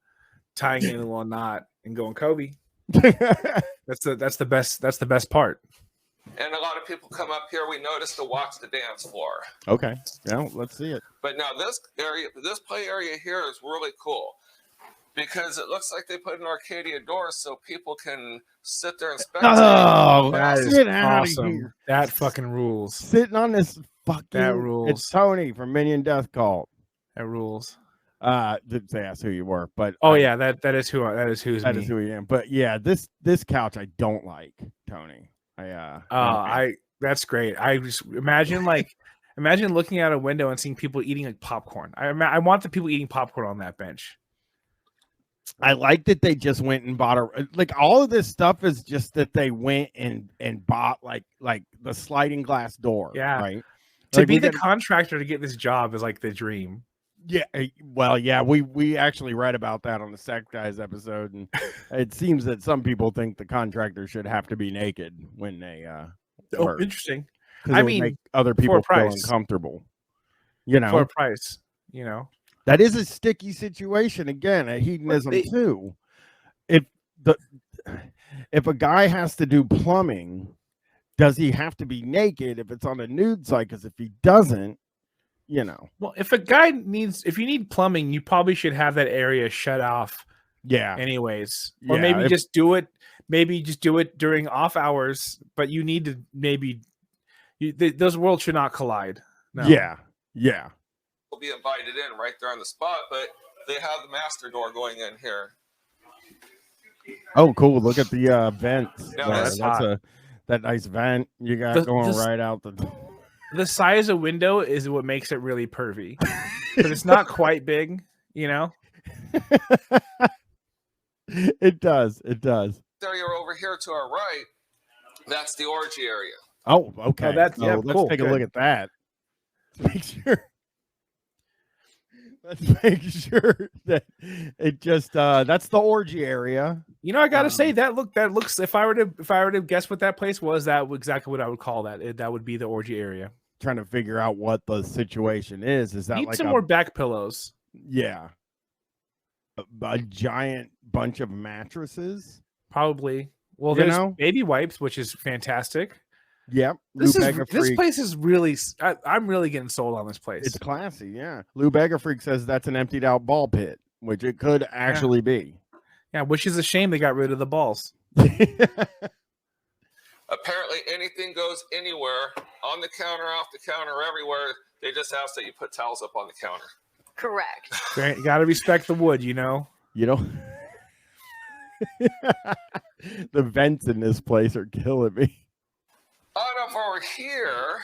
tying it in a little knot, and going Kobe. That's the best. That's the best part. And a lot of people come up here, we notice, to watch the dance floor. Okay. Yeah, let's see it. But now this play area here is really cool because it looks like they put an Arcadia door so people can sit there and spectate. Oh, That is get out of awesome. here. That fucking rules. Sitting on this fucking. That rules. It's Tony from Minion Death Cult. That rules. Didn't say ask who you were, but Oh yeah, that is who is me. who I am. But yeah, this couch I don't like, Tony. That's great. I just imagine looking out a window and seeing people eating like popcorn. I want the people eating popcorn on that bench. I like that they just went and bought all of this stuff is just that they went and bought like the sliding glass door. Yeah. Right. To be the contractor to get this job is like the dream. Yeah, well, yeah, we actually read about that on the Sex Guys episode, and it seems that some people think the contractor should have to be naked when they work. Interesting. I mean, make other people feel uncomfortable. You know, for a price. You know, that is a sticky situation. Again, a hedonism too. If a guy has to do plumbing, does he have to be naked if it's on a nude site? Because if he doesn't. You know, well, if you need plumbing, you probably should have that area shut off. Yeah. Anyways, or maybe just do it. Maybe just do it during off hours. But you need to those worlds should not collide. No. Yeah. Will be invited in right there on the spot, but they have the master door going in here. Oh, cool! Look at the vents. No, that's that nice vent you got going right out the. The size of window is what makes it really pervy. But it's not quite big, you know? It does. It does. Area over here to our right, that's the orgy area. Oh, okay. Oh, that's let's cool. take a Good. look at that. Let's make sure. Let's make sure that it just that's the orgy area. You know, I gotta say that looks. If I were to guess what that place was, that would exactly what I would call that. That would be the orgy area. Trying to figure out what the situation is. Is that Need like some more back pillows? Yeah, a giant bunch of mattresses. Probably. Well, there's baby wipes, which is fantastic. Yep. This place is really. I'm really getting sold on this place. It's classy, yeah. Lou Beggar Freak says that's an emptied out ball pit, which it could actually be. Yeah, which is a shame they got rid of the balls. Apparently, anything goes anywhere, on the counter, off the counter, everywhere. They just ask that you put towels up on the counter. Correct. You got to respect the wood, you know. You know. The vents in this place are killing me. On up over here,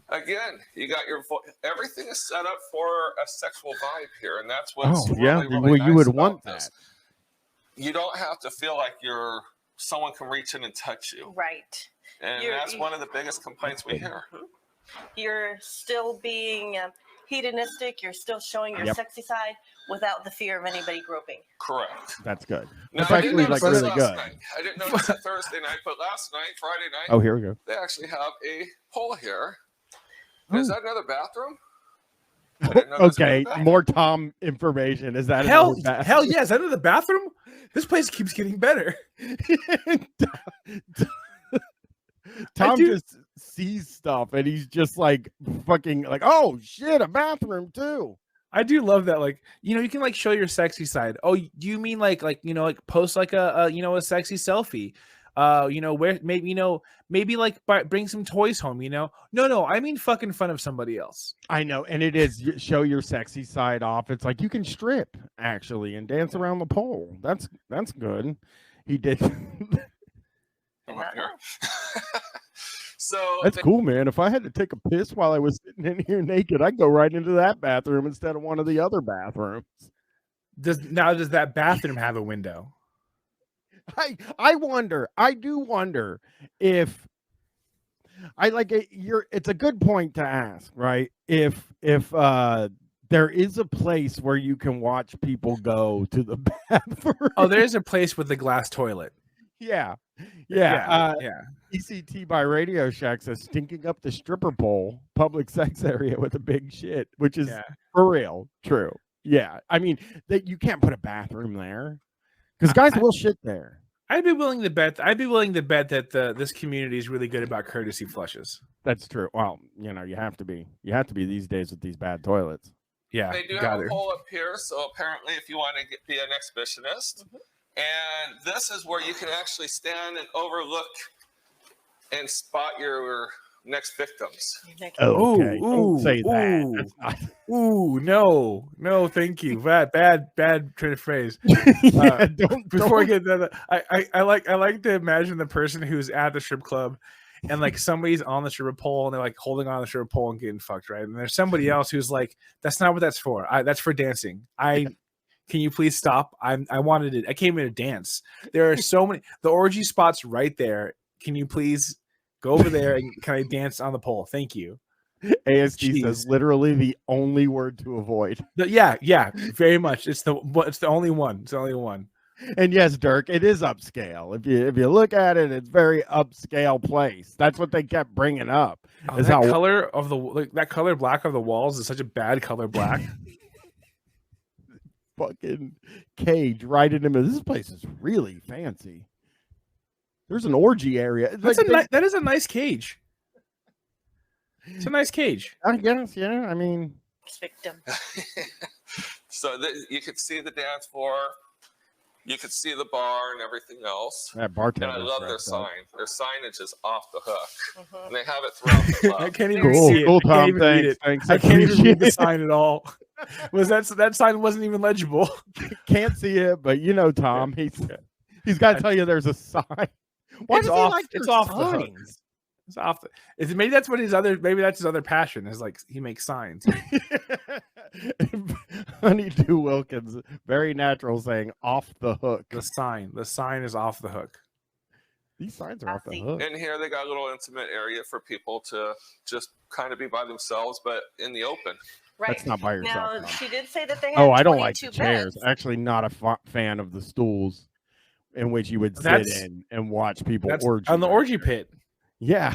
again, you got your everything is set up for a sexual vibe here, and that's what's really well, nice you would about want this. that. You don't have to feel like someone can reach in and touch you, Right. and that's one of the biggest complaints we hear. You're still being hedonistic. You're still showing your sexy side without the fear of anybody groping. Correct. That's good. Now, That's actually like really good. Night. I didn't notice it Thursday night, but last night, Friday night. Oh, here we go. They actually have a pole here. Is that another bathroom? Okay, more Tom information. Is that hell yeah? Is that in the bathroom? This place keeps getting better. Tom just sees stuff and he's just like fucking like, oh shit, a bathroom too. I do love that. Like, you know, you can like show your sexy side. Oh, do you mean like you know, like post like a sexy selfie? You know, where maybe like bring some toys home, you know? No, I mean fucking fun of somebody else. I know, and it is show your sexy side off. It's like you can strip actually and dance around the pole. That's good. He did. So that's cool, man. If I had to take a piss while I was sitting in here naked, I'd go right into that bathroom instead of one of the other bathrooms. Does that bathroom have a window? I wonder. I do wonder if I like it. It's a good point to ask, right? If there is a place where you can watch people go to the bathroom. Oh, there's a place with the glass toilet. Yeah. ECT by Radio Shack says stinking up the stripper pole public sex area with a big shit, which is for real true. Yeah, I mean that you can't put a bathroom there because guys will shit there. I'd be willing to bet that this community is really good about courtesy flushes. That's true. Well, you know, you have to be these days with these bad toilets. Yeah, they do have a hole up here, so apparently, if you want to be an exhibitionist. And this is where you can actually stand and overlook and spot your next victims. Oh, okay. Don't say that. That's not... Ooh, no, thank you. Bad turn of phrase. Before I get that, I like to imagine the person who's at the strip club and like somebody's on the stripper pole and they're like holding on the stripper pole and getting fucked, right? And there's somebody else who's like, that's not what that's for. That's for dancing. Can you please stop? I wanted it. I came in to dance. There are so many the orgy spots right there. Can you please go over there and can I dance on the pole? Thank you. ASD says literally the only word to avoid. Yeah, very much. It's the only one. It's the only one. And yes, Dirk, it is upscale. If you look at it, it's very upscale place. That's what they kept bringing up. Oh, that color of that color black of the walls is such a bad color black. Fucking cage right in the middle. This place is really fancy. There's an orgy area. That is a nice cage. It's a nice cage. I guess, yeah. I mean, victim. So you could see the dance floor. You could see the bar and everything else. That bartender. And I love their sign. Their signage is off the hook. And they have it throughout the club. I can't even see it. Cool, Tom. I can't even read the sign at all. That sign wasn't even legible. Can't see it, but you know, Tom, he's got to tell you there's a sign. Why does he like it's off the hook. It's off. Maybe that's what maybe that's his other passion is like he makes signs. Honeydew Wilkins, very natural, saying off the hook. The sign is off the hook. These signs are off the hook. And here they got a little intimate area for people to just kind of be by themselves, but in the open. Right. That's not by yourself. Now, she did say that they had Oh, I don't like the 22 chairs. beds. Actually, not a fan of the stools in which you would sit in and watch people orgy. On the orgy pit. Yeah.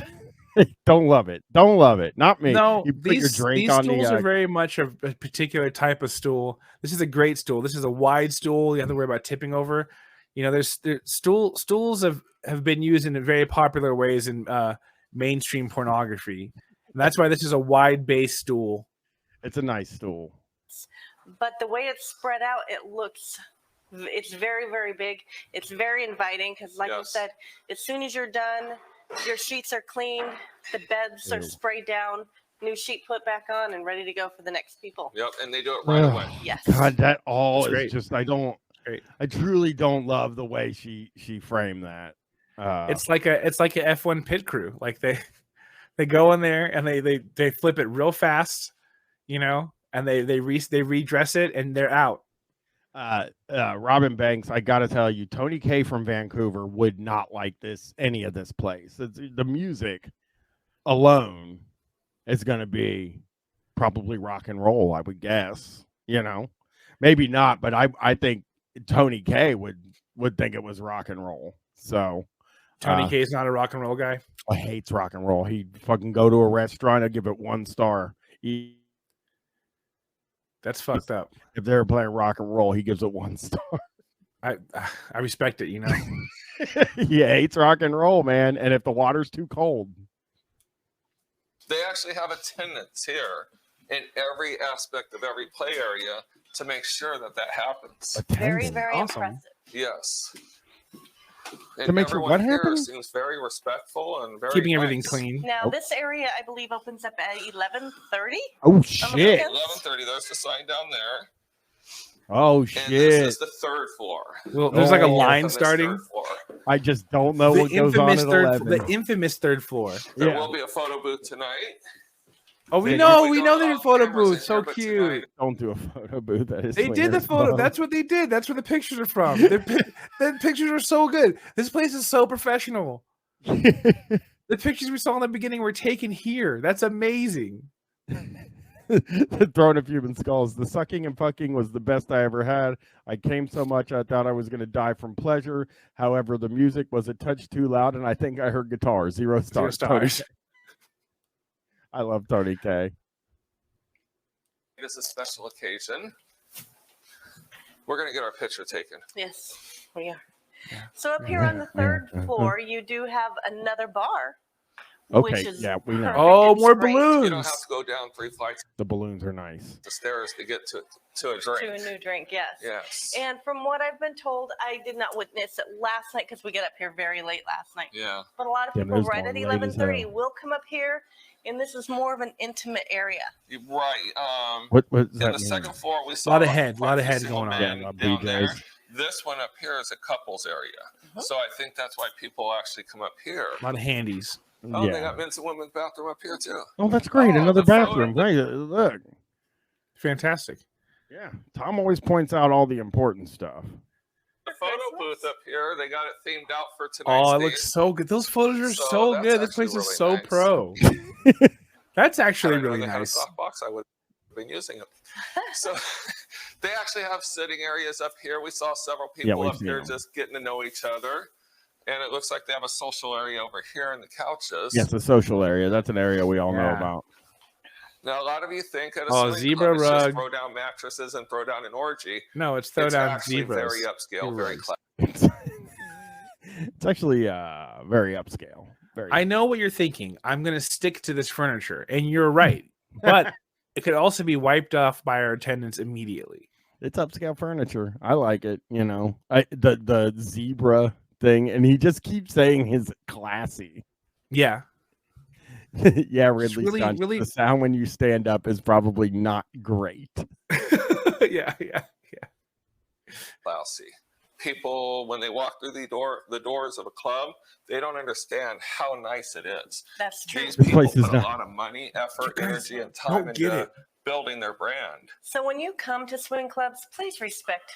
Don't love it. Don't love it. Not me. No, you put your drink these on stools the, are very much a particular type of stool. This is a great stool. This is a wide stool. You have to worry about tipping over. You know, stools have been used in very popular ways in mainstream pornography. And that's why this is a wide base stool. It's a nice stool. But the way it's spread out, it's very, very big. It's very inviting because, like you said, as soon as you're done, your sheets are cleaned, the beds are sprayed down, new sheet put back on, and ready to go for the next people. Yep, and they do it right away. Yes. God, that all That's is just, I truly don't love the way she framed that. It's like a F1 pit crew. Like they go in there and they flip it real fast, you know, and they redress it and they're out. Robin Banks, I gotta tell you, Tony K from Vancouver would not like any of this place. The music alone is gonna be probably rock and roll, I would guess. You know, maybe not, but I think Tony K would think it was rock and roll. So Tony K is not a rock and roll guy. He hates rock and roll. He'd fucking go to a restaurant and give it 1 star. That's fucked up. If they're playing rock and roll, he gives it 1 star. I respect it, you know. He hates rock and roll, man. And if the water's too cold, They actually have attendants here in every aspect of every play area to make sure that happens. Very, very impressive. Yes. And To make sure everyone what here happens? seems very respectful and very Keeping everything nice. clean. Now, this area, I believe, opens up at 11:30. Oh, shit. 11:30. There's the sign down there. Oh, And shit. this is the 3rd floor. Well, there's like a line Infamous starting. 3rd floor. I just don't know what goes on at 11. The infamous 3rd floor. There will be a photo booth tonight. Oh, we Yeah, know there's a photo booth. So but cute. Don't do a photo booth. That is They did the swingers photo. club. That's what they did. That's where the pictures are from. The pictures are so good. This place is so professional. The pictures we saw in the beginning were taken here. That's amazing. The throne of human skulls. The sucking and fucking was the best I ever had. I came so much I thought I was going to die from pleasure. However, the music was a touch too loud, and I think I heard guitar. 0 stars. 0 stars. I love Tony K. It is a special occasion. We're going to get our picture taken. Yes, we are. So up here on the 3rd floor, you do have another bar. Okay, which is yeah, we know. perfect. Oh, It's more great. You don't balloons. have to go down 3 flights The balloons are nice. of stairs to get to a drink. To a new drink, yes. Yes. And from what I've been told, I did not witness it last night because we got up here very late last night. Yeah. But a lot of Yeah, people there's right at one late as 11:30 hell. will come up here, and this is more of an intimate area. Right. What does In that the mean? 2nd floor, we saw Lot of quite head a few going on. men Yeah, down there. BJs. This one up here is a couples area. So I think that's why people actually come up here. A lot of handies. Oh, they Yeah. got men's and women's bathroom up here too. Oh, that's great. Oh, Another the photo bathroom. booth. Hey, look. Fantastic. Yeah. Tom always points out all the important stuff. The photo booth up here, they got it themed out for tonight's Oh, it theme. looks so good. Those photos are So so that's good. This actually place is really so nice. pro. That's actually Had I known really they had a nice. softbox, I would have been using it. So they actually have sitting areas up here. We saw several people we've up seen here them. just getting to know each other. And it looks like they have a social area over here in the couches. Yes, the social area. That's an area we all know Yeah. about. Now, a lot of you think at a Oh, swing zebra club, it's just rug. throw down mattresses and throw down an orgy. No, it's throw It's down actually zebras. very upscale, Zebra very rugs. classy. It's actually very upscale. Very. I know what you're thinking. I'm going to stick to this furniture, and you're right. But it could also be wiped off by our attendants immediately. It's upscale furniture. I like it. You know, the zebra thing, and he just keeps saying his classy. Yeah. Yeah, Ridley really- Scott. really- The sound when you stand up is probably not great. yeah. Classy. People, when they walk through the doors of a club, they don't understand how nice it is. That's true. These This people place is put a not- lot of money, effort, You guys energy, and time don't get into it. building their brand. So when you come to swing clubs, please respect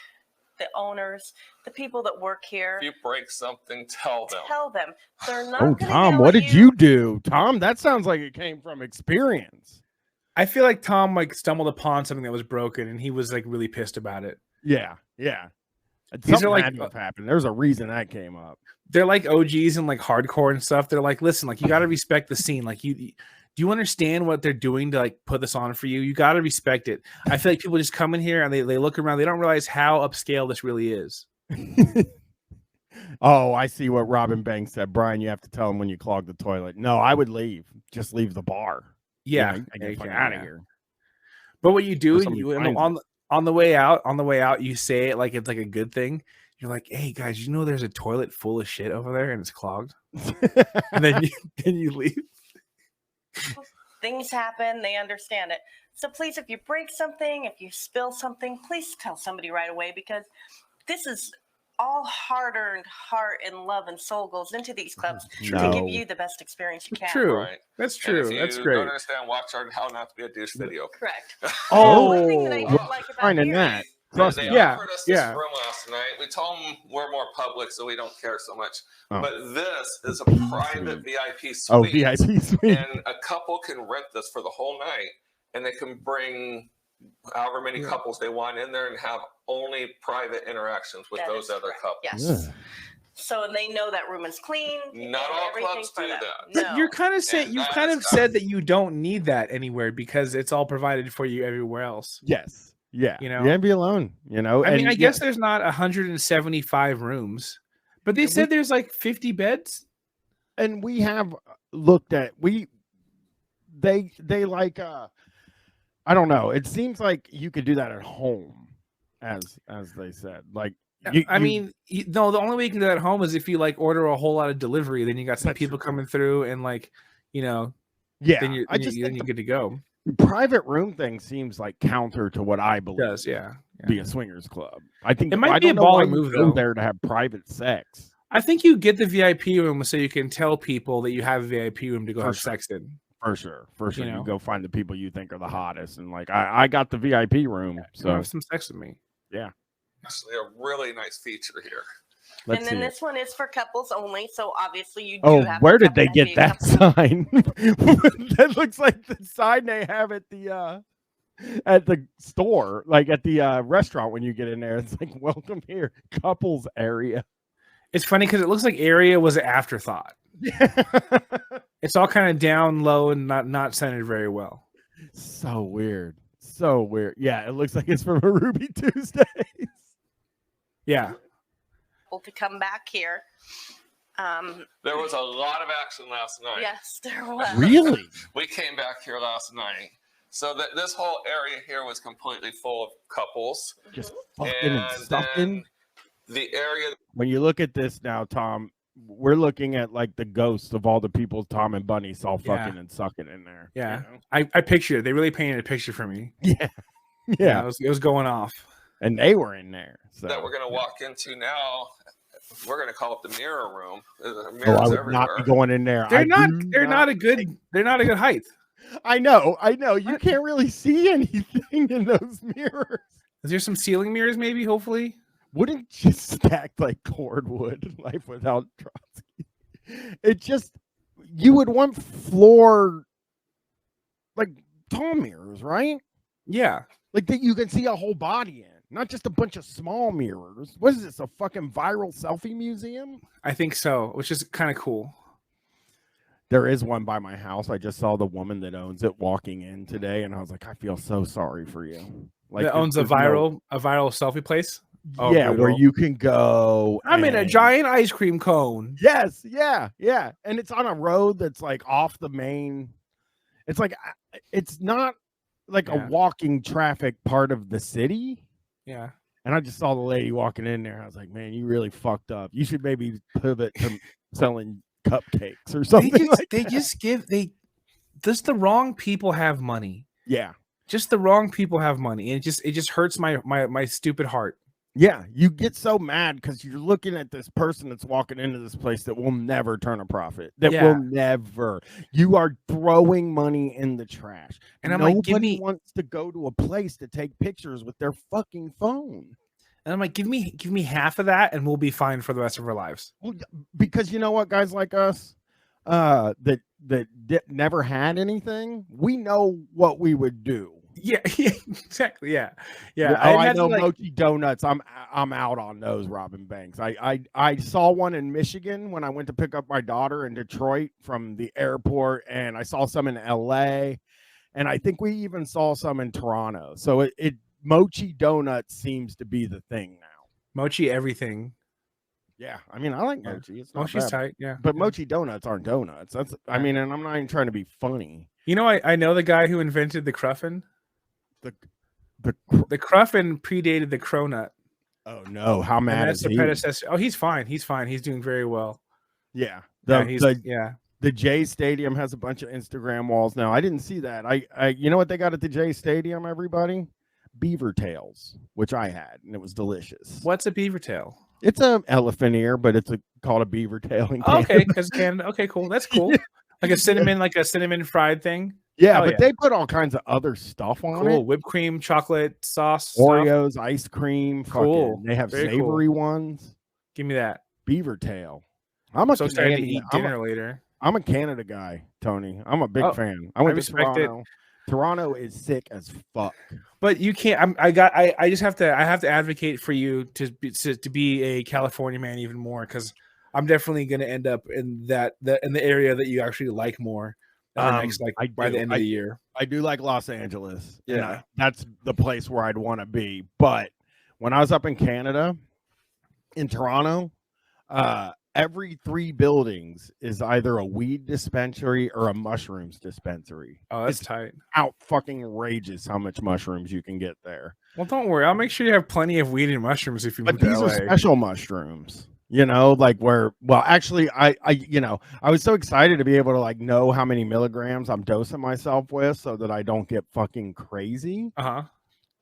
the owners, the people that work here. If you break something, tell them. Tell them. They're not Oh, gonna Tom, yell what at did you do? Tom, that sounds like it came from experience. I feel like Tom like stumbled upon something that was broken, and he was like really pissed about it. Yeah, yeah. These Something are like had to have happened. There's a reason that came up. They're like OGs and like hardcore and stuff. They're like, listen, like you got to respect the scene. Like do you understand what they're doing to like put this on for you? You got to respect it. I feel like people just come in here and they look around. They don't realize how upscale this really is. Oh, I see what Robin Banks said. Brian, you have to tell him when you clog the toilet. No, I would leave. Just leave the bar. Yeah, I get out of here. But what you do, Or you somebody on the way out, you say it like it's like a good thing. You're like, hey guys, you know there's a toilet full of shit over there and it's clogged. And then you leave. Things happen, they understand it. So please, if you break something, if you spill something, please tell somebody right away, because this is all hard-earned heart and love and soul goes into these clubs to give you the best experience you can. True. Right. That's true. And if That's you great. don't understand, watch our How Not to Be a Douche video. Correct. Oh, one thing that I don't like about finding here that. They Yeah, offered us this yeah. room last night. We told them we're more public, so we don't care so much. Oh. But this is a private VIP suite. Oh, VIP suite. And a couple can rent this for the whole night, and they can bring however many couples they want in there and have only private interactions with That those is other correct. couples. Yes. So they know that room is clean. Not and all everything clubs for do them. that. But No. you're kind of saying And you that kind is of said that you don't need that anywhere because it's all provided for you everywhere else. Yes. Yeah. You know? You can't be alone, you know. I mean, and I guess there's not 175 rooms, but they said there's like 50 beds. And we have looked at they like I don't know. It seems like you could do that at home, as they said. Like No, the only way you can do that at home is if you like order a whole lot of delivery. Then you got some people coming through, and like, you know, yeah. then you're good to go. Private room thing seems like counter to what I believe. It does, yeah. Be a swingers club. I think It might I be a don't know why baller you move, go though. there to have private sex. I think you get the VIP room so you can tell people that you have a VIP room to go have sex in. For sure. You know? You go find the people you think are the hottest, and like I got the VIP room, so have some sex with me. Yeah. Actually, a really nice feature here. Let's and see then it. this one is for couples only. So obviously you do Oh, have where to did they get that sign? That looks like the sign they have at the store, like at the restaurant when you get in there. It's like, welcome here, couples area. It's funny because it looks like area was an afterthought. Yeah. It's all kind of down low and not centered very well. So weird. So weird. Yeah, it looks like it's from a Ruby Tuesdays. Yeah. to come back here. There was a lot of action last night. Yes, there was. Really? We came back here last night. So this whole area here was completely full of couples. Just fucking and sucking. The area. When you look at this now, Tom, we're looking at like the ghosts of all the people Tom and Bunny saw fucking and sucking in there. Yeah. You know? I pictured it. They really painted a picture for me. Yeah. Yeah. It was going off. And they were in there. So. That we're going to walk into now. We're going to call it the mirror room. There's I mirrors would not be going in there. They're not a good height. I know. You can't really see anything in those mirrors. Is there some ceiling mirrors maybe, hopefully? Wouldn't just stack like cordwood, Life Without Trotsky. It just, you would want floor, like tall mirrors, right? Yeah. Like that you can see a whole body in, not just a bunch of small mirrors. What is this, a fucking viral selfie museum? I think so, which is kind of cool. There is one by my house. I just saw the woman that owns it walking in today, and I was like, I feel so sorry for you. Like that owns a viral selfie place. Oh, yeah, brutal. Where you can go. I'm in a giant ice cream cone. Yes, yeah, and it's on a road that's like off the main. It's like it's not like a walking traffic part of the city. Yeah. And I just saw the lady walking in there. I was like, man, you really fucked up. You should maybe pivot to selling cupcakes or something. Just the wrong people have money. Yeah. Just the wrong people have money. And it just hurts my stupid heart. Yeah, you get so mad because you're looking at this person that's walking into this place that will never turn a profit. That will never. You are throwing money in the trash. And I'm Nobody like, give me wants to go to a place to take pictures with their fucking phone. And I'm like, give me half of that, and we'll be fine for the rest of our lives. Well, because you know what, guys like us, that never had anything, we know what we would do. Yeah, exactly. Yeah. I know Mochi Donuts. I'm out on those, Robin Banks. I saw one in Michigan when I went to pick up my daughter in Detroit from the airport, and I saw some in LA, and I think we even saw some in Toronto. So it Mochi Donuts seems to be the thing now. Mochi everything. Yeah, I mean, I like mochi. It's not Mochi's bad. tight. Yeah, but mochi donuts aren't donuts. That's I mean, and I'm not even trying to be funny. You know, I know the guy who invented the cruffin. The cruffin predated the cronut. Oh no! How mad is the he? predecessor. Oh, he's fine. He's fine. He's doing very well. Yeah. The Jay Stadium has a bunch of Instagram walls now. I didn't see that. I you know what they got at the Jay Stadium? Everybody, beaver tails, which I had, and it was delicious. What's a beaver tail? It's an elephant ear, but it's called a beaver tail in Canada. Okay, because Canada. Okay, cool. That's cool. Like a cinnamon fried thing. Yeah, but they put all kinds of other stuff on it. Cool. Whipped cream, chocolate sauce, Oreos, stuff. ice cream. Cool. They have Very savory cool. ones. Give me that. Beaver tail. I'm so excited to eat dinner later. I'm a Canada guy, Tony. I'm a big fan. I went to Toronto. Toronto is sick as fuck. But you can't. I have to advocate for you to be a California man even more, because I'm definitely going to end up in the area that you actually like more. By the end of the year. I do like Los Angeles. Yeah. That's the place where I'd want to be. But when I was up in Canada, in Toronto, every 3 buildings is either a weed dispensary or a mushrooms dispensary. Oh, that's tight. Out fucking outrageous how much mushrooms you can get there. Well, don't worry. I'll make sure you have plenty of weed and mushrooms if you move to LA. These are special mushrooms. You know, like actually, I was so excited to be able to like know how many milligrams I'm dosing myself with so that I don't get fucking crazy.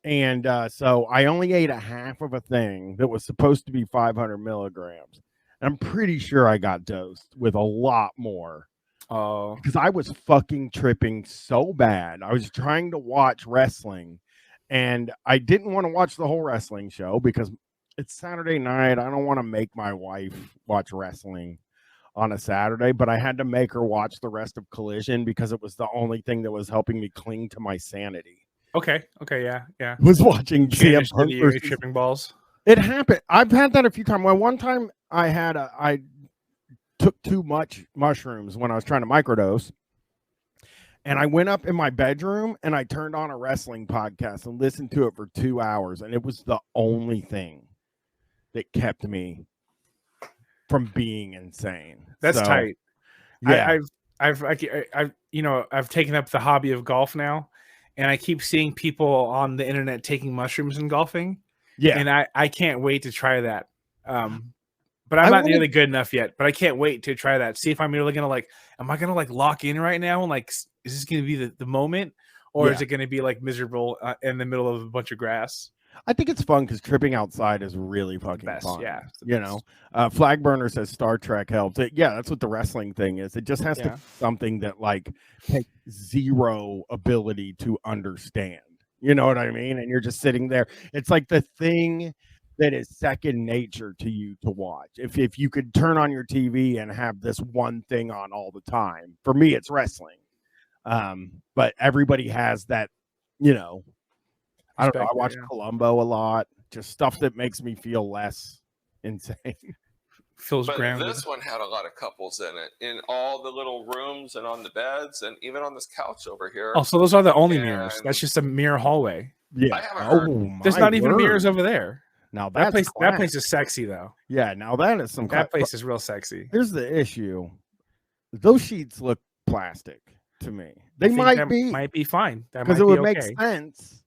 And so I only ate a half of a thing that was supposed to be 500 milligrams. And I'm pretty sure I got dosed with a lot more. Oh, because I was fucking tripping so bad. I was trying to watch wrestling, and I didn't want to watch the whole wrestling show because it's Saturday night. I don't want to make my wife watch wrestling on a Saturday, but I had to make her watch the rest of Collision because it was the only thing that was helping me cling to my sanity. Okay, yeah. Was watching CM Punk versus tripping balls. It happened. I've had that a few times. Well, one time I took too much mushrooms when I was trying to microdose. And I went up in my bedroom and I turned on a wrestling podcast and listened to it for 2 hours. And it was the only thing that kept me from being insane. That's tight. Yeah. I've taken up the hobby of golf now, and I keep seeing people on the internet taking mushrooms and golfing. Yeah. And I can't wait to try that. But I'm not nearly good enough yet, but I can't wait to try that. See if I'm really going to am I going to lock in right now? And is this going to be the moment, or is it going to be miserable in the middle of a bunch of grass? I think it's fun because tripping outside is really fucking fun. Yeah. Flag Burner says Star Trek helps. That's what the wrestling thing is. It just has to be something that takes zero ability to understand. You know what I mean? And you're just sitting there. It's like the thing that is second nature to you to watch. If you could turn on your TV and have this one thing on all the time, for me, it's wrestling. But everybody has that, I don't know. I watch Columbo a lot, just stuff that makes me feel less insane. Feels but grounded. This one had a lot of couples in it, in all the little rooms and on the beds and even on this couch over here. Oh, so those are the only mirrors. That's just a mirror hallway. Yeah. There's not even mirrors over there. Now that place is sexy though. Yeah, now that is that place is real sexy. Here's the issue: those sheets look plastic to me. They might be fine because it would make sense,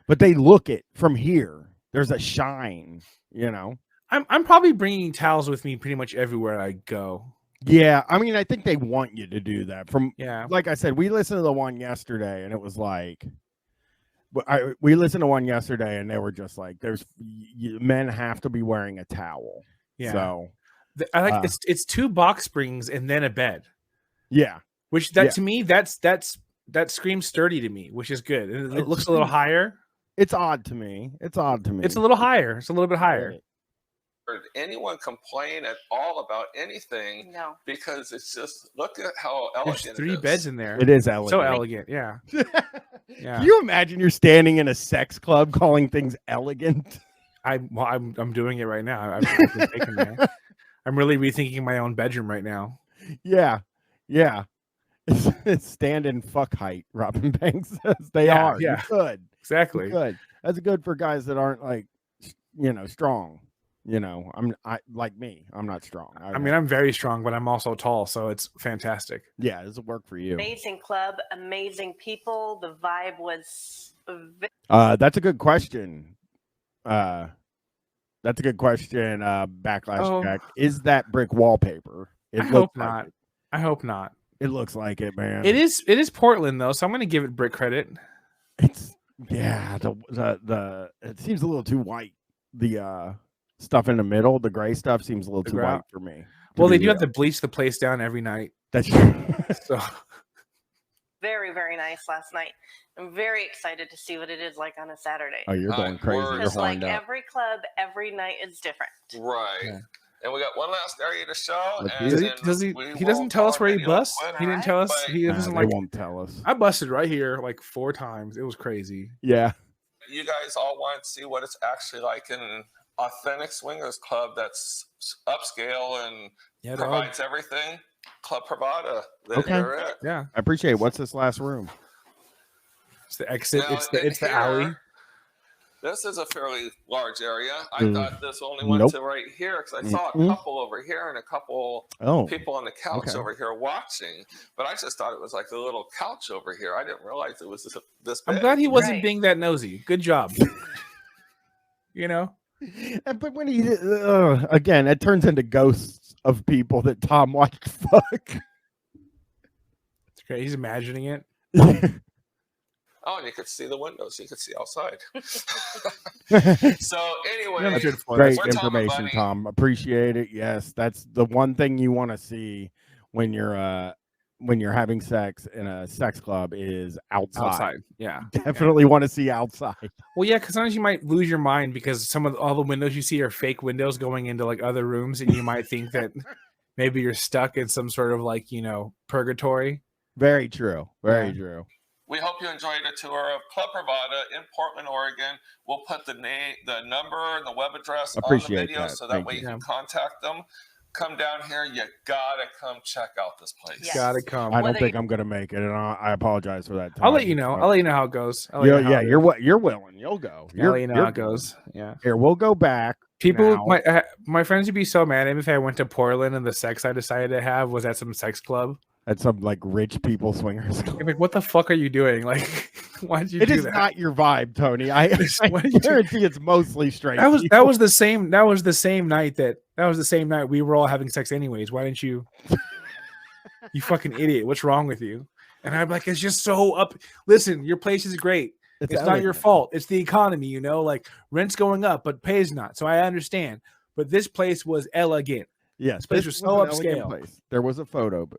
but they look it from here. There's a shine, I'm probably bringing towels with me pretty much everywhere I go. Yeah, I mean, I think they want you to do that. Like I said, we listened to the one yesterday, and it was we listened to one yesterday, and they were just like, men have to be wearing a towel. Yeah. So I like it's 2 box springs and then a bed. Yeah. Which to me, that screams sturdy to me, which is good. It looks a little higher. It's odd to me. It's a little higher. It's a little bit higher. Heard anyone complain at all about anything? No, because it's just look at how elegant. There's 3 beds in there. It is elegant. So elegant, yeah. Yeah. Can you imagine you're standing in a sex club calling things elegant? I'm doing it right now. I'm really rethinking my own bedroom right now. Yeah. It's stand in fuck height, Robin Banks says. They are. Yeah. You could. Exactly. You could. That's good for guys that aren't like, strong. I like me. I'm not strong. I'm very strong, but I'm also tall, so it's fantastic. Yeah, this will work for you. amazing club, amazing people. The vibe was. That's a good question. Backlash check. Is that brick wallpaper? I hope not. I hope not. It looks like it, man. It is Portland though, so I'm going to give it brick credit. It's the it seems a little too white. The stuff in the middle, the gray stuff seems a little too white for me. Well, they do have to bleach the place down every night. That's true. So Very, very nice last night. I'm very excited to see what it is like on a Saturday. Oh, you're going crazy. You're Because like horned up. every club, every night is different. Right. Yeah. And we got one last area to show. He doesn't tell us where he busts. He didn't tell us. He doesn't They won't tell us. I busted right here like 4 times. It was crazy. Yeah. You guys all want to see what it's actually like in an authentic swingers club that's upscale and provides everything. Club Pravada. They're it. Yeah. I appreciate it. What's this last room? It's the exit. Now, It's the alley. This is a fairly large area. I thought this only went to right here because I saw a couple over here and a couple people on the couch over here watching. But I just thought it was like a little couch over here. I didn't realize it was this big. I'm glad he wasn't being that nosy. Good job. But when he again, it turns into ghosts of people that Tom watched fuck. It's great. He's imagining it. Oh, and you could see the windows. You could see outside. So anyway, great information, Tom. Appreciate it. Yes, that's the one thing you want to see when you're having sex in a sex club is outside. Yeah, definitely want to see outside. Well, yeah, because sometimes you might lose your mind because all the windows you see are fake windows going into like other rooms, and you might think that maybe you're stuck in some sort of like purgatory. Very true. Very true. We hope you enjoyed a tour of Club Pravada in Portland, Oregon. We'll put the name, the number, and the web address on the video so that way you can contact them. Come down here. You gotta come check out this place. Yes. Gotta come. I don't think I'm gonna make it, and I apologize for that. Tom. I'll let you know. I'll let you know how it goes. You're willing. You'll go. I'll let you know how it goes. Yeah. Here, we'll go back. People, my friends would be so mad at me if I went to Portland and the sex I decided to have was at some sex club. At some like rich people swingers club. I'm like, what the fuck are you doing? Like, why'd you do that? It is not your vibe, Tony. I guarantee it's mostly straight. That was the same night we were all having sex anyways. Why didn't you? You fucking idiot. What's wrong with you? And I'm like, it's just so up. Listen, your place is great. It's not your fault. It's the economy, like rent's going up, but pay's not. So I understand. But this place was elegant. Yes, this place was so upscale. Place. There was a photo booth.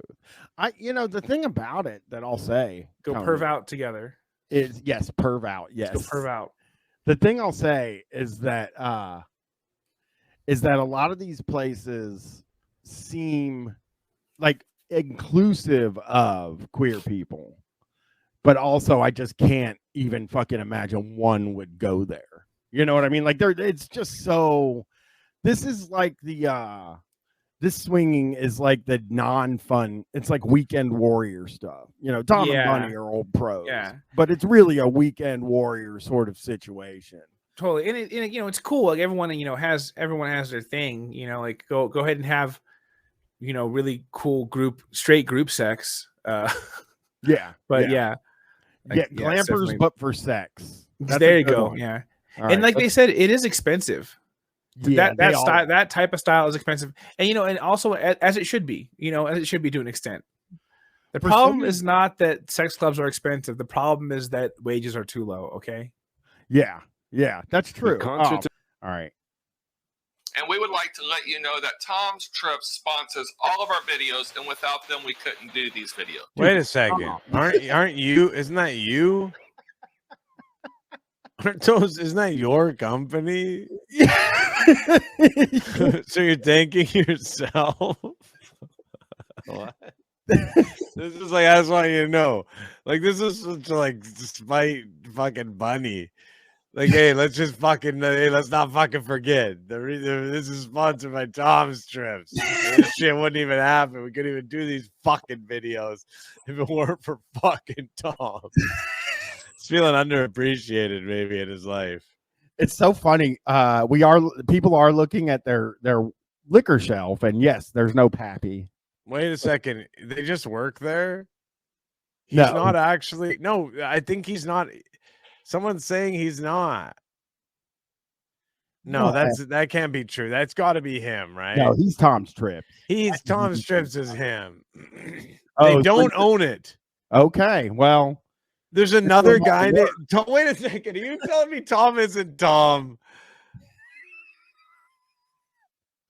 The thing about it that I'll say, Tony, perv out together. Is yes, perv out. Yes, let's go perv out. The thing I'll say is that a lot of these places seem like inclusive of queer people, but also I just can't even fucking imagine one would go there. You know what I mean? Like it's just so. This is like this swinging is like the non-fun. It's like weekend warrior stuff. Tom and Bunny are old pros. Yeah, but it's really a weekend warrior sort of situation. Totally, and it's cool. Like everyone has their thing. Like go ahead and have really cool straight group sex. Yeah, but glampers, but for sex. There you go. One. Yeah, and like they said, it is expensive. Yeah, that type of style is expensive, and and also as it should be, as it should be to an extent. The problem is not that sex clubs are expensive. The problem is that wages are too low. Okay. Yeah, that's true. All right. And we would like to let you know that Tom's Trips sponsors all of our videos, and without them, we couldn't do these videos. Wait a second. Aren't you? Isn't that you? Isn't that your company? So you're thanking yourself? What? This is like, I just want you to know. Like, this is such a, like, spite fucking bunny. Like, hey, let's just fucking, let's not fucking forget. This is sponsored by Tom's Trips. This shit wouldn't even happen. We couldn't even do these fucking videos if it weren't for fucking Tom. He's feeling underappreciated maybe in his life. It's so funny. People are looking at their liquor shelf, and yes, there's no Pappy. Wait a second. They just work there? He's not actually. No, I think he's not. Someone's saying he's not. No, that can't be true. That's got to be him, right? No, he's Tom's Trips. Tom's Trips is him. They don't own it. Okay, well, there's another guy that. Wait a second. Are you telling me Tom isn't Tom?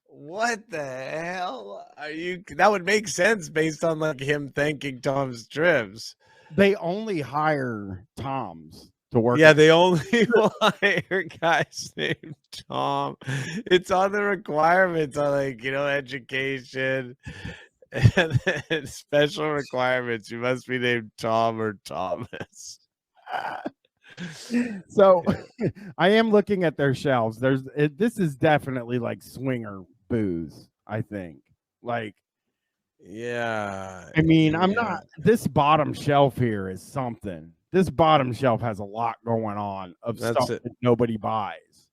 What the hell are you? That would make sense based on like him thanking Tom's Trips. They only hire Toms to work. Yeah, they only hire guys named Tom. It's on the requirements on like, education and then special requirements. You must be named Tom or Thomas. So I am looking at their shelves. This is definitely like swinger booze, I think. Like, yeah. I mean, I'm not. This bottom shelf here is something. This bottom shelf has a lot going on of stuff that nobody buys.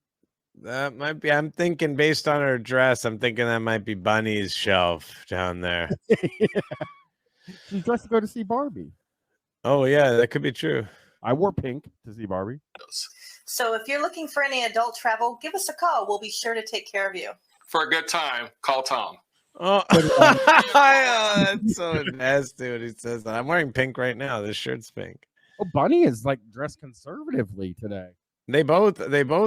That might be. I'm thinking based on her dress. I'm thinking that might be Bunny's shelf down there. Yeah. She's dressed to go to see Barbie. Oh yeah, that could be true. I wore pink to see Barbie. So if you're looking for any adult travel, give us a call. We'll be sure to take care of you. For a good time, call Tom. Oh, that's so nasty when he says that. I'm wearing pink right now. This shirt's pink. Well, Bunny is like dressed conservatively today. They both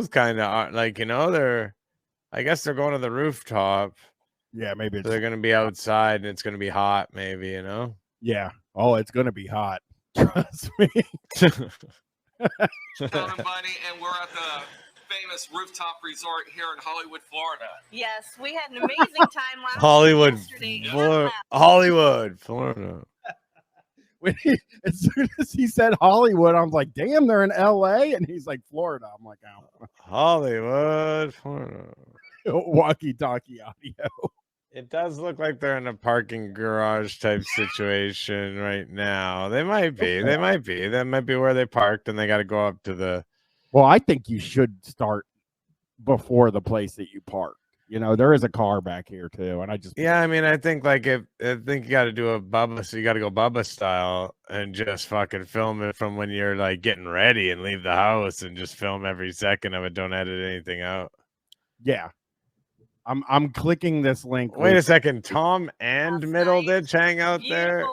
kind of are. Like, I guess they're going to the rooftop. Yeah, maybe they're going to be outside and it's going to be hot. Maybe Yeah. Oh, it's going to be hot. Trust me. Tom and Bunny, and we're at the famous rooftop resort here in Hollywood, Florida. Yes, we had an amazing time last Hollywood, Florida. As soon as he said Hollywood, I'm like, damn, they're in LA, and he's like, Florida. I'm like, oh. Hollywood, Florida. Walkie-talkie audio. It does look like they're in a parking garage type situation right now. They might be. That might be where they parked, and they got to go up to the. Well, I think you should start before the place that you park. There is a car back here too, and I just. Yeah, I mean, I think I think you got to do a Bubba, so you got to go Bubba style and just fucking film it from when you're like getting ready and leave the house and just film every second of it. Don't edit anything out. Yeah. I'm clicking this link. Wait a second. Tom and Middleditch hang out there.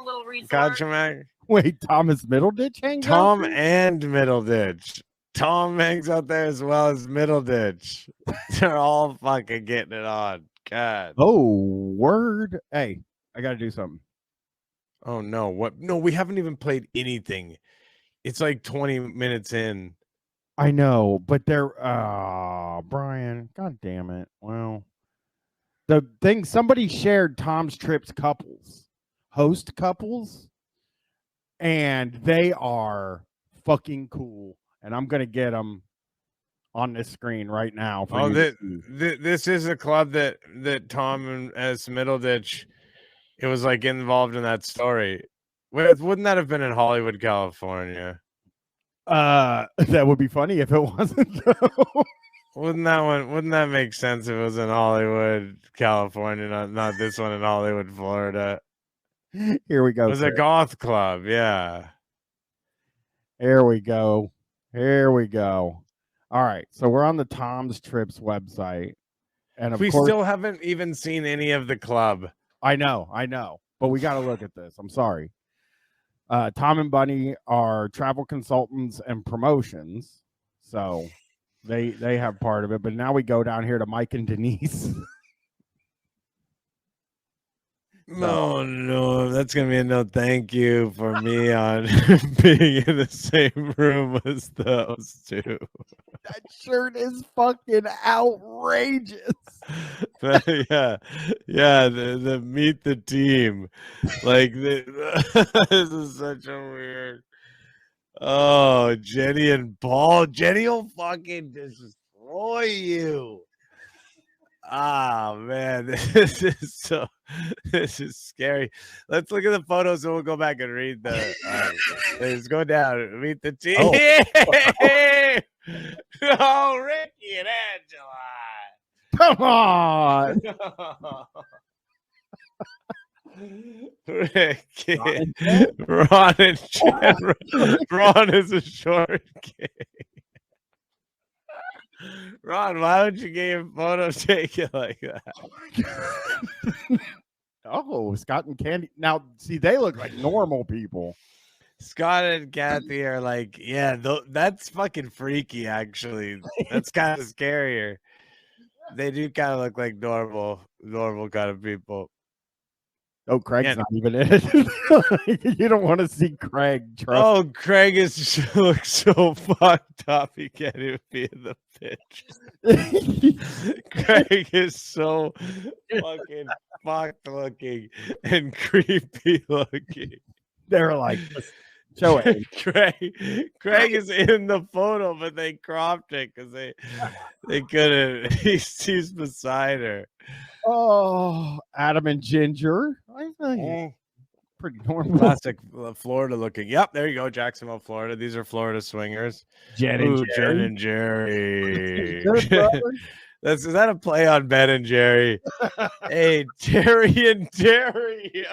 Gotcha. Wait, Thomas Middleditch hangs out? Tom and Middleditch. Tom hangs out there as well as Middleditch. They're all fucking getting it on. God. Oh, word. Hey, I got to do something. Oh, no. What? No, we haven't even played anything. It's like 20 minutes in. I know, but they're Brian, god damn it. Well, the thing, somebody shared Tom's Trips host couples, and they are fucking cool. And I'm gonna get them on this screen right now. This is a club that Tom and as Middleditch, it was like involved in that story. Wouldn't that have been in Hollywood, California? That would be funny if it wasn't though. Wouldn't that make sense if it was in Hollywood, California, not this one in Hollywood, Florida? Here we go. It was a goth club, yeah. Here we go. All right, so we're on the Tom's Trips website, and we still haven't even seen any of the club. I know, but we got to look at this. I'm sorry. Tom and Bunny are travel consultants and promotions, so they have part of it. But now we go down here to Mike and Denise. No, that's gonna be a no thank you for me on being in the same room as those two. That shirt is fucking outrageous. yeah, the meet the team, like this is such a weird. Oh, Jenny and Paul. Jenny will fucking destroy you. Ah, man, this is scary. Let's look at the photos and we'll go back and read the. Let's go down. Meet the team. Oh, Ricky and Angela. Come on. Ricky, Ron and Jen. Ron is a short king. Ron, why would you get your photo taken like that? Oh, Scott and Candy. Now, see, they look like normal people. Scott and Kathy are like, yeah, that's fucking freaky, actually. That's kind of scarier. They do kind of look like normal kind of people. Oh, Craig's not even in it. You don't want to see Craig. Oh, Craig looks so fucked up. He can't even be in the picture. Craig is so fucking fucked looking and creepy looking. They're like, show it. Craig is in the photo, but they cropped it because they couldn't. He's beside her. Oh, Adam and Ginger. Pretty normal. Classic Florida looking. Yep, there you go. Jacksonville, Florida. These are Florida swingers. Jen and Jerry. Is that a play on Ben and Jerry? Hey, Terry and Terry.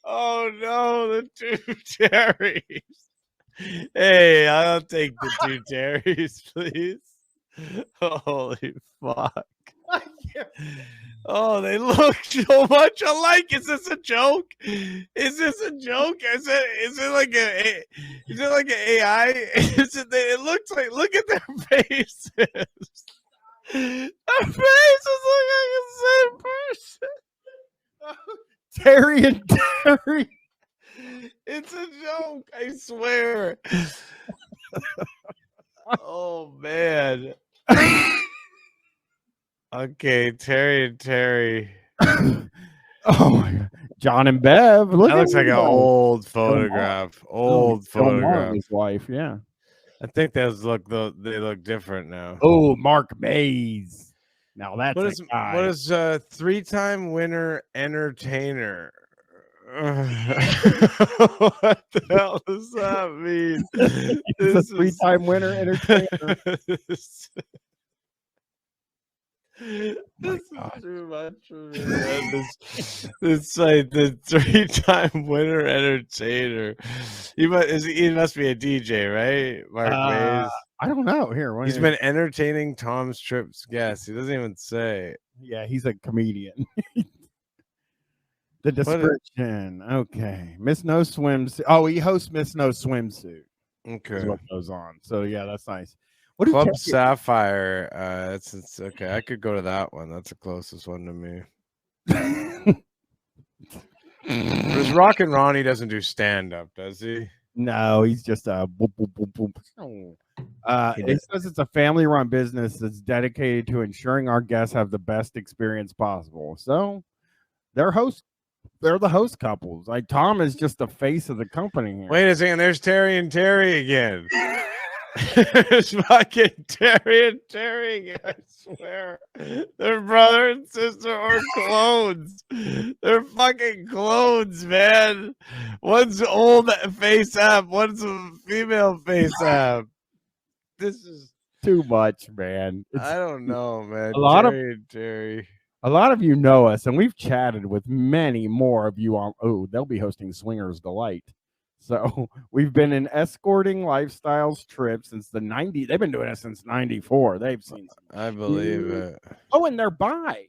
Oh no, the two Terrys. Hey, I'll take the two Terrys, please. Holy fuck. Oh, they look so much alike. Is this a joke? Is it like an AI? It looks like, look at their faces. Their faces look like the same person. Terry and Terry. It's a joke, I swear. Oh man. Okay, Terry and Terry. Oh my God. John and Bev. That looks like an old photograph. Old photograph. His wife, yeah. I think they look different now. Oh, Mark Mays. Now that's what is three-time winner entertainer? What the hell does that mean? He's a three-time winner entertainer. This is too much for me. This like the three-time winner entertainer. He must be a DJ, right? Mark Mays. I don't know. Here, he's been entertaining Tom's Trips guests. He doesn't even say. Yeah, he's a comedian. The description. Okay. Miss No Swimsuit. Oh, he hosts Miss No Swimsuit. Okay. Is what goes on. So yeah, that's nice. What Club Sapphire. It's okay. I could go to that one. That's the closest one to me. Because Rock and Ronnie doesn't do stand-up, does he? No, he's just a boop, boop, boop, boop. It says it's a family-run business that's dedicated to ensuring our guests have the best experience possible. So they're the host couples. Like Tom is just the face of the company here. Wait a second, there's Terry and Terry again. There's fucking Terry and Terry again, I swear. They're brother and sister or clones. They're fucking clones, man. One's old face app, one's a female face app. This is too much, man. I don't know, man. Terry. A lot of you know us, and we've chatted with many more of you on. Oh, they'll be hosting Swingers Delight. So we've been in escorting lifestyles trips since the 90s. They've been doing it since 94. They've seen. I believe it. Oh, and they're bi.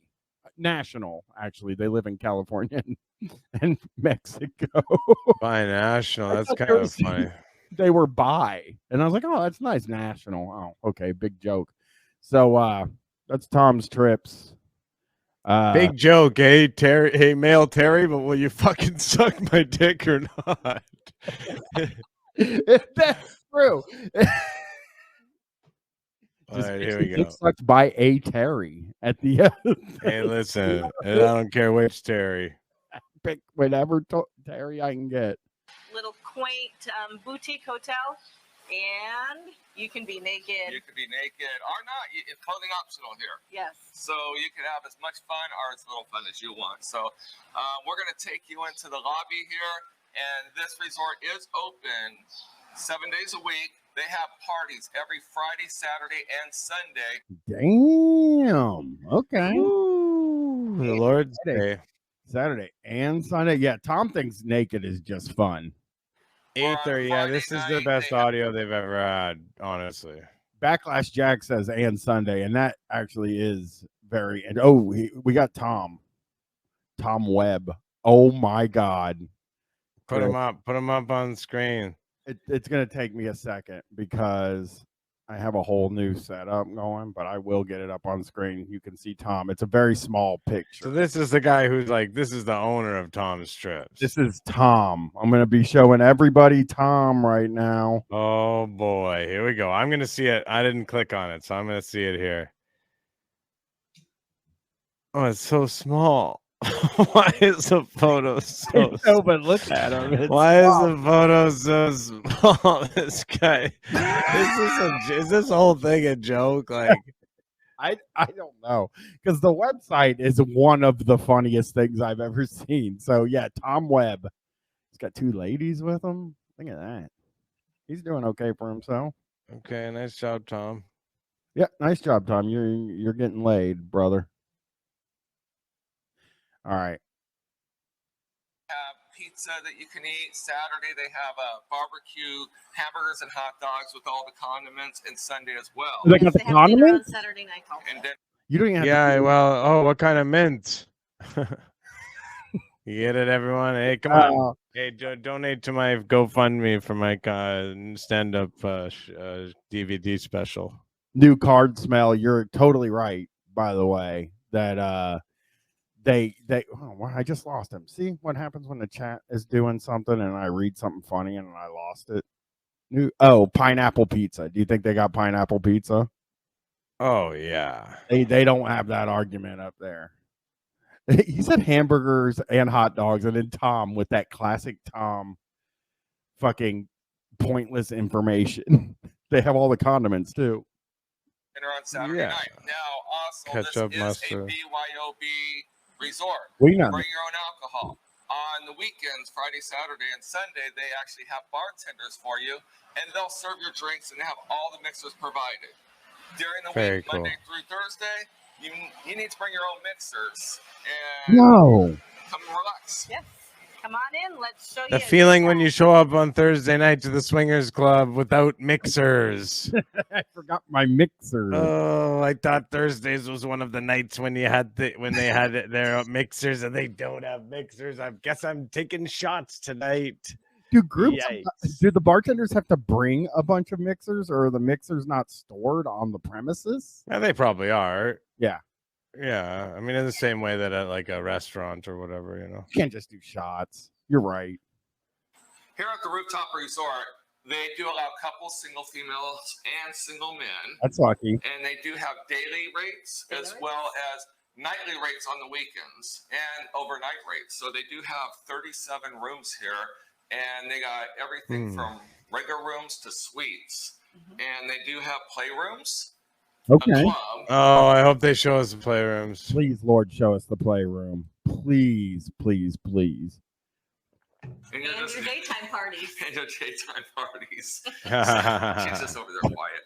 national. Actually, they live in California and Mexico. Binational. That's kind of funny. They were bi, and I was like, "Oh, that's nice, national." Oh, okay, big joke. So that's Tom's trips. Big joke, hey Terry, hey male Terry, but will you fucking suck my dick or not? That's true. All right, here we go. Sucked by a Terry at the end. Hey, listen, and I don't care which Terry. Pick whatever Terry I can get. Little quaint boutique hotel, and you can be naked. You can be naked or not. It's clothing optional here. Yes. So you can have as much fun or as little fun as you want. So we're going to take you into the lobby here, and this resort is open 7 days a week. They have parties every Friday, Saturday, and Sunday. Damn. Okay. Ooh, the Lord's Day. Saturday and Sunday. Yeah, Tom thinks naked is just fun. Aether, yeah, this is the best audio they've ever had, honestly. Backlash Jack says and Sunday, and that actually is very. And oh, we got Tom Webb. Oh my God. Put him up on screen. It's gonna take me a second because I have a whole new setup going, but I will get it up on screen. You can see Tom. It's a very small picture. So this is the guy who's like, this is the owner of Tom's Trips. This is Tom. I'm going to be showing everybody Tom right now. Oh, boy. Here we go. I'm going to see it. I didn't click on it, so I'm going to see it here. Oh, it's so small. Why is the photo so small? But look at him. Why is the photo so small? This guy. Is this whole thing a joke? Like, I don't know, because the website is one of the funniest things I've ever seen. So yeah, Tom Webb. He's got 2 ladies with him. Look at that. He's doing okay for himself. Okay, nice job, Tom. Yeah, nice job, Tom. You're getting laid, brother. All right. Have pizza that you can eat. Saturday they have barbecue hamburgers and hot dogs with all the condiments, and Sunday as well. They got the condiments? Saturday night also. And then you don't even have to well, what kind of mint? You get it, everyone? Hey, come on. Hey, donate to my GoFundMe for my stand-up DVD special. New card smell. You're totally right, by the way, that I just lost him. See what happens when the chat is doing something and I read something funny and I lost it. Pineapple pizza. Do you think they got pineapple pizza? Oh yeah. They don't have that argument up there. He said hamburgers and hot dogs, and then Tom with that classic Tom fucking pointless information. They have all the condiments too. Dinner on Saturday night. Now also Ketchup, this mustard. is a BYOB resort. We know. Bring your own alcohol. On the weekends, Friday, Saturday, and Sunday, they actually have bartenders for you, and they'll serve your drinks and have all the mixers provided. During the week, cool. Monday through Thursday, you need to bring your own mixers and come and relax. Yes. Come on in. Let's show you. The feeling when you show up on Thursday night to the Swingers Club without mixers. I forgot my mixer. Oh, I thought Thursdays was one of the nights when they had their mixers, and they don't have mixers. I guess I'm taking shots tonight. Do the bartenders have to bring a bunch of mixers, or are the mixers not stored on the premises? Yeah, they probably are. Yeah. Yeah, I mean, in the same way that at like a restaurant or whatever, you know. You can't just do shots. You're right. Here at the Rooftop Resort, they do allow couples, single females, and single men. That's lucky. And they do have daily rates as well as nightly rates on the weekends and overnight rates. So they do have 37 rooms here, and they got everything from regular rooms to suites. And they do have playrooms. Okay. Oh, I hope they show us the playrooms. Please, Lord, show us the playroom. Please, please, please. And your daytime parties. And your daytime parties. She's just over there quiet.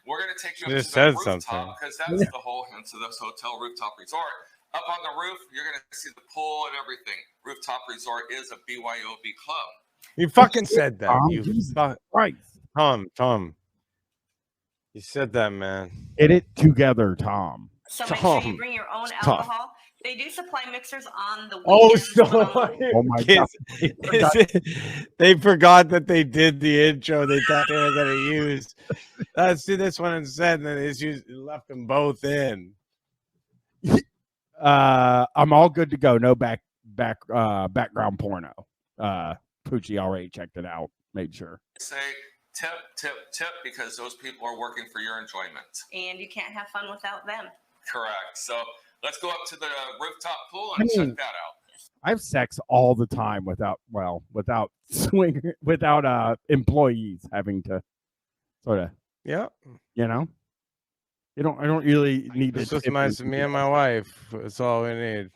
We're going to take you up to the rooftop because that's the whole hint of this hotel rooftop resort. Up on the roof, you're going to see the pool and everything. Rooftop Resort is a BYOB club. You fucking said that. Right. Tom. You said that, man. Get it together, Tom. So make sure you bring your own alcohol. They do supply mixers on the weekends. Oh my God. They forgot that they did the intro. They thought they were going to use. Let's do this one instead. And then they just left them both in. I'm all good to go. No background porno. Poochie already checked it out. Made sure. Say tip, because those people are working for your enjoyment. And you can't have fun without them. Correct. So let's go up to the rooftop pool and check that out. I have sex all the time without employees having to sort of, yeah, you know, I don't really need it's just me and my wife. That's all we need.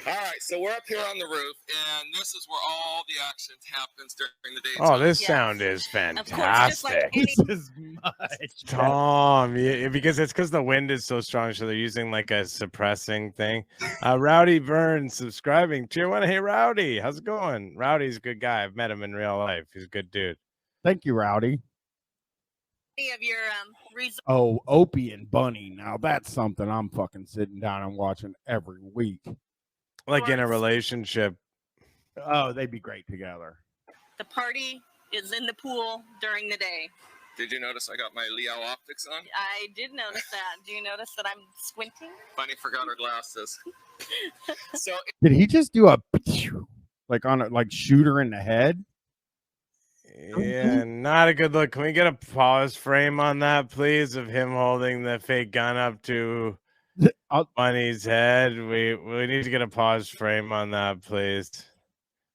All right, so we're up here on the roof, and this is where all the action happens during the day. Oh, this sound is fantastic. This is much Tom, because it's because the wind is so strong, so they're using like a suppressing thing. Rowdy Burns subscribing. Tier 1. Hey, Rowdy, how's it going? Rowdy's a good guy. I've met him in real life. He's a good dude. Thank you, Rowdy. Of your Oh, Opie and Bunny. Now that's something I'm fucking sitting down and watching every week. Like in a relationship. Oh, they'd be great together. The party is in the pool during the day. Did you notice I got my Leo optics on? I did notice that. Do you notice that I'm squinting? Bunny forgot her glasses. So did he just do a like shoot her in the head? Yeah, not a good look. Can we get a pause frame on that, please, of him holding the fake gun up to Bunny's head? We need to get a pause frame on that, please.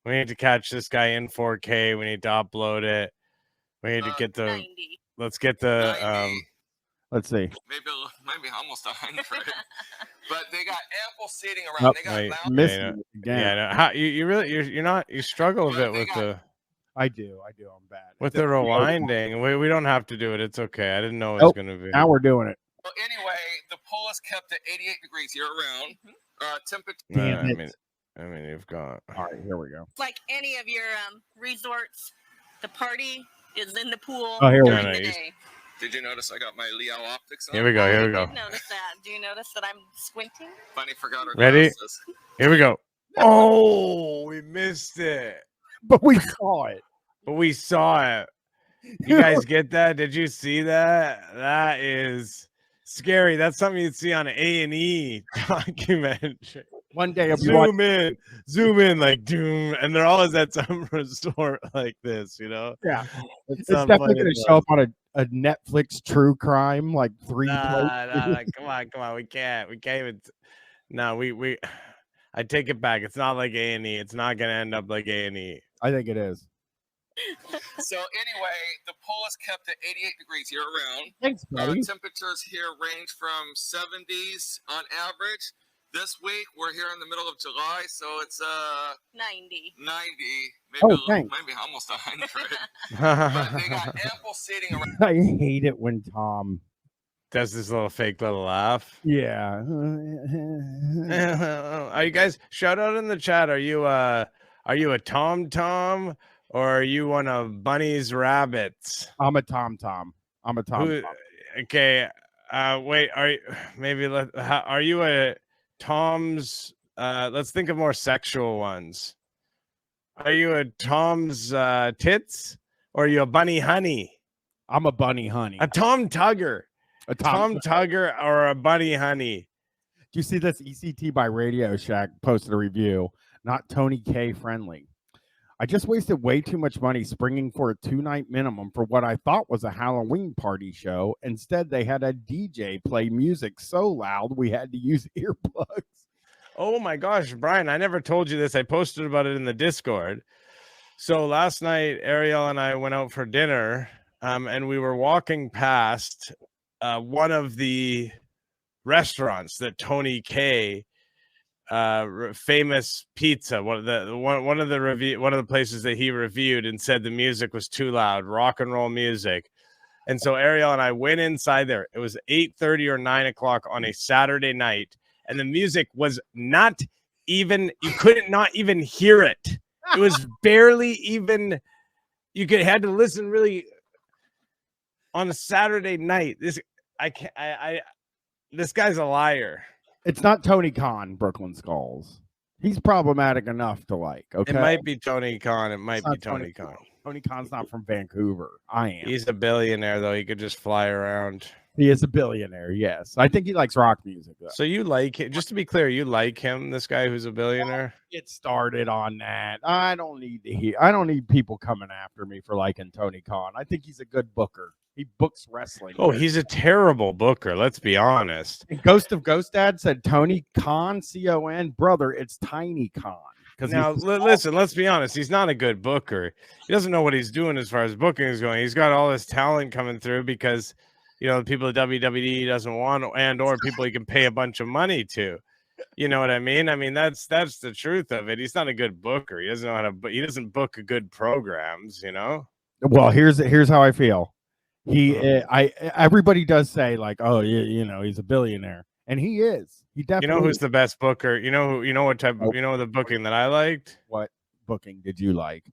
We need to catch this guy in 4K. We need to upload it. We need to get the 90. Let's get the 90. Let's see. Maybe almost 100. But they got ample seating around. They got lounge. Missing again. Yeah, no. How you struggle a bit with the I do. I'm bad. with the rewinding. We don't have to do it. It's okay. I didn't know it was going to be. Now we're doing it. Well, anyway, the pool is kept at 88 degrees year round. Temperature. I mean, you've got. All right, here we go. Like any of your resorts, the party is in the pool here we during go. the day. Did you notice I got my Leo optics on? Here we go. I did notice that. Do you notice that I'm squinting? Bunny forgot her Ready? glasses. Here we go. Oh, we missed it. But we saw it. You guys get that? Did you see that? That is scary. That's something you'd see on an A&E documentary. One day, zoom in, like doom, and they're always at some resort like this, you know. Yeah, it's definitely going to show up on a Netflix true crime, like 3. Nah, come on, we can't even. No, we. I take it back. It's not like A&E. It's not going to end up like A&E. I think it is. So anyway, the pool is kept at 88 degrees year round. Thanks, buddy. Temperatures here range from 70s on average. This week we're here in the middle of July, so it's 90. Maybe almost 100. But they got ample seating around. I hate it when Tom does this little fake little laugh. Yeah. Are you guys shout out in the chat? Are you a Tom? Or are you one of Bunny's rabbits? I'm a Tom. I'm a Tom. Okay. Wait. Are you a Tom's? Let's think of more sexual ones. Are you a Tom's tits? Or are you a Bunny honey? I'm a Bunny honey. A Tom Tugger. A Tom Tugger or a Bunny honey. Do you see this? ECT by Radio Shack posted a review. Not Tony K friendly. I just wasted way too much money springing for a 2-night minimum for what I thought was a Halloween party show. Instead, they had a DJ play music so loud we had to use earplugs. Oh my gosh, Brian, I never told you this. I posted about it in the Discord. So last night, Ariel and I went out for dinner, and we were walking past one of the restaurants that Tony K famous pizza, one of the places that he reviewed and said the music was too loud, rock and roll music. And so Ariel and I went inside there. It was 8:30 or 9 o'clock on a Saturday night, and the music was not even, you couldn't not even hear it. It was barely even, had to listen really on a Saturday night. This guy's a liar. It's not Tony Khan, Brooklyn Skulls. He's problematic enough to like. Okay, it might be Tony Khan. It might be Tony Khan. Tony Khan's not from Vancouver. I am. He's a billionaire, though. He could just fly around. He is a billionaire. Yes, I think he likes rock music. Though. So you like it? Just to be clear, you like him? This guy who's a billionaire? It started on that. I don't need to hear. I don't need people coming after me for liking Tony Khan. I think he's a good booker. He books wrestling. Oh, he's a terrible booker. Let's be honest. And Ghost of Ghost Dad said Tony Khan, C-O-N, brother. It's Tiny Khan. Now, listen, let's be honest. He's not a good booker. He doesn't know what he's doing as far as booking is going. He's got all this talent coming through because, you know, the people at WWE doesn't want, and or people he can pay a bunch of money to. You know what I mean? I mean, that's the truth of it. He's not a good booker. He doesn't know how to. He doesn't book good programs. You know. Well, here's how I feel. Everybody does say like, oh, you know, he's a billionaire, and he is. He definitely. You know who's the best booker? You know what type of, you know the booking that I liked? What booking did you like?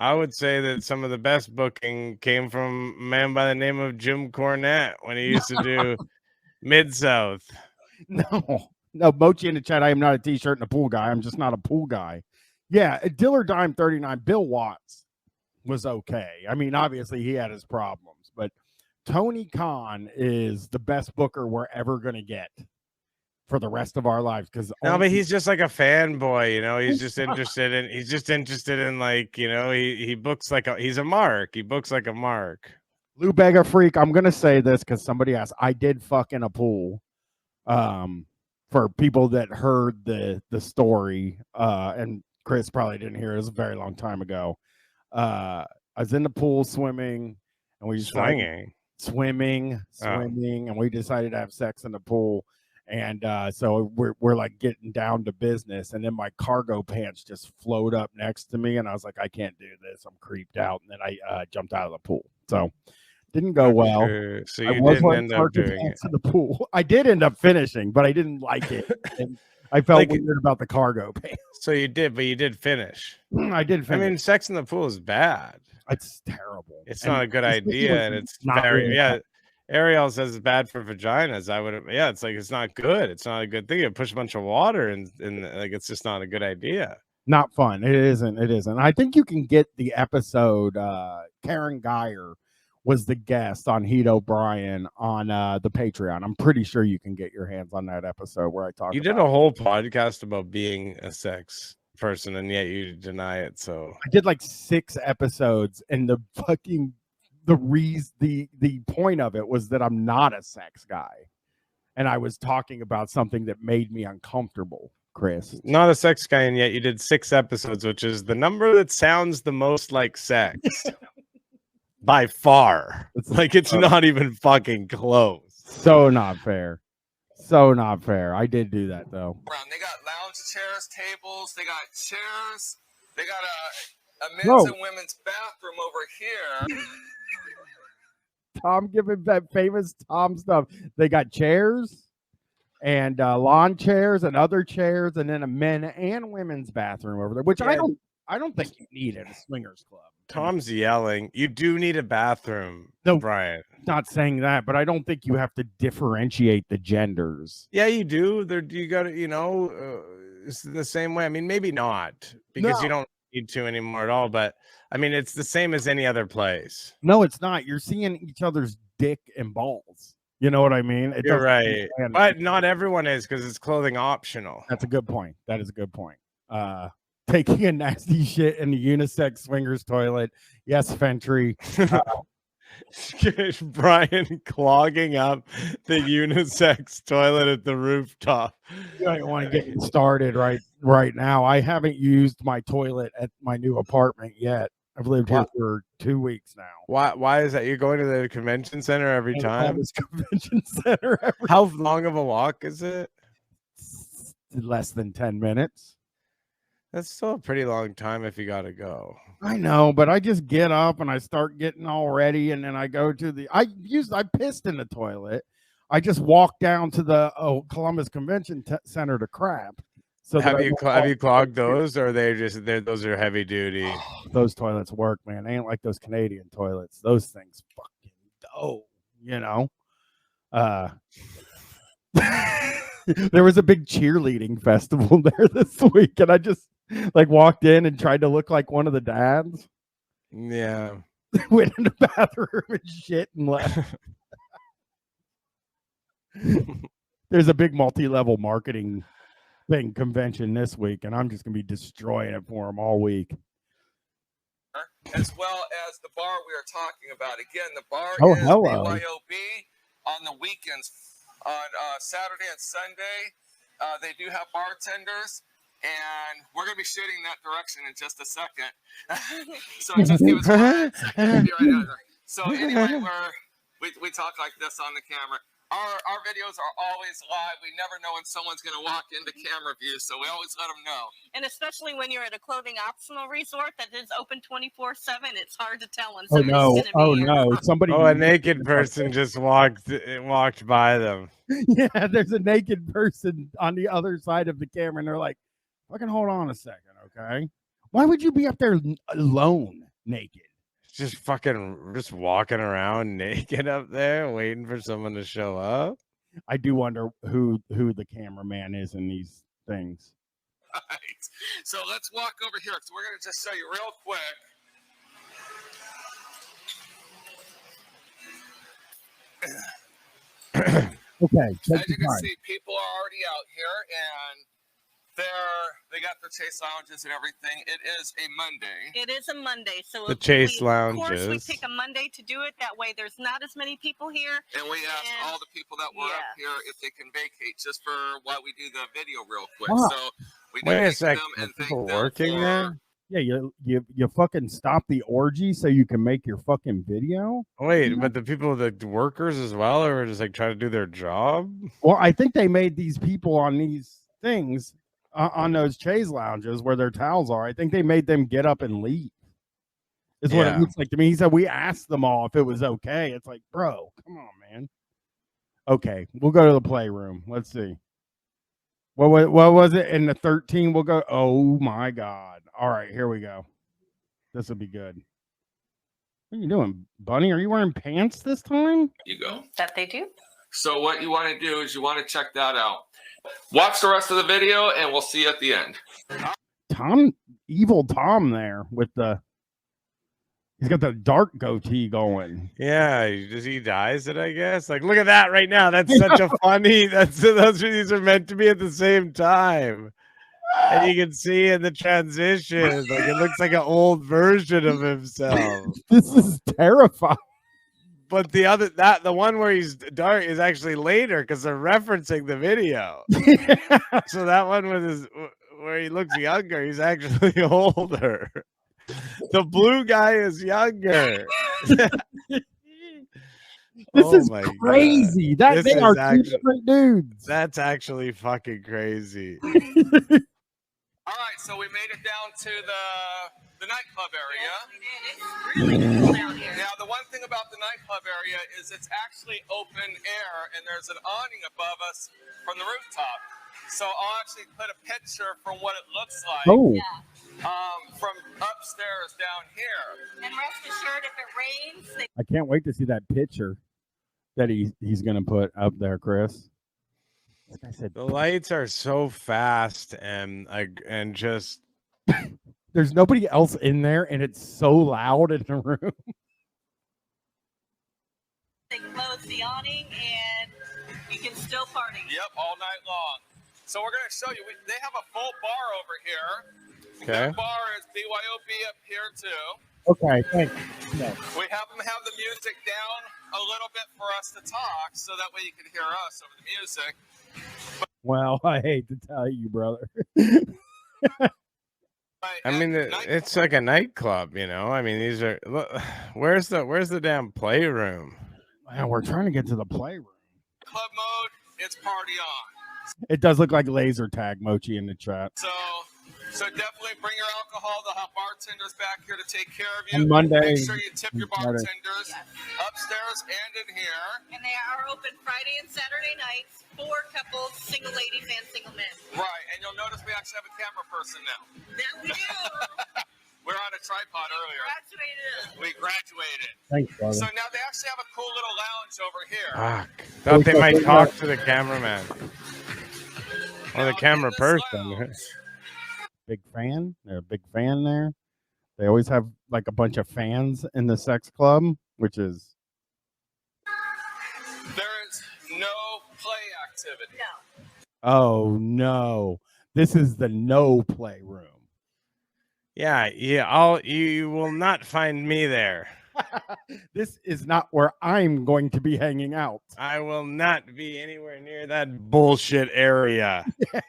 I would say that some of the best booking came from a man by the name of Jim Cornette when he used to do Mid-South. No, Mochi in the chat. I am not a t-shirt and a pool guy. I'm just not a pool guy. Yeah, Diller Dime 39. Bill Watts was okay. I mean, obviously he had his problems, but Tony Khan is the best booker we're ever gonna get for the rest of our lives. Because but he's just like a fanboy, you know. He's just interested in like, you know, he books like he's a mark. He books like a mark. Lou Bega Freak. I'm gonna say this because somebody asked. I did fuck in a pool. For people that heard the story, and Chris probably didn't hear it. It was a very long time ago. I was in the pool swimming, and we swimming, and we decided to have sex in the pool. And so we're like getting down to business, and then my cargo pants just float up next to me, and I was like, I can't do this. I'm creeped out, and then I jumped out of the pool. So didn't go well. So you didn't end up doing it in the pool. I did end up finishing, but I didn't like it. And I felt weird about the cargo pants. So you did, but you did finish. I did finish. I mean, sex in the pool is bad. It's terrible. It's not a good idea, and it's very really Ariel says it's bad for vaginas. It's like it's not good. It's not a good thing. You push a bunch of water and like it's just not a good idea. Not fun. It isn't. I think you can get the episode. Karen Geyer was the guest on Heat O'Brien on the Patreon. I'm pretty sure you can get your hands on that episode where I talk. You did a whole podcast about being a sex person, and yet you deny it. So I did like 6 episodes, and the point of it was that I'm not a sex guy, and I was talking about something that made me uncomfortable. Chris, not a sex guy, and yet you did 6 episodes, which is the number that sounds the most like sex. By far. It's not even fucking close. So not fair. I did do that though. They got lounge chairs, tables, they got chairs, they got a men's and women's bathroom over here. Tom giving that famous Tom stuff. They got chairs and lawn chairs and other chairs, and then a men and women's bathroom over there, which I don't think you need at a swingers club. Tom's yelling. You do need a bathroom. No, Brian. Not saying that, but I don't think you have to differentiate the genders. Yeah, you do. You got to, it's the same way. I mean, maybe not because you don't need to anymore at all. But I mean, it's the same as any other place. No, it's not. You're seeing each other's dick and balls. You know what I mean? You're right. But not everyone is because it's clothing optional. That's a good point. That is a good point. Taking a nasty shit in the unisex swingers toilet. Yes, Fentry. Brian clogging up the unisex toilet at the rooftop. You don't want to get started right now. I haven't used my toilet at my new apartment yet. I've lived here for 2 weeks now. Why is that? You're going to the convention center every time? Convention center. How long of a walk is it? Less than 10 minutes. That's still a pretty long time if you got to go. I know, but I just get up and I start getting all ready, and then I go to I pissed in the toilet. I just walked down to the Columbus Convention Center to crap. So have you clogged those, or those are heavy duty? Oh, those toilets work, man. They ain't like those Canadian toilets. Those things fucking dope, you know. There was a big cheerleading festival there this week, and I just like walked in and tried to look like one of the dads. Yeah. Went in the bathroom and shit and left. There's a big multi-level marketing convention this week, and I'm just gonna be destroying it for them all week. As well as the bar we are talking about. Again, the bar is Hello. BYOB on the weekends. On Saturday and Sunday, they do have bartenders, and we're going to be shooting that direction in just a second. So just give us 1 second. So anyway, we talk like this on the camera. Our videos are always live. We never know when someone's going to walk into camera view, so we always let them know. And especially when you're at a clothing optional resort that is open 24/7, it's hard to tell when Oh somebody's no! going to be Oh here. no! Somebody. Oh, a naked person just walked by them. Yeah, there's a naked person on the other side of the camera, and they're like, "Fucking hold on a second, okay? Why would you be up there alone, naked? Just walking around naked up there, waiting for someone to show up." I do wonder who the cameraman is in these things. Right. So let's walk over here. So we're going to just show you real quick. Okay. As you can see, people are already out here, and they got their chase lounges and everything. It is a Monday. It is a Monday, so The chase Of course, we lounges. pick a Monday to do it. That way, there's not as many people here. And we asked all the people that were up here if they can vacate just for while we do the video real quick. Wow. So we Wait a thank second. them Are and thank people them working for- there? Yeah, you fucking stop the orgy so you can make your fucking video. Wait, but the people, the workers as well, or just like trying to do their job? Well, I think they made these people on these things on those chaise lounges where their towels are. I think they made them get up and leave. Is what it Yeah. looks like to me. He said we asked them all if it was okay. It's like, bro, come on, man. Okay, we'll go to the playroom. Let's see. What was it in the 13? We'll go. Oh my God! All right, here we go. This will be good. What are you doing, Bunny? Are you wearing pants this time? You go. That they do. So what you want to do is you want to check that out. Watch the rest of the video, and we'll see you at the end. Evil Tom there with he's got the dark goatee going. Yeah, he dyes it, I guess. Like, look at that right now. That's such a funny. These are meant to be at the same time, and you can see in the transition, like it looks like an old version of himself. This is terrifying. But the one where he's dark is actually later because they're referencing the video. So that one where he looks younger, he's actually older. The blue guy is younger. This is crazy. God. They are two different dudes. That's actually fucking crazy. All right, so we made it down to the nightclub area. Really cool down here. Now, the one thing about the nightclub area is it's actually open air, and there's an awning above us from the rooftop. So I'll actually put a picture from what it looks like. Oh. From upstairs down here. And rest assured, if it rains, I can't wait to see that picture that he's gonna put up there, Chris. Like I said, The lights are so fast and just there's nobody else in there, and it's so loud in the room. they close the awning and you can still party. Yep, all night long. So we're going to show you. They have a full bar over here. okay. The bar is BYOB up here too. Okay, thanks. No. We have them have the music down a little bit for us to talk, so that way you can hear us over the music. Well, I hate to tell you, brother. I mean, it's like a nightclub, you know. I mean, these are. Look, where's the damn playroom? Man, we're trying to get to the playroom. Club mode, it's party on. It does look like laser tag, Mochi, in the chat. So definitely bring your alcohol. They'll have bartenders back here to take care of you. On Monday. Make sure you tip your bartenders upstairs and in here. And they are open Friday and Saturday nights for couples, single ladies, and single men. Right, and you'll notice we actually have a camera person now. That we do. We were on a tripod earlier. We graduated. Thanks, brother. So now they actually have a cool little lounge over here. Fuck. Thought they might talk to the cameraman. Or the camera person. Big fan. They're a big fan there. They always have like a bunch of fans in the sex club, which is. There is no play activity. No. Oh no! This is the no play room. Yeah. You will not find me there. This is not where I'm going to be hanging out. I will not be anywhere near that bullshit area. Yeah,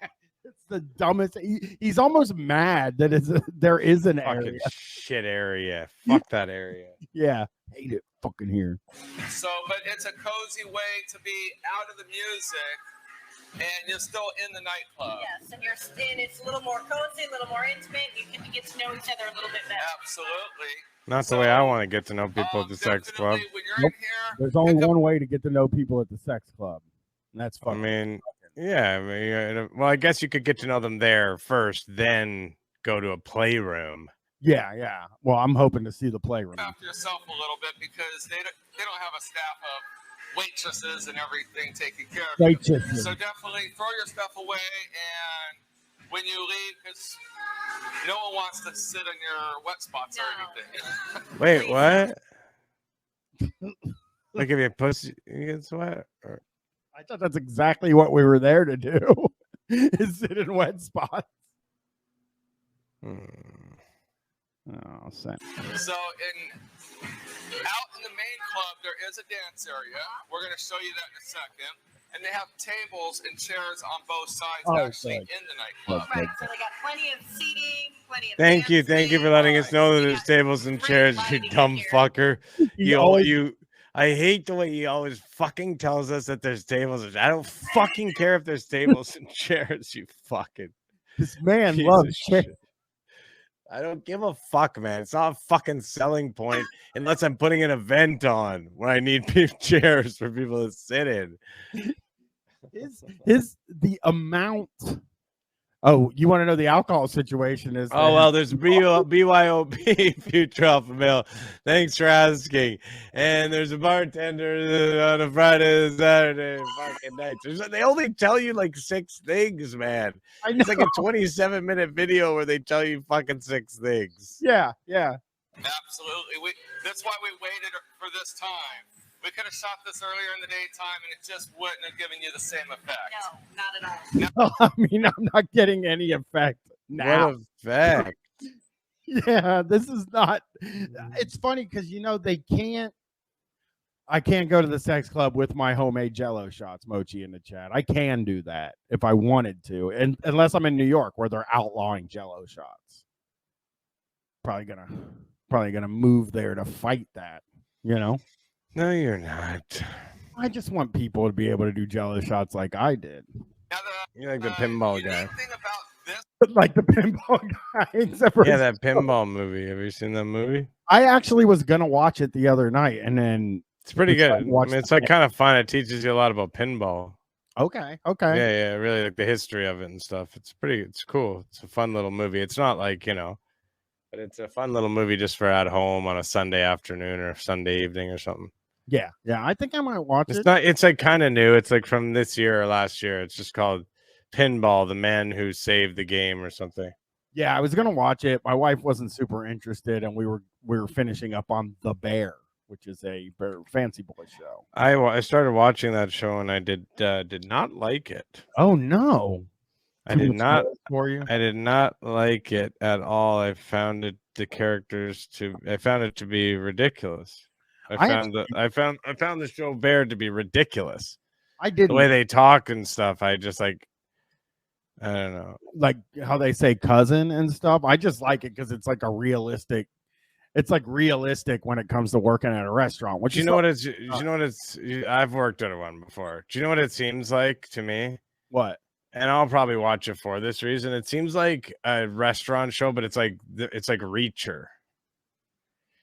it's the dumbest. He's almost mad that there is an fucking area. Shit area. Fuck that area. Yeah, hate it fucking here. So, but it's a cozy way to be out of the music, and you're still in the nightclub. Yes, and it's a little more cozy, a little more intimate. You can get to know each other a little bit better. Absolutely. Not the way I want to get to know people at the sex club. Nope. There's only one way to get to know people at the sex club, and that's I mean, yeah. Well, I guess you could get to know them there first, then go to a playroom. Yeah. Well, I'm hoping to see the playroom. After yourself a little bit because they don't have a staff of waitresses and everything taking care of you. So definitely throw your stuff away, and when you leave, because no one wants to sit on your wet spots or anything. Wait, what? Like if your pussy gets wet? Or... I thought that's exactly what we were there to do, is sit in wet spots. Oh, So out in the main club, there is a dance area. We're going to show you that in a second. And they have tables and chairs on both sides actually in the nightclub. Right, so they got plenty of seating, plenty of Thank you for letting us know that there's tables and chairs, you dumb fucker. I hate the way he always fucking tells us that there's tables. I don't fucking care if there's tables and chairs, you fucking. This man loves shit. I don't give a fuck, man. It's not a fucking selling point unless I'm putting an event on when I need chairs for people to sit in. The amount. Oh, you want to know the alcohol situation is? Oh, well, there's BYOB, Future Alpha Male. Thanks for asking. And there's a bartender on a Friday and Saturday fucking nights. They only tell you like 6 things, man. It's like a 27-minute video where they tell you fucking 6 things. Yeah. Absolutely. That's why we waited for this time. We could have shot this earlier in the daytime, and it just wouldn't have given you the same effect. No, not at all. No, I mean, I'm not getting any effect now. What effect? Yeah, this is not. It's funny because they can't. I can't go to the sex club with my homemade Jello shots, Mochi in the chat. I can do that if I wanted to, and unless I'm in New York where they're outlawing Jello shots. Probably gonna move there to fight that. No, you're not. I just want people to be able to do Jello shots like I did. You're like the pinball guy. Like the pinball guy, except for that pinball movie. Have you seen that movie? I actually was gonna watch it the other night, and then it's pretty good. I mean, it's like kind of fun. It teaches you a lot about pinball. Okay. Yeah, really like the history of it and stuff. It's cool. It's a fun little movie. It's not like but it's a fun little movie just for at home on a Sunday afternoon or Sunday evening or something. Yeah. I think I might watch it. It's like kind of new. It's like from this year or last year. It's just called Pinball, the Man Who Saved the Game or something. Yeah, I was gonna watch it. My wife wasn't super interested, and we were finishing up on The Bear, which is a fancy boy show. I started watching that show and I did not like it. Oh no. I did not like it at all. I found it to be ridiculous. I found the show Bear to be ridiculous. I did the way they talk and stuff. I just I don't know, like how they say cousin and stuff. I just like it because it's like a realistic. It's like realistic when it comes to working at a restaurant. Which you know what it's. I've worked at one before. Do you know what it seems like to me? What? And I'll probably watch it for this reason. It seems like a restaurant show, but it's like Reacher.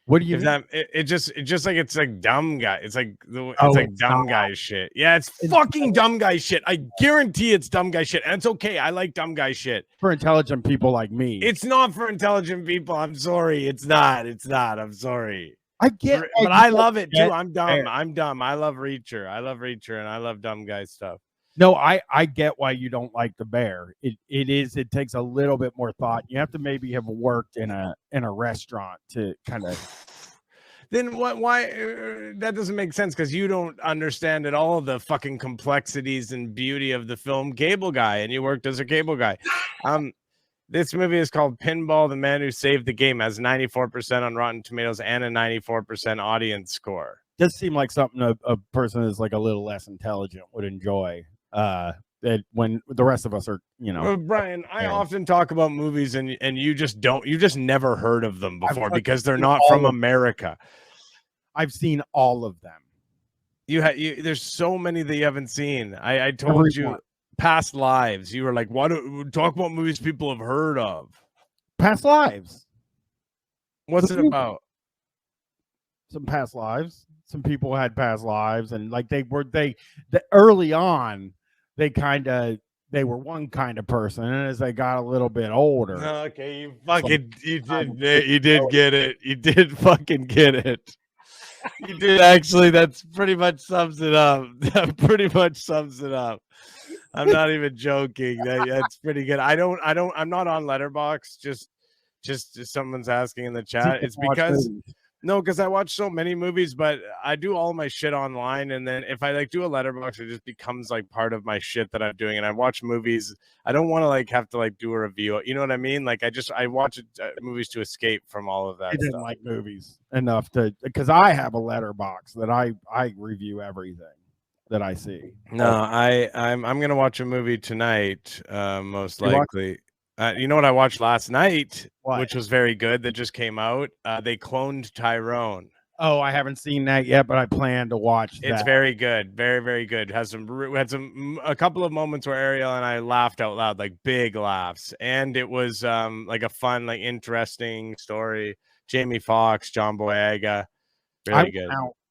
What do you? It's just like it's like dumb guy. It's like dumb guy shit. Yeah, it's fucking dumb guy shit. I guarantee it's dumb guy shit, and it's okay. I like dumb guy shit for intelligent people like me. It's not for intelligent people. I'm sorry. It's not. I'm sorry. I get, but I love it too. I'm dumb. I'm dumb. I love Reacher. And I love dumb guy stuff. No, I get why you don't like The Bear. It takes a little bit more thought. You have to maybe have worked in a restaurant to kind of. Then why that doesn't make sense, because you don't understand at all the fucking complexities and beauty of the film Cable Guy, and you worked as a cable guy. This movie is called Pinball: The Man Who Saved the Game, has 94% on Rotten Tomatoes and a 94% audience score. Does seem like something a person is like a little less intelligent would enjoy. That when the rest of us are, Well, Brian, I often talk about movies and you just never heard of them before because they're not from America. I've seen all of them. There's so many that you haven't seen. I told you Past Lives. You were like, why don't talk about movies people have heard of? Past Lives. What's it about? Some past lives. Some people had past lives, and like early on, they were one kind of person, and as they got a little bit older, okay, you did get it. You did fucking get it. You did actually. That's pretty much sums it up. That pretty much sums it up. I'm not even joking. That's pretty good. I'm not on Letterboxd. Just someone's asking in the chat. It's because. No, because I watch so many movies, but I do all my shit online, and then if I like do a Letterboxd, it just becomes like part of my shit that I'm doing. And I watch movies. I don't want to like have to like do a review. You know what I mean? Like I watch movies to escape from all of that. I didn't like movies enough because I have a Letterboxd that I review everything that I see. No, I'm gonna watch a movie tonight, most likely. You know what I watched last night, which was very good, that just came out? They cloned Tyrone. Oh, I haven't seen that yet, but I plan to watch that. It's very good. Very, very good. Had a couple of moments where Ariel and I laughed out loud, like big laughs. And it was like a fun, like interesting story. Jamie Foxx, John Boyega. Really good.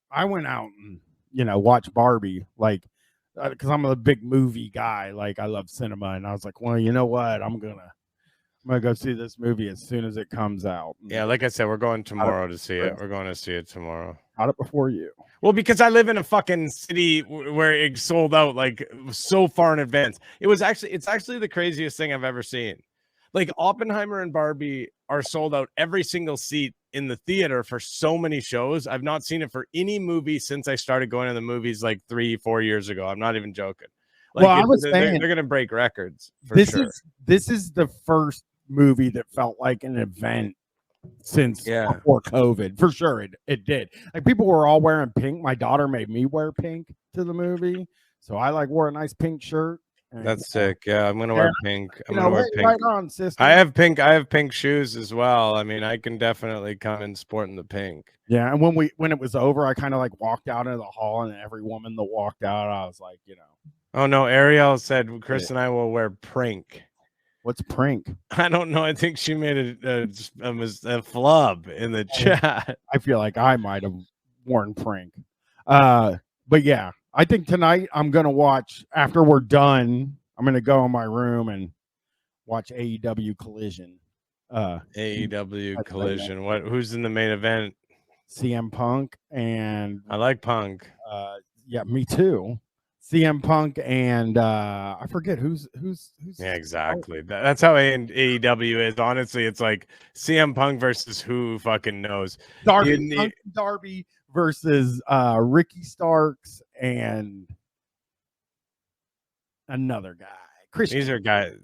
I went out and, watched Barbie, like, because I'm a big movie guy. Like, I love cinema. And I was like, well, you know what? I'm gonna go see this movie as soon as it comes out. Yeah, like I said, we're going tomorrow to see it. We're going to see it tomorrow. Got it before you. Well, because I live in a fucking city where it sold out like so far in advance. It's actually the craziest thing I've ever seen. Like Oppenheimer and Barbie are sold out every single seat in the theater for so many shows. I've not seen it for any movie since I started going to the movies like 3-4 years ago. I'm not even joking. Like, well, I was saying they're going to break records. This is the first movie that felt like an event since before COVID. For sure, it did. Like people were all wearing pink. My daughter made me wear pink to the movie, so I wore a nice pink shirt. That's sick. Yeah, I'm gonna wear pink. I'm gonna wear pink. Right on, sister. I have pink shoes as well. I mean, I can definitely come in sporting the pink. Yeah, and when it was over, I kind of like walked out into the hall, and every woman that walked out, I was like, Oh no, Ariel said Chris and I will wear prink. What's prink? I don't know. I think she made a flub in the chat. I feel like I might have worn prink. But yeah, I think tonight I'm gonna watch. After we're done, I'm gonna go in my room and watch AEW Collision. AEW Collision. Who's in the main event? CM Punk and I like Punk. Yeah, me too. CM Punk and I forget who's yeah, exactly. That's how AEW is. Honestly, it's like CM Punk versus who fucking knows. Darby versus Ricky Starks and another guy. Christian.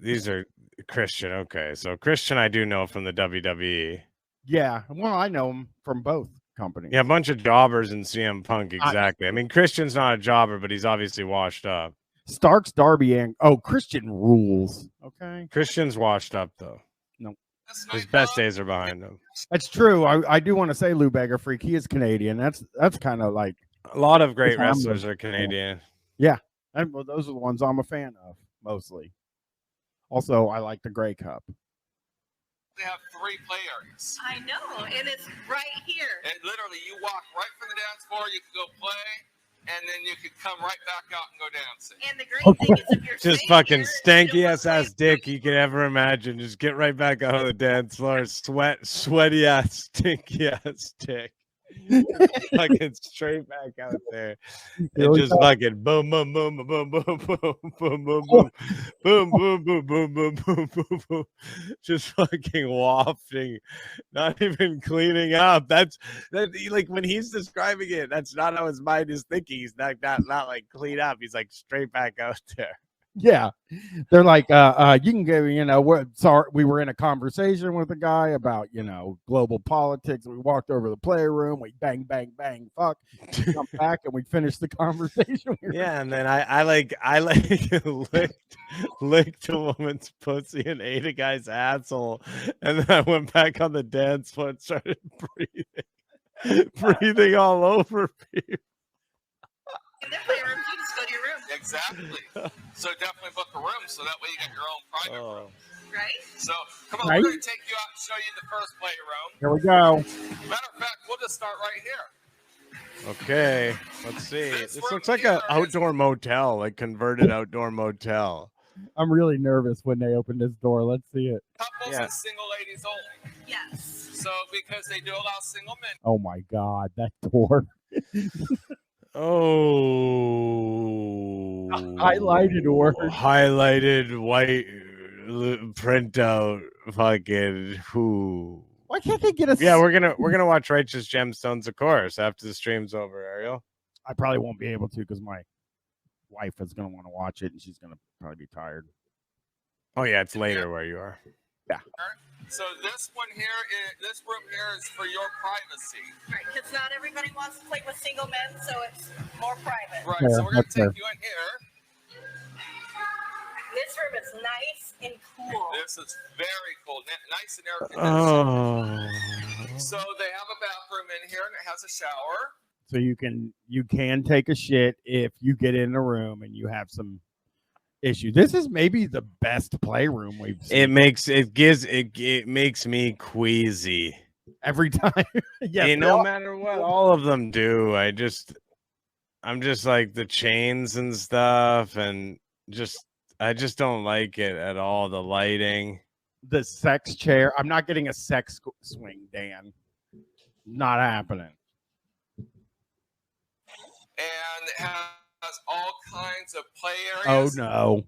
These are Christian. Okay, so Christian I do know from the WWE. Yeah, well, I know him from both companies. Yeah, a bunch of jobbers in CM Punk. Exactly. I mean, Christian's not a jobber, but he's obviously washed up. Starks, Darby, and Christian rules. Okay, Christian's washed up though. No, his best days are behind him. That's true. I do want to say Lou Bega Freak. He is Canadian. That's kind of like a lot of great wrestlers are Canadian. Yeah, and well, those are the ones I'm a fan of mostly. Also, I like the Grey Cup. They have 3 play areas. I know, and it's right here. And literally, you walk right from the dance floor, you can go play, and then you can come right back out and go dancing. And the great thing is, if you're Just fucking stanky ass dick you could ever imagine. Just get right back out on the dance floor, sweaty ass, stinky ass dick. Fucking straight back out there and just fucking boom boom boom boom boom boom boom boom boom boom boom boom boom boom boom boom boom boom, just fucking wafting, not even cleaning up. That's like when he's describing it, that's not how his mind is thinking. He's not like clean up. He's like straight back out there. Yeah, they're like, you can go, we're sorry, we were in a conversation with a guy about, global politics. We walked over the playroom, we bang, bang, bang, fuck, come back, and we finished the conversation. Yeah, and then I licked a woman's pussy and ate a guy's asshole, and then I went back on the dance floor and started breathing all over people. In the playroom, you just go to your room. Exactly. So definitely book a room so that way you get your own private room. Right? So come on, Right. we're going to take you out and show you the first playroom. Here we go. Matter of fact, we'll just start right here. Okay, let's see. This looks like an outdoor motel, like converted outdoor motel. I'm really nervous when they open this door. Let's see it. Couples and single ladies only. Yes. So because they do allow single men. Oh my God, that door. Oh, highlighted word. Highlighted white printout. Fucking who? Why can't they get us? Yeah, we're gonna watch Righteous Gemstones, of course, after the stream's over. Ariel, I probably won't be able to because my wife is gonna want to watch it and she's gonna probably be tired. Oh yeah, it's later where you are. Yeah. So this one here, this room here is for your privacy. Right, because not everybody wants to play with single men, so it's more private. Right, Yeah, so we're going to that's fair. take you in here. This room is nice and cool. This is very cool, nice and air Oh. conditioned. So they have a bathroom in here and it has a shower. So you can take a shit if you get in the room and you have some issue. This is maybe the best playroom we've seen. It makes me queasy every time. Yeah, no matter what all of them do. I'm just like the chains and stuff, and I just don't like it at all. The lighting, the sex chair. I'm not getting a sex swing, Dan. Not happening. And it has all kinds of play Oh areas. no.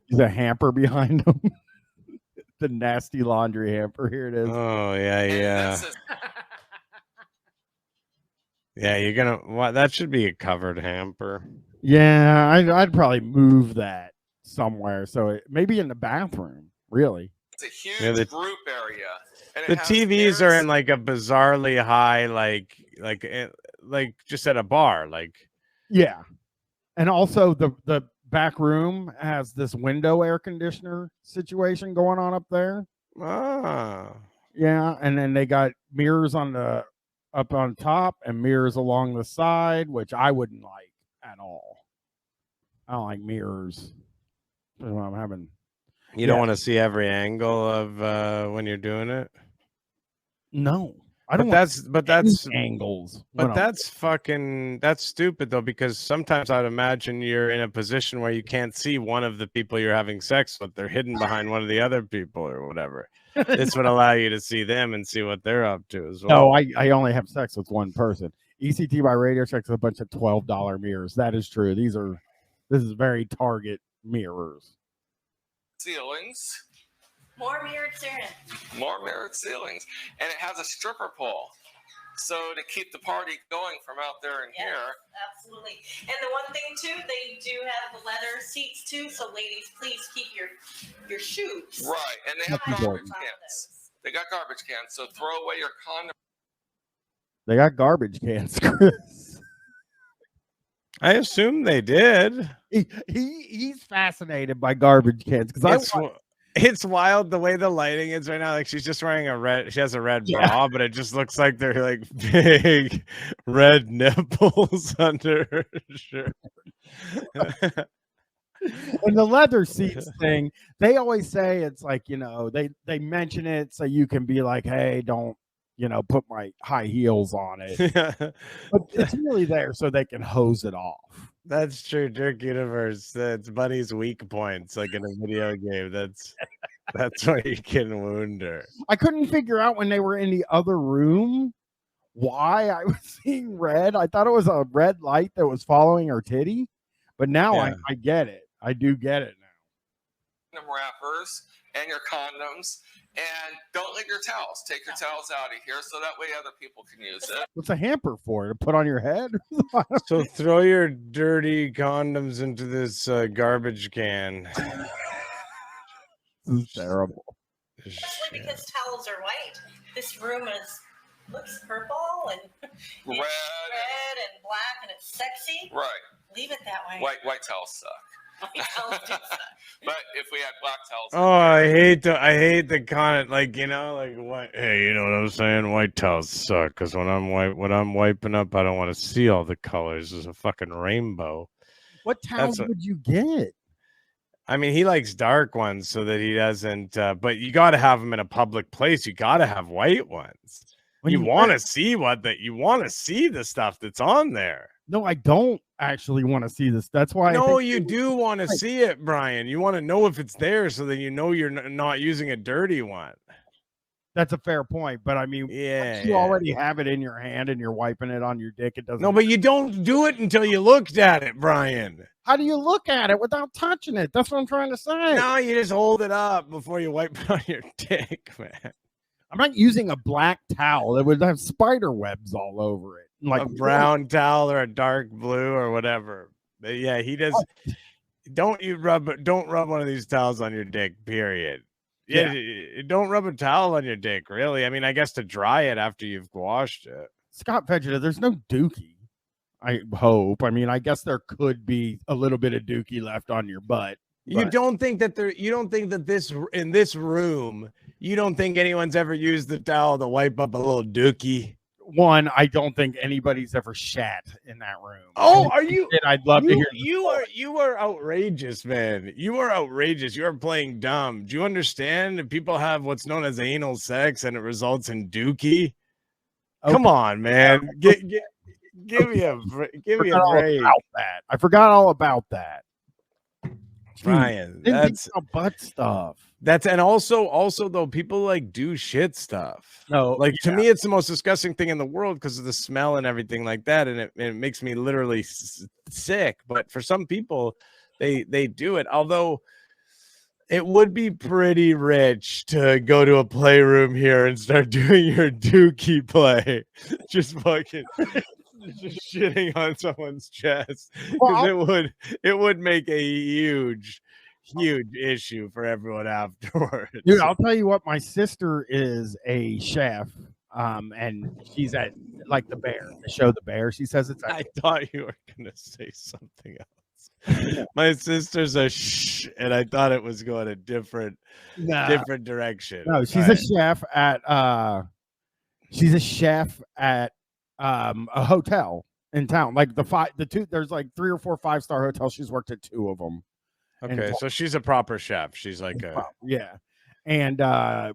There's a hamper behind them. The nasty laundry hamper. Here it is. Oh yeah. Yeah, you're gonna. That should be a covered hamper. Yeah, I'd probably move that somewhere. So maybe in the bathroom. Really. It's a huge group area. And The TVs are in like a bizarrely high, like just at a bar, like. Yeah. And also the back room has this window air conditioner situation going on up there. Ah. Yeah, and then they got mirrors up on top and mirrors along the side, which I wouldn't like at all. I don't like mirrors. I'm having. You don't want to see every angle of when you're doing it. No, I don't. But that's angles. But that's stupid though, because sometimes I'd imagine you're in a position where you can't see one of the people you're having sex with. They're hidden behind one of the other people or whatever. This would allow you to see them and see what they're up to as well. No, I only have sex with one person. ECT by Radio Shack's a bunch of $12 mirrors. That is true. This is very Target mirrors. Ceilings. More mirrored ceilings. More mirrored ceilings. And it has a stripper pole. So to keep the party going from out there and here. Absolutely. And the one thing too, they do have the leather seats too. So ladies, please keep your shoes. Right. And they have garbage cans. They got garbage cans. So throw away your condom. They got garbage cans, Chris. I assume they did. He's fascinated by garbage cans because it's wild the way the lighting is right now. Like she's just wearing she has a red bra, but it just looks like they're like big red nipples under her shirt. And the leather seats thing, they always say it's like, they mention it so you can be like, hey, don't, put my high heels on it. But it's really there so they can hose it off. That's true. Jerk Universe. That's Bunny's weak points, like in a video game. That's why you can wound her. I couldn't figure out when they were in the other room why I was seeing red. I thought it was a red light that was following her titty, but now I get it. I do get it now. Wrappers and your condoms, and don't leave your towels. Take your towels out of here so that way other people can use it. What's a hamper for? To put on your head? So throw your dirty condoms into this garbage can. This is terrible. Especially because towels are white. This room looks purple and red and black, and it's sexy. Right. Leave it that way. White towels suck. White towels do suck. But if we had black towels, I hate the comment, like what? Hey, you know what I'm saying? White towels suck because when I'm wiping up, I don't want to see all the colors. There's a fucking rainbow. What towels would you get? I mean, he likes dark ones so that he doesn't. But you got to have them in a public place. You got to have white ones. You want to see you want to see the stuff that's on there. No, I don't actually want to see this. That's why. No, you do want to see it, Brian. You want to know if it's there so that you're not using a dirty one. That's a fair point, but I mean, once you already have it in your hand and you're wiping it on your dick, it doesn't. No, but you don't do it until you looked at it, Brian. How do you look at it without touching it? That's what I'm trying to say. No, you just hold it up before you wipe it on your dick, man. I'm not using a black towel that would have spider webs all over it. Like a brown towel or a dark blue or whatever. But yeah, he does. Don't rub one of these towels on your dick, period. Yeah, don't rub a towel on your dick, really. I mean, I guess to dry it after you've washed it. Scott Vegeta, there's no dookie. I hope. I mean, I guess there could be a little bit of dookie left on your butt. You don't think that in this room, you don't think anyone's ever used the towel to wipe up a little dookie? One, I don't think anybody's ever shat in that room. Oh, are you? I'd love to hear. You are outrageous, man. You are outrageous. You are playing dumb. Do you understand that people have what's known as anal sex and it results in dookie? Okay. Come on, man. Give me a break. I forgot all about that. Brian, that's butt stuff. And also though, people like do shit stuff. No, like to me, it's the most disgusting thing in the world because of the smell and everything like that, and it makes me literally sick. But for some people, they do it. Although it would be pretty rich to go to a playroom here and start doing your dookie play, just fucking. Just shitting on someone's chest, because it would make a huge issue for everyone afterwards. Dude, I'll tell you what, my sister is a chef, and she's at like the Bear, the show The Bear. She says it's. I thought you were gonna say something else. My sister's a and I thought it was going a different direction. No, she's a chef at. She's a chef at. A hotel in town, like there's like 3 or 4 5-star hotels. She's worked at 2 of them. Okay, so she's a proper chef. She's like and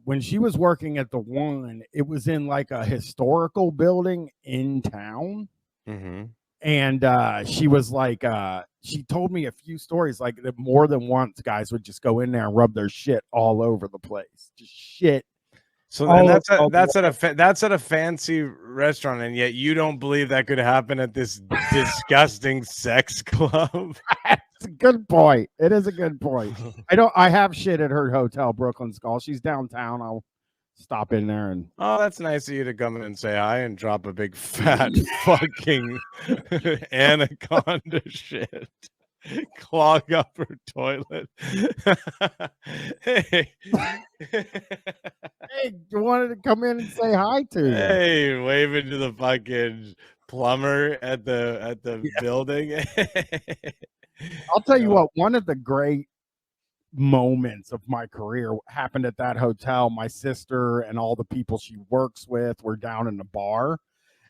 when she was working at the one, it was in like a historical building in town. Mm-hmm. And she was like, she told me a few stories like that more than once guys would just go in there and rub their shit all over the place, just shit. So then that's at a fancy restaurant, and yet you don't believe that could happen at this disgusting sex club. That's a good point. It is a good point. I have shit at her hotel, Brooklyn Skull. She's downtown. I'll stop in there and. Oh, that's nice of you to come in and say hi and drop a big fat fucking anaconda shit. Clog up her toilet. Hey. Hey, you wanted to come in and say hi to you. Hey, waving to the fucking plumber at the building. I'll tell you what, one of the great moments of my career happened at that hotel. My sister and all the people she works with were down in the bar,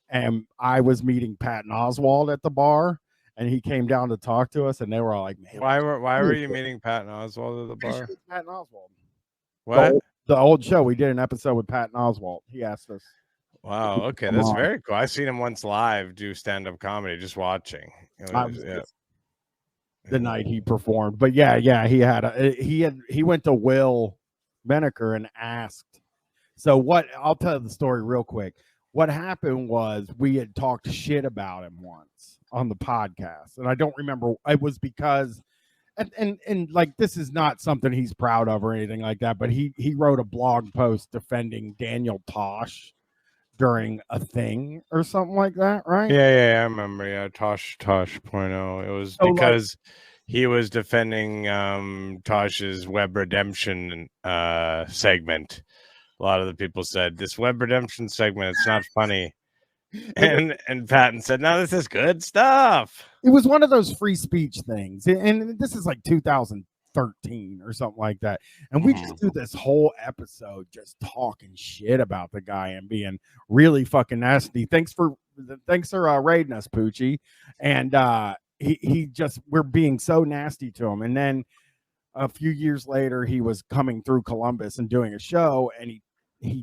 and I was meeting Patton Oswalt at the bar. and he came down to talk to us, and they were all like, "Man, why were you meeting Patton Oswalt at the bar? Patton Oswalt. What? The old show, we did an episode with Patton Oswalt. He asked us. Wow. Okay, that's very cool. I've seen him once live do stand-up comedy, just watching. The night he performed, but yeah, he went to Will Menaker and asked. So what? I'll tell the story real quick. What happened was we had talked shit about him once on the podcast, and I don't remember. It was because, and like this is not something he's proud of or anything like that. But he wrote a blog post defending Daniel Tosh during a thing or something like that, right? Yeah, I remember. Yeah, Tosh Point. It was because he was defending Tosh's web redemption segment. A lot of the people said this web redemption segment, it's not funny. And Patton said, no, this is good stuff. It was one of those free speech things. And this is like 2013 or something like that. And we just do this whole episode just talking shit about the guy and being really fucking nasty. Thanks for raiding us, Poochie. And he just, we're being so nasty to him. And then a few years later, he was coming through Columbus and doing a show, and he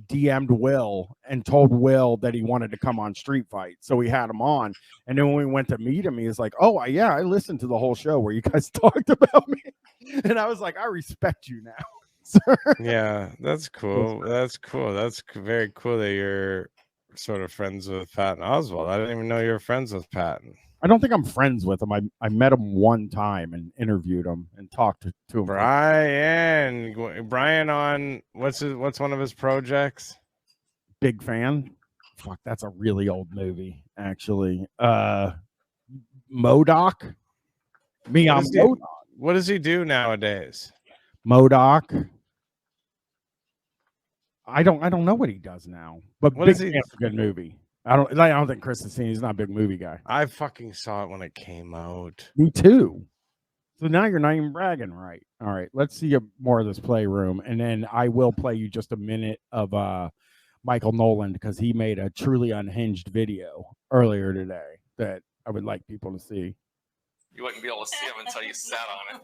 DM'd Will and told Will that he wanted to come on Street Fight. So we had him on. And then when we went to meet him, he was like, oh, yeah, I listened to the whole show where you guys talked about me. And I was like, I respect you now, sir. Yeah, that's cool. That's cool. That's very cool that you're sort of friends with Patton Oswalt. I didn't even know you were friends with Patton. I don't think I'm friends with him. I met him one time and interviewed him and talked to him. Brian on what's one of his projects? Big fan. Fuck, that's a really old movie, actually. MODOK. MODOK. What does he do nowadays? MODOK. I don't know what he does now, but Big Fan's a good movie. I don't think Chris has seen. He's not a big movie guy. I fucking saw it when it came out. Me too. So now you're not even bragging, right? All right, let's see more of this playroom, and then I will play you just a minute of Michael Nolan because he made a truly unhinged video earlier today that I would like people to see. You wouldn't be able to see them until you sat on it.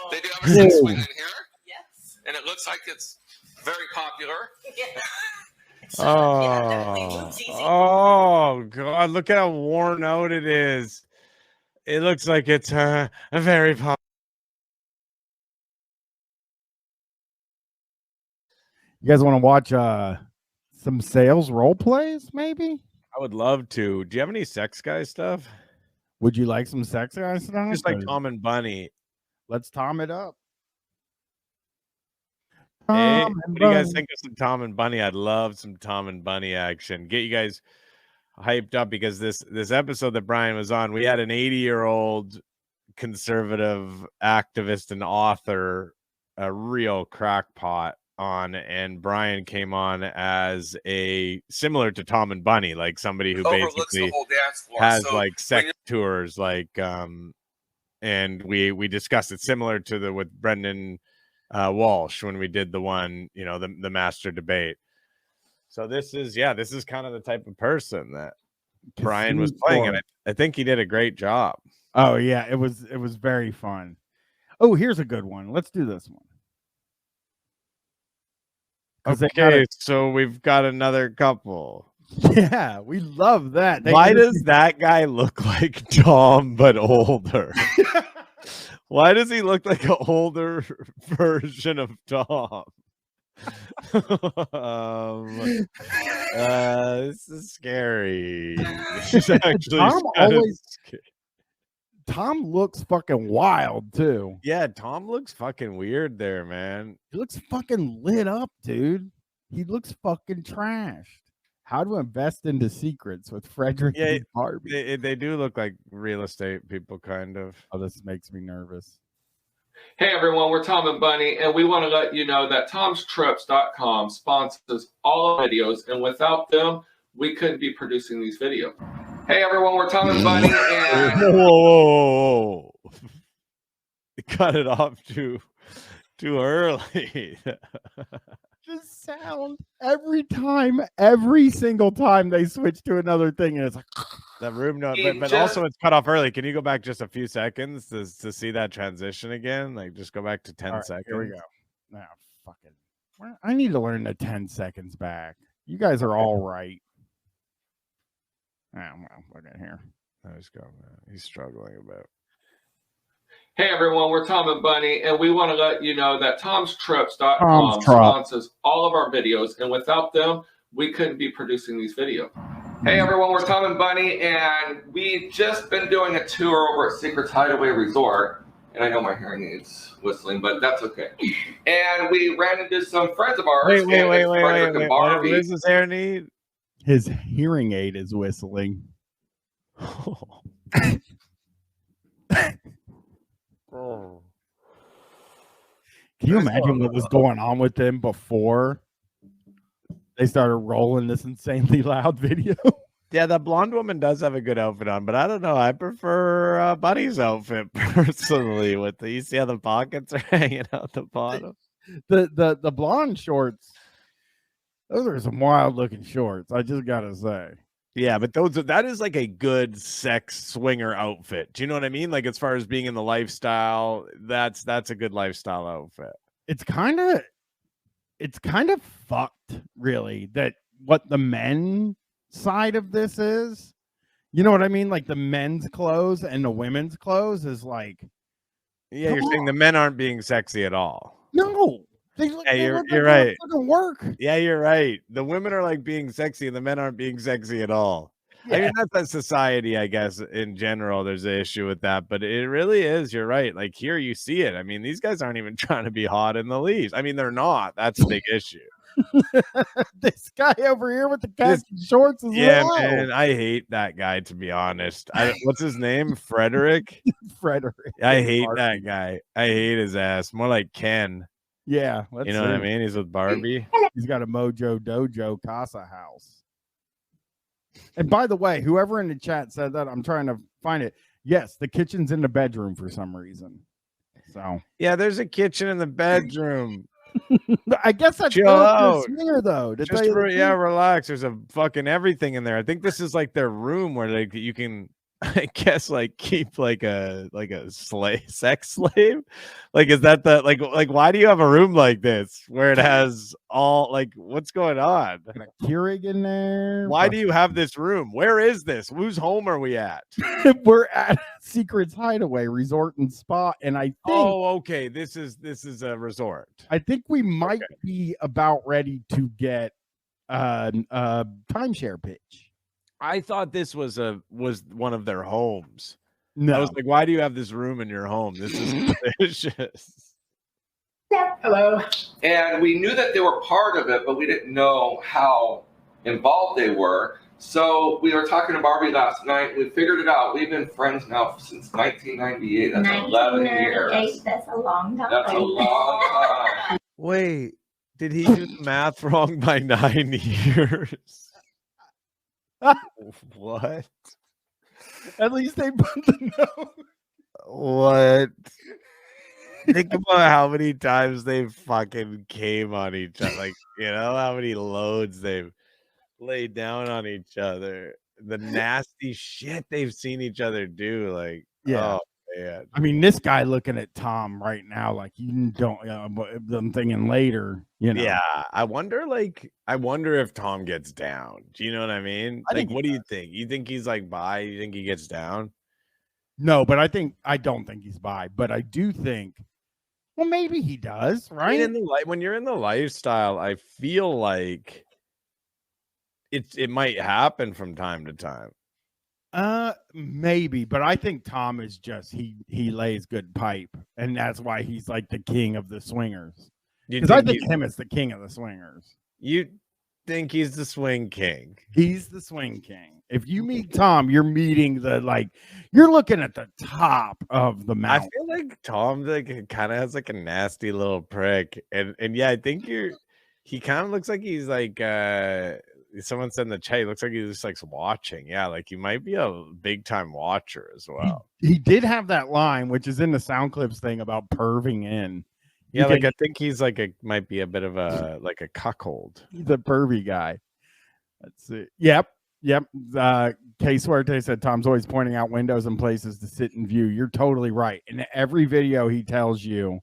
They do have a sex swing in here. Yes. And it looks like it's very popular. Yeah. Oh God! Look at how worn out it is. It looks like it's a very popular. You guys want to watch some sales role plays? Maybe I would love to. Do you have any sex guy stuff? Would you like some sex guy stuff? Just like Tom and Bunny. Let's Tom it up. Hey, what do you guys think of some Tom and Bunny? I'd love some Tom and Bunny action. Get you guys hyped up because this episode that Brian was on, we had an 80-year-old conservative activist and author, a real crackpot on, and Brian came on as a similar to Tom and Bunny, like somebody who basically has like sex tours, like and we discussed it similar to with Brendan Walsh when we did the one, the master debate. So this is kind of the type of person that Brian was playing, and I think he did a great job. Oh yeah, it was very fun. Oh, here's a good one. Let's do this one. Okay, so we've got another couple. Yeah, we love that. Why does that guy look like Tom but older? Why does he look like an older version of Tom? This is scary. This is actually Tom looks fucking wild too. Yeah, Tom looks fucking weird there, man. He looks fucking lit up, dude. He looks fucking trashed. How to invest into secrets with Frederick and Barbie. They do look like real estate people, kind of. Oh, this makes me nervous. Hey everyone, we're Tom and Bunny, and we want to let you know that tomstrips.com sponsors all our videos, and without them, we couldn't be producing these videos. Hey everyone, we're Tom and Bunny, and whoa. Cut it off too early. Just sound every single time they switch to another thing, and it's like that room note. But also it's cut off early. Can you go back just a few seconds to see that transition again? Like just go back to 10 seconds. Here we go. Now, fucking, I need to learn the 10 seconds back. You guys are all right. Oh, well, look at here. He's struggling a bit. Hey everyone, we're Tom and Bunny, and we want to let you know that Tom'sTrips.com sponsors all of our videos, and without them, we couldn't be producing these videos. Hey everyone, we're Tom and Bunny, and we just been doing a tour over at Secret's Hideaway Resort, and I know my hearing aid's whistling, but that's okay. And we ran into some friends of ours. Wait. What does his hair need? His hearing aid is whistling. Oh. Can you imagine what was going on with them before they started rolling this insanely loud video? Yeah, the blonde woman does have a good outfit on, but I don't know. I prefer Bunny's outfit personally. With you see how the pockets are hanging out the bottom. The blonde shorts, those are some wild looking shorts. I just gotta say. Yeah, but that is like a good sex swinger outfit. Do you know what I mean? Like as far as being in the lifestyle, that's a good lifestyle outfit. It's kind of fucked, really, that what the men side of this is. You know what I mean? Like the men's clothes and the women's clothes is like, yeah, you're saying the men aren't being sexy at all. No. You're right. Work. Yeah, you're right. The women are like being sexy and the men aren't being sexy at all. Yeah. I mean, that's a society, I guess, in general. There's an issue with that, but it really is. You're right. Like here you see it. I mean, these guys aren't even trying to be hot in the least. I mean, they're not. That's a big issue. This guy over here with the khaki shorts is loud. Man, I hate that guy, to be honest. What's his name? Frederick? Frederick. I hate that guy. I hate his ass. More like Ken. Yeah, you know what I mean? He's with Barbie. He's got a Mojo Dojo Casa house. And by the way, whoever in the chat said that, I'm trying to find it. Yes, the kitchen's in the bedroom for some reason. So yeah, there's a kitchen in the bedroom. I guess that's chill out. Swinger, though. Yeah, relax. There's a fucking everything in there. I think this is like their room where like you can, I guess, like keep like a sex slave. Like, is that the like why do you have a room like this where it has all like what's going on? A Keurig in there. Why do you have this room? Where is this? Whose home are we at? We're at Secret's Hideaway Resort and Spa, and I think. Oh, okay. This is a resort. I think we might be about ready to get a timeshare pitch. I thought this was one of their homes. No. I was like, why do you have this room in your home? This is suspicious. Hello. And we knew that they were part of it, but we didn't know how involved they were. So we were talking to Barbie last night. We figured it out. We've been friends now since 1998. That's 11 years. That's a long time. That's a long time. Wait, did he do the math wrong by 9 years? What? At least they put the note. What? Think about how many times they fucking came on each other. Like, you know, how many loads they've laid down on each other. The nasty shit they've seen each other do. Like, yeah. Oh, man. I mean, this guy looking at Tom right now, like you don't. I'm thinking later, you know. Yeah, I wonder if Tom gets down. Do you know what I mean? Like, what do you think? You think he's like bi? You think he gets down? No, but I don't think he's bi. But I do think, well, maybe he does, right? I mean, when you're in the lifestyle, I feel like it might happen from time to time. Maybe, but I think Tom is just he lays good pipe, and that's why he's like the king of the swingers. Because I think him is the king of the swingers. You think he's the swing king? He's the swing king. If you meet Tom, you're meeting you're looking at the top of the mountain. I feel like Tom kind of has like a nasty little prick, and yeah, I think he kind of looks like he's like someone said in the chat, he looks like he just likes watching. Yeah, like he might be a big time watcher as well. He did have that line, which is in the sound clips thing about perving in. Yeah, like I think he's might be a bit of a cuckold. He's a pervy guy. Let's see. Yep. Kay Suerte said Tom's always pointing out windows and places to sit and view. You're totally right. In every video, he tells you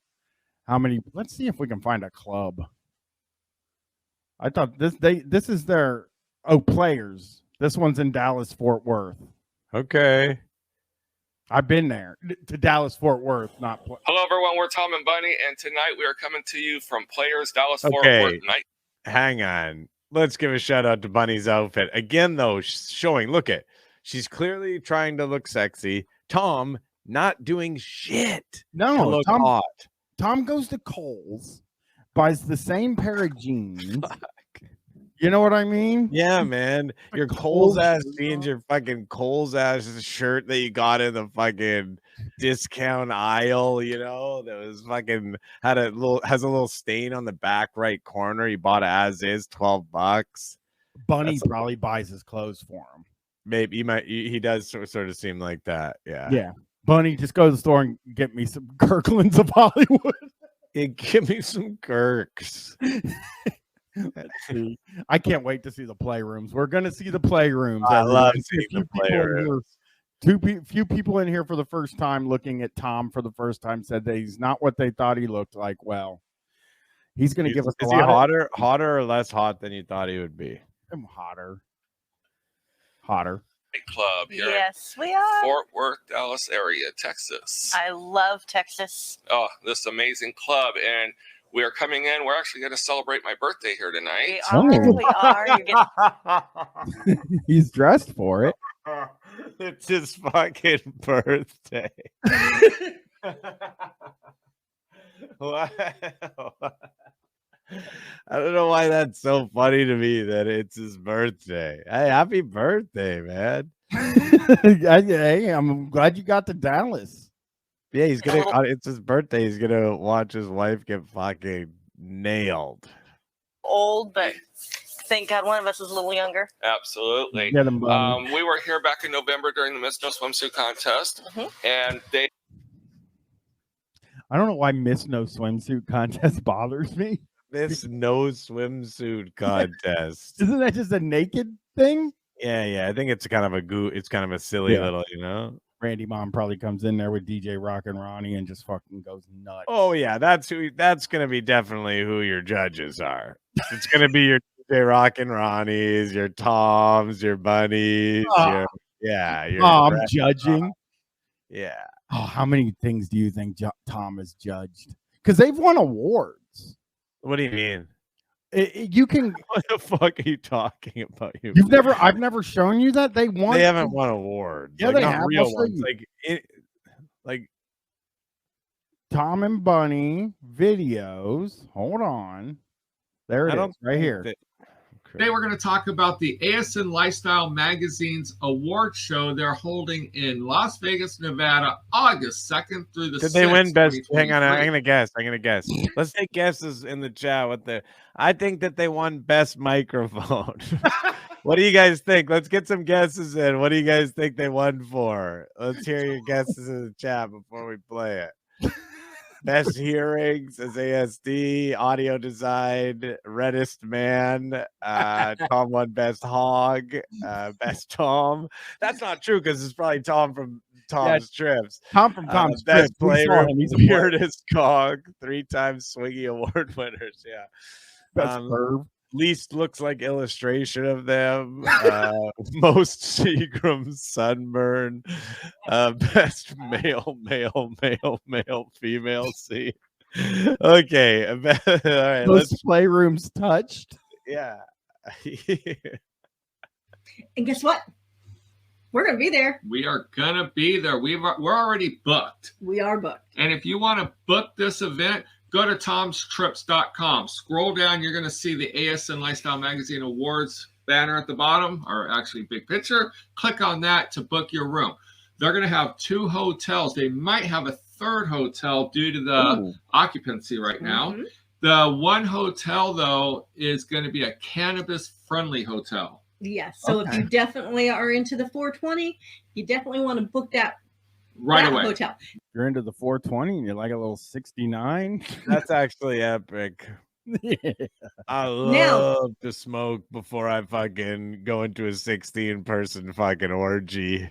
how many. Let's see if we can find a club. I thought this is their players. This one's in Dallas Fort Worth. Okay. I've been there to Dallas Fort Worth, not. Hello, everyone. We're Tom and Bunny, and tonight we are coming to you from Players Dallas Fort Worth night. Hang on. Let's give a shout out to Bunny's outfit again, though. Showing, look at, she's clearly trying to look sexy. Tom not doing shit. No, look hot. Tom goes to Kohl's, buys the same pair of jeans. You know what I mean? Yeah, man. Your Kohl's ass jeans, your fucking Kohl's ass shirt that you got in the fucking discount aisle, that was fucking has a little stain on the back right corner. You bought it as is, $12. Bunny probably buys his clothes for him. Maybe he does sort of seem like that. Yeah. Yeah. Bunny, just go to the store and get me some Kirklands of Hollywood. Yeah, give me some Kirks. Let's see. I can't wait to see the playrooms. We're going to see the playrooms. I love seeing the playrooms. Few people in here for the first time looking at Tom for the first time said that he's not what they thought he looked like. Well, he's going to give us a lot. Is he hotter or less hot than you thought he would be? I'm hotter. Club here. Yes, we are. Fort Worth, Dallas area, Texas. I love Texas. Oh, this amazing club. And we are coming in. We're actually going to celebrate my birthday here tonight. We are. He's dressed for it. It's his fucking birthday. Wow. I don't know why that's so funny to me that it's his birthday. Hey, happy birthday, man. Hey, I'm glad you got to Dallas. Yeah, it's his birthday. He's gonna watch his wife get fucking nailed. Old, but thank God one of us is a little younger. Absolutely. Get him, we were here back in November during the Miss No Swimsuit contest, and they. I don't know why Miss No Swimsuit contest bothers me. Miss No Swimsuit contest. Isn't that just a naked thing? Yeah. I think it's kind of a silly little, Randy Mom probably comes in there with DJ Rock and Ronnie and just fucking goes nuts. Oh yeah, that's gonna be definitely who your judges are. It's gonna be your DJ Rock and Ronnies, your Toms, your Bunnies. I'm judging. Yeah. Oh, how many things do you think Tom has judged? Because they've won awards. What do you mean? You can. What the fuck are you talking about? I've never shown you that they won. They haven't won awards. Yeah, they not have. Real ones. Like Tom and Bunny videos. Hold on. There it is, right here. Today we're going to talk about the ASN Lifestyle Magazine's award show they're holding in Las Vegas, Nevada, August 2nd through the 6th. Did they win best? Hang on, I'm going to guess. Let's take guesses in the chat. I think that they won best microphone. What do you guys think? Let's get some guesses in. What do you guys think they won for? Let's hear your guesses in the chat before we play it. Best hearings as ASD, audio design, reddest man. Tom won best hog, best Tom. That's not true because it's probably Tom from Tom's Trips. Tom from Tom's Trips. Best player, weirdest cog, 3-time Swiggy Award winners. Yeah. Best verb. Least looks like illustration of them. Most Seagram sunburn. Best male, female scene. Okay. All right. Most playrooms touched. Yeah. And guess what? We're gonna be there. We are gonna be there. We're already booked. We are booked. And if you want to book this event, go to tomstrips.com. Scroll down. You're going to see the ASN Lifestyle Magazine Awards banner at the bottom, or actually big picture. Click on that to book your room. They're going to have 2 hotels. They might have a 3rd hotel due to the occupancy right now. The one hotel, though, is going to be a cannabis-friendly hotel. Yes. So if you definitely are into the 420, you definitely want to book that right that away. hotel. You're into the 420 and you're like a little 69. That's actually epic. Yeah. I love to smoke before I fucking go into a 16-person fucking orgy.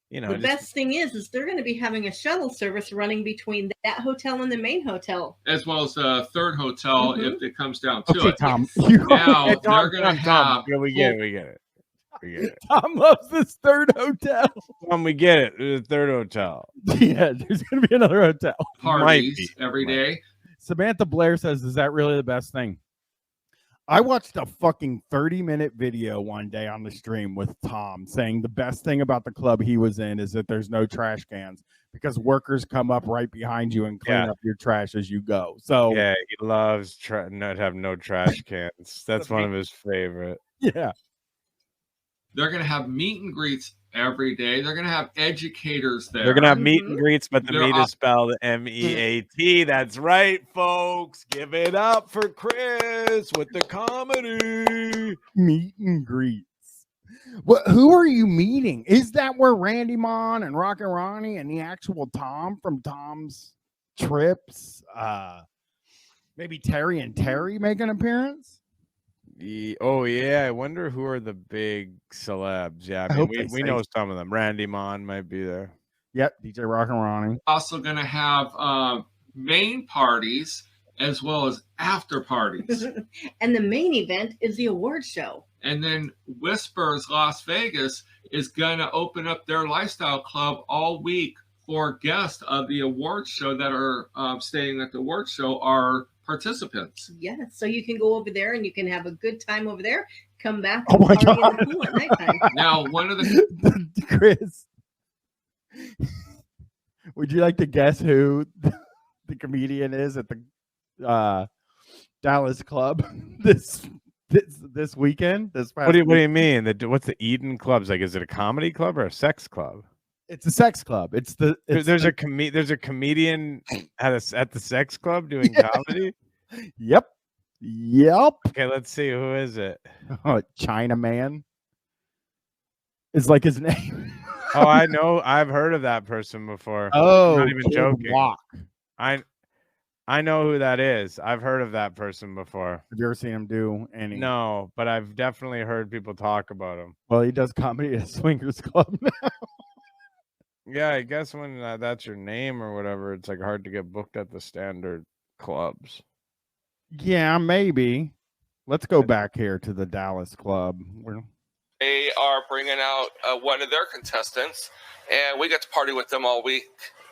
You know, The best thing is they're going to be having a shuttle service running between that hotel and the main hotel, as well as the third hotel if it comes down to Okay, it. Tom. Now Hey, they're going to have. Yeah, we get it. Tom loves this third hotel. We get it. There's a third hotel. Yeah, there's going to be another hotel. Parties every day. Samantha Blair says, "Is that really the best thing?" I watched a fucking 30-minute video one day on the stream with Tom saying the best thing about the club he was in is that there's no trash cans because workers come up right behind you and clean up your trash as you go. So yeah, he loves not have no trash cans. That's one of his favorite. Yeah. They're going to have meet and greets every day. They're going to have educators there. They're going to have meet and greets, but the They're meet is spelled MEAT. That's right, folks. Give it up for Chris with the comedy. Meet and greets. Who are you meeting? Is that where Randy Mon and Rock and Ronnie and the actual Tom from Tom's Trips? Maybe Terry and Terry make an appearance? Oh yeah, I wonder who are the big celebs. Yeah, I mean, we know some of them. Randy Mon might be there. Yep, DJ Rock and Ronnie. Also going to have main parties as well as after parties. and the main event is the award show. And then Whispers Las Vegas is going to open up their lifestyle club all week for guests of the award show that are staying at the award show are participants. Yes, so you can go over there and you can have a good time over there. Come back. Oh my party God. in the pool at nighttime. Now, one of the Chris, would you like to guess who the comedian is at the Dallas club this weekend? What do you mean? What's the Eden clubs like? Is it a comedy club or a sex club? It's a sex club. There's a comedian at the sex club doing comedy. Yep. Okay, let's see. Who is it? Oh, China Man is like his name. Oh, I know. I've heard of that person before. Oh, I'm not even joking. Block. I know who that is. I've heard of that person before. Have you ever seen him do any? No, but I've definitely heard people talk about him. Well, he does comedy at a swingers club now. Yeah, I guess when that's your name or whatever, it's like hard to get booked at the standard clubs. Yeah, maybe. Let's go back here to the Dallas club. They are bringing out one of their contestants, and we get to party with them all week.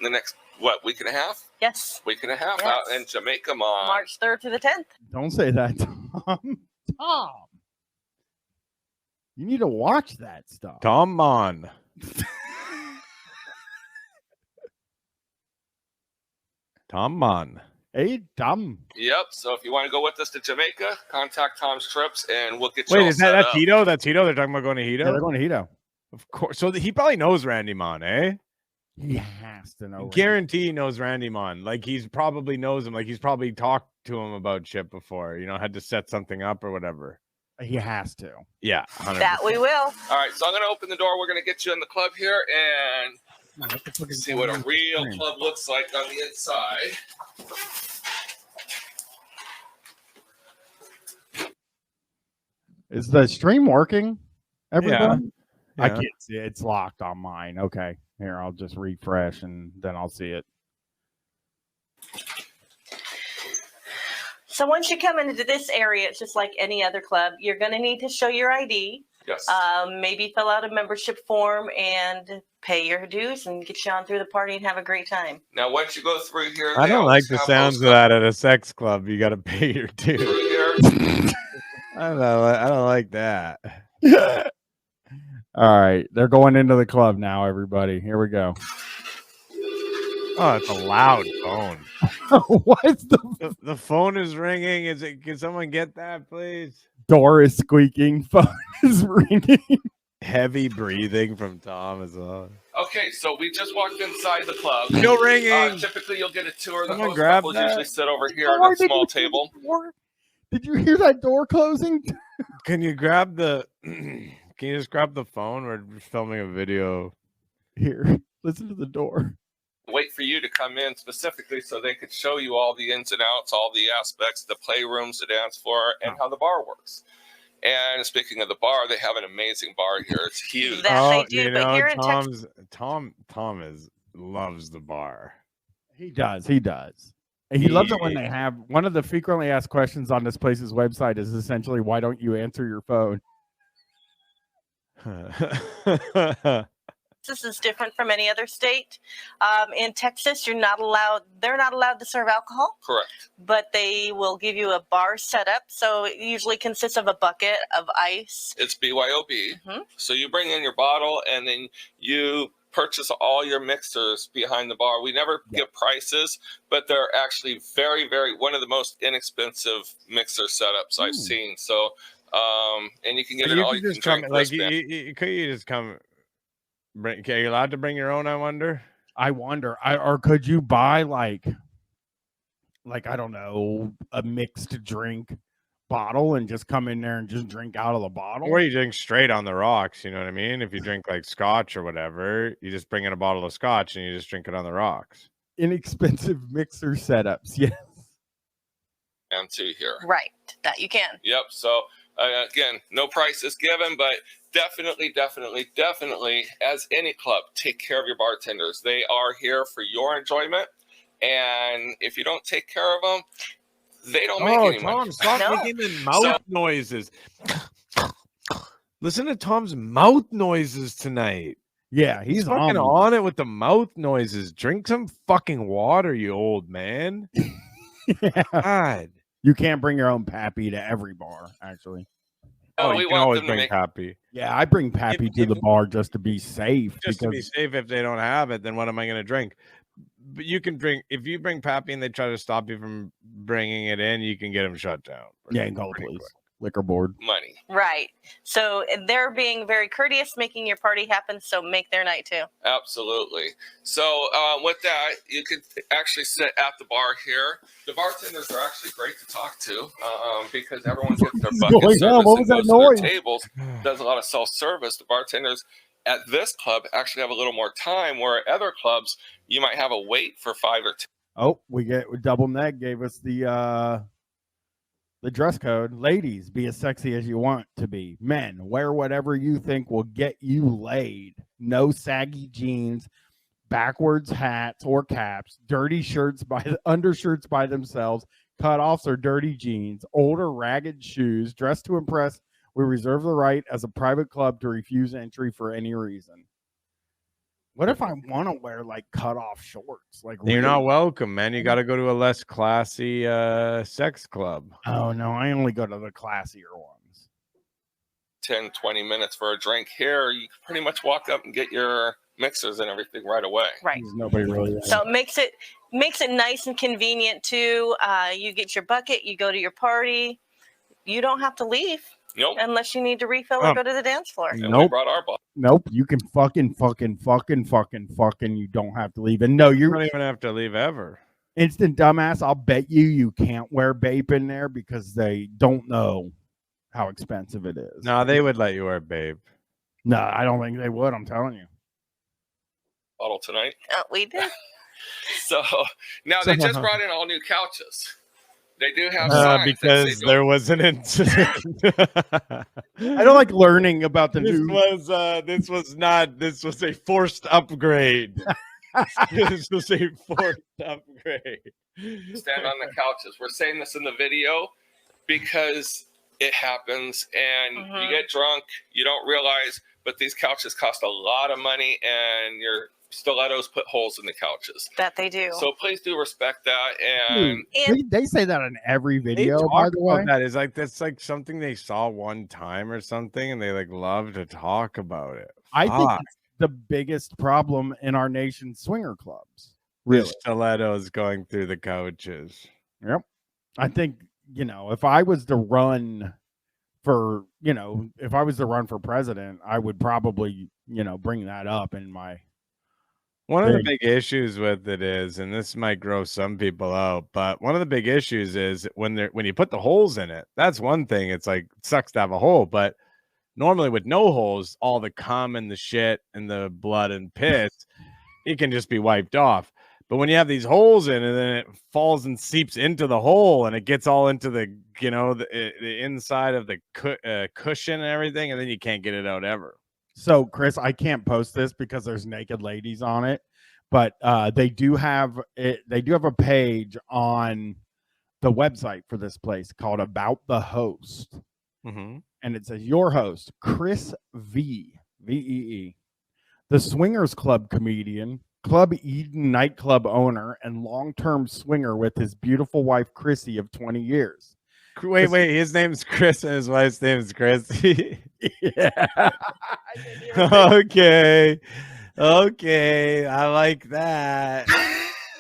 The next, week and a half? Yes. Week and a half out in Jamaica, March 3rd to the 10th. Don't say that, Tom. Tom. You need to watch that stuff. Tom Mon. Tom Mon. Hey, Tom. Yep. So if you want to go with us to Jamaica, contact Tom's Trips, and we'll get you. Wait, is that's Hito? That's Hito? They're talking about going to Hito? Yeah, they're going to Hito. Of course. So he probably knows Randy Mon, eh? He has to know. Guarantee he knows Randy Mon. Like he's probably knows him. Like he's probably talked to him about shit before. You know, had to set something up or whatever. He has to. Yeah, 100%. That we will. All right. So I'm going to open the door. We're going to get you in the club here and see what a real club looks like on the inside. Is the stream working? Everyone? Yeah. I can't see it. It's locked on mine. Okay. Here, I'll just refresh and then I'll see it. So once you come into this area, it's just like any other club. You're going to need to show your ID. Yes. Maybe fill out a membership form and pay your dues and get you on through the party and have a great time. Now, once you go through here, I don't like the sounds of that at a sex club. You got to pay your dues. I don't like that. All right. They're going into the club now, everybody. Here we go. Oh, it's a loud phone. What's the phone is ringing? Is it? Can someone get that, please? Door is squeaking. Phone is ringing. Heavy breathing from Tom as well. Okay, so we just walked inside the club. Still ringing. Typically, you'll get a tour. The Someone host grab couples that. usually sit over here at a small table. Did you hear that door closing? Can you grab the? Can you just grab the phone? We're filming a video Here. Listen to the door. Wait for you to come in specifically so they could show you all the ins and outs, all the aspects, the playrooms, the dance floor, and how the bar works. And speaking of the bar, they have an amazing bar here. It's huge. They do, but here in Texas, Tom loves the bar. He does. He does. He loves it when they have one of the frequently asked questions on this place's website is essentially, why don't you answer your phone? This is different from any other state. In Texas, they're not allowed to serve alcohol. Correct. But they will give you a bar setup. So it usually consists of a bucket of ice. It's BYOB. So you bring in your bottle and then you purchase all your mixers behind the bar. We never give prices, but they're actually very, very one of the most inexpensive mixer setups I've seen. So, and you can get it all. You can drink. Like could you just come? Okay, are you allowed to bring your own? I wonder. Or could you buy like I don't know, a mixed drink bottle and just come in there and just drink out of the bottle? Or you drink straight on the rocks, you know what I mean? If you drink like scotch or whatever, you just bring in a bottle of scotch and you just drink it on the rocks. Inexpensive mixer setups, yes. And two here. Right, that you can. Yep. So again, no price is given, but definitely, as any club, take care of your bartenders. They are here for your enjoyment, and if you don't take care of them, they don't make any money. Tom, stop making the mouth noises. Listen to Tom's mouth noises tonight. Yeah, he's fucking on it with the mouth noises. Drink some fucking water, you old man. Yeah. God. You can't bring your own Pappy to every bar, actually. Oh, you can always bring Pappy. Yeah, I bring Pappy to the bar just to be safe. Just to be safe. If they don't have it, then what am I going to drink? But you can drink, if you bring Pappy and they try to stop you from bringing it in, you can get them shut down. Yeah, and go, please. Liquor board. Money. Right. So they're being very courteous, making your party happen. So make their night too. Absolutely. So with that, you could actually sit at the bar here. The bartenders are actually great to talk to because everyone gets their bucket service and goes to their tables. Does a lot of self-service. The bartenders at this club actually have a little more time, where at other clubs you might have a wait for 5 or 10. Oh, Double Neck gave us the dress code. Ladies, be as sexy as you want to be. Men, wear whatever you think will get you laid. No saggy jeans, backwards hats or caps, dirty shirts undershirts by themselves, cutoffs or dirty jeans, old or ragged shoes, dressed to impress. We reserve the right as a private club to refuse entry for any reason. What if I want to wear like cutoff shorts? Like you're not welcome, man. You got to go to a less classy sex club. Oh no, I only go to the classier ones. 10-20 minutes for a drink. Here you can pretty much walk up and get your mixers and everything right away. Right. There's nobody really there. So it makes it nice and convenient too. You get your bucket, you go to your party. You don't have to leave. Nope. Unless you need to refill or go to the dance floor. And we brought our bottle. Nope. You can fucking. You don't have to leave. And no, you don't even have to leave ever. Instant dumbass. I'll bet you can't wear babe in there because they don't know how expensive it is. No, they would let you wear babe. No, I don't think they would. I'm telling you. Bottle tonight. We did. So now they just brought in all new couches. They do have signs because there was an incident. I don't like learning about the this was a forced upgrade. This was a forced upgrade. Stand on the couches. We're saying this in the video because it happens and you get drunk, you don't realize, but these couches cost a lot of money and your stilettos put holes in the couches. That they do. So please do respect that. And they say that in every video, by the way. That is like, that's like something they saw one time or something, and they like love to talk about it. I think it's the biggest problem in our nation's swinger clubs. Really, stilettos going through the couches. Yep. I think, if I was to run for, president, I would probably, bring that up in my. One of the big issues with it is, and this might gross some people out, but one of the big issues is when you put the holes in it, that's one thing. It's like, it sucks to have a hole, but normally with no holes, all the cum and the shit and the blood and piss it can just be wiped off. But when you have these holes in, and then it falls and seeps into the hole, and it gets all into the, you know, the inside of the cushion and everything, and then you can't get it out ever. So, Chris, I can't post this because there's naked ladies on it, but they do have it. They do have a page on the website for this place called About the Host, and it says your host, Chris VEE, the Swingers Club comedian, Club Eden nightclub owner, and long-term swinger with his beautiful wife Chrissy of 20 years. Wait, his name's Chris and his wife's name is Chris. Yeah. Okay. I like that.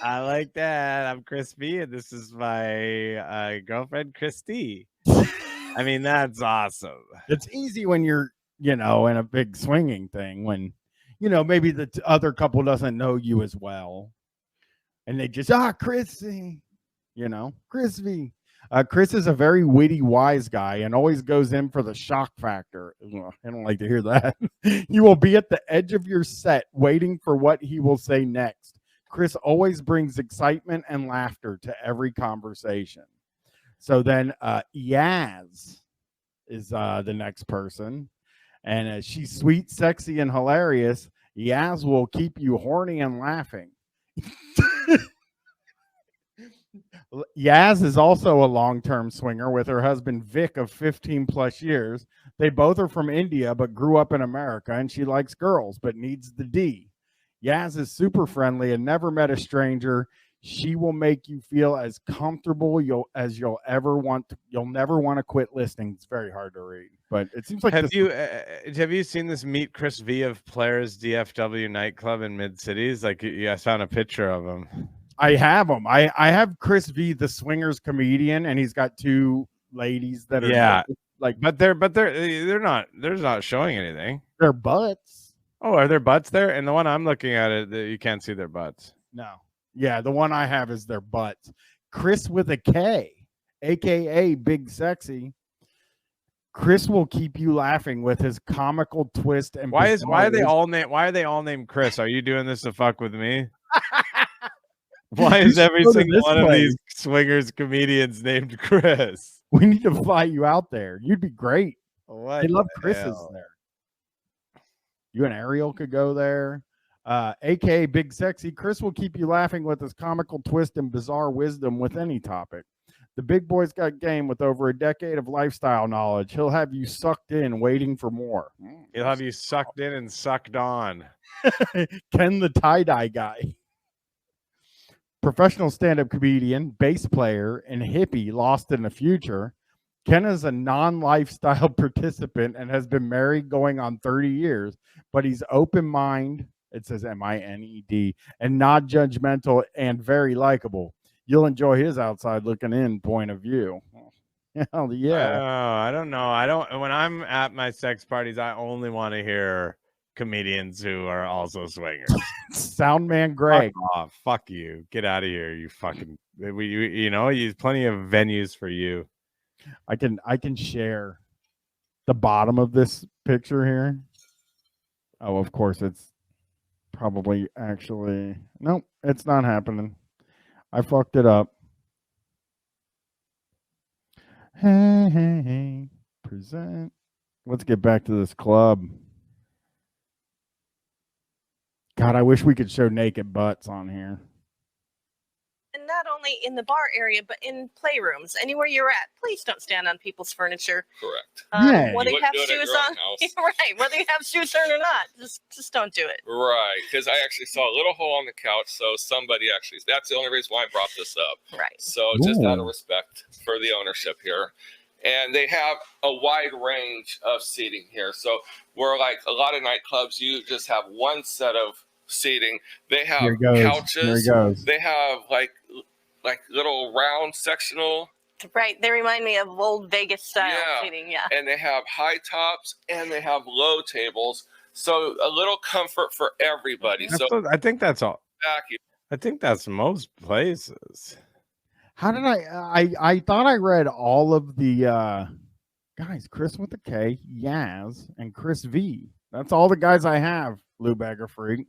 I'm Chris B, and this is my girlfriend Christy. I mean, that's awesome. It's easy when you're, you know, in a big swinging thing, when, you know, maybe the other couple doesn't know you as well, and they just, Chrissy, you know, Chris V. Chris is a very witty, wise guy and always goes in for the shock factor. I don't like to hear that. You will be at the edge of your set waiting for what he will say next. Chris always brings excitement and laughter to every conversation. So then Yaz is the next person. And she's sweet, sexy, and hilarious. Yaz will keep you horny and laughing. Yaz is also a long-term swinger with her husband Vic of 15 plus years. They both are from India but grew up in America, and she likes girls but needs the D. Yaz is super friendly and never met a stranger. She will make you feel as comfortable as you'll ever want to. You'll never want to quit listening. It's very hard to read, but it seems like have you seen this Meet Chris V of Players DFW nightclub in Mid Cities? Like, I found a picture of him. I have them. I have Chris V, the swingers comedian, and he's got two ladies that are but they're not showing anything. Their butts. Oh, are there butts there? And the one I'm looking at, you can't see their butts. No. Yeah, the one I have is their butts. Chris with a K, aka Big Sexy. Chris will keep you laughing with his comical twist and why are they all named Chris? Are you doing this to fuck with me? Why is every single one of these swingers comedians named Chris? We need to fly you out there. You'd be great. What they love Chris's there. You and Ariel could go there. AKA Big Sexy. Chris will keep you laughing with his comical twist and bizarre wisdom with any topic. The big boy's got game with over a decade of lifestyle knowledge. He'll have you sucked in waiting for more. He'll have you sucked in and sucked on. Ken the tie-dye guy. Professional stand-up comedian, bass player, and hippie lost in the future. Ken is a non-lifestyle participant and has been married going on 30 years, but he's open-minded, it says M-I-N-E-D, and not judgmental and very likable. You'll enjoy his outside looking in point of view. Hell yeah. Oh, I don't know. When I'm at my sex parties, I only want to hear comedians who are also swingers. Soundman Greg. Fuck you. Get out of here. You fucking you know, there's plenty of venues for you. I can share the bottom of this picture here. Oh, of course it's probably actually nope, it's not happening. I fucked it up. Hey, present. Let's get back to this club. God, I wish we could show naked butts on here. And not only in the bar area, but in playrooms, anywhere you're at, please don't stand on people's furniture. Correct. Whether you have shoes on, right? Whether you have shoes on or not, just don't do it. Right, because I actually saw a little hole on the couch, so somebody that's the only reason why I brought this up. Right. So just out of respect for the ownership here. And they have a wide range of seating here. So where like a lot of nightclubs, you just have one set of seating. They have couches. They have like little round sectional. Right. They remind me of old Vegas style seating. Yeah. And they have high tops and they have low tables. So a little comfort for everybody. I think that's all. I think that's most places. How did I thought I read all of the guys, Chris with the K, Yaz, and Chris V. That's all the guys I have, Lou Bagger Freak.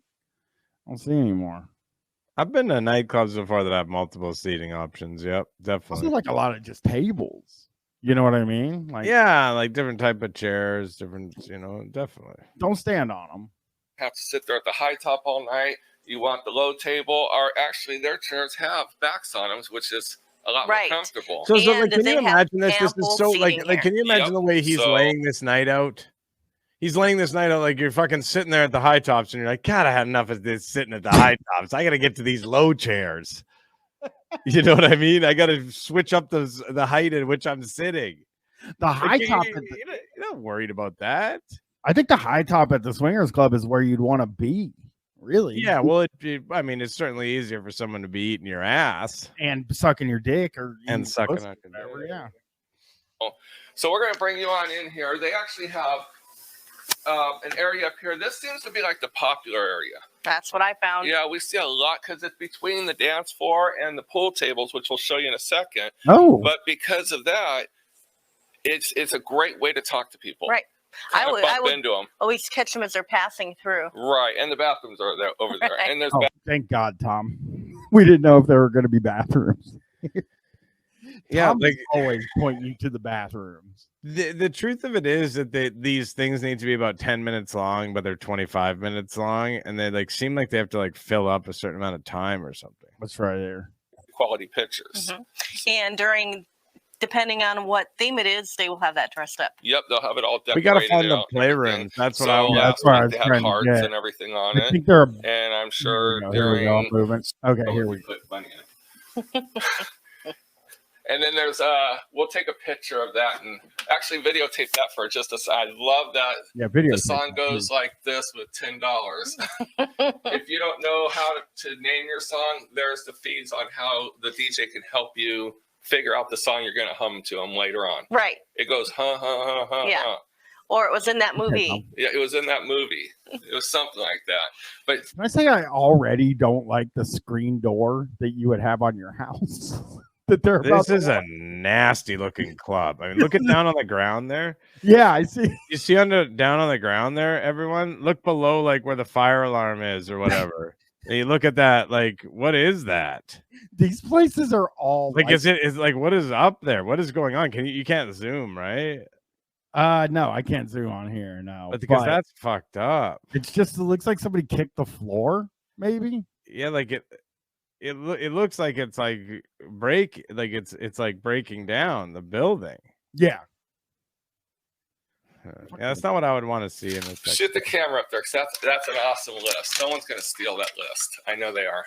I don't see anymore. I've been to nightclubs before that have multiple seating options. Yep, I definitely. see like a lot of just tables. You know what I mean? Like, yeah, like different type of chairs, different, definitely. Don't stand on them. Have to sit there at the high top all night. You want the low table, or actually their chairs have backs on them, which is a lot more comfortable. So like, can you imagine this? This is so like can you imagine the way he's laying this night out? He's laying this night out like you're fucking sitting there at the high tops, and you're like, God, I had enough of this sitting at the high tops. I got to get to these low chairs. You know what I mean? I got to switch up the height at which I'm sitting. The high top. You're not worried about that. I think the high top at the swingers club is where you'd want to be. Really? Yeah. Well, I mean, it's certainly easier for someone to be eating your ass and sucking your dick and sucking on your dick. Yeah. So we're going to bring you on in here. They actually have an area up here. This seems to be like the popular area. That's what I found. Yeah, we see a lot because it's between the dance floor and the pool tables, which we'll show you in a second. Oh. But because of that, it's a great way to talk to people. Right. I would into them. always catch them as they're passing through. Right, and the bathrooms are there over there. Right. And there's thank God, Tom. We didn't know if there were going to be bathrooms. Yeah, Tom like always point you to the bathrooms. The truth of it is that these things need to be about 10 minutes long, but they're 25 minutes long, and they like seem like they have to like fill up a certain amount of time or something. What's right there? Quality pictures. And depending on what theme it is, they will have that dressed up. Yep, they'll have it all decorated. We gotta find the playrooms. That's what I want. That's what I was they have trying to hearts get. and everything on I it. think they're. And I'm sure Here we go. Moving. Okay, Oh, here we put money in it. And then there's we'll take a picture of that and actually videotape that for just a side. I love that. Yeah, video. The song goes like this with $10. If you don't know how to name your song, there's the feeds on how the DJ can help you figure out the song you're going to hum to them later on. Right. It goes Yeah. Or it was in that movie. Yeah, it was in that movie. It was something like that. But can I say I already don't like the screen door that you would have on your house? That they're this is a nasty looking club. I mean, look at down on the ground there. Yeah, I see. You see down on the ground there, everyone? Look below like where the fire alarm is or whatever. And you look at that, like, what is that? These places are all like is like what is up there? What is going on? You can't zoom, right? No, I can't zoom on here. No, but because that's fucked up. It's just it looks like somebody kicked the floor, maybe. Yeah, like it looks like it's like it's like breaking down the building. Yeah. Yeah, that's not what I would want to see in this. Shoot the camera up there, because that's an awesome list. Someone's going to steal that list. I know they are.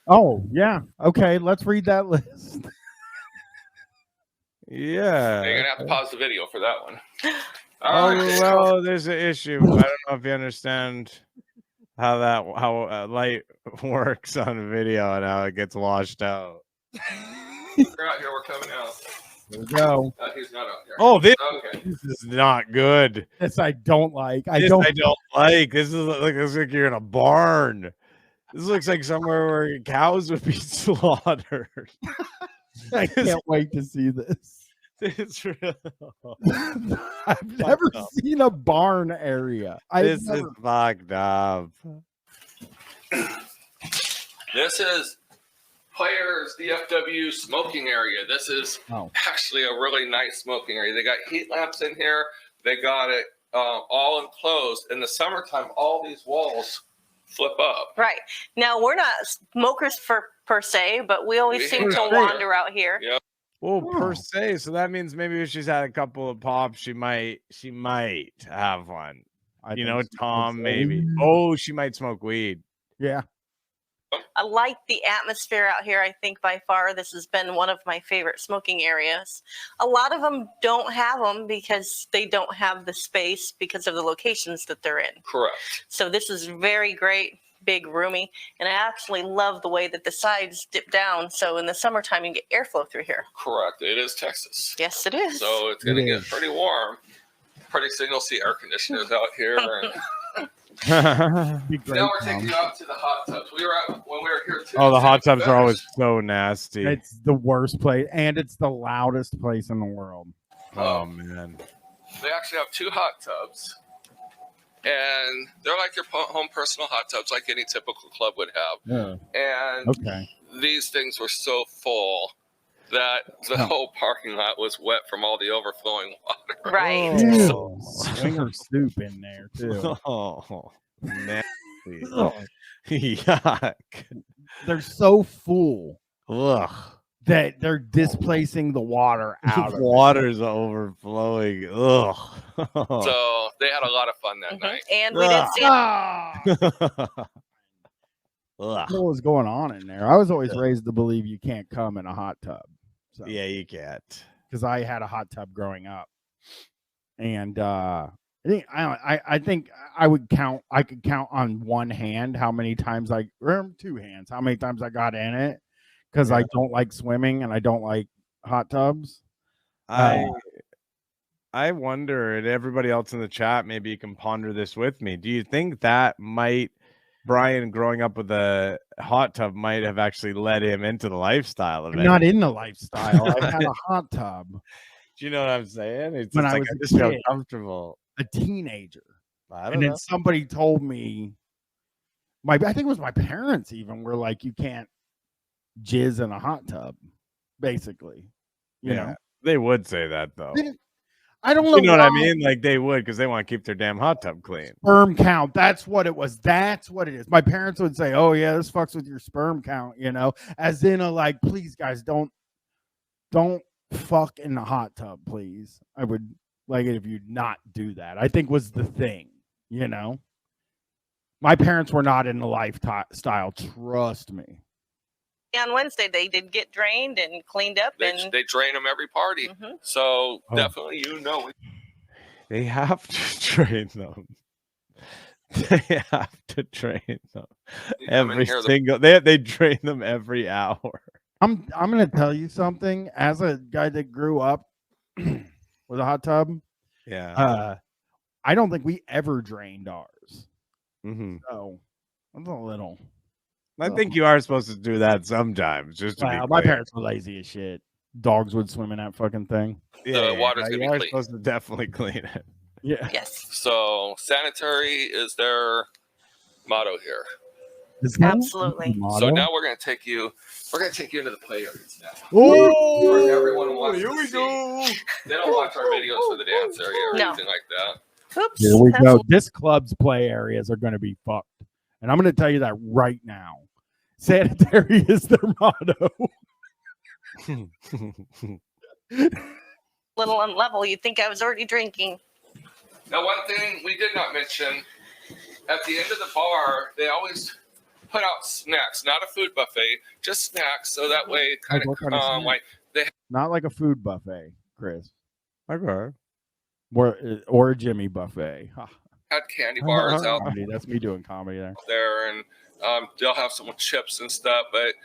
Oh, yeah. Okay, let's read that list. Yeah. You're going to have to pause the video for that one. Well, there's an issue. I don't know if you understand how light works on video and how it gets washed out. We're out here. We're coming out. There we go. He's not out here. Oh, this is not good. This I don't like. I don't like. This looks like you're in a barn. This looks like somewhere where cows would be slaughtered. I can't wait to see this. It's real. I've never seen a barn area. This is fucked up. This is Players DFW smoking area. This is actually a really nice smoking area. They got heat lamps in here. They got it all enclosed. In the summertime, all these walls flip up. Right. Now, we're not smokers per se, but we always seem to wander out here. Yep. Well, per se, so that means maybe if she's had a couple of pops, she might have one. Tom, maybe. Oh, she might smoke weed. Yeah. I like the atmosphere out here. I think by far this has been one of my favorite smoking areas. A lot of them don't have them because they don't have the space because of the locations that they're in. Correct. So this is very great, big, roomy, and I actually love the way that the sides dip down. So in the summertime, you get airflow through here. Correct. It is Texas. Yes, it is. So it's going to get pretty warm. Pretty soon you'll see air conditioners out here. And now we're taking you out to the hot tubs. We were out when we were here too. Oh, the hot tubs are always so nasty. It's the worst place, and it's the loudest place in the world. Oh man. They actually have two hot tubs. and they're like your home personal hot tubs, like any typical club would have. Yeah. And these things were so full that the whole parking lot was wet from all the overflowing water. Right. Oh, swinger soup in there too. Oh, nasty. Yuck. They're so full. Ugh. That they're displacing the water out. The water's overflowing. Ugh. So they had a lot of fun that night. And we did see What was going on in there? I was always raised to believe you can't come in a hot tub. So. Yeah, you can't. Because I had a hot tub growing up, and I think I could count on one hand how many times or two hands how many times I got in it. Because I don't like swimming and I don't like hot tubs. I wonder, and everybody else in the chat, maybe you can ponder this with me. Do you think that Brian growing up with a hot tub might have actually led him into the lifestyle of it? I'm not in the lifestyle. I had a hot tub. Do you know what I'm saying? It's when just I like was I a just feel kid, comfortable. a teenager. I Then somebody told me, I think it was my parents even, were like, you can't jizz in a hot tub, basically. You know, they would say that though. I don't know. You know what I mean? Like they would, because they want to keep their damn hot tub clean. Sperm count. That's what it was. That's what it is. My parents would say, "Oh yeah, this fucks with your sperm count," you know, as in a like, please guys, don't fuck in the hot tub, please. I would like it if you'd not do that. I think was the thing, you know. My parents were not in the lifestyle. Trust me. On Wednesday, they did get drained and cleaned up. They drain them every party. So definitely, they have to train them. They have to train them every single. They train them every hour. I'm gonna tell you something. As a guy that grew up with a hot tub, I don't think we ever drained ours. So I'm a little. I think you are supposed to do that sometimes. Just to be my parents were lazy as shit. Dogs would swim in that fucking thing. The water's gonna be clean. Supposed to definitely clean it. Yeah. Yes. So sanitary is their motto here. Absolutely. So now we're gonna take you into the play areas now. Oh, where everyone wants here we go. They don't watch our videos for the dance area or anything like that. Oops. Here we go. This club's play areas are gonna be fucked. And I'm gonna tell you that right now. Sanitary is their motto. Little unlevel. You'd think I was already drinking. Now, one thing we did not mention, at the end of the bar, they always put out snacks, not a food buffet, just snacks, so that way kind of like they not like a food buffet, Chris. Okay. Or a Jimmy buffet. Had candy bars out That's me doing comedy there, and they'll have some chips and stuff. But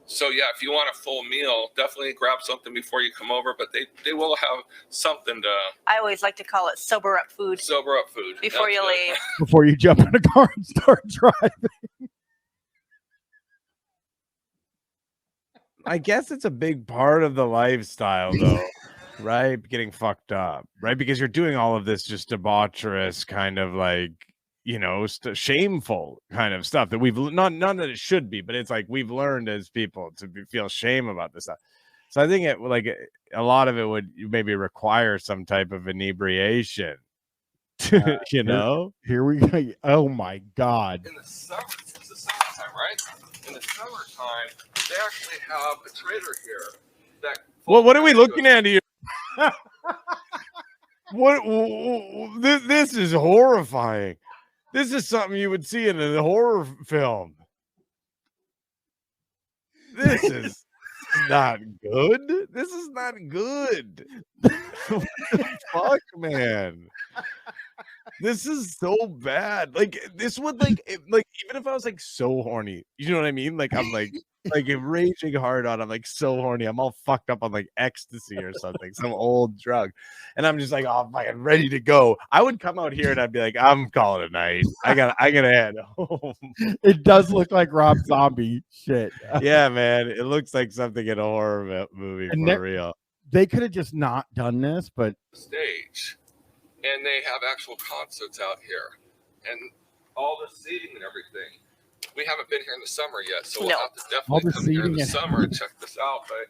so yeah, if you want a full meal, definitely grab something before you come over. But they will have something to. I always like to call it sober up food. Sober up food before you leave. Before you jump in a car and start driving. I guess it's a big part of the lifestyle, though. Right, getting fucked up, right? Because you're doing all of this just debaucherous kind of like, you know, shameful kind of stuff that we've none that it should be, but it's like we've learned as people to feel shame about this stuff. So I think it like a lot of it would maybe require some type of inebriation, you know. Here we go. Oh my God! In the summer, it's the summertime, right? In the summertime, they actually have a trailer here. That what are we looking at here? This is horrifying. This is something you would see in a horror film. This is not good. This is not good. What the fuck, man? This is so bad. Like this would like even if I was like so horny, you know what I mean? Like I'm like raging hard on. I'm like so horny. I'm all fucked up on like ecstasy or something, some old drug, and I'm just like, oh, I'm fucking ready to go. I would come out here and I'd be like, I'm calling it a night. I gotta head home. It does look like Rob Zombie shit. Yeah, man. It looks like something in a horror movie for real. They could have just not done this, but stage. and they have actual concerts out here, and all the seating and everything. We haven't been here in the summer yet, so we'll have to definitely come here in the summer and check this out. But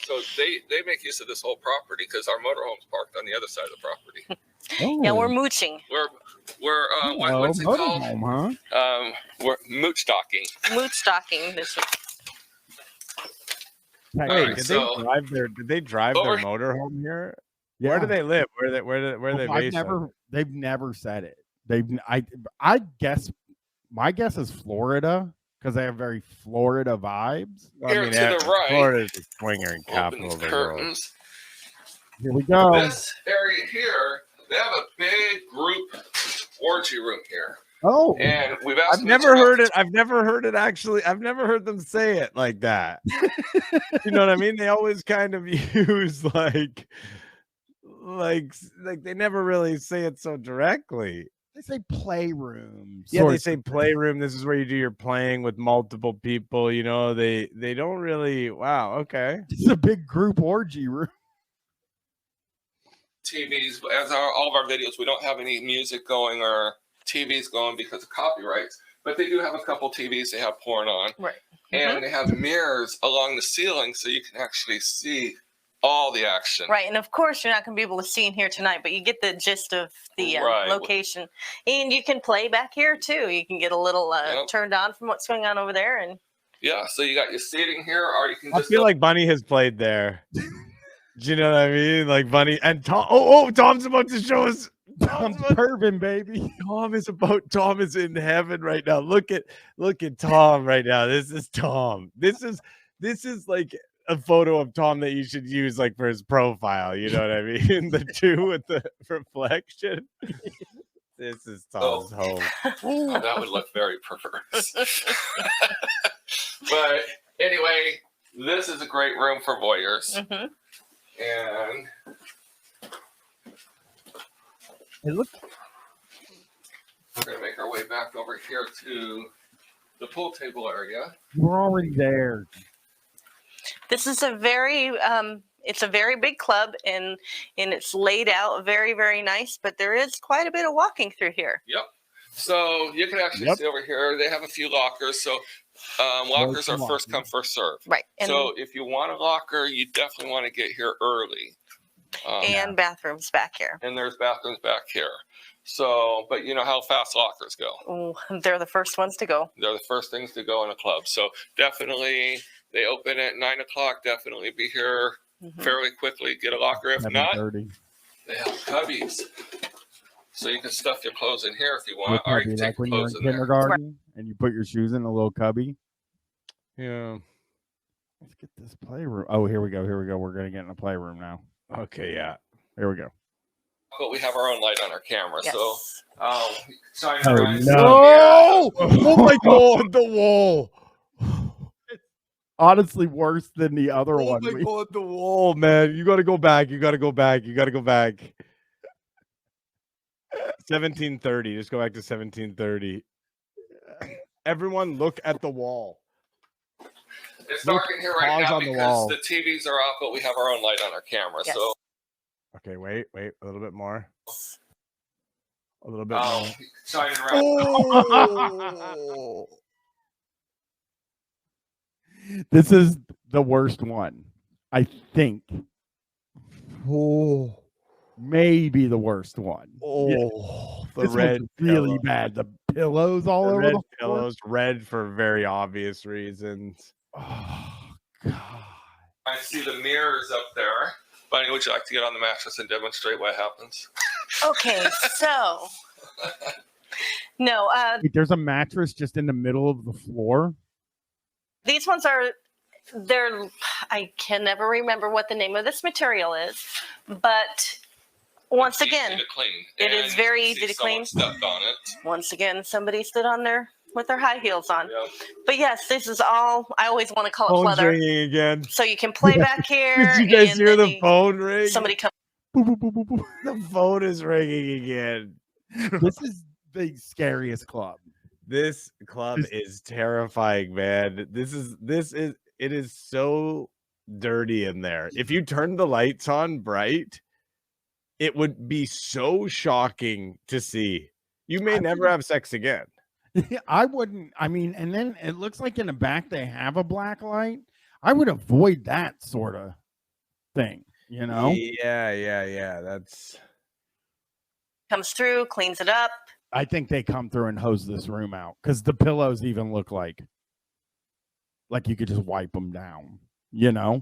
so they make use of this whole property because our motorhome's parked on the other side of the property. Yeah, we're mooching. We're what's it called? Motorhome, huh? We're mooch stocking. Mooch stocking. This week. Wait, did they drive their motorhome here? Yeah. Where do they live? Where are they based? They've never said it. I guess my guess is Florida because they have very Florida vibes. Here to the right, Florida's the swinger capital of the world. Here we go. This area here, they have a big group orgy room here. Oh, and I've never heard it. I've never heard it actually. I've never heard them say it like that. You know what I mean? They always kind of use like they never really say it so directly. They say playroom. Yeah, they say playroom. This is where you do your playing with multiple people. You know, they don't really. Wow. Okay. It's a big group orgy room. TVs, as all of our videos, we don't have any music going or TVs going because of copyrights, but they do have a couple TVs they have porn on, right? And they have mirrors along the ceiling so you can actually see all the action. Right, and of course you're not going to be able to see in here tonight, but you get the gist of the location, and you can play back here too. You can get a little turned on from what's going on over there, and yeah. So you got your seating here, or you can. Just I feel like Bunny has played there. Do you know what I mean? Like Bunny and Tom. Oh, Tom's about to show us. Tom's perving, baby. Tom is in heaven right now. Look at Tom right now. This is Tom. This is like a photo of Tom that you should use like for his profile. You know what I mean? The two with the reflection. This is Tom's home. Oh, that would look very perverse. But anyway, this is a great room for voyeurs. Mm-hmm. And we're going to make our way back over here to the pool table area. We're already there. This is a very big club, and it's laid out very, very nice, but there is quite a bit of walking through here. Yep. So you can actually see over here, they have a few lockers. So lockers are first come, first serve. Right. And so if you want a locker, you definitely want to get here early. And bathrooms back here. And there's bathrooms back here. So, but you know how fast lockers go. Oh, they're the first ones to go. They're the first things to go in a club. So definitely they open at 9 o'clock. Definitely be here fairly quickly. Get a locker. If not, they have cubbies. So you can stuff your clothes in here if you want. Or you can take when your you're clothes in in there. kindergarten and you put your shoes in a little cubby. Yeah. Let's get this playroom. Oh, here we go. We're going to get in a playroom now. Okay, yeah. Here we go. But we have our own light on our camera, so shine Oh, your eyes. no. Oh my God, the wall. It's honestly worse than the other one. Oh my God, the wall, man. You got to go back. 1730. Just go back to 1730. Everyone look at the wall. It's dark in here right now on the because wall. the TVs are off, but we have our own light on our camera. Yes. So Okay, wait, a little bit more. A little bit Oh, more. shining around. Oh. This is the worst one, I think. Oh, maybe the worst one. Oh, the this red one's really pillow. bad. The pillows all over red the floor. pillows, red for very obvious reasons. Oh God! I see the mirrors up there. Bunny, would you like to get on the mattress and demonstrate what happens? Okay, so no, Wait, there's a mattress just in the middle of the floor. these ones I can never remember what the name of this material is, but once again, Easy to clean. it is And very you easy see to someone clean. Stepped on it. Once again, somebody stood on there with their high heels on. Yep. But yes, this is all, I always want to call it Phone's pleather. ringing again. So you can play back here. Did you guys and hear then the phone ring? Somebody come. Boop, boop, boop, boop, boop. The phone is ringing again. This is the scariest club. This club is terrifying, man. It is so dirty in there. If you turn the lights on bright, it would be so shocking to see. You may never have sex again. I wouldn't. I mean, and then it looks like in the back they have a black light. I would avoid that sort of thing, you know? Yeah. That's comes through, cleans it up. I think they come through and hose this room out because the pillows even look like you could just wipe them down, you know?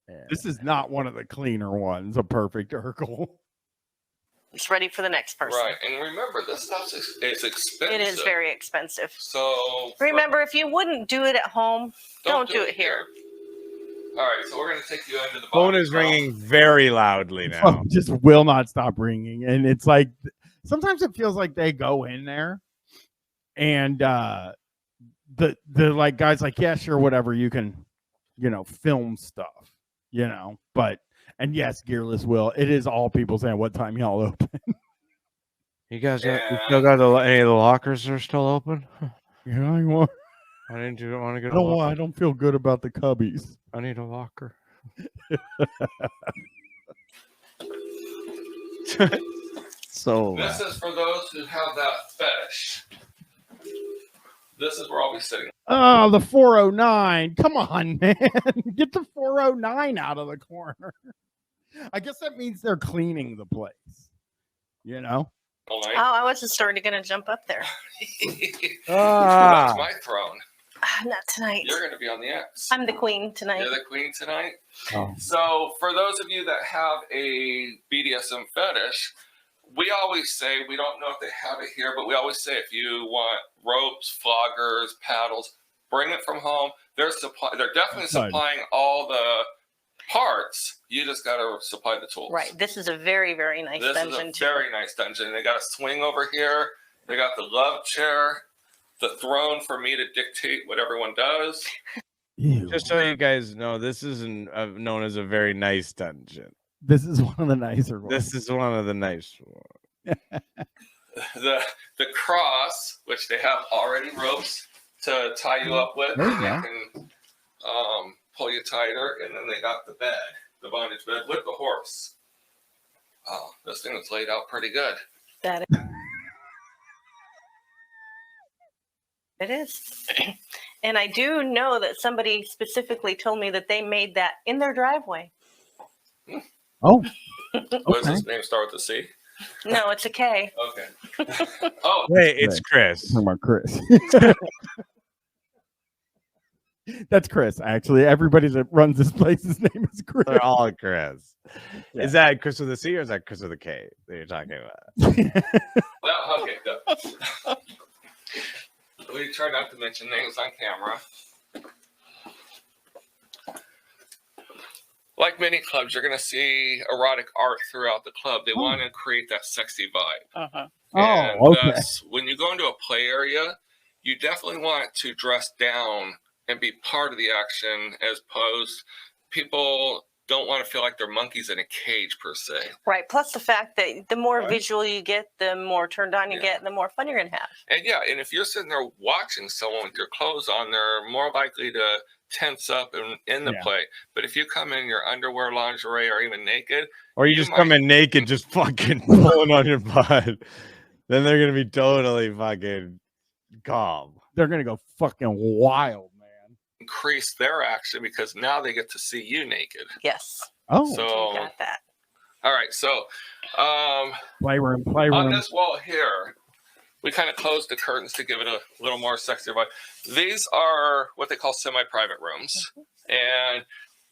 Yeah. This is not one of the cleaner ones, a perfect Urkel. It's ready for the next person. Right, and remember, this stuff is expensive. It is very expensive. So remember, if you wouldn't do it at home, don't do it here. All right, so we're going to take you into the phone is ringing very loudly now. Phone just will not stop ringing, and it's like sometimes it feels like they go in there, and the like guys like, yeah, sure, whatever, you can, film stuff, but. And yes, Gearless will. It is all people saying, "What time y'all open?" You guys you still got any of the lockers are still open? Yeah, I want. I didn't want to get. I don't feel good about the cubbies. I need a locker. So this is for those who have that fetish. This is where I'll be sitting. Oh, the 409. Come on, man. Get the 409 out of the corner. I guess that means they're cleaning the place. Oh, I wasn't starting to jump up there. That's my throne. Not tonight. You're going to be on the X. I'm the queen tonight. You're the queen tonight? Oh. So for those of you that have a BDSM fetish, we always say, we don't know if they have it here, but we always say if you want ropes, floggers, paddles, bring it from home. They're definitely supplying all the parts. You just got to supply the tools. Right. This is a very, very nice dungeon. This is a very nice dungeon. They got a swing over here. They got the love chair, the throne for me to dictate what everyone does. Just so you guys know, this isn't known as a very nice dungeon. This is one of the nicer ones. This is one of the nice ones. The cross, which they have already ropes to tie you up with. They can pull you tighter, and then they got the bed, the bondage bed with the horse. Oh, this thing is laid out pretty good. That is. It is. And I do know that somebody specifically told me that they made that in their driveway. Oh. What does his name start with a C? No, it's a K. Okay. Oh, hey, it's Chris. I'm talking about Chris. That's Chris, actually. Everybody that runs this place's name is Chris. They're all Chris. Yeah. Is that Chris with a C or is that Chris with a K that you're talking about? Well, okay. No. We try not to mention names on camera. Like many clubs, you're going to see erotic art throughout the club. They want to create that sexy vibe. And okay. thus, when you go into a play area, you definitely want to dress down and be part of the action, as opposed people don't want to feel like they're monkeys in a cage per se. Right. Plus the fact that the more visual you get, the more turned on you get, the more fun you're going to have. And and if you're sitting there watching someone with your clothes on, they're more likely to tense up in the play. But if you come in your underwear, lingerie, or even naked, or you just come in naked, just fucking pulling on your butt, then they're gonna be totally fucking calm. They're gonna go fucking wild, man. Increase their action because now they get to see you naked. Yes. Oh, so you got that. All right, so playroom. On this wall here, we kind of closed the curtains to give it a little more sexy vibe. These are what they call semi-private rooms, and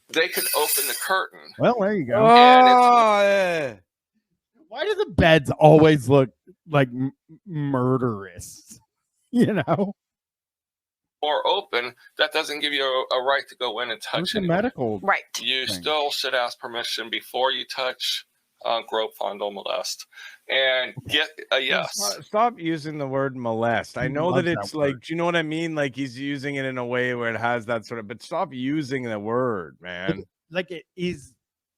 they can open the curtain. Well, there you go. Oh, why do the beds always look like murderous? Or open, that doesn't give you a right to go in and touch anything. Medical. Right. You still should ask permission before you touch, grope, fondle, molest, and get a yes. Stop using the word molest. I know that it's like, do you know what I mean? Like he's using it in a way where it has that sort of, but stop using the word, man. Like it is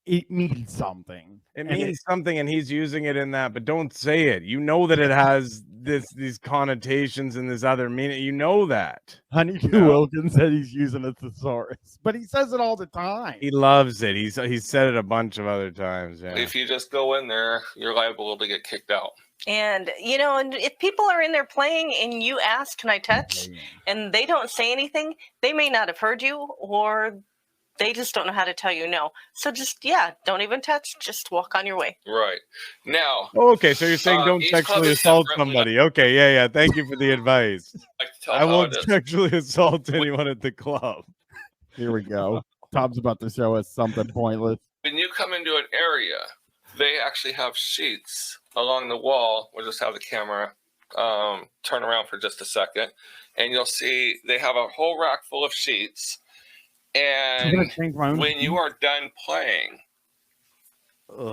it means something. It means something, and he's using it in that, but don't say it. You know that it has these connotations and this other meaning. You know that. Honeydew Wilkins said he's using a thesaurus, but he says it all the time. He loves it. He's said it a bunch of other times. Yeah. If you just go in there, you're liable to get kicked out. And, and if people are in there playing and you ask, can I touch? And they don't say anything, they may not have heard you, or they just don't know how to tell you no. So just, don't even touch. Just walk on your way. Right. Now. Okay, so you're saying don't sexually assault somebody. Okay, yeah. Thank you for the advice. I won't sexually assault anyone at the club. Here we go. Tom's about to show us something pointless. When you come into an area, they actually have sheets along the wall. We'll just have the camera turn around for just a second, and you'll see they have a whole rack full of sheets. And when you are done playing,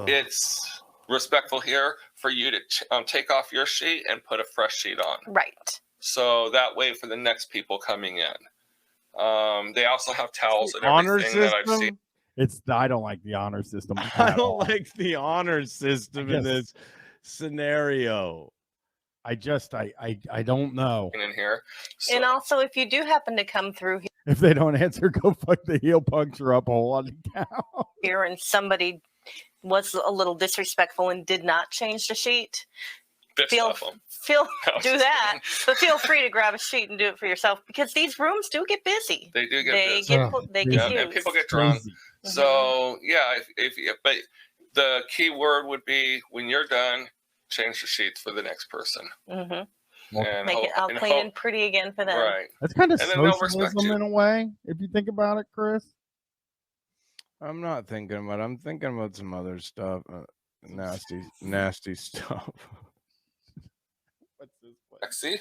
it's respectful here for you to take off your sheet and put a fresh sheet on. Right. So that way for the next people coming in. They also have towels and honor everything system? that I've seen. I don't like the honor system. I don't like the honor system in this scenario. I don't know. In here. So. And also, if you do happen to come through if they don't answer, go fuck the heel puncture up hole on the cow. Here and somebody was a little disrespectful and did not change the sheet. Feel do that, but feel free to grab a sheet and do it for yourself, because these rooms do get busy. They do get busy. They get used. And people get drunk. Mm-hmm. So but the key word would be when you're done, change the sheets for the next person. Mm-hmm. And make it all clean and pretty again for them. Right. That's kind of socialism in a way, if you think about it, Chris. I'm not thinking about it. I'm thinking about some other stuff. Nasty stuff. What's this place? Sexy?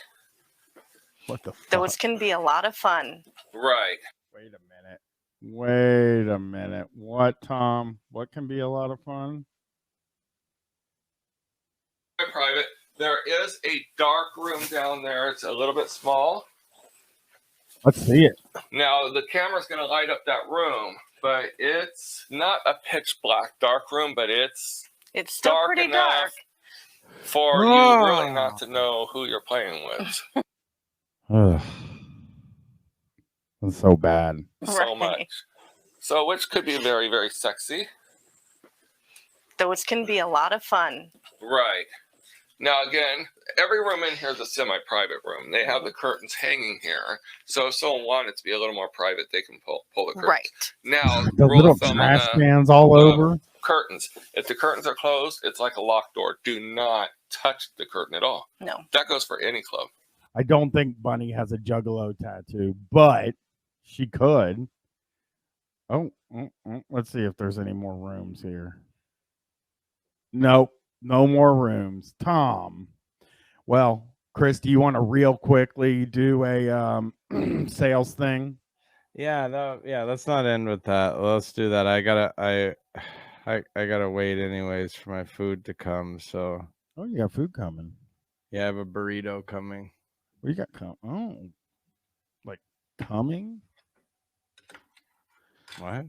What the fuck? Those can be a lot of fun. Right. Wait a minute. What, Tom? What can be a lot of fun? Private. There is a dark room down there. It's a little bit small. Let's see it. Now, the camera's going to light up that room, but it's not a pitch black dark room, but it's still dark pretty dark for you really not to know who you're playing with. That's so bad. So much. So, which could be very, very sexy. Those can be a lot of fun. Right. Now, again, every room in here is a semi-private room. They have the curtains hanging here. So if someone wanted to be a little more private, they can pull the curtains. Right. Now, the little trash cans all over. Curtains. If the curtains are closed, it's like a locked door. Do not touch the curtain at all. No. That goes for any club. I don't think Bunny has a juggalo tattoo, but she could. Oh, let's see if there's any more rooms here. Nope. No more rooms. Tom. Well, Chris, do you want to real quickly do a sales thing? Yeah, let's not end with that. Let's do that. I gotta wait anyways for my food to come. So oh, you got food coming. Yeah, I have a burrito coming. What you got like coming? What?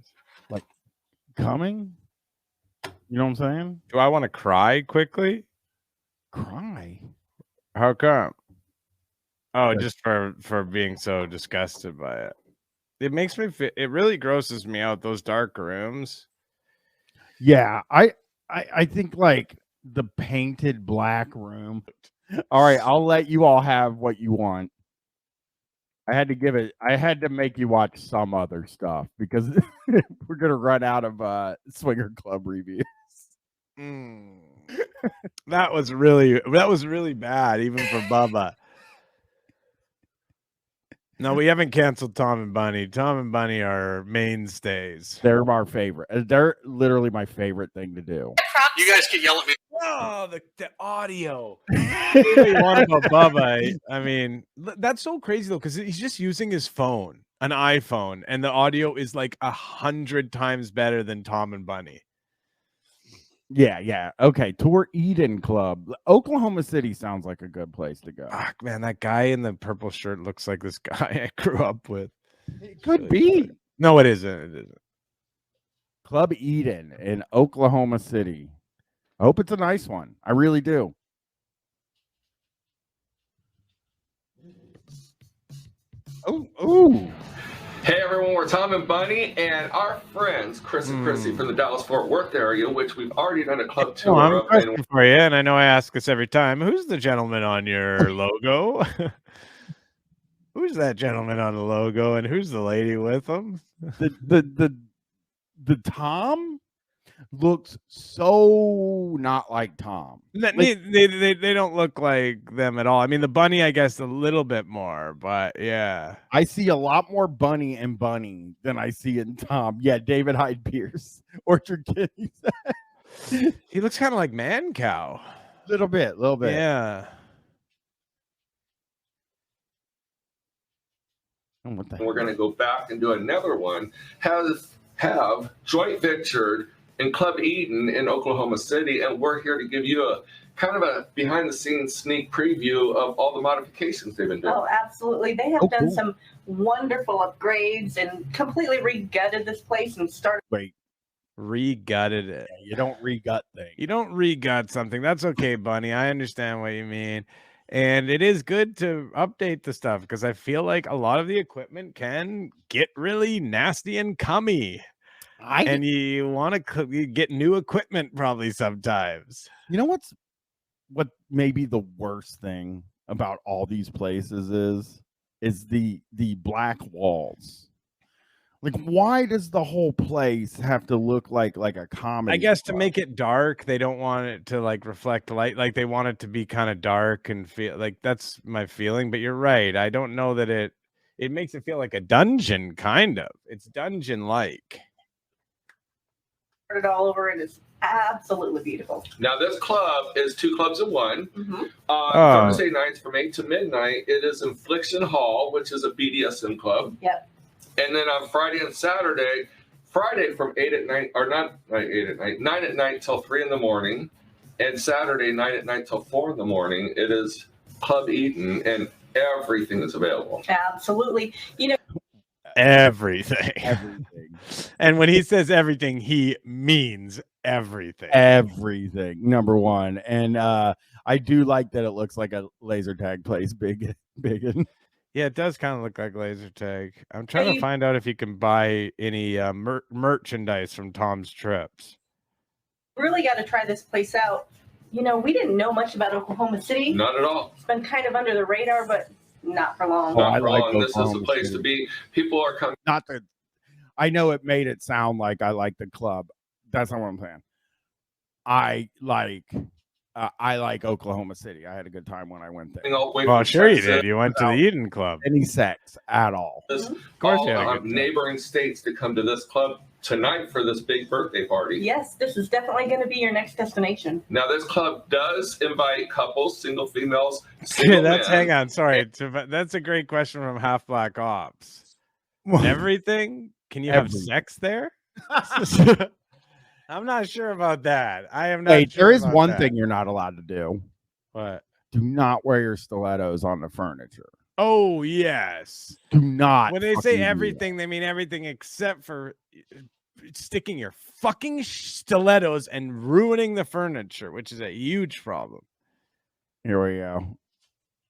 Like coming? You know what I'm saying? Do I want to cry quickly? Cry? How come? Oh, just for being so disgusted by it. It makes me feel, it really grosses me out, those dark rooms. Yeah, I think like the painted black room. All right, I'll let you all have what you want. I had to make you watch some other stuff because we're gonna run out of Swinger Club reviews. That was really bad, even for Bubba. No, we haven't canceled Tom and Bunny. Tom and Bunny are mainstays. They're our favorite. They're literally my favorite thing to do. You guys can yell at me. Oh, the audio. What about Bubba? I mean, that's so crazy though, because he's just using his phone, an iPhone, and the audio is like 100 times better than Tom and Bunny. Yeah. Okay, Tour Eden Club. Oklahoma City sounds like a good place to go. Ah, man, that guy in the purple shirt looks like this guy I grew up with. It could be. No, it isn't. It isn't. Club Eden in Oklahoma City. I hope it's a nice one. I really do. Oh. Hey everyone, we're Tom and Bunny and our friends Chris and Chrissy from the Dallas-Fort Worth area, which we've already done a club tour I'm a of. question for you, and I know I ask this every time. Who's the gentleman on your logo? Who's that gentleman on the logo, and who's the lady with him? The Tom looks so not like Tom. They don't look like them at all. I mean, the bunny, I guess, a little bit more, but yeah. I see a lot more Bunny and Bunny than I see in Tom. Yeah, David Hyde Pierce, Orchard Kitties. He looks kind of like Man Cow. Little bit. Yeah. We're going to go back and do another one. Have joint ventured in Club Eden in Oklahoma City, and we're here to give you a kind of a behind-the-scenes sneak preview of all the modifications they've been doing. Oh, absolutely. They have done some wonderful upgrades and completely re-gutted this place and started. Wait. Re-gutted it. You don't re-gut things. You don't re-gut something. That's okay, Bunny. I understand what you mean. And it is good to update the stuff because I feel like a lot of the equipment can get really nasty and cummy. And you want to get new equipment probably sometimes. You know what may be the worst thing about all these places is the black walls. Like, why does the whole place have to look like a comedy? I guess to make it dark, they don't want it to like reflect light. Like they want it to be kind of dark and feel like that's my feeling. But you're right. I don't know that it makes it feel like a dungeon, kind of. It's dungeon-like. It all over. It is absolutely beautiful. Now, this club is 2 clubs in one. Thursday nights from 8 to midnight, it is Infliction Hall, which is a BDSM club. Yep. And then on Friday and Saturday, Friday from 8 at night, or not 8 at night, 9 at night till 3 in the morning, and Saturday 9 at night till 4 in the morning, it is Club Eden, and everything is available. Absolutely. You know, everything. And when he says everything, he means everything. Everything, number one. And I do like that it looks like a laser tag place, big. Yeah, it does kind of look like laser tag. I'm trying to find out if you can buy any merchandise from Tom's Trips. Really got to try this place out. You know, we didn't know much about Oklahoma City. Not at all. It's been kind of under the radar, but not for long. Not for long. This is the place to be. People are coming. Not that I know it made it sound like I like the club. That's not what I'm saying. I like Oklahoma City. I had a good time when I went there. Well, sure you did. You went to the Eden Club. Any sex at all. Of course you had a good time. Neighboring states to come to this club tonight for this big birthday party. Yes, this is definitely going to be your next destination. Now, this club does invite couples, single females, single men. Hang on. Sorry. That's a great question from Half Black Ops. Everything? Can you have sex there? I'm not sure about that. I am not. Wait, sure there is about one that. thing you're not allowed to do. What? Do not wear your stilettos on the furniture. Oh, yes. Do not. When they say everything, they mean everything except for sticking your fucking stilettos and ruining the furniture, which is a huge problem. Here we go.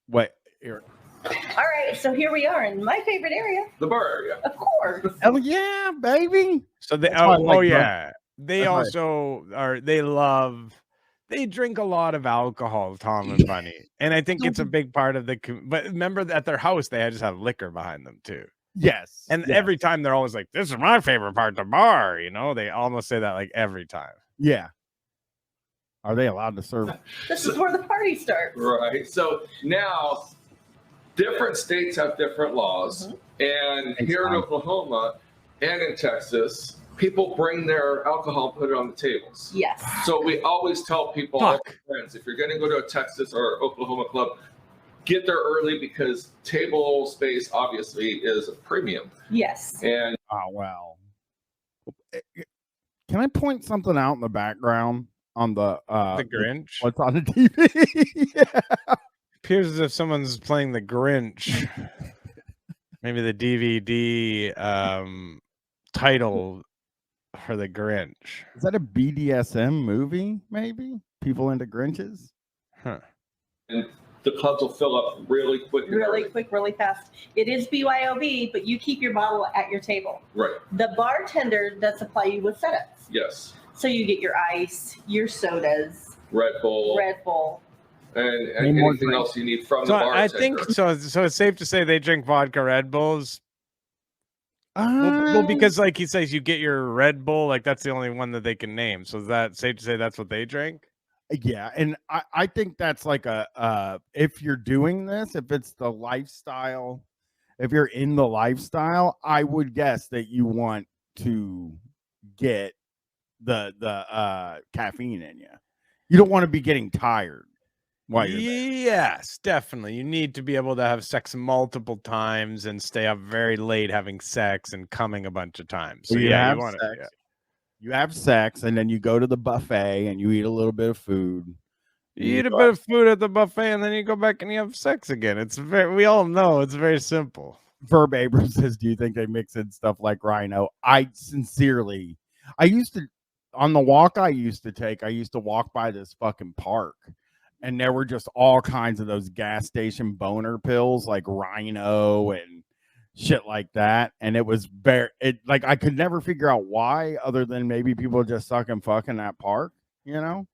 Wait, here. All right, so here we are in my favorite area. The bar area. Of course. Oh, yeah, baby. So they, yeah. They also are, they drink a lot of alcohol, Tom and Bunny. And I think it's a big part of but remember at their house, they just have liquor behind them too. Yes. And every time they're always like, this is my favorite part of the bar. You know, they almost say that like every time. Yeah. Are they allowed to serve? This is where the party starts. Right. So now different states have different laws. And here in Oklahoma and in Texas, people bring their alcohol and put it on the tables. Yes. So we always tell people, all friends, if you're going to go to a Texas or Oklahoma club, get there early because table space obviously is a premium. Yes. And oh, wow. Can I point something out in the background on the Grinch? What's on the TV? Yeah. Appears as if someone's playing the Grinch. Maybe the DVD title for the Grinch. Is that a BDSM movie? Maybe people into Grinches. Huh. And the clubs will fill up really quick. Really fast. It is BYOB, but you keep your bottle at your table. Right. The bartender does supply you with setups. Yes. So you get your ice, your sodas, Red Bull, and anything else you need from the bartender. I think so. So it's safe to say they drink vodka Red Bulls. Well, because like he says, you get your Red Bull, like that's the only one that they can name. So is that safe to say that's what they drink? Yeah, and I think that's like if you're doing this, if it's the lifestyle, if you're in the lifestyle, I would guess that you want to get the caffeine in you. You don't want to be getting tired while you're there. Yes, definitely. You need to be able to have sex multiple times and stay up very late having sex and coming a bunch of times. So you yeah, have sex. You have sex, and then you go to the buffet and you eat a little bit of food. You eat a bit of food at the buffet, and then you go back and you have sex again. It's we all know it's very simple. Verb Abrams says, "Do you think they mix in stuff like Rhino?" I used to on the walk I used to walk by this fucking park, and there were just all kinds of those gas station boner pills like Rhino and shit like that, and it was like I could never figure out why, other than maybe people just suck and fuck in that park, you know.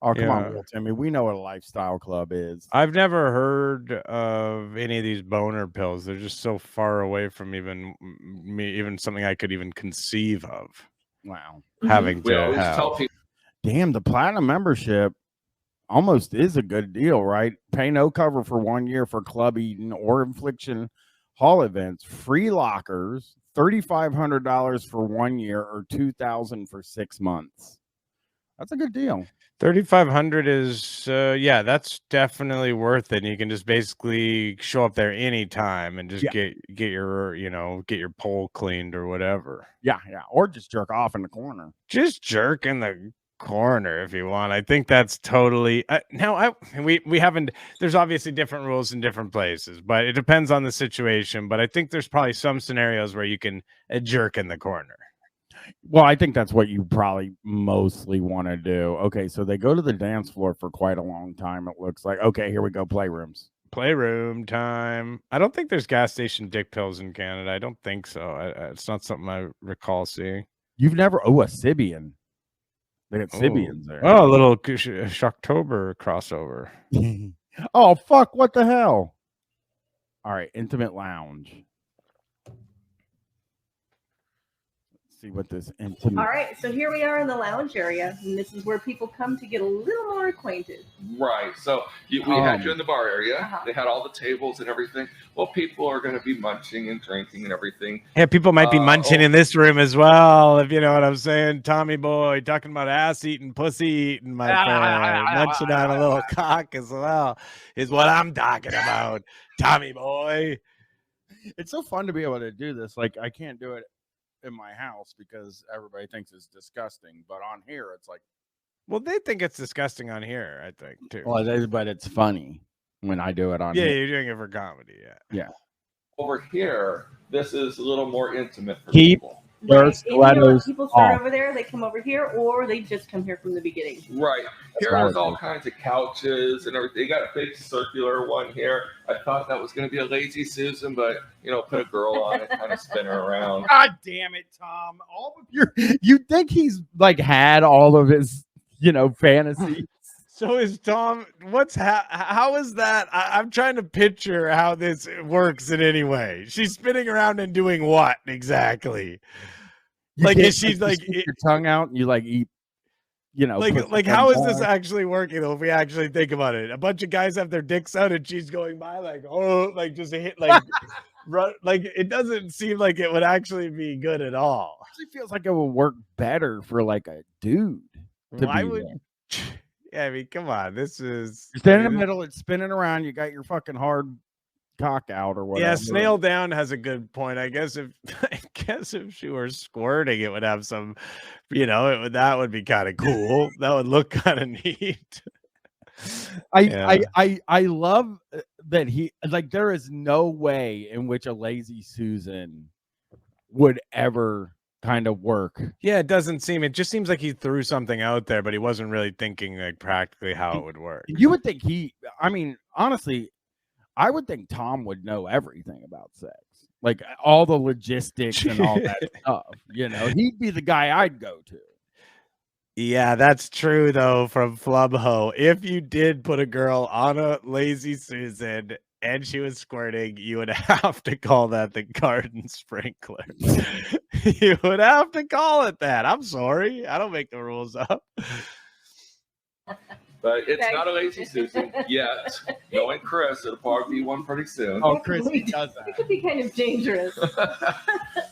Oh, come on, Will Timmy, we know what a lifestyle club is. I've never heard of any of these boner pills. They're just so far away from even something I could even conceive of. Wow. Having to have. Damn, the platinum membership almost is a good deal, right? Pay no cover for 1 year for Club Eden or Infliction Hall events, free lockers, $3,500 for 1 year, or $2,000 for 6 months. That's a good deal. 3,500 is that's definitely worth it. And you can just basically show up there anytime and just get your pole cleaned or whatever. Yeah, or just jerk off in the corner. Just jerk in the corner if you want. I think that's totally we haven't. There's obviously different rules in different places, but it depends on the situation. But I think there's probably some scenarios where you can jerk in the corner. Well, I think that's what you probably mostly want to do. Okay, so they go to the dance floor for quite a long time, it looks like. Okay, here we go, playrooms. Playroom time. I don't think there's gas station dick pills in Canada. I don't think so. It's not something I recall seeing. You've never... Oh, a Sibian. They got Sibians there. Oh, a little Shocktober crossover. Oh, fuck, what the hell? All right, intimate lounge. See what this intimate. All right, so here we are in the lounge area, and this is where people come to get a little more acquainted. Right. So we had you in the bar area. They had all the tables and everything. Well, people are going to be munching and drinking and everything. Yeah, people might be munching in this room as well, if you know what I'm saying. Tommy boy talking about ass eating, pussy eating, my friend. Munching on a little cock as well is what I'm talking about. Tommy boy. It's so fun to be able to do this. Like, I can't do it in my house because everybody thinks it's disgusting, but on here it's like, well, they think it's disgusting on here, I think, too. Well, but it's funny when I do it on here. You're doing it for comedy. Yeah. Over here, this is a little more intimate for Keep people. their stilettos People start off. over there, they come over here, or they just come here from the beginning. Right. Here's all kinds of couches and everything. They got a big circular one here. I thought that was going to be a lazy Susan, but put a girl on it, kind of spin her around. God damn it, Tom! All of you'd think he's like had all of his fantasy. So is Tom? How is that? I'm trying to picture how this works in any way. She's spinning around and doing what exactly? Is she like your tongue out and you like eat? How is this actually working though? If we actually think about it, a bunch of guys have their dicks out and she's going by just a hit run, it doesn't seem like it would actually be good at all. It actually feels like it would work better for like a dude. Why would? Yeah, I mean, come on. This is you're standing in the middle, it's spinning around. You got your fucking hard cock out or whatever. Yeah, Snail Down has a good point. I guess if she were squirting, it would have some, that would be kind of cool. That would look kind of neat. I love that he there is no way in which a lazy Susan would ever kind of work. Yeah, it doesn't seem. It just seems like he threw something out there, but he wasn't really thinking like practically how it would work. You would think I mean, honestly, I would think Tom would know everything about sex, like all the logistics and all that stuff. You know, he'd be the guy I'd go to. Yeah, that's true though. From Flubho, if you did put a girl on a Lazy Susan and she was squirting, you would have to call that the garden sprinkler. You would have to call it that. I'm sorry, I don't make the rules up. But it's not a Lazy Susan yet. Knowing Chris, it'll probably be one pretty soon. Oh, Chris, he does that. It could be kind of dangerous.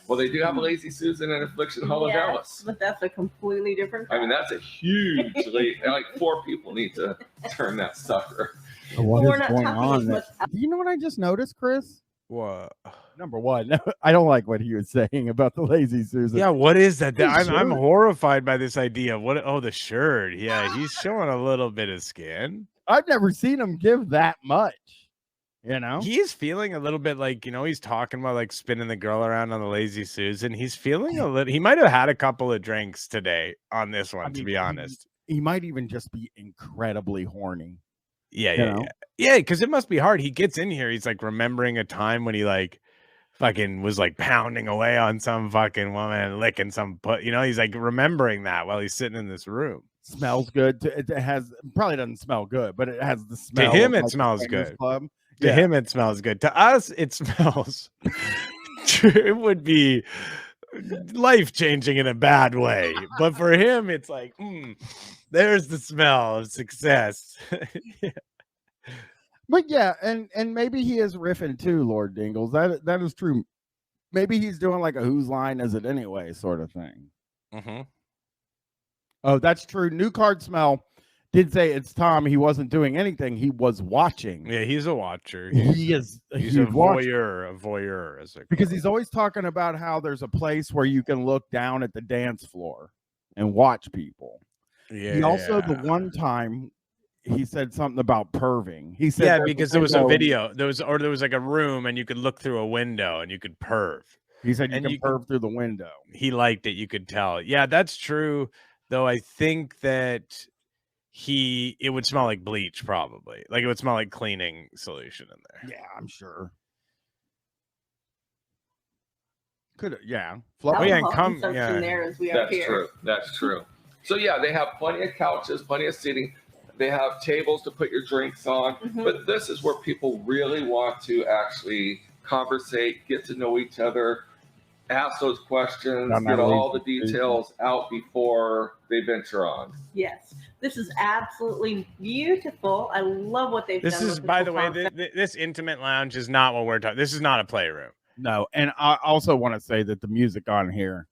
Well, they do have a Lazy Susan and Affliction Hall of Dallas. But that's a completely different. I mean, that's a huge like 4 people need to turn that sucker. What is going on there? You know what I just noticed, Chris? What? Number one, I don't like what he was saying about the Lazy Susan. Yeah, what is that? I'm horrified by this idea. What? Oh, the shirt. Yeah, he's showing a little bit of skin. I've never seen him give that much. You know, he's feeling a little bit like, you know, he's talking about like spinning the girl around on the Lazy Susan. He's feeling a little. He might have had a couple of drinks today on this one, to be honest. He might even just be incredibly horny. Yeah, because it must be hard. He gets in here, he's like remembering a time when he like fucking was like pounding away on some fucking woman and licking some you know, he's like remembering that while he's sitting in this room. Smells good. It has probably doesn't smell good, but it has the smell. To him, it like smells good. Club. To him, it smells good. To us, it smells. It would be life changing in a bad way, but for him, it's like, there's the smell of success. Yeah. But yeah, and maybe he is riffing too, Lord Dingles. That is true. Maybe he's doing like a whose line is it anyway sort of thing. Mm-hmm. Oh, that's true. New card smell did say it's Tom. He wasn't doing anything. He was watching. Yeah, he's a watcher. He's a voyeur. Because he's always talking about how there's a place where you can look down at the dance floor and watch people. Yeah. He also, the one time, he said something about perving. He said, because there was a video. There was like a room, and you could look through a window, and you could perv. He said you can perv through the window. He liked it. You could tell. Yeah, that's true. Though I think that it would smell like bleach, probably. Like it would smell like cleaning solution in there. Yeah, I'm sure. Could yeah. There as we are That's here. true. That's true. So yeah, they have plenty of couches, plenty of seating. They have tables to put your drinks on. Mm-hmm. But this is where people really want to actually conversate, get to know each other, ask those questions, get all the details out before they venture on. Yes, this is absolutely beautiful. I love what they've done. This is, by the way, this intimate lounge is not what we're talking. This is not a playroom. No, and I also want to say that the music on here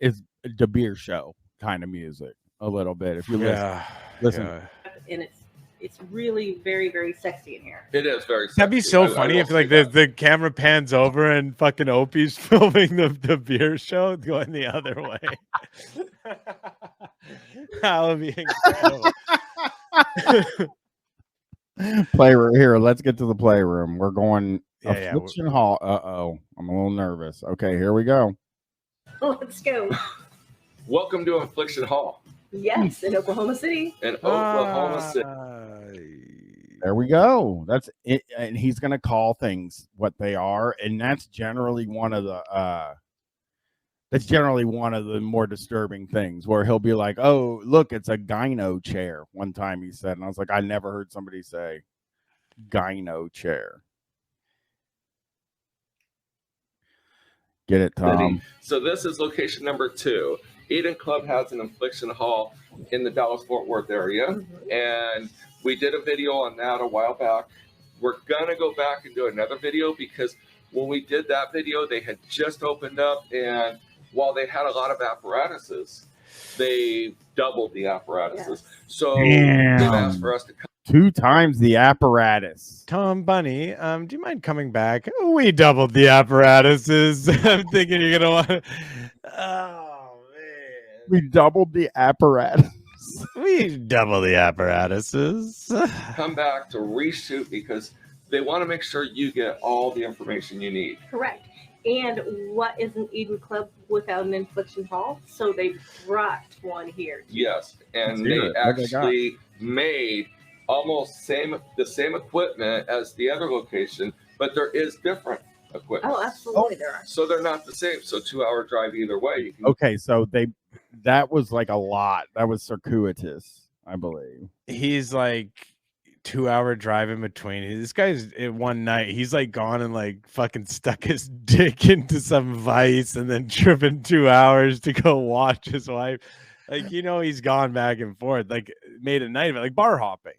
is the beer show kind of music a little bit. If you listen. And it's really very, very sexy in here. It is very sexy. That'd be so funny if like the camera pans over and fucking Opie's filming the beer show going the other way. That would be incredible. Playroom here. Let's get to the playroom. We're going Affliction Hall. I'm a little nervous. Okay, here we go. Let's go. Welcome to Affliction Hall. Yes, in Oklahoma City. In Oklahoma City. There we go. That's it. And he's going to call things what they are. And that's generally one of the more disturbing things where he'll be like, oh, look, it's a gyno chair. One time he said, and I was like, I never heard somebody say gyno chair. Get it, Tom? So this is location number 2. Eden Club has an Affliction Hall in the Dallas-Fort Worth area, and we did a video on that a while back. We're going to go back and do another video because when we did that video, they had just opened up, and while they had a lot of apparatuses, they doubled the apparatuses. Yes. So they've asked for us to come 2 times the apparatus. Tom Bunny, do you mind coming back? We doubled the apparatuses. I'm thinking you're going to want to... Oh, man. We doubled the apparatus. We double the apparatuses. Come back to reshoot because they want to make sure you get all the information you need. Correct. And what is an Eden Club without an infliction hall? So they brought one here. Yes, and they actually made almost the same equipment as the other location, but there is different equipment. Oh, absolutely, there are. So they're not the same. So 2-hour drive either way. You can... Okay, so that was like a lot. That was circuitous, I believe. He's like 2-hour drive in between. This guy's one night. He's like gone and like fucking stuck his dick into some vice and then driven 2 hours to go watch his wife. Like, he's gone back and forth, like made a night of it, like bar hopping.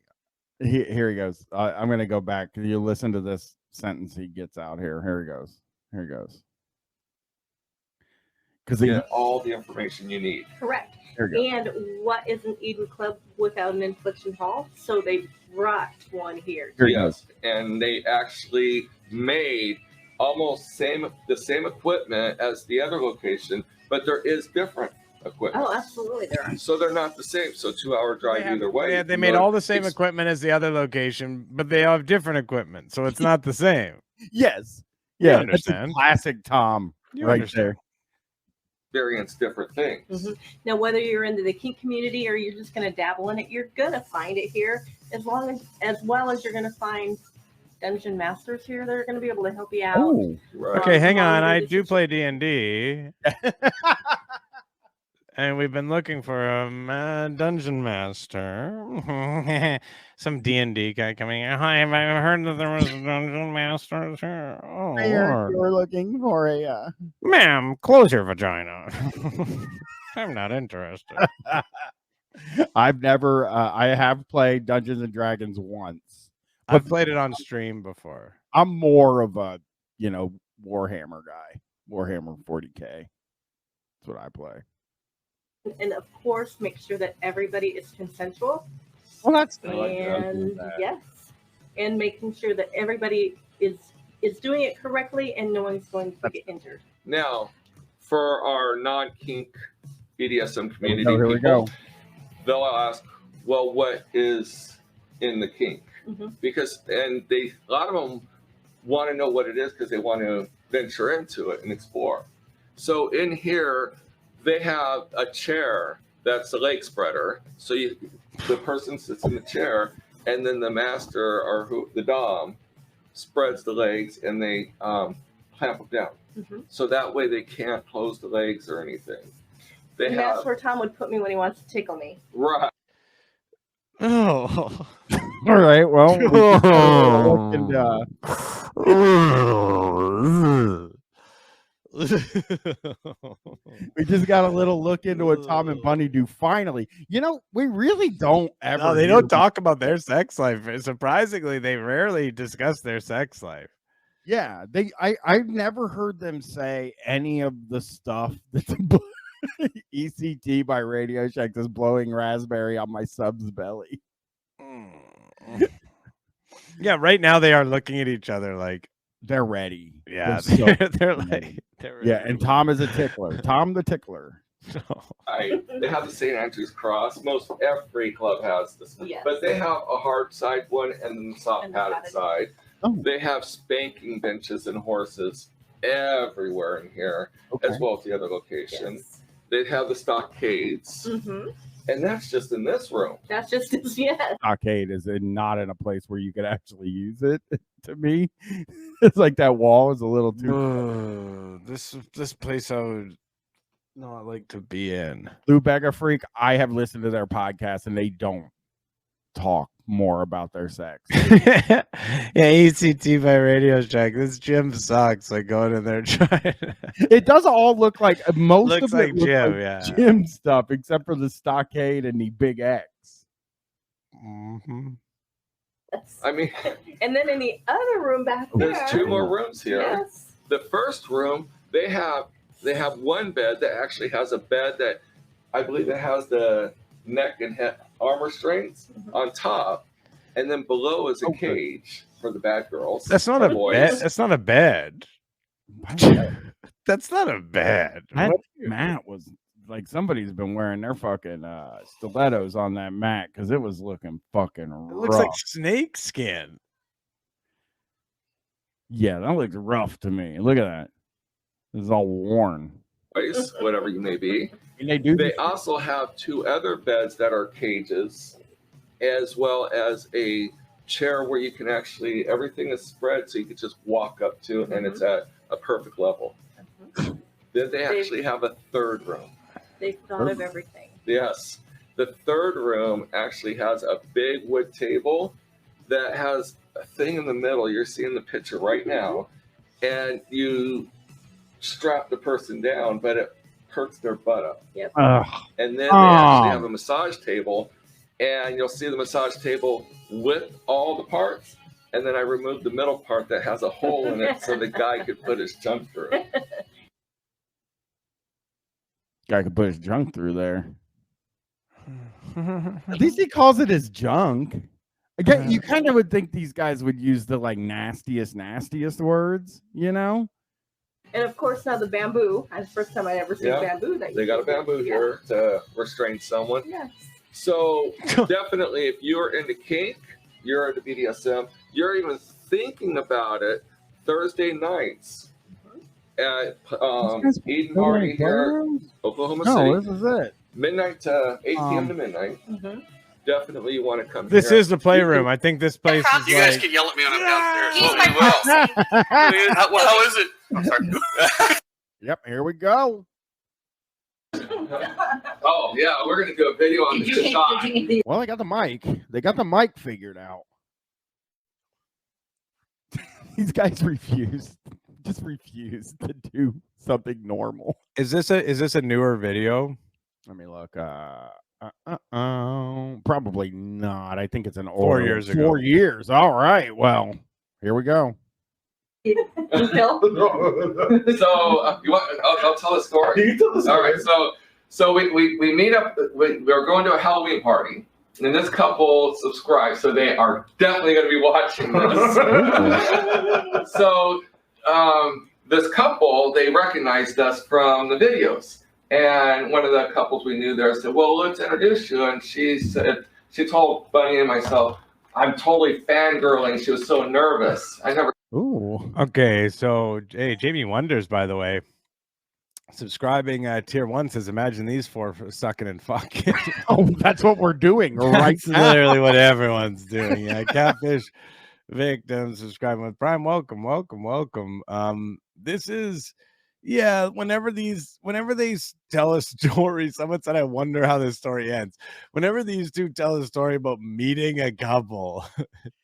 Here he goes. I'm going to go back. You listen to this sentence he gets out here. Here he goes. Here he goes. Because you get all the information you need. Correct. And what is an Eden Club without an infliction hall? So they brought one here. Yes, and they actually made almost the same equipment as the other location, but there is different equipment. Oh, absolutely, there are. So they're not the same. So 2-hour drive either way. Yeah, they made all the same equipment as the other location, but they have different equipment, so it's not the same. Yes. You Yeah, understand. that's a classic Tom there. Experience different things. Mm-hmm. Now, whether you're into the kink community or you're just going to dabble in it, you're going to find it here. As well as you're going to find dungeon masters here that are going to be able to help you out. Oh, right. Okay, hang on. I do play D&D. And we've been looking for a dungeon master. Some D&D guy coming in. Hi, have I heard that there was a dungeon master here? Oh, Lord. We're looking for a... Ma'am, close your vagina. I'm not interested. I've never... I have played Dungeons & Dragons once. I've played it on stream before. I'm more of a, Warhammer guy. Warhammer 40K. That's what I play. And of course, make sure that everybody is consensual. Well, that's and yes, and making sure that everybody is doing it correctly and no one's going to get injured. Now, for our non-kink BDSM community here we go. They'll ask, "Well, what is in the kink?" Mm-hmm. Because a lot of them want to know what it is because they want to venture into it and explore. So in here, they have a chair that's a leg spreader. So the person sits in the chair, and then the master or the dom spreads the legs, and they clamp them down. Mm-hmm. So that way they can't close the legs or anything. And that's where Tom would put me when he wants to tickle me. Right. Oh. All right. Well, we just got a little look into what Tom and Bunny do finally. We really don't ever. No, they don't talk about their sex life. Surprisingly, they rarely discuss their sex life. Yeah, I've never heard them say any of the stuff that ECT by Radio Shack is blowing raspberry on my sub's belly. Yeah, right now they are looking at each other like they're ready. Yeah, they're ready. Yeah, and Tom is a tickler. Tom the tickler. They have the St. Andrew's cross. Most every club has this, yes. But they have a hard side one and then the soft padded side. Oh. They have spanking benches and horses everywhere in here, as well as the other location. Yes. They have the stockades, and that's just in this room. That's just Stockade is not in a place where you could actually use it. To me, it's like that wall is a little too. This place I would not like to be in. Lou Bega Freak. I have listened to their podcast, and they don't talk more about their sex. Yeah, ECT by Radio Shack. This gym sucks. Like going in there trying. It does all look like most looks of it like gym, like yeah. gym stuff, except for the stockade and the big X. Mm-hmm. I mean, and then in the other room back there, there's 2 more rooms here. Yes. The first room, they have one bed that actually has a bed that I believe it has the neck and head armor strings on top, and then below is a cage for the bad girls. That's not a bed. That's not a bed. That's not a bed. Matt was like somebody's been wearing their fucking stilettos on that mat because it was looking fucking rough. It looks like snake skin. Yeah, that looks rough to me. Look at that. This is all worn. Whatever you may be. And they also have 2 other beds that are cages, as well as a chair where you can actually, everything is spread so you can just walk up to, and it's at a perfect level. Then they actually have a 3rd room. They've thought of everything. Yes. The 3rd room actually has a big wood table that has a thing in the middle. You're seeing the picture right now. And you strap the person down, but it perks their butt up. Yep. And then they actually have a massage table, and you'll see the massage table with all the parts. And then I removed the middle part that has a hole in it so the guy could put his junk through. Guy could put his junk through there. At least he calls it his junk. Again, you kind of would think these guys would use the like nastiest words, you know? And of course, now the bamboo. That's the first time I'd ever seen bamboo. They got a bamboo here to restrain someone. Yes. So definitely, if you're into kink, you're into BDSM, you're even thinking about it, Thursday nights at Eden Party here, Oklahoma City. No, this is it. Midnight to 8 p.m. to midnight. Definitely you want to come This here. is the playroom. I think this place is You guys like... can yell at me when I'm downstairs. How is it? I'm sorry. Yep, here we go. Oh, yeah, we're going to do a video on the shot. Well, they got the mic. They got the mic figured out. These guys just refuse to do something normal. Is this a newer video? Let me look. Probably not. I think it's an 4 years ago. 4 years. All right. Well, here we go. So you want? I'll tell the story. You tell the story. All right. So we meet up. We're going to a Halloween party, and this couple subscribed, so they are definitely going to be watching this. So this couple, they recognized us from the videos. And one of the couples we knew there said, well, let's introduce you. And she said, she told Bunny and myself, I'm totally fangirling. She was so nervous. I never. Ooh. Okay. So, hey, Jamie Wonders, by the way, subscribing tier 1 says, imagine these 4 sucking and fucking. Oh, that's what we're doing right That's literally what everyone's doing. Yeah. Catfish victims subscribing with Prime. Welcome. This is... Yeah, whenever they tell a story, someone said, I wonder how this story ends. Whenever these two tell a story about meeting a couple,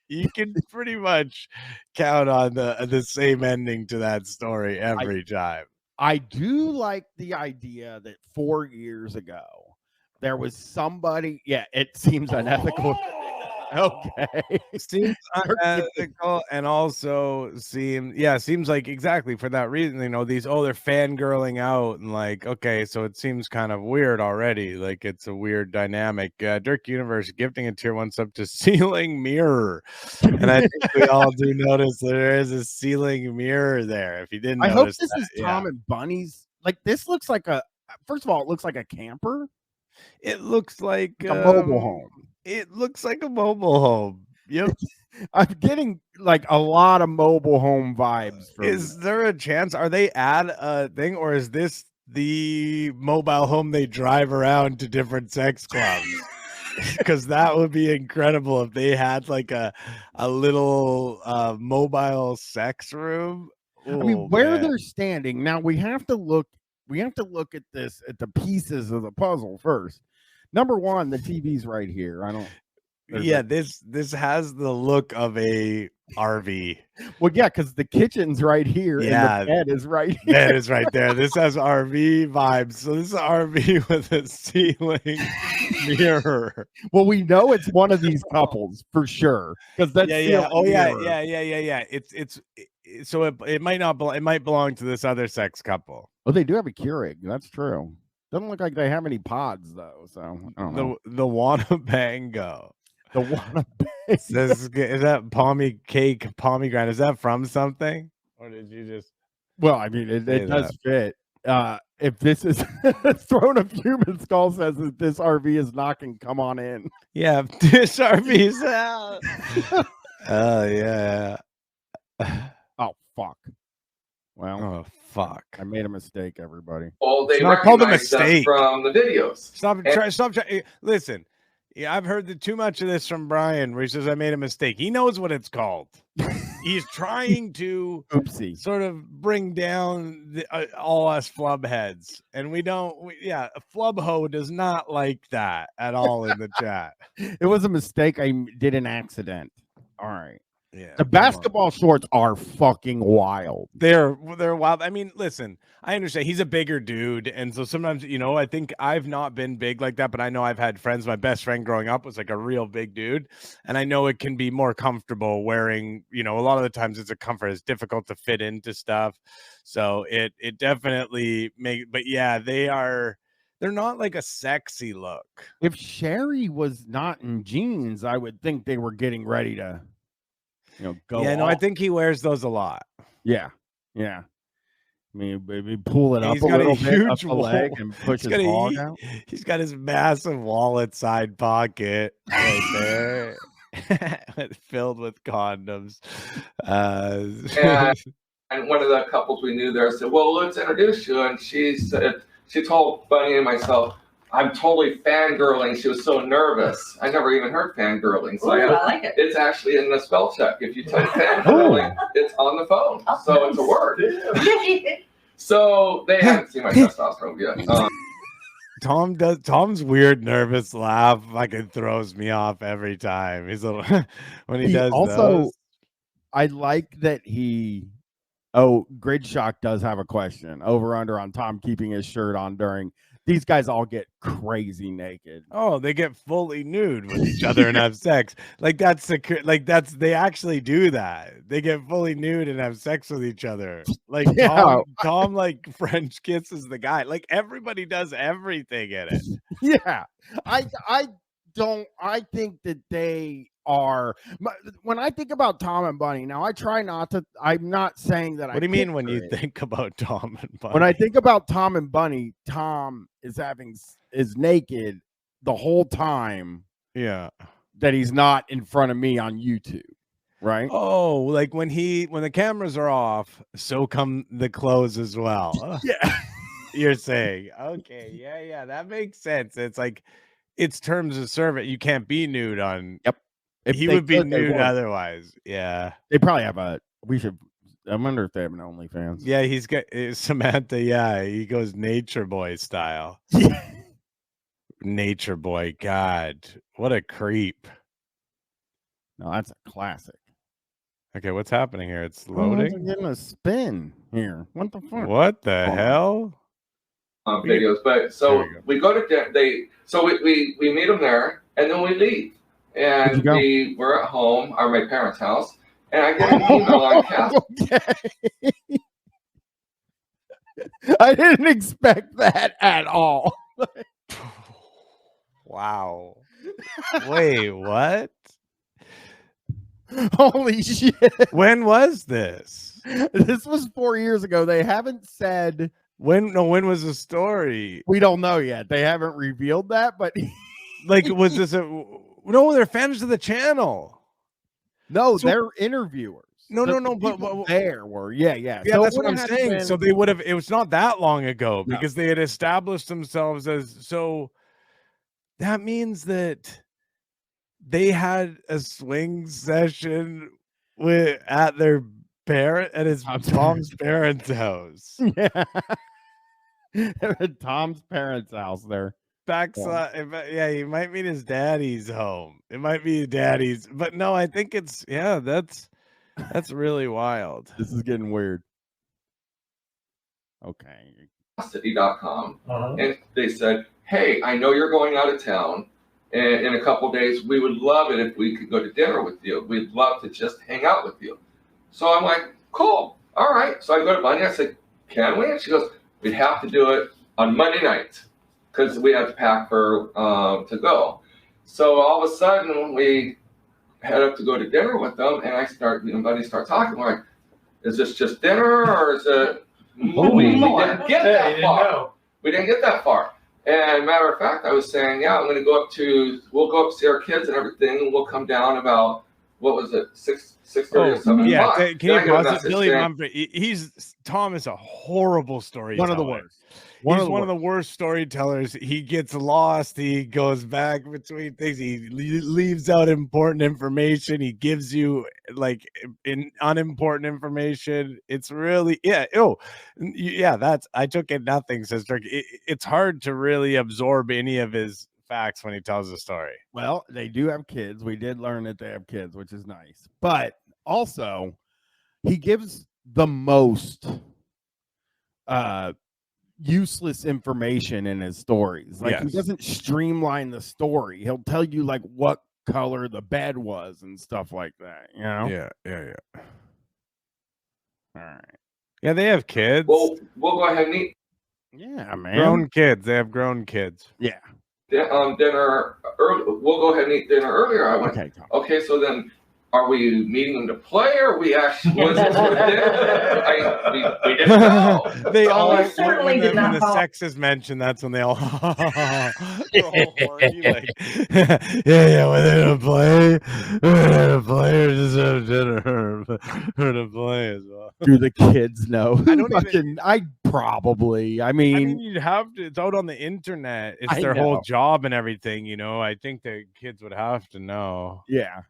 you can pretty much count on the same ending to that story every time. I do like the idea that 4 years ago, there was somebody, it seems unethical. Okay. Seems unethical and also seems like exactly for that reason, they're fangirling out and like, okay, so it seems kind of weird already. Like it's a weird dynamic. Dirk Universe gifting a tier 1 sub to Ceiling Mirror. And I think we all do notice that there is a ceiling mirror there. If you didn't notice, I hope this is Tom and Bunny's. Like this looks like first of all, it looks like a camper. It looks like a mobile home. It looks like a mobile home. Yep. I'm getting like a lot of mobile home vibes. Is there a chance? Are they at a thing, or is this the mobile home they drive around to different sex clubs? Because that would be incredible if they had like a little mobile sex room. Ooh, I mean, where they're standing now, we have to look at this at the pieces of the puzzle first. Number one, the TV's right here. This has the look of a RV. Well, yeah, because the kitchen's right here. Yeah, and the bed is right here. Bed is right there. This has RV vibes. So this is an RV with a ceiling mirror. Well, we know it's one of these couples for sure. Because that's yeah. It's so it might not belong. It might belong to this other sex couple. Oh, they do have a Keurig. That's true. Doesn't look like they have any pods though. So I don't know. The Wanabango. The Wanabango. Is that pomegranate? Is that from something? Or did you just? Well, I mean, it does fit. If this is Throne of Human Skull says that this RV is knocking, come on in. Yeah, this RV's out. Oh yeah. Oh fuck. Well, oh fuck! I made a mistake, everybody. Well, they It's not called a recognized us mistake. from the videos. Stop. Listen, yeah, I've heard too much of this from Brian, where he says I made a mistake. He knows what it's called. He's trying to sort of bring down all us flub heads, and we don't. A flub ho does not like that at all in the chat. It was a mistake. I did an accident. All right. Yeah, the basketball shorts are fucking wild. They're wild. I mean, listen, I understand he's a bigger dude, and so sometimes, I think I've not been big like that, but I know I've had friends. My best friend growing up was like a real big dude, and I know it can be more comfortable wearing. A lot of the times it's a comfort. It's difficult to fit into stuff, so it definitely But yeah, they're not like a sexy look. If Sherry was not in jeans, I would think they were getting ready to. Go. Yeah, no, I think he wears those a lot. Yeah. I mean, maybe pull it up He's a got little a bit up huge the leg and push his hog out. He's got his massive wallet side pocket right there, filled with condoms. And one of the couples we knew there said, "Well, let's introduce you." And she told Bunny and myself, "I'm totally fangirling." She was so nervous. I never even heard fangirling. So I like it. It's actually in the spell check. If you type fangirling, it's on the phone. So it's a word. So they haven't seen my testosterone yet. Tom's weird nervous laugh fucking throws me off every time. He's when he does also those. I like that Grid Shock does have a question. Over under on Tom keeping his shirt on during. These guys all get crazy naked. Oh, they get fully nude with each other and have sex. They actually do that. They get fully nude and have sex with each other. Like Tom like French kisses the guy. Like everybody does everything in it. Yeah. I think that they are. When I think about Tom and Bunny, now I try not to. I'm not saying that. What do you mean when you think about Tom and Bunny? When I think about Tom and Bunny, Tom is naked the whole time. Yeah, that he's not in front of me on YouTube, right? Oh, like when the cameras are off, so come the clothes as well. Yeah, you're saying okay, yeah, that makes sense. It's like it's terms of service. You can't be nude on. Yep. He would be nude otherwise. Yeah. They probably have I wonder if they have an OnlyFans. Yeah, he's got Samantha. Yeah, he goes nature boy style. Nature boy. God, what a creep. No, that's a classic. Okay, what's happening here? It's loading. I'm getting a spin here. What the fuck? What the hell? Videos, but so we go to we meet them there, and then we leave. And we were at home, or my parents' house, and I get an email on Cass. Okay. I didn't expect that at all. Wow. Wait, what? Holy shit. When was this? This was 4 years ago. They haven't said when was the story? We don't know yet. They haven't revealed that, but like was this no, they're fans of the channel. No, they're interviewers. No, but there were. Yeah. So that's what I'm saying. So they would have. It was not that long ago because they had established themselves as. So that means that they had a swing session at their Tom's parents' house. Yeah, at Tom's parents' house there. Yeah, he might mean his daddy's home. It might be daddy's, but no, I think it's that's really wild. This is getting weird. Okay. City.com, and they said, "Hey, I know you're going out of town, and in a couple of days, we would love it if we could go to dinner with you. We'd love to just hang out with you." So I'm like, "Cool, all right." So I go to Bunny. I said, "Can we?" And she goes, "We'd have to do it on Monday night." Because we had to pack for to go. So all of a sudden we head up to go to dinner with them, and Buddy start talking. We're like, is this just dinner or is it movie? We didn't get that far. We didn't get that far. And matter of fact, I was saying, yeah, we'll go up to see our kids and everything, and we'll come down about what was it, 6:30 or 7 yeah. o'clock. Can Then I you get a pause it? message Billy saying, Mumford, Tom is a horrible storyteller. One of the worst. He's one of the worst storytellers. He gets lost. He goes back between things. He leaves out important information. He gives you like unimportant information. It's really I took it nothing, sister. It's hard to really absorb any of his facts when he tells a story. Well, they do have kids. We did learn that they have kids, which is nice. But also, he gives the most useless information in his stories. Like, he doesn't streamline the story. He'll tell you like what color the bed was and stuff like that, you know? Yeah. All right. Yeah, they have kids. Well, we'll go ahead and eat. Yeah, man. Grown kids. They have grown kids. Yeah. Dinner early. We'll go ahead and eat dinner earlier. I went, okay, so then are we meeting them to play, or we actually was it for dinner? We didn't know. They So all we when the sex is mentioned, that's when they all they're all horny, like, yeah, we're gonna play. We're gonna play or just have dinner. We're gonna play as well. Do the kids know? I don't I probably. I mean, you'd have to. It's out on the internet. It's I their know. whole job and everything. You know, I think the kids would have to know. Yeah.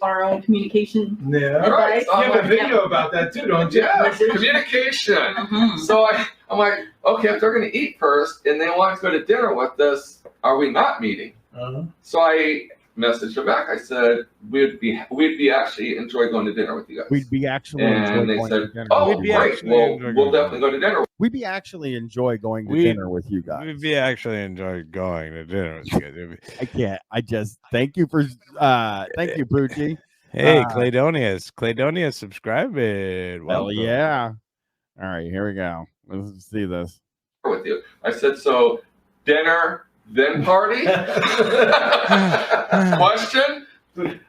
Our own communication. Yeah. Right. advice. You have a video about that too, don't you? Yeah, communication. So I'm like, okay, if they're going to eat first and they want to go to dinner with us, are we not meeting? So I messaged them back. I said, we'd be actually enjoy going to dinner with you guys. We'd be actually And they going said, to dinner. oh, great. We'll definitely go to dinner. We'd be actually enjoy going to dinner with you guys. We'd be actually enjoy going to dinner with you guys. I can't. I just thank you for thank you, Poochie. Hey, Claydonius, subscribe it. Hell yeah. All right, here we go. Let's see this. With you. I said, so dinner, then party? Question?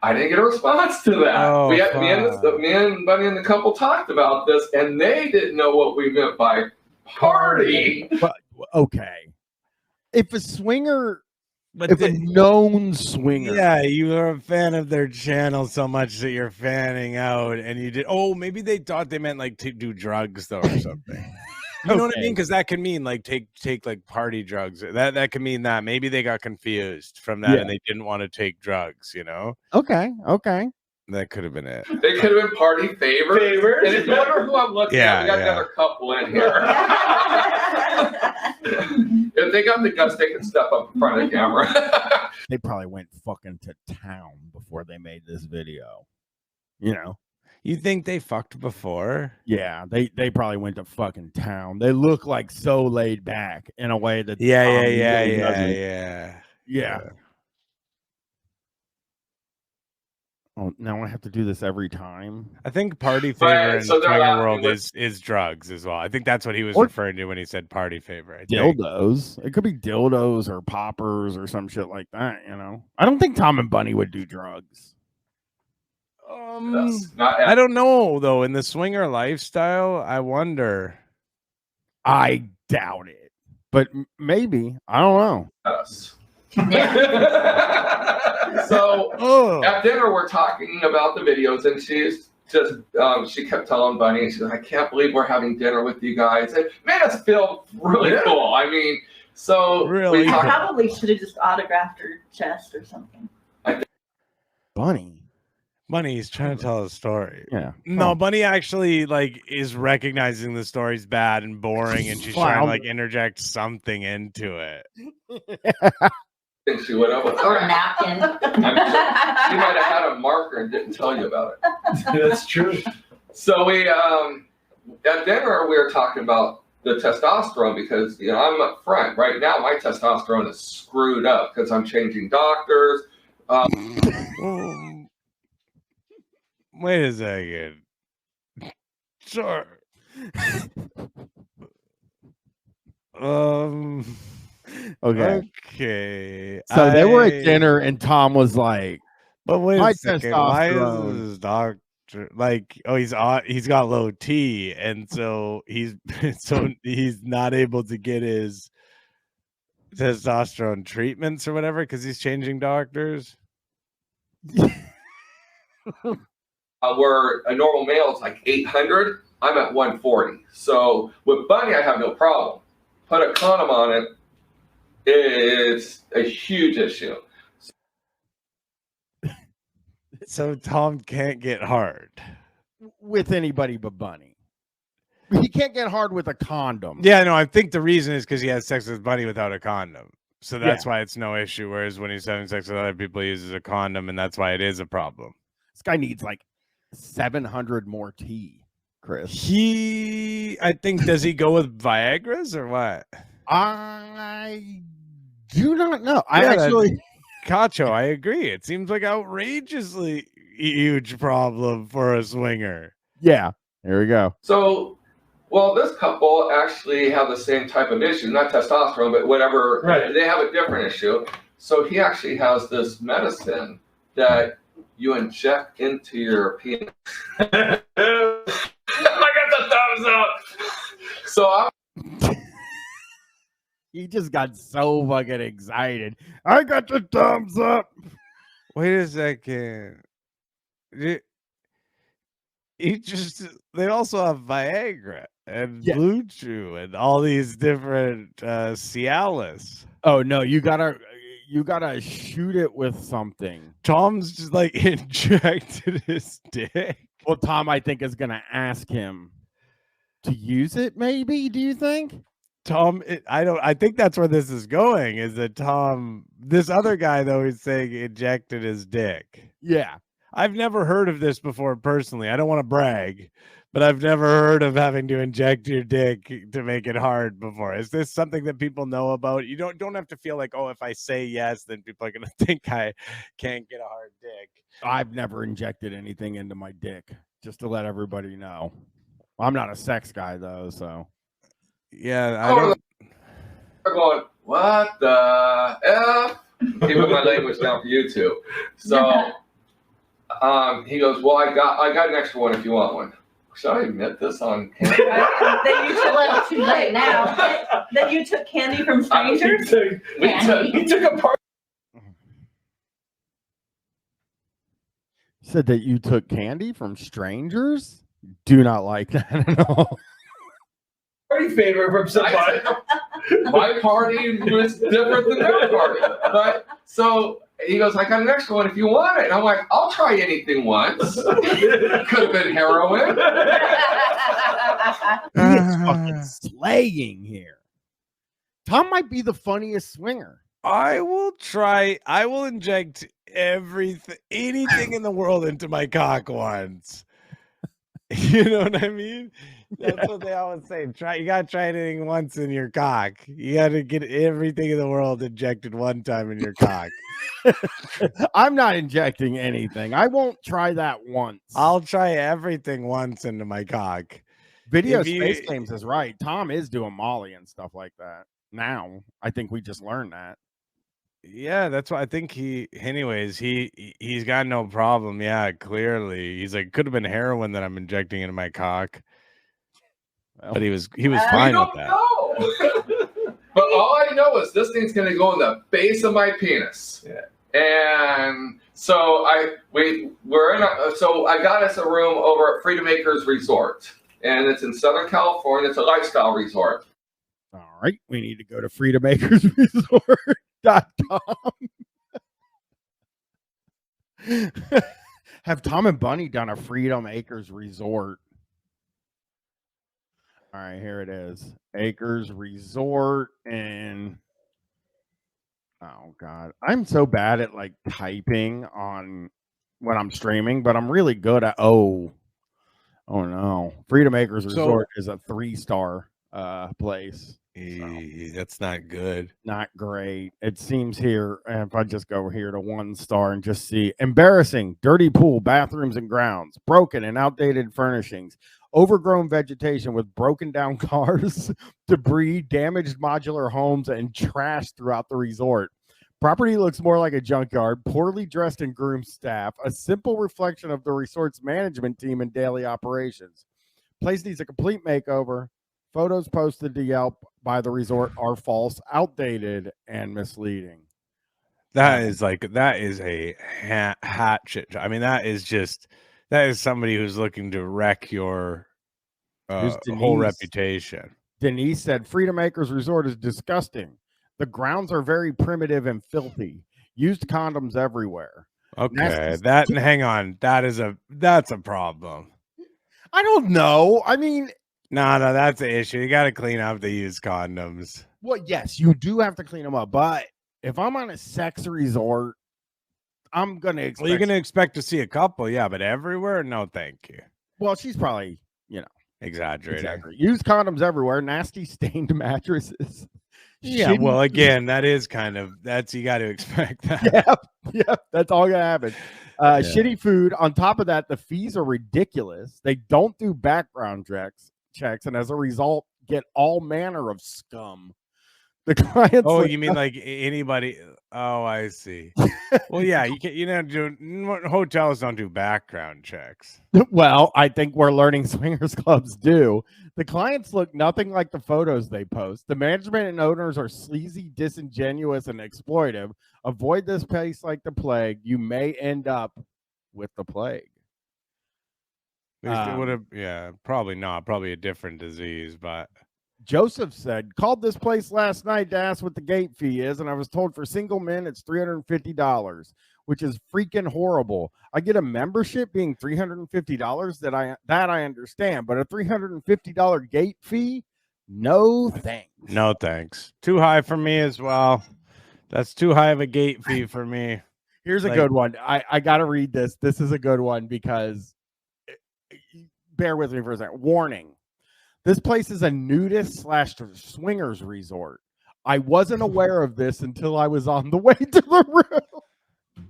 I didn't get a response to that. Oh, me and Bunny and the couple talked about this, and they didn't know what we meant by party. But okay. If a swinger, if a known swinger. Yeah, you are a fan of their channel so much that you're fanning out, and you did. Oh, maybe they thought they meant like to do drugs though, or something. You know what I mean? Because that can mean like take like party drugs. That can mean that. Maybe they got confused from that and they didn't want to take drugs. You know? Okay. That could have been it. They could have been party favors. And if you wonder who I'm looking at, we got another couple in here. If they got the guts, they can step up in front of the camera. They probably went fucking to town before they made this video. You know? You think they fucked before? Yeah, they probably went to fucking town. They look like so laid back in a way that yeah. Oh, now I have to do this every time. I think party favor in the swinger world is drugs as well. I think that's what he was referring to when he said party favor. Dildos. It could be dildos or poppers or some shit like that, you know. I don't think Tom and Bunny would do drugs. I don't know though. In the swinger lifestyle, I wonder. I doubt it, but maybe. I don't know. Us. So at dinner, we're talking about the videos, and she's just she kept telling Bunny, and she's like, I can't believe we're having dinner with you guys. It made us feel really cool. I mean, so we probably should have just autographed her chest or something. Bunny's trying to tell a story. Yeah. No, Bunny actually like is recognizing the story's bad and boring, and she's trying to like interject something into it. I think she went up with Or a napkin. she might have had a marker and didn't tell you about it. That's true. So we at dinner we were talking about the testosterone because I'm up front right now. My testosterone is screwed up because I'm changing doctors. Wait a second. Sure. Okay. So they were at dinner, and Tom was like, "But wait my a second. Why is his doctor like? Oh, he's got low T, and so he's not able to get his testosterone treatments or whatever because he's changing doctors." where a normal male is like 800, I'm at 140. So with Bunny, I have no problem. Put a condom on it, it's a huge issue. So Tom can't get hard with anybody but Bunny. He can't get hard with a condom. Yeah, no, I think the reason is because he has sex with Bunny without a condom. So that's why it's no issue. Whereas when he's having sex with other people, he uses a condom, and that's why it is a problem. This guy needs like 700 more tea, Chris. I think, does he go with Viagra's or what? I do not know. Cacho, I agree. It seems like outrageously huge problem for a swinger. Yeah, there we go. So, well, this couple actually have the same type of issue, not testosterone, but whatever. Right. They have a different issue. So he actually has this medicine that you inject into your penis. I got the thumbs up. So he just got so fucking excited. I got the thumbs up. Wait a second. They also have Viagra and Blue Chew and all these different Cialis. Oh no, you gotta shoot it with something. Tom's just like injected his dick. Well, Tom, I think, is gonna ask him to use it. Maybe? Do you think? Tom, I think that's where this is going. Is that Tom? This other guy though is saying injected his dick. Yeah. I've never heard of this before personally. I don't want to brag, but I've never heard of having to inject your dick to make it hard before. Is this something that people know about? You don't have to feel like, oh, if I say yes, then people are going to think I can't get a hard dick. I've never injected anything into my dick, just to let everybody know. I'm not a sex guy though, so. Yeah, they're going, what the F? Keeping my language down for YouTube. So he goes, well, I got an extra one if you want one. Should I admit this on camera? Then you took too late now. Then you took candy from strangers. He took a part. Said that you took candy from strangers? Do not like that at all. Party favor from somebody. My party was different than their party. But so he goes, I got an extra one if you want it. And I'm like, I'll try anything once. Could have been heroin. He is fucking slaying here. Tom might be the funniest swinger. I will inject anything in the world into my cock once. You know what I mean? That's what they always say. You gotta try anything once in your cock. You gotta get everything in the world injected one time in your cock. I'm not injecting anything. I won't try that once. I'll try everything once into my cock. Video Space Games is right. Tom is doing Molly and stuff like that. Now, I think we just learned that. Yeah, that's why I think he's got no problem. Yeah, clearly. He's like, could have been heroin that I'm injecting into my cock. But he was fine with that. But all I know is this thing's gonna go in the base of my penis. Yeah. And so I got us a room over at Freedom Acres Resort. And it's in Southern California. It's a lifestyle resort. All right. We need to go to freedomacresresort.com. Have Tom and Bunny done a Freedom Acres Resort? All right, here it is. Acres Resort and oh god. I'm so bad at like typing on when I'm streaming, but I'm really good at oh no. Freedom Acres Resort is a 3-star place. That's not good. Not great. It seems here, and if I just go here to 1 star and just see embarrassing, dirty pool, bathrooms and grounds, broken and outdated furnishings, overgrown vegetation with broken down cars, debris, damaged modular homes, and trash throughout the resort. Property looks more like a junkyard, poorly dressed and groomed staff, a simple reflection of the resort's management team and daily operations. Place needs a complete makeover. Photos posted to Yelp by the resort are false, outdated, and misleading. That is a hatchet. I mean, that is somebody who's looking to wreck your whole reputation. Denise said, Freedom Acres Resort is disgusting. The grounds are very primitive and filthy. Used condoms everywhere. Okay, hang on. That's a problem. I don't know. I mean, no, that's the issue. You got to clean up the used condoms. Well, yes, you do have to clean them up. But if I'm on a sex resort, I'm going to expect. Well, you're going to expect to see a couple, yeah, but everywhere? No, thank you. Well, she's probably, exaggerating. Used condoms everywhere, nasty stained mattresses. Yeah, well, again, that is you got to expect that. Yeah, that's all gonna happen. Shitty food. On top of that, the fees are ridiculous. They don't do background checks, and as a result, get all manner of scum. The clients. Oh, you mean like anybody? Oh, I see. Well, yeah, hotels don't do background checks. Well, I think we're learning swingers clubs do. The clients look nothing like the photos they post. The management and owners are sleazy, disingenuous, and exploitive. Avoid this place like the plague. You may end up with the plague. Probably not. Probably a different disease, but. Joseph said, called this place last night to ask what the gate fee is, and I was told for single men it's $350, which is freaking horrible. I get a membership being $350 that I understand, but a $350 gate fee? No thanks. No thanks. Too high for me as well. That's too high of a gate fee for me. Here's a good one. I got to read this. This is a good one because bear with me for a second. Warning. This place is a nudist / swingers resort. I wasn't aware of this until I was on the way to the room.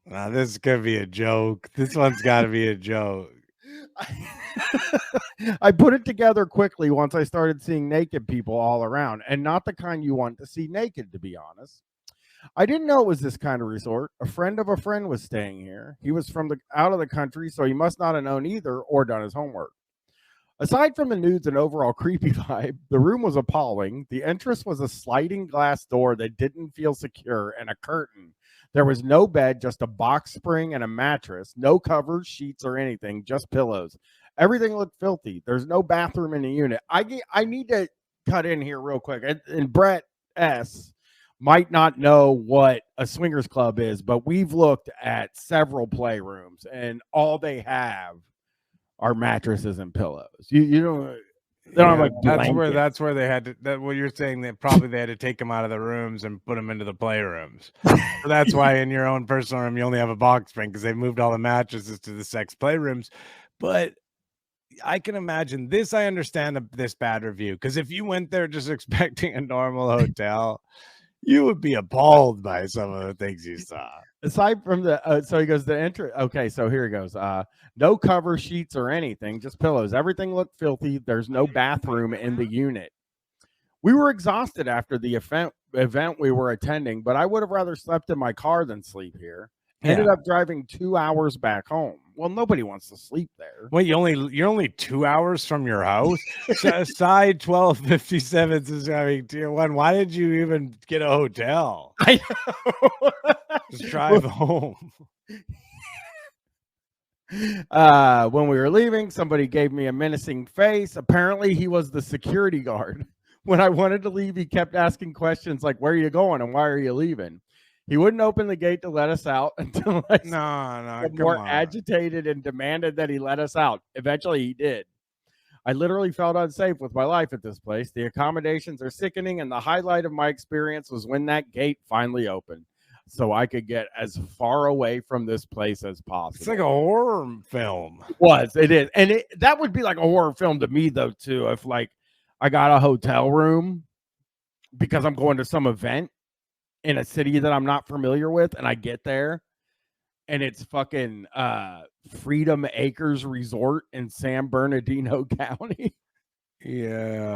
Now, this is going to be a joke. This one's got to be a joke. I put it together quickly once I started seeing naked people all around, and not the kind you want to see naked, to be honest. I didn't know it was this kind of resort. A friend of a friend was staying here. He was from out of the country, so he must not have known either or done his homework. Aside from the nudes and overall creepy vibe, the room was appalling. The entrance was a sliding glass door that didn't feel secure and a curtain. There was no bed, just a box spring and a mattress. No covers, sheets, or anything, just pillows. Everything looked filthy. There's no bathroom in the unit. I need to cut in here real quick. And Brett S. might not know what a swingers club is, but we've looked at several playrooms, and all they have are mattresses and pillows. You don't. They don't have like blankets. That's where they had to. That what you're saying that probably they had to take them out of the rooms and put them into the playrooms. So that's why in your own personal room you only have a box spring because they moved all the mattresses to the sex playrooms. But I can imagine this. I understand this bad review because if you went there just expecting a normal hotel, you would be appalled by some of the things you saw. Aside from the, so he goes, the entry. Okay, so here he goes. No cover sheets or anything, just pillows. Everything looked filthy. There's no bathroom in the unit. We were exhausted after the event we were attending, but I would have rather slept in my car than sleep here. Ended up driving 2 hours back home. Well, nobody wants to sleep there. Wait, you're only 2 hours from your house? Side 1257 is having tier 1. Why did you even get a hotel? I know. Just drive home. When we were leaving, somebody gave me a menacing face. Apparently, he was the security guard. When I wanted to leave, he kept asking questions like, "Where are you going and why are you leaving?" He wouldn't open the gate to let us out until I got more agitated and demanded that he let us out. Eventually, he did. I literally felt unsafe with my life at this place. The accommodations are sickening, and the highlight of my experience was when that gate finally opened, so I could get as far away from this place as possible. It's like a horror film. It is, and that would be like a horror film to me, though, too. If like I got a hotel room because I'm going to some event in a city that I'm not familiar with, and I get there and it's fucking Freedom Acres Resort in San Bernardino County. Yeah.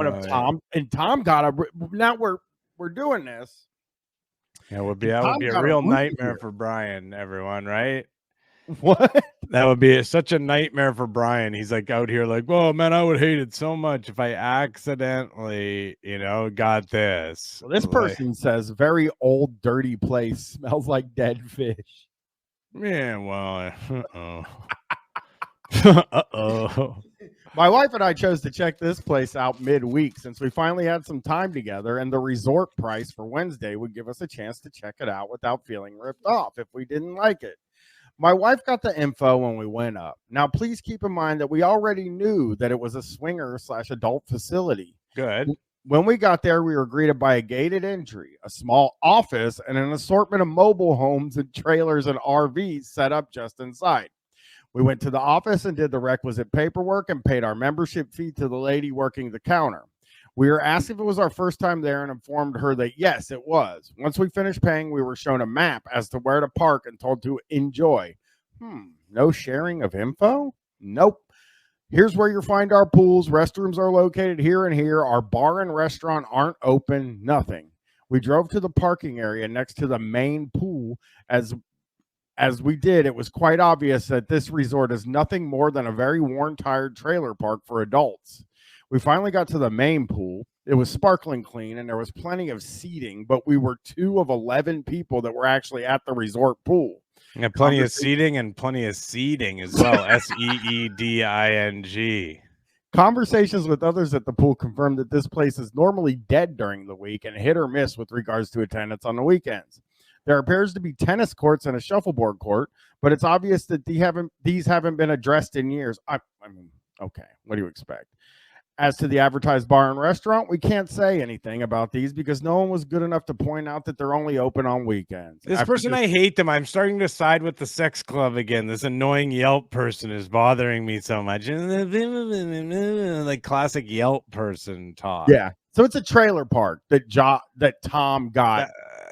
Tom got now we're doing this. Yeah, that would be a real nightmare for Brian, everyone, right? What? That would be such a nightmare for Brian. He's like out here like, oh man, I would hate it so much if I accidentally, got this. Well, this person says very old, dirty place, smells like dead fish. Yeah, well, uh-oh. My wife and I chose to check this place out midweek since we finally had some time together, and the resort price for Wednesday would give us a chance to check it out without feeling ripped off if we didn't like it. My wife got the info when we went up. Now, please keep in mind that we already knew that it was a swinger/adult facility. Good. When we got there, we were greeted by a gated entry, a small office, and an assortment of mobile homes and trailers and RVs set up just inside. We went to the office and did the requisite paperwork and paid our membership fee to the lady working the counter. We were asked if it was our first time there and informed her that yes, it was. Once we finished paying, we were shown a map as to where to park and told to enjoy. No sharing of info? Nope. Here's where you'll find our pools. Restrooms are located here and here. Our bar and restaurant aren't open. Nothing. We drove to the parking area next to the main pool. As we did, it was quite obvious that this resort is nothing more than a very worn, tired trailer park for adults. We finally got to the main pool. It was sparkling clean and there was plenty of seating, but we were 2 of 11 people that were actually at the resort pool. Yeah, plenty of seating and plenty of seeding as well. SEEDING. Conversations with others at the pool confirmed that this place is normally dead during the week and hit or miss with regards to attendance on the weekends. There appears to be tennis courts and a shuffleboard court, but it's obvious that these haven't been addressed in years. I mean, okay, what do you expect? As to the advertised bar and restaurant, we can't say anything about these because no one was good enough to point out that they're only open on weekends. This person, I hate them. I'm starting to side with the sex club again. This annoying Yelp person is bothering me so much. Like classic Yelp person talk. Yeah. So it's a trailer park that Tom got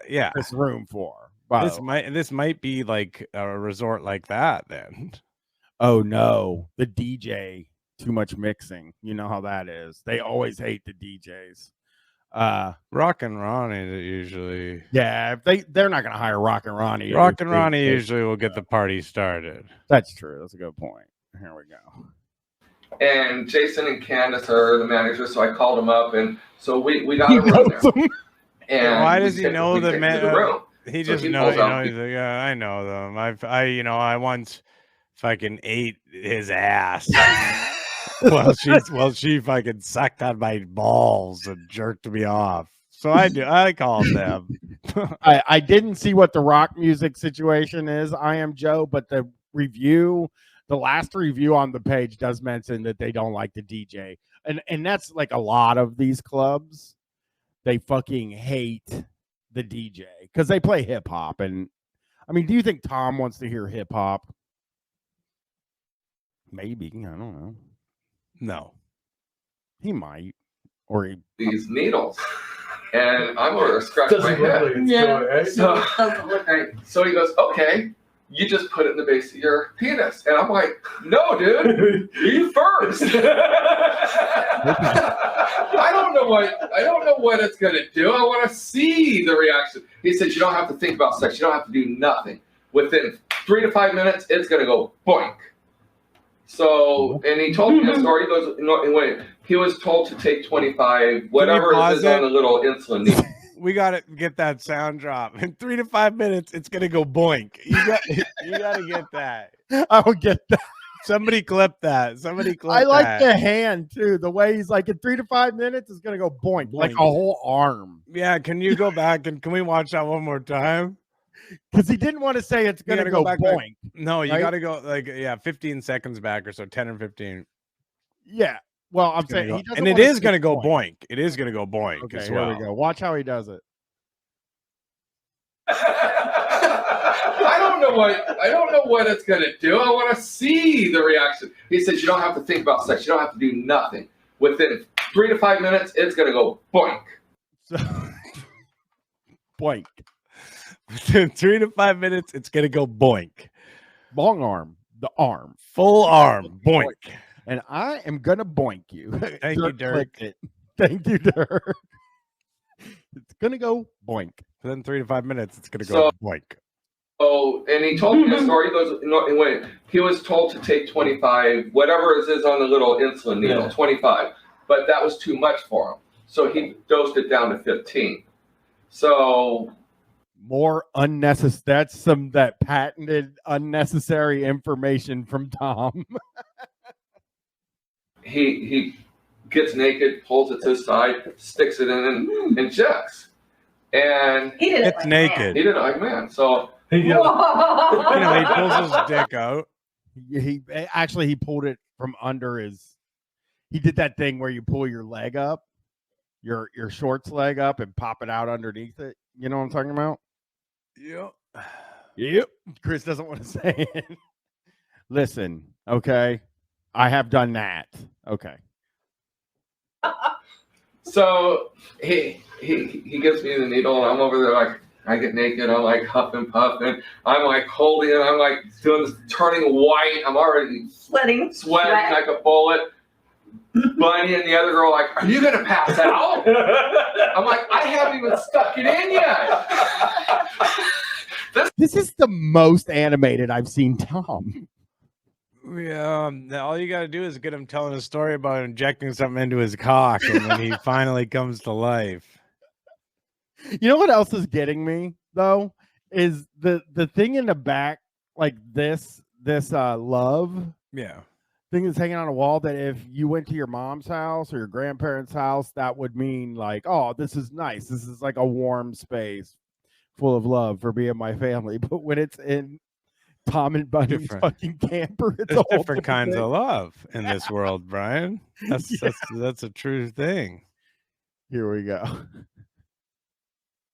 this room for. This might be like a resort like that then. Oh no, the DJ. Too much mixing. You know how that is. They always hate the DJs. Rock and Ronnie usually. Yeah, they're not gonna hire Rock and Ronnie. Rock and Ronnie usually will get the party started. That's true. That's a good point. Here we go. And Jason and Candace are the managers, so I called them up, and so we got a room there. And why does he know the man? He So just knows. He's like, yeah, I know them. I once fucking ate his ass. Well, she fucking sucked on my balls and jerked me off. So I called them. I didn't see what the rock music situation is. I am Joe, but the last review on the page does mention that they don't like the DJ. And that's like a lot of these clubs. They fucking hate the DJ because they play hip hop. And I mean, do you think Tom wants to hear hip hop? Maybe. I don't know. No. He might. Or these needles. And I'm going to scratch my head. So he goes, okay, you just put it in the base of your penis. And I'm like, no, dude, you first. I don't know what it's going to do. I want to see the reaction. He says, you don't have to think about sex. You don't have to do nothing. Within 3 to 5 minutes, it's going to go boink. So, and he told me the story. He goes, wait, he was told to take 25, whatever it is on the little insulin needle. We got to get that sound drop. In 3 to 5 minutes, it's going to go boink. You got to get that. I will get that. Somebody clip that. I like the hand, too. The way he's like, in 3 to 5 minutes, it's going to go boink. Like a whole arm. Yeah, can you go back and can we watch that one more time? Because he didn't want to say it's going to go back boink. No, you got to go 15 seconds back or so, 10 or 15. Yeah. Well, I'm saying he doesn't. And it is going to go boink. It is going to go boink. Okay, as well. Here we go. Watch how he does it. I don't know what it's going to do. I want to see the reaction. He says, you don't have to think about sex. You don't have to do nothing. Within 3 to 5 minutes, it's going to go boink. So, boink. Within 3 to 5 minutes, it's going to go boink. Long arm. The arm. Full arm. Boink. And I am going to boink you. Thank you, Dirk. Thank you, Dirk. It's going to go boink. Within 3 to 5 minutes, it's going to go boink. Oh, and he told me a story. He goes, he was told to take 25, whatever it is on the little insulin needle, 25, but that was too much for him. So he dosed it down to 15. So more unnecessary. That's that patented unnecessary information from Tom. he gets naked, pulls it to his side, sticks it in, and injects. And he did it's like naked. He did it like man. So he pulls his dick out. He pulled it from under his. He did that thing where you pull your leg up, your shorts leg up, and pop it out underneath it. You know what I'm talking about? Yep. Chris doesn't want to say it. Listen, okay, I have done that. Okay. So he gives me the needle, and I'm over there like, I get naked, I'm like huffing, puffing, I'm like holding it, I'm like doing this, turning white, I'm already sweating like a bullet. Bunny and the other girl like, are you gonna pass out? I'm like, I haven't even stuck it in yet. This is the most animated I've seen Tom. Yeah, all you got to do is get him telling a story about injecting something into his cock, and then he finally comes to life. You know what else is getting me though is the thing in the back, like this love thing that's hanging on a wall. That if you went to your mom's house or your grandparents' house, that would mean like, oh, this is nice. This is like a warm space full of love for me and my family. But when it's in Tom and Bunny's fucking camper, it's There's different kinds of love in this world, Brian. That's a true thing. Here we go.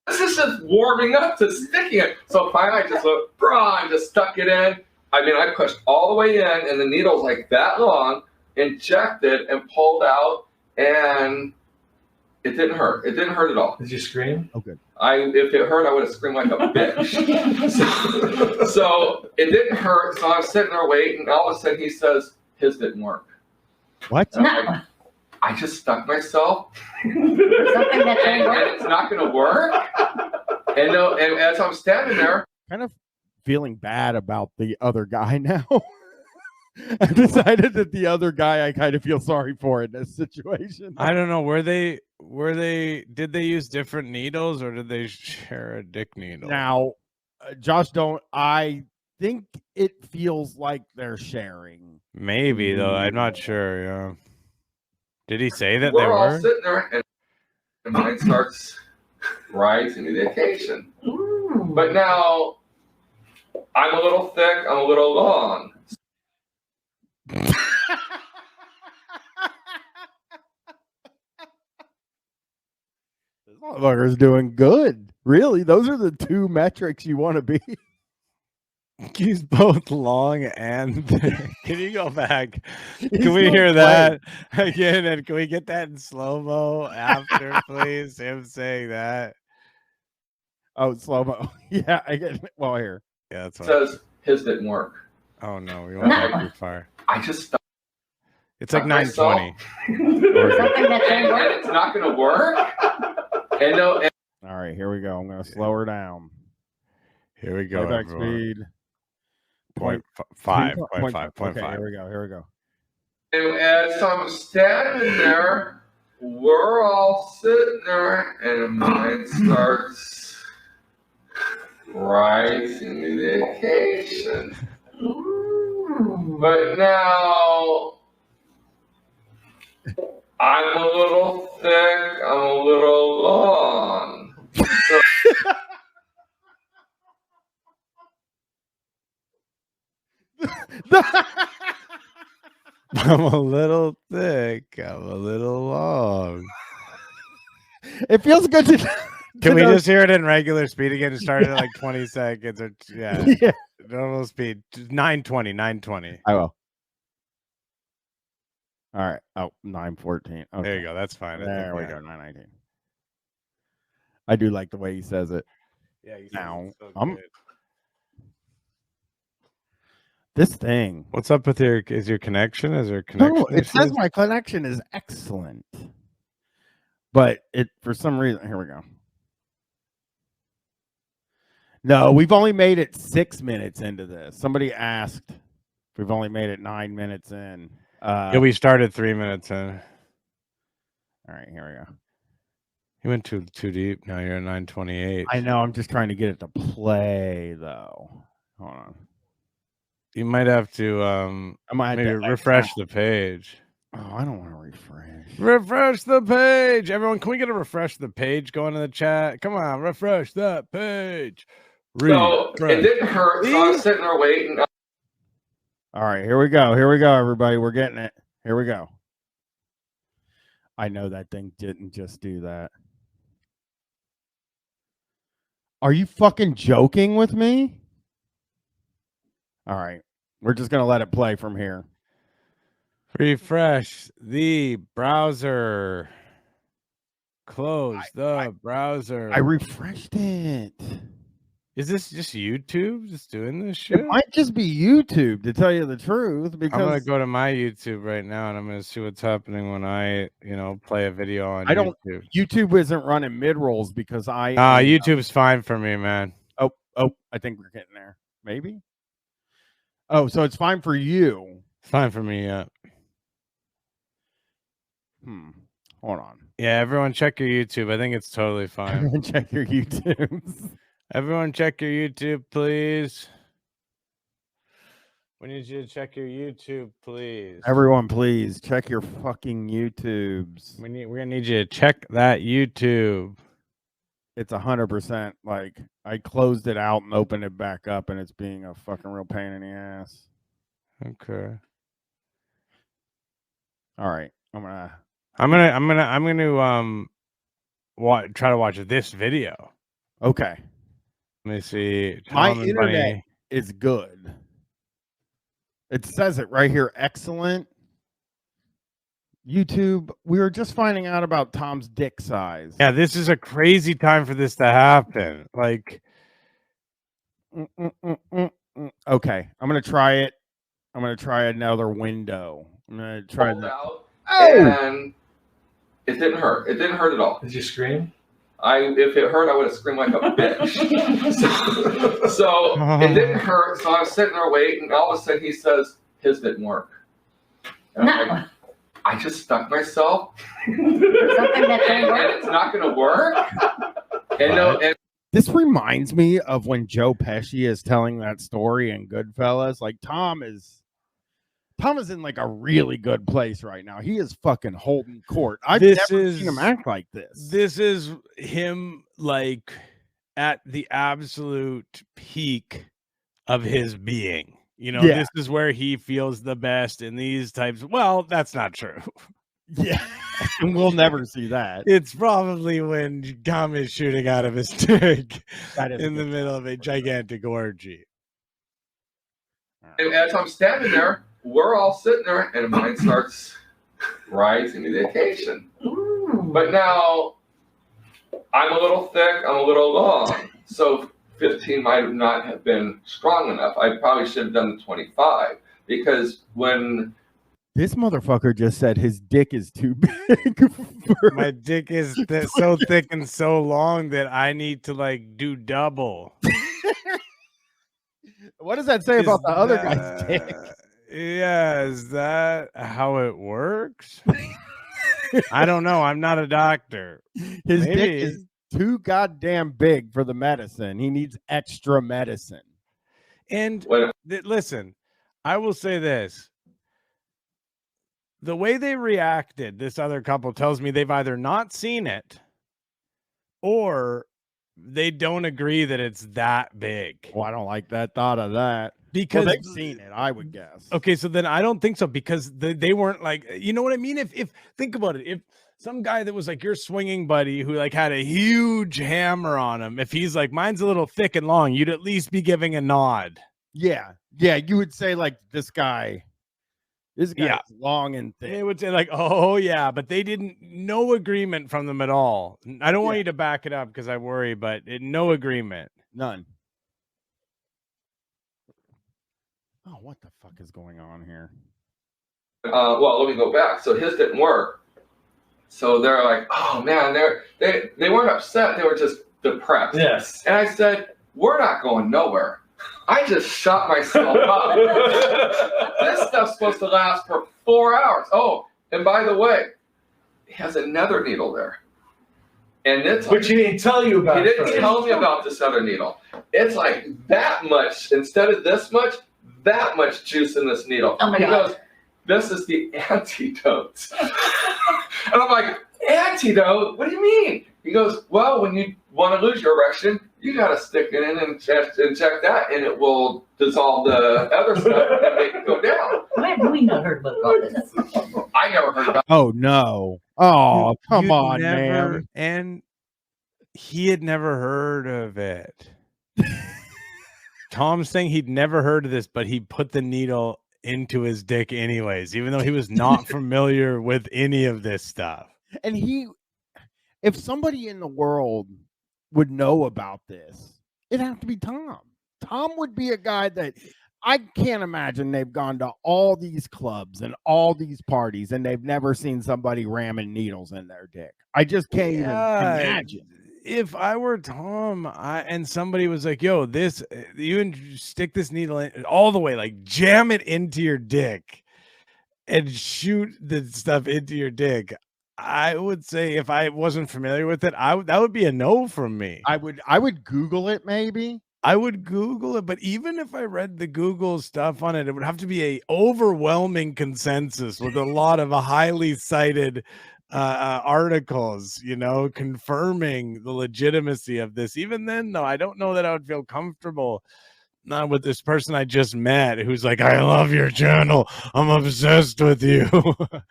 This is just warming up to sticking it. So finally I just went, and just stuck it in. I mean, I pushed all the way in, and the needle's like that long, injected and pulled out, and it didn't hurt. It didn't hurt at all. Did you scream? Okay. If it hurt, I would have screamed like a bitch. so it didn't hurt. So I'm sitting there waiting, and all of a sudden he says, his didn't work. What? Like, I just stuck myself. and it's not going to work. And as I'm standing there, kind of feeling bad about the other guy now. I decided that the other guy I kind of feel sorry for in this situation. I don't know. Did they use different needles or did they share a dick needle? Now, Josh, I think it feels like they're sharing. Maybe though. I'm not sure. Yeah. Did he say that we're they all were? sitting there, and mine starts rising to the occasion. But now I'm a little thick. I'm a little long. This motherfucker's doing good. Really, those are the two metrics you want to be. He's both long and thick. Can you go back? Can we hear that again? And can we get that in slow-mo after, please? Him saying that. Oh, slow-mo. Yeah, I get it. Well, here. Yeah, that's what says his didn't work. Oh no, we went back too far. I just stopped. It's like 9:20. and it's not going to work. All right, here we go. I'm going to slow her down. Here we go. Playback speed. 0.5. Okay, here we go. And as I'm standing there, we're all sitting there, and mine starts rising to the occasion. But now I'm a little thick, I'm a little long. So I'm a little thick, I'm a little long. It feels good to Can we just hear it in regular speed again? It started at like 20 seconds or yeah. Normal speed. 9:20. I will. All right. Oh, 9:14. Okay. There you go. That's fine. There we go. 9:19. I do like the way he says it. Yeah. Now, this thing. What's up with your connection? Is there connection? No, it says my connection is excellent. But it for some reason, here we go. No, we've only made it 6 minutes into this. Somebody asked if we've only made it 9 minutes in. Yeah, we started 3 minutes in. All right, here we go. You went too deep. Now you're at 9:28. I know. I'm just trying to get it to play, though. Hold on. You might have to I might maybe refresh the page. Oh, I don't want to refresh. Refresh the page. Everyone, can we get a refresh the page going in the chat? Come on, refresh that page. So it didn't hurt. So I was sitting there waiting. All right, here we go. Here we go, everybody. We're getting it. Here we go. I know that thing didn't just do that. Are you fucking joking with me? All right. We're just going to let it play from here. Refresh the browser. Close the browser. I refreshed it. Is this just YouTube just doing this shit? It might just be YouTube, to tell you the truth. Because I'm gonna go to my YouTube right now and I'm gonna see what's happening when I, play a video on YouTube. YouTube isn't running mid rolls because YouTube's fine for me, man. Oh, I think we're getting there. Maybe. Oh, so it's fine for you. It's fine for me, yeah. Hold on. Yeah, everyone check your YouTube. I think it's totally fine. Everyone check your YouTube. Everyone check your YouTube, please. We need you to check your YouTube, please. Everyone, please check your fucking YouTubes. We're gonna need you to check that YouTube. It's 100%. Like, I closed it out and opened it back up, and it's being a fucking real pain in the ass. Okay. All right. I'm gonna try to watch this video. Okay. Let me see. My internet is good. It says it right here. Excellent. YouTube, we were just finding out about Tom's dick size. Yeah, this is a crazy time for this to happen. Like, okay, I'm gonna try it. I'm gonna try another window. I'm gonna try that. And it didn't hurt. It didn't hurt at all. Did you scream? If it hurt, I would have screamed like a bitch. so it didn't hurt. So I was sitting there waiting, and all of a sudden he says, "His didn't work." And I'm like, I just stuck myself, and it's not going to work. And this reminds me of when Joe Pesci is telling that story in Goodfellas. Like, Tom is in like a really good place right now. He is fucking holding court. I've never seen him act like this. This is him like at the absolute peak of his being. This is where he feels the best in these types. Well, that's not true. Yeah. We'll never see that. It's probably when gum is shooting out of his dick in the middle of a gigantic orgy. And as I'm standing there, we're all sitting there, and mine starts rising to the occasion. But now, I'm a little thick, I'm a little long, so 15 might not have been strong enough. I probably should have done 25, because when... This motherfucker just said his dick is too big. My dick is so thick and so long that I need to, like, do double. What does that say about the other guy's dick? Yeah, is that how it works? I don't know. I'm not a doctor. His dick is too goddamn big for the medicine. He needs extra medicine. And listen, I will say this. The way they reacted, this other couple tells me they've either not seen it or they don't agree that it's that big. Well, I don't like that thought of that. Because they've seen it, I would guess. Okay, so then I don't think so, because they weren't like, you know what I mean? If think about it, if some guy that was like your swinging buddy who like had a huge hammer on him, if he's like, mine's a little thick and long, you'd at least be giving a nod. Yeah, you would say like this guy is long and thick. They would say like, oh yeah, but they didn't. No agreement from them at all. I don't want you to back it up because I worry, but no agreement, none. Oh, what the fuck is going on here? Well, let me go back. So his didn't work. So they're like, oh man, they weren't upset. They were just depressed. Yes. And I said, we're not going nowhere. I just shot myself up. This stuff's supposed to last for 4 hours. Oh, and by the way, he has another needle there. And it's But he didn't tell you about it. He didn't first. tell me about this other needle. It's like that much, instead of this much, that much juice in this needle. Oh my He God. goes, this is the antidote. And I'm like, antidote? What do you mean? He goes, well, when you want to lose your erection, you got to stick it in and check that, and it will dissolve the other stuff and make it go down. Why have we not heard about this? I never heard about Oh no! Oh, come You'd on, never, man! And he had never heard of it. Tom's saying he'd never heard of this, but he put the needle into his dick anyways, even though he was not familiar with any of this stuff. And if somebody in the world would know about this, it'd have to be Tom. Tom would be a guy that I can't imagine they've gone to all these clubs and all these parties and they've never seen somebody ramming needles in their dick. I just can't even imagine. If I were Tom and somebody was like, yo, this, you stick this needle in all the way, like jam it into your dick and shoot the stuff into your dick, I would say if I wasn't familiar with it, that would be a no from me. I would Google it maybe. I would Google it, but even if I read the Google stuff on it, it would have to be a overwhelming consensus with a lot of highly cited articles, confirming the legitimacy of this. Even then, though, I don't know that I would feel comfortable with this person I just met who's like, I love your channel. I'm obsessed with you.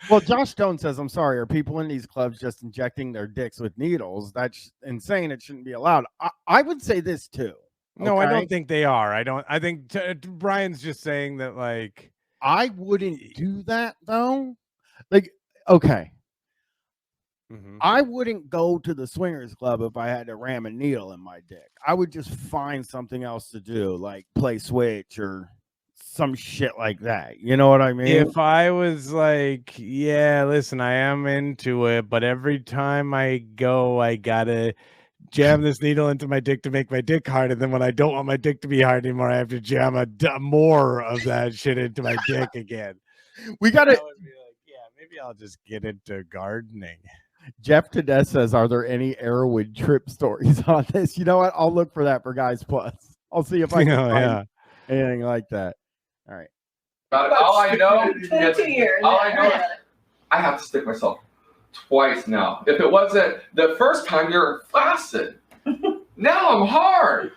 Well, Josh Stone says, I'm sorry, are people in these clubs just injecting their dicks with needles? That's insane. It shouldn't be allowed. I would say this too. No, I don't think they are. I think Brian's just saying that, like, I wouldn't do that though. Like, okay. I wouldn't go to the swingers club if I had to ram a needle in my dick. I would just find something else to do, like play Switch or some shit like that. You know what I mean? If I was like, yeah, listen, I am into it, but every time I go, I gotta jam this needle into my dick to make my dick hard, and then when I don't want my dick to be hard anymore, I have to jam more of that shit into my dick again. We gotta. I would be like, yeah, maybe I'll just get into gardening. Jeff Tedesz says, are there any Arrowwood trip stories on this? You know what? I'll look for that for Guys Plus. I'll see if I can find anything like that. All right. All I know is 22 years. I have to stick myself twice now. If it wasn't the first time, you're flaccid. Now I'm hard.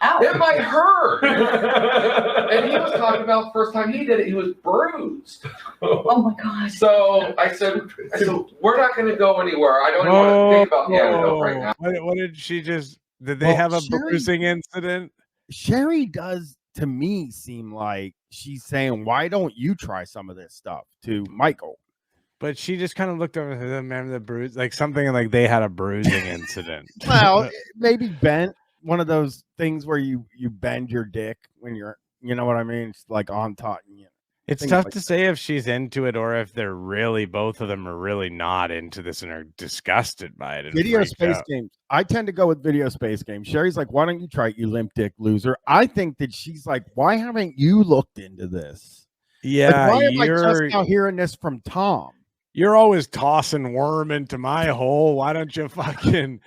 Ow. It might hurt. And he was talking about the first time he did it, he was bruised. Oh my God. So I said, we're not going to go anywhere. I don't even want to think about the antidote right now. What did she just? Did they have a bruising incident? Sherry does, to me, seem like she's saying, why don't you try some of this stuff to Michael? But she just kind of looked over to them, remember the bruise, like something like they had a bruising incident. Well, maybe bent. One of those things where you bend your dick when you're, you know what I mean? It's like on top. It's tough to say if she's into it or if they're really, both of them are really not into this and are disgusted by it. Video space games. I tend to go with video space games. Sherry's like, why don't you try it, you limp dick loser? I think that she's like, why haven't you looked into this? Yeah. Like, why am I just now hearing this from Tom? You're always tossing worm into my hole. Why don't you fucking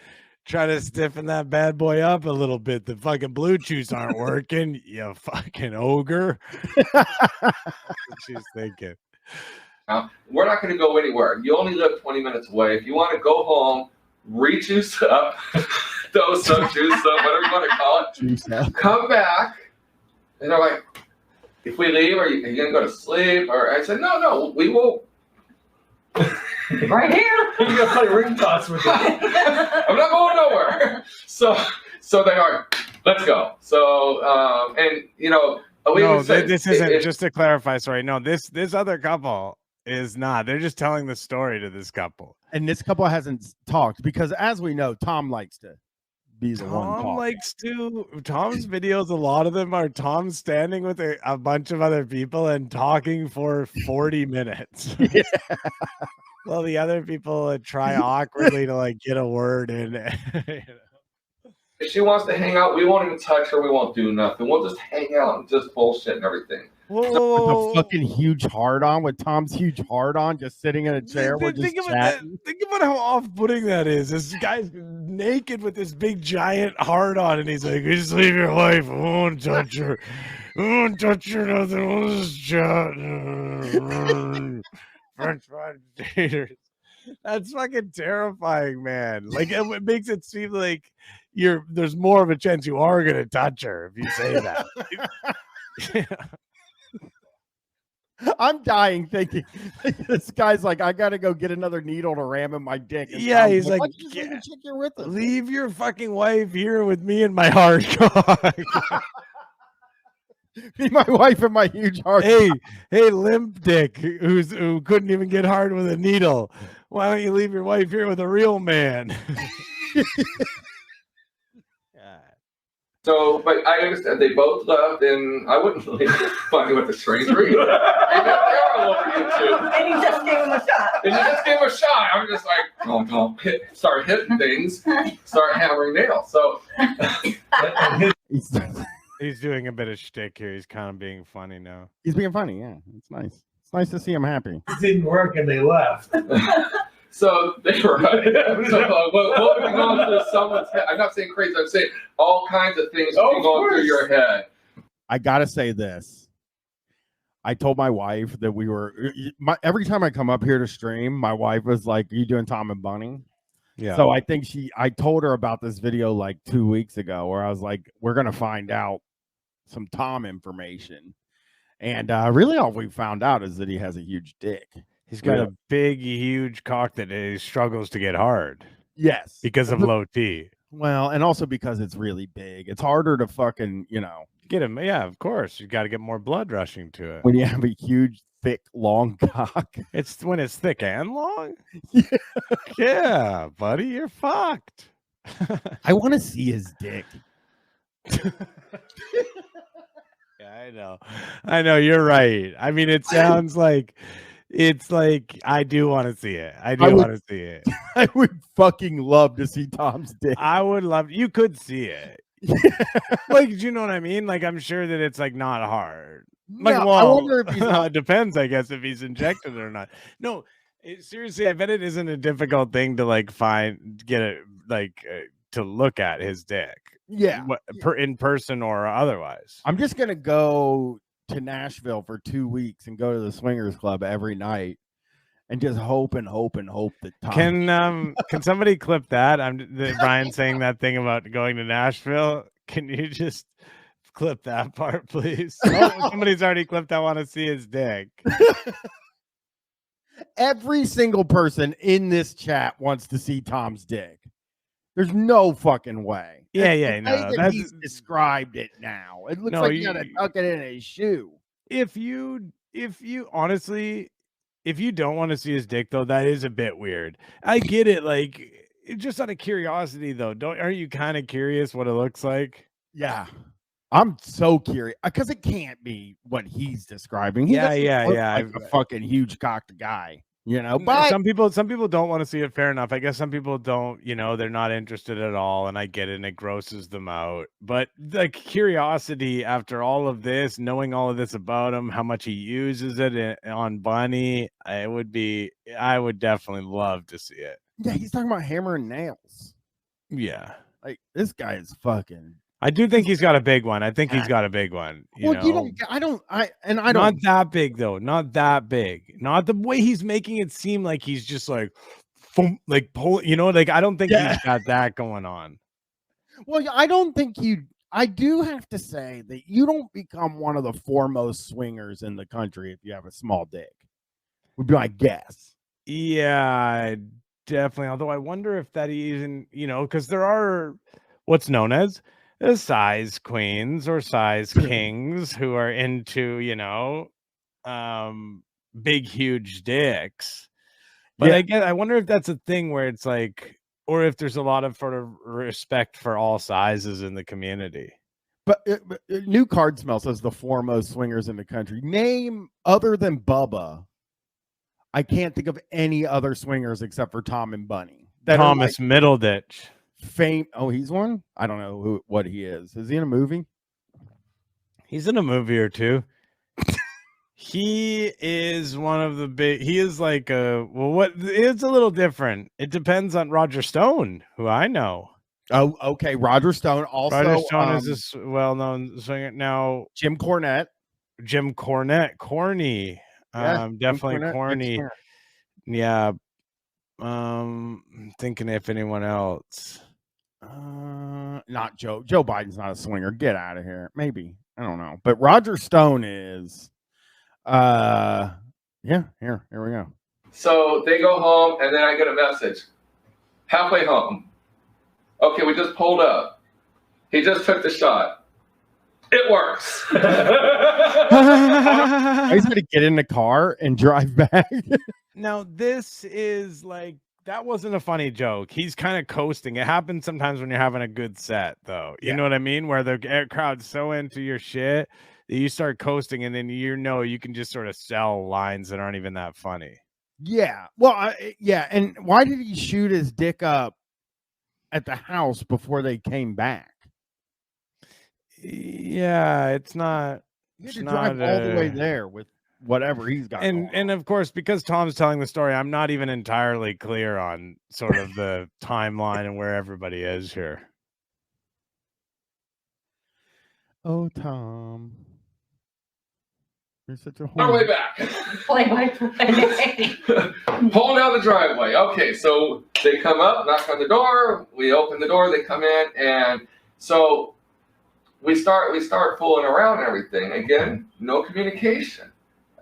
try to stiffen that bad boy up a little bit? The fucking blue chews aren't working, you fucking ogre. That's what she's thinking. We're not going to go anywhere. You only live 20 minutes away. If you want to go home, re-juice up, dose up, juice up, whatever you want to call it. Juice up. Come back. And they're like, if we leave, are you going to go to sleep? Or I said, no, we will. Right here. You got to play ring toss with it. I'm not going nowhere. So they are. Let's go. So and this isn't. Just to clarify, sorry. No, this other couple is not. They're just telling the story to this couple, and this couple hasn't talked because, as we know, Tom likes to be the one. Tom likes to. Tom's videos, a lot of them are Tom standing with a bunch of other people and talking for 40 minutes. Yeah. Well, the other people try awkwardly to like get a word in. If she wants to hang out, we won't even touch her. We won't do nothing. We'll just hang out and just bullshit and everything. Whoa. With a fucking huge hard on, with Tom's huge hard on, just sitting in a chair. We're just chatting. Think about how off-putting that is. This guy's naked with this big giant hard on, and he's like, "Just leave your wife. I won't touch her. I won't touch her. Nothing. We'll just chat." French fried taters. That's fucking terrifying, man. Like it makes it seem like there's more of a chance you are gonna touch her if you say that. I'm dying thinking this guy's like, I gotta go get another needle to ram in my dick. And Yeah, he's like, leave your fucking wife here with me and my hard cock. Be my wife and my huge hard. Hey, limp dick, who couldn't even get hard with a needle. Why don't you leave your wife here with a real man? So, but I understand they both left, and I wouldn't really find with a stranger either. Even if they are all over YouTube. And you just gave him a shot. And you just gave him a shot. I'm just like, start hitting things, start hammering nails. So he's doing a bit of shtick here. He's kind of being funny now. He's being funny, yeah. It's nice. It's nice to see him happy. It didn't work, and they left. So they were right. So, what would be going through someone's head? I'm not saying crazy. I'm saying all kinds of things would be going through your head. I gotta say this. I told my wife that every time I come up here to stream, my wife was like, "Are you doing Tom and Bunny?" Yeah. So I told her about this video like 2 weeks ago, where I was like, "We're gonna find out some Tom information," and really all we found out is that he has a huge dick. He's got a big, huge cock that struggles to get hard. Yes. Because of low T. Well, and also because it's really big. It's harder to fucking, get him. Yeah, of course. You got to get more blood rushing to it. When you have a huge, thick, long cock. It's when it's thick and long? Yeah, buddy, you're fucked. I want to see his dick. Yeah, I know. You're right. I mean, it sounds like... It's like, I do want to see it. I want to see it. I would fucking love to see Tom's dick. I would love, you could see it. Like, do you know what I mean? Like, I'm sure that it's like not hard. Like, yeah, well, I wonder if he's it depends, I guess, if he's injected or not. No, seriously, I bet it isn't a difficult thing to like to look at his dick. Yeah. In person or otherwise. I'm just going to go to Nashville for 2 weeks and go to the swingers club every night and just hope that Tom can somebody clip that? Brian saying that thing about going to Nashville. Can you just clip that part, please? Oh, somebody's already clipped. I want to see his dick. Every single person in this chat wants to see Tom's dick. There's no fucking way. Yeah, no. He's described it now. It looks like you gotta tuck it in his shoe. If you honestly, if you don't want to see his dick, though, that is a bit weird. I get it. Like, just out of curiosity, though, aren't you kind of curious what it looks like? Yeah, I'm so curious because it can't be what he's describing. He like a fucking huge cocked guy. But some people don't want to see it. Fair enough. I guess some people don't, they're not interested at all. And I get it. And it grosses them out. But the curiosity after all of this, knowing all of this about him, how much he uses it on Bunny, I would definitely love to see it. Yeah. He's talking about hammering nails. Yeah. Like this guy is fucking. I do think he's got a big one. I think he's got a big one. Not that big though. Not that big. Not the way he's making it seem like he's just like, pull. I don't think he's got that going on. Well, I don't think I do have to say that you don't become one of the foremost swingers in the country if you have a small dick. Would be my guess. Yeah, definitely. Although I wonder if that even, because there are what's known as size queens or size kings who are into, big, huge dicks. But I wonder if that's a thing where it's like, or if there's a lot of sort of respect for all sizes in the community. But New Card Smell says the foremost swingers in the country. Name other than Bubba. I can't think of any other swingers except for Tom and Bunny. Thomas Middleditch. Fame. Oh, he's one. I don't know what he is. Is he in a movie? He's in a movie or two. He is one of the big. He is like what? It's a little different. It depends on Roger Stone, who I know. Oh, okay. Roger Stone. Also, Roger Stone is this well-known singer now. Jim Cornette. Corny. Yeah, definitely corny. Yeah. Thinking if anyone else. Not Joe. Joe Biden's not a swinger. Get out of here. Maybe. I don't know. But Roger Stone is. Yeah. Here we go. So they go home, and then I get a message. Halfway home. Okay, we just pulled up. He just took the shot. It works. I just had to get in the car and drive back. Now, this is like, that wasn't a funny joke. He's kind of coasting. It happens sometimes when you're having a good set, though. You know what I mean? Where the crowd's so into your shit that you start coasting, and then you can just sort of sell lines that aren't even that funny. Yeah. Well, yeah. And why did he shoot his dick up at the house before they came back? Yeah, it's not. You had to drive all the way there with whatever he's got. And of course, because Tom's telling the story, I'm not even entirely clear on sort of the timeline and where everybody is here. Oh, Tom. You're such a Our way back. Pulling down the driveway. Okay, so they come up, knock on the door. We open the door. They come in, and so we start fooling around and everything. Again, no communication.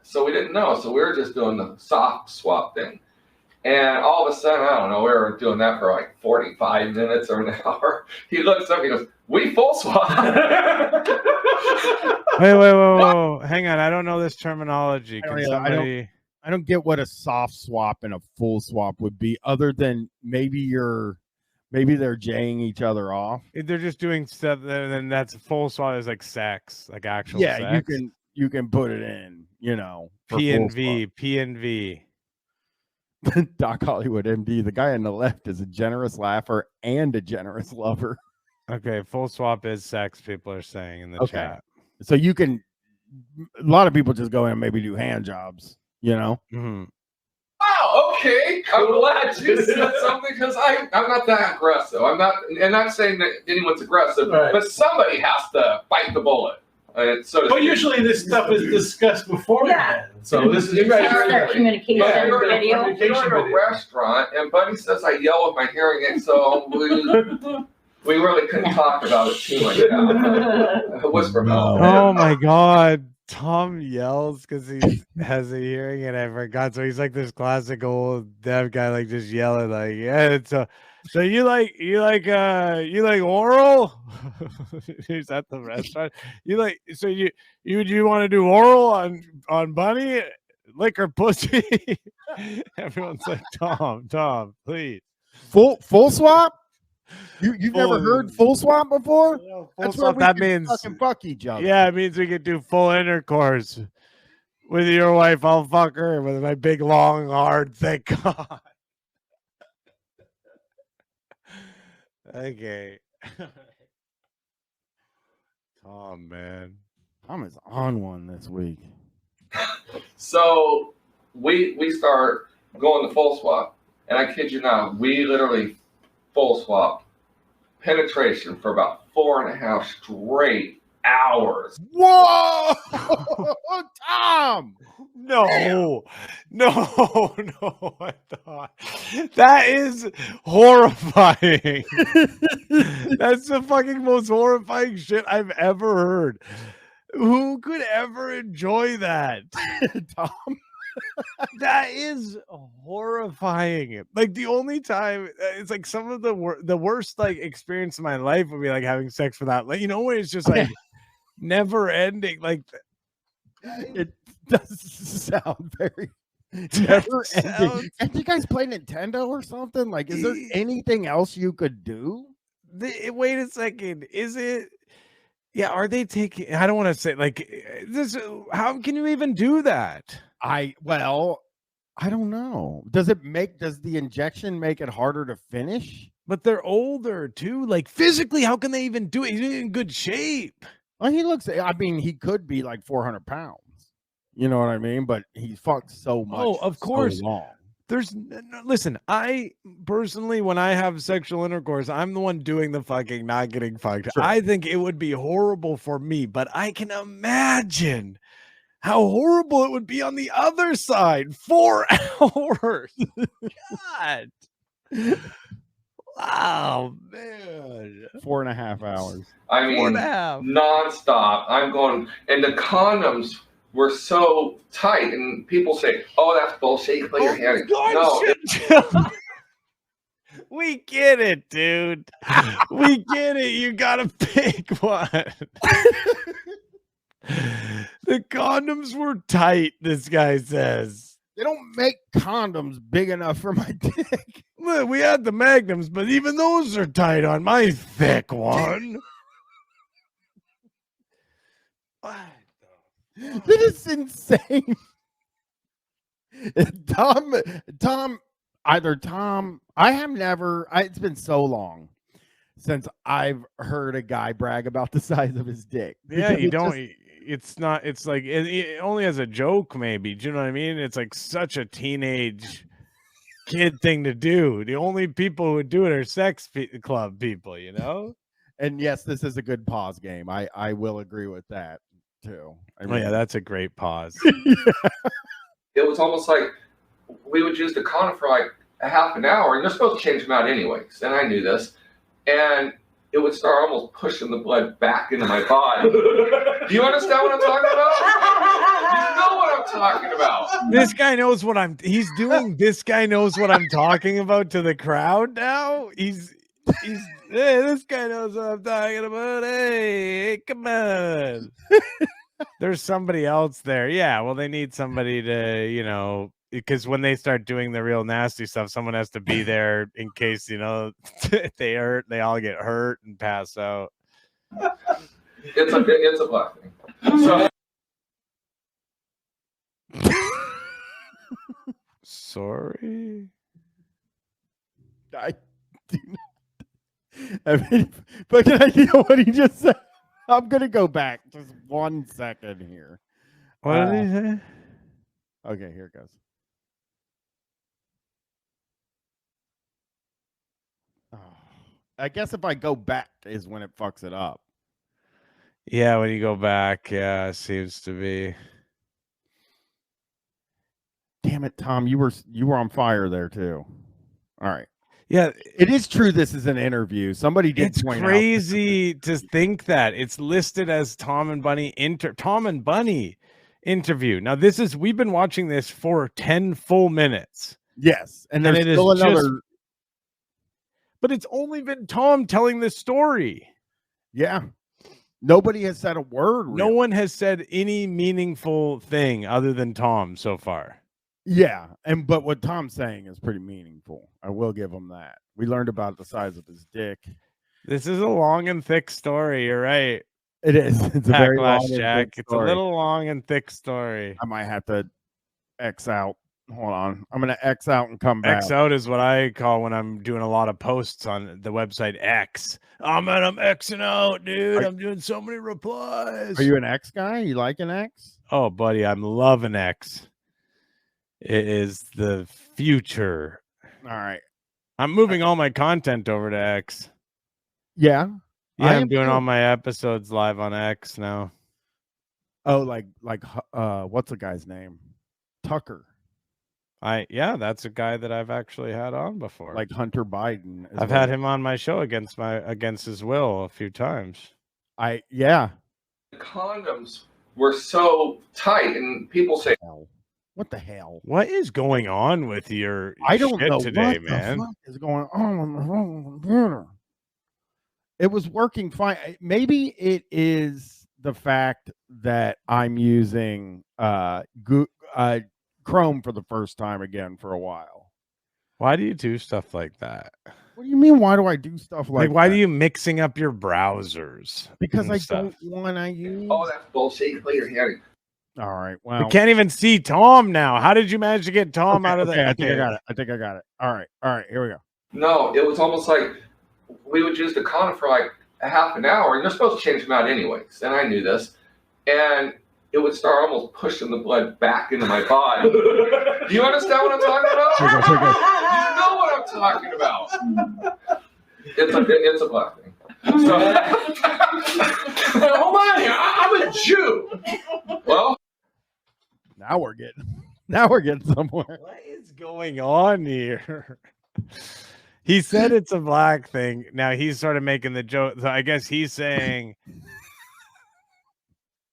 So we didn't know. So we were just doing the soft swap thing. And all of a sudden, I don't know, we were doing that for like 45 minutes or an hour. He looks up, he goes, "We full swap." Wait. Hang on. I don't know this terminaology. I don't get what a soft swap and a full swap would be, other than maybe they're jaying each other off. They're just doing stuff, then that's a full swap is like sex, like actual sex. You can put it in, P and V. Doc Hollywood MD, the guy on the left is a generous laugher and a generous lover. Okay, full swap is sex, people are saying in the chat. So a lot of people just go in and maybe do hand jobs, Mm-hmm. Wow, okay. I'm glad you said something, because I'm not that aggressive. I'm not saying that anyone's aggressive, but somebody has to bite the bullet. But usually this stuff is discussed beforehand. So this is communication video. You're in a restaurant, and Buddy says I yell with my hearing aid, so we really couldn't talk about it too much now. Whisper mouth. Oh my God. Tom yells because he has a hearing and I forgot. So he's like this classic old deaf guy, like just yelling, like, yeah. So you like oral? He's at the restaurant. You want to do oral on Bunny? Lick or pussy? Everyone's like, Tom, please. Full swap? You've never heard full swap before? Full swap, that means fucking fuck each other. Yeah, it means we could do full intercourse with your wife. I'll fuck her with my big, long, hard, thick cock. Okay. Tom, man. Tom is on one this week. So we start going to full swap, and I kid you not, we literally full swap penetration for about 4.5 straight hours. Whoa, Tom! No. I thought that is horrifying. That's the fucking most horrifying shit I've ever heard. Who could ever enjoy that? Tom. That is horrifying. Like the only time it's like some of the worst like experience of my life would be like having sex without, like, when it's just like never ending. Like it does sound very never ending. Have you guys play Nintendo or something? Like, is there anything else you could do? Wait a second. Is it? Yeah. Are they taking? I don't want to say like this. How can you even do that? I don't know. Does the injection make it harder to finish? But they're older too. Like physically, how can they even do it? He's in good shape. Well, he looks. I mean, he could be like 400 pounds. You know what I mean? But he fucked so much. Oh, of course. So long. Listen, I personally, when I have sexual intercourse, I'm the one doing the fucking, not getting fucked. Sure. I think it would be horrible for me, but I can imagine how horrible it would be on the other side. 4 hours. God. Wow, man. 4.5 hours. I mean, nonstop. I'm going, and the condoms were so tight, and people say, "Oh, that's bullshit. You put your hand." No, we get it, dude. We get it. You gotta pick one. The condoms were tight. This guy says they don't make condoms big enough for my dick. Look, we had the magnums, but even those are tight on my thick one. This is insane. Tom, I have never, it's been so long since I've heard a guy brag about the size of his dick. Yeah, you don't, it's not, it's like, it only as a joke, maybe. Do you know what I mean? It's like such a teenage kid thing to do. The only people who would do it are sex club people, you know? And yes, this is a good pause game. I will agree with that too. I mean, oh yeah, that's a great pause. It was almost like we would use the condom for like a half an hour, and you're supposed to change them out anyways. And I knew this, and it would start almost pushing the blood back into my body. Do you understand what I'm talking about? You know what I'm talking about. This guy knows what he's doing. This guy knows what I'm talking about to the crowd now. He's hey, this guy knows what I'm talking about. Hey, come on. There's somebody else there. Yeah, well, they need somebody to, you know, because when they start doing the real nasty stuff, someone has to be there in case, you know, they all get hurt and pass out. It's a blessing. So, sorry. I do not. I mean, but can I hear what he just said? I'm gonna go back just 1 second here. What did he say? Okay, here it goes. Oh, I guess if I go back is when it fucks it up. Yeah, when you go back, yeah, seems to be. Damn it, Tom, you were on fire there too. All right. Yeah, it is true. This is an interview. Somebody did. It's point crazy to think that it's listed as Tom and Bunny interview. Now we've been watching this for 10 full minutes. Yes, and there's still another. But it's only been Tom telling this story. Yeah, nobody has said a word. No one has said any meaningful thing other than Tom so far. Yeah, but what Tom's saying is pretty meaningful. I will give him that. We learned about the size of his dick. This is a long and thick story. You're right. It is. It's a very long and thick It's story. a little long and thick story. I might have to X out. Hold on. I'm going to X out and come back. X out is what I call when I'm doing a lot of posts on the website X. Oh, man, I'm Xing out, dude. I'm doing so many replies. Are you an X guy? You like an X? Oh, buddy, I'm loving X. It is the future. All right. I'm moving all my content over to X. Yeah. Yeah, I'm doing all my episodes live on X now. Oh, like what's the guy's name? Tucker. Yeah, that's a guy that I've actually had on before. Like Hunter Biden. I've had him on my show against his will a few times. Yeah. The condoms were so tight, and people say, "What the hell? What is going on with your I don't shit know today, what man? The fuck is going on the wrong computer?" It was working fine. Maybe it is the fact that I'm using Chrome for the first time again for a while. Why do you do stuff like that? What do you mean? Why do I do stuff like why that? do you mixing up your browsers? Because I don't want to use. "Oh, that's bullshit. You put your hand." All right. Well, we can't even see Tom now. How did you manage to get Tom out of the? I think I got it. All right. Here we go. No, it was almost like we would use the condom for like a half an hour, and you're supposed to change them out anyways. And I knew this, and it would start almost pushing the blood back into my body. Do you understand what I'm talking about? You know what I'm talking about. It's a black thing. So, hold on here. I'm a Jew. Well, now we're getting somewhere. What is going on here? He said it's a black thing. Now he's sort of making the joke. So I guess he's saying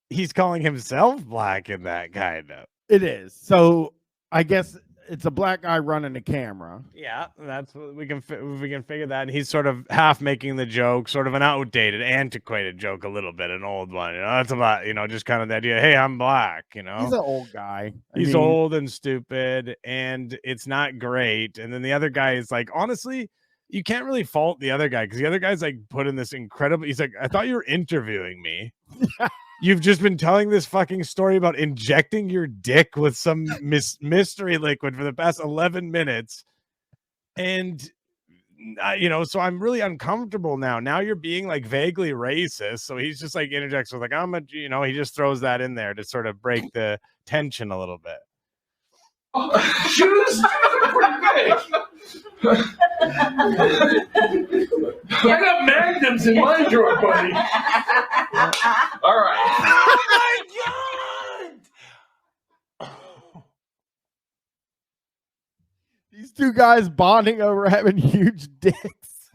he's calling himself black in that kind of. It is. So I guess it's a black guy running the camera. Yeah, that's what we can figure that. And he's sort of half making the joke, sort of an outdated, antiquated joke, a little bit, an old one. That's about, just kind of the idea. Hey, I'm black. He's an old guy. He's old and stupid, and it's not great. And then the other guy is like, honestly, you can't really fault the other guy because the other guy's like put in this incredible. He's like, I thought you were interviewing me. You've just been telling this fucking story about injecting your dick with some mystery liquid for the past 11 minutes. And, so I'm really uncomfortable now. Now you're being like vaguely racist. So he's just like interjects with like, he just throws that in there to sort of break the tension a little bit. Jews are pretty big. I got magnums in my drawer, buddy. All right. Oh my God! These two guys bonding over having huge dicks.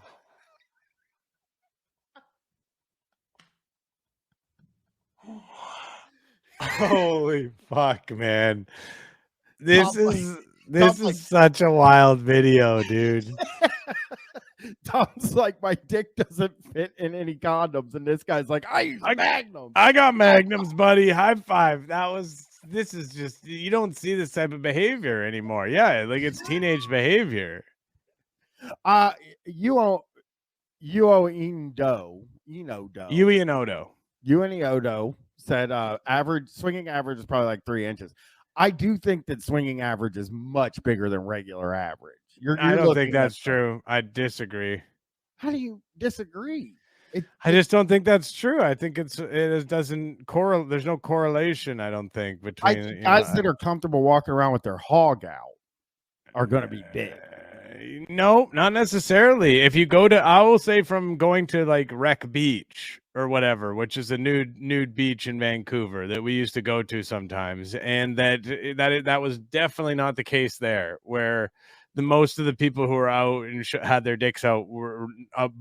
Holy fuck, man. This is such a wild video, dude. Tom's like, my dick doesn't fit in any condoms, and this guy's like, I use magnums. I got magnums, buddy. High five. This is just, you don't see this type of behavior anymore. Yeah, like it's teenage behavior. Ueno Odo said swinging average is probably like 3 inches. I do think that swinging average is much bigger than regular average. I don't think that's true. I disagree. How do you disagree? I just don't think that's true. I think it doesn't correlate. There's no correlation, I don't think, between guys that are comfortable walking around with their hog out are going to be big. No, not necessarily. If you go to, I will say from going to like Wreck Beach or whatever, which is a nude beach in Vancouver that we used to go to sometimes, and that was definitely not the case there, where most of the people who were out and had their dicks out were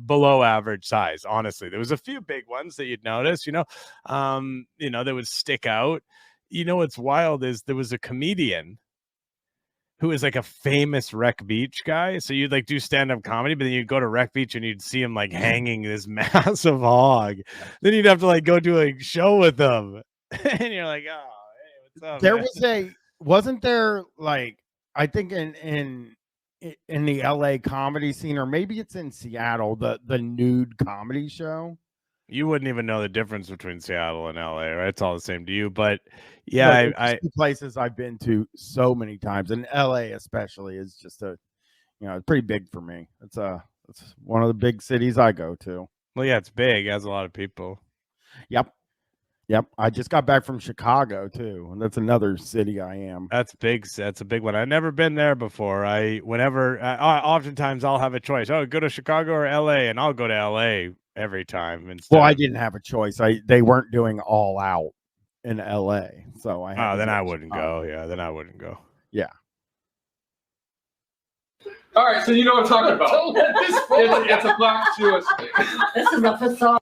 below average size. Honestly, there was a few big ones that you'd notice, that would stick out. What's wild is there was a comedian who is like a famous Wreck Beach guy. So you'd like do stand-up comedy, but then you'd go to Wreck Beach and you'd see him like hanging this massive hog. Then you'd have to like go do a show with them. And you're like, oh, hey, what's up? Wasn't there like, I think in the LA comedy scene, or maybe it's in Seattle, the nude comedy show. You wouldn't even know the difference between Seattle and LA, right? It's all the same to you. But yeah, I places I've been to so many times, and LA especially is just it's pretty big for me. It's one of the big cities I go to. Well, yeah, it's big. It has a lot of people. Yep. I just got back from Chicago too, and that's another city I am. That's big. That's a big one. I've never been there before. Oftentimes I'll have a choice. Oh, go to Chicago or LA, and I'll go to LA every time. Well, I didn't have a choice. They weren't doing All Out in LA, so then I wouldn't go. Yeah, then I wouldn't go. Yeah. All right, so you know what I'm talking about. It's a black Jewish thing. This is a facade.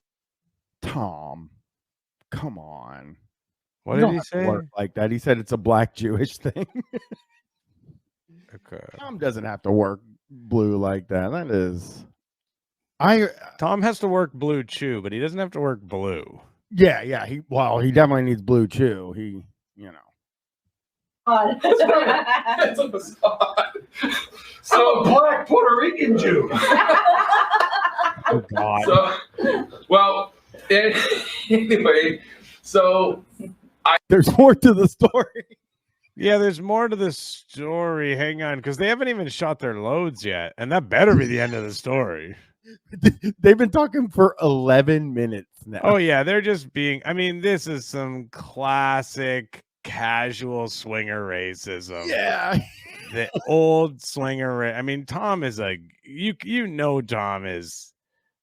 Tom, come on. What did he say? Like that. He said it's a black Jewish thing. Okay. Tom doesn't have to work blue like that. That is. Tom has to work blue chew, but he doesn't have to work blue. Yeah. He definitely needs blue chew. It's a facade. So a black Puerto Rican Jew. Oh God. Anyway, so there's more to the story. Yeah, there's more to the story. Hang on, because they haven't even shot their loads yet, and that better be the end of the story. They've been talking for 11 minutes now. Oh yeah, they're just being. I mean, this is some classic casual swinger racism. Yeah, the old swinger. I mean, Tom is Tom is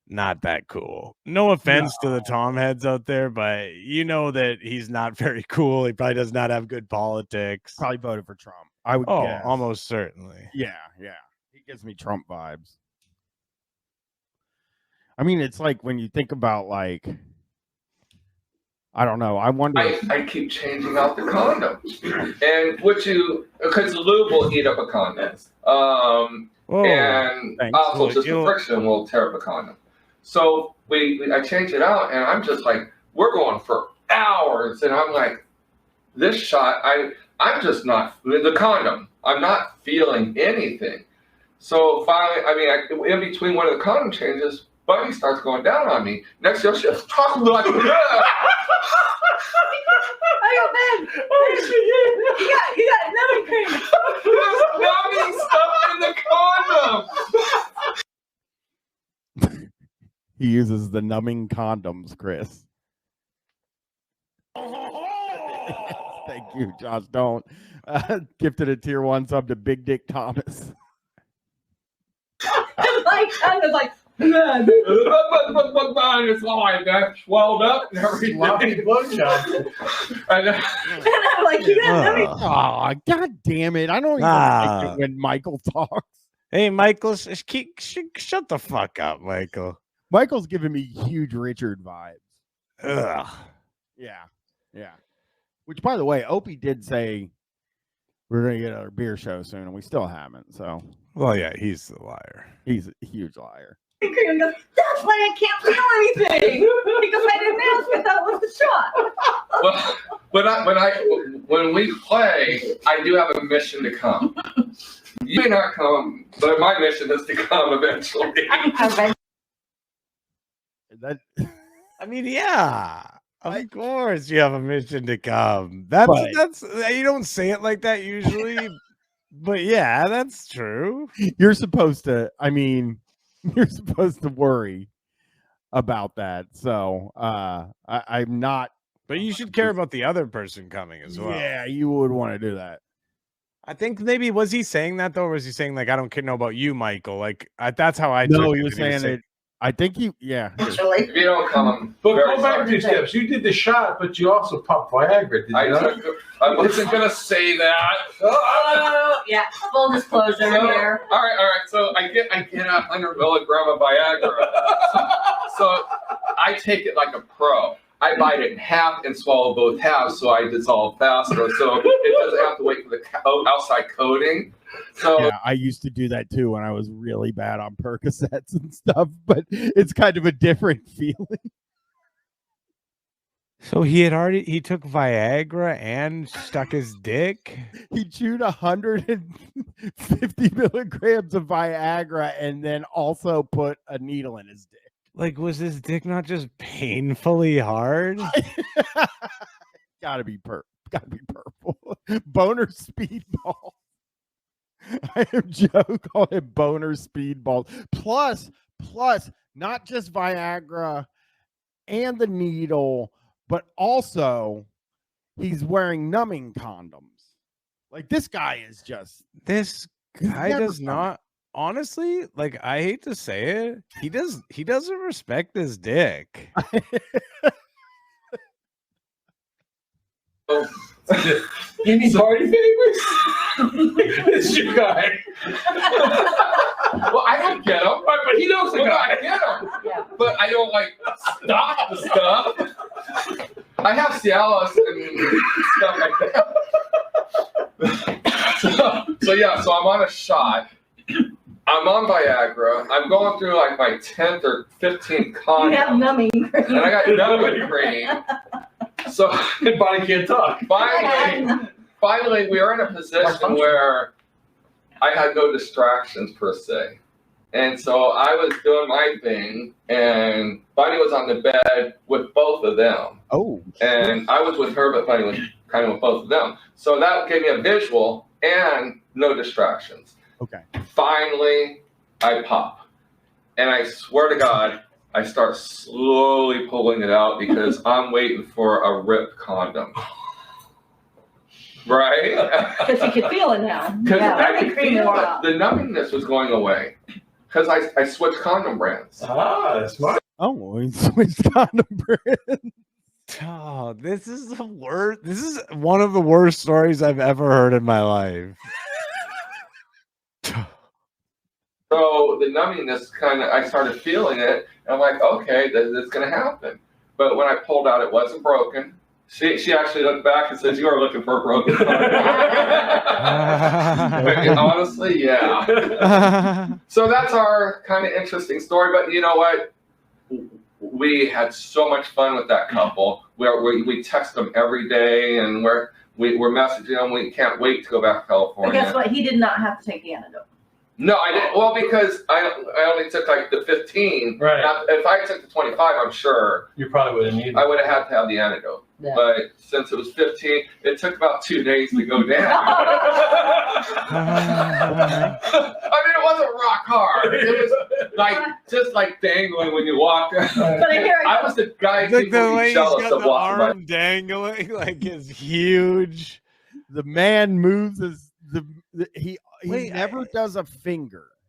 not that cool. No offense to the Tom heads out there, but you know that he's not very cool. He probably does not have good politics. Probably voted for Trump. I would guess. Almost certainly. Yeah. He gives me Trump vibes. I mean, it's like when you think about like, I don't know. I wonder. I keep changing out the condoms, and because the lube will eat up a condom, and also just the friction will tear up a condom. So I change it out, and I'm just like, we're going for hours, and I'm like, this shot, I'm just not the condom. I'm not feeling anything. So finally, in between one of the condom changes, Bunny starts going down on me. Next thing she's talking like, Oh, man. You got numbing cream. There's numbing stuff in the condom. He uses the numbing condoms, Chris. Thank you, Josh. Don't. Gifted a tier 1 sub to Big Dick Thomas. My condom's like, it's all like that, swelled up and everything. Sloppy blowjob. And I'm like, you got numbing. Oh, God damn it. I don't even like it when Michael talks. Hey, Michael, shut the fuck up, Michael. Michael's giving me huge Richard vibes. Ugh. Yeah. Which, by the way, Opie did say we're going to get our beer show soon, and we still haven't. So, well, yeah, he's the liar. He's a huge liar. Cream goes, that's why I can't feel anything. Because I didn't ask if that was the shot. When we play, I do have a mission to come. You may not come, but my mission is to come eventually. I mean, yeah. Of course you have a mission to come. That's you don't say it like that usually, but yeah, that's true. You're supposed to worry about that. So I'm not. But you should care about the other person coming as well. Yeah, you would want to do that. I think maybe was he saying that though, or was he saying like I don't know about you, Michael? Like that's how I. No, he was saying it. I think if you don't come, but go back 2 steps. You did the shot, but you also popped Viagra. Did you not? I wasn't gonna say that. Yeah, full disclosure here. All right. So I get 100 milligram of Viagra. So I take it like a pro. I bite it in half and swallow both halves, so I dissolve faster. So it doesn't have to wait for the outside coating. So yeah, I used to do that too when I was really bad on Percocets and stuff, but it's kind of a different feeling. So he took Viagra and stuck his dick. He chewed 150 milligrams of Viagra and then also put a needle in his dick. Like, was his dick not just painfully hard? Gotta be purple. Boner speedball. I am Joe calling it boner speedballs. Plus, not just Viagra and the needle, but also he's wearing numbing condoms. Like this guy is just guy does not honestly, like I hate to say it, he doesn't respect his dick. You need party favors? It's your guy. Well, I don't get them, but he knows the guy. I get them, but I don't like stop the stuff. I have Cialis and stuff like that. So I'm on a shot. I'm on Viagra. I'm going through like my 10th or 15th condom. You have numbing cream. And I got numbing cream. So your body can't talk. Finally, we are in a position where I had no distractions per se. And so I was doing my thing, and Bunny was on the bed with both of them. Oh. And I was with her, but Bunny was kind of with both of them. So that gave me a visual and no distractions. Okay. Finally, I pop. And I swear to God, I start slowly pulling it out because I'm waiting for a ripped condom. Right? Because you could feel it now. Because I could feel it. The numbiness was going away. Because I switched condom brands. Ah, that's smart. Oh, we switched condom brands. Oh, this is the worst. This is one of the worst stories I've ever heard in my life. So the numbiness I started feeling it. And I'm like, okay, this is going to happen. But when I pulled out, it wasn't broken. She actually looked back and says, "You are looking for a broken condom." Honestly, yeah. So that's our kind of interesting story. But you know what? We had so much fun with that couple. We text them every day, and we're messaging them. We can't wait to go back to California. But guess what? He did not have to take the antidote. No, I didn't. Well, because I only took like the 15. Right. Now, if I took the 25, I'm sure you probably would have needed. I would have had to have the antidote. Yeah. But since it was 15, it took about 2 days to go down. I mean, it wasn't rock hard. It was like just like dangling when you walked. But I was the guy like people be jealous of walking by. Arm dangling like is huge. The man moves he never does a finger.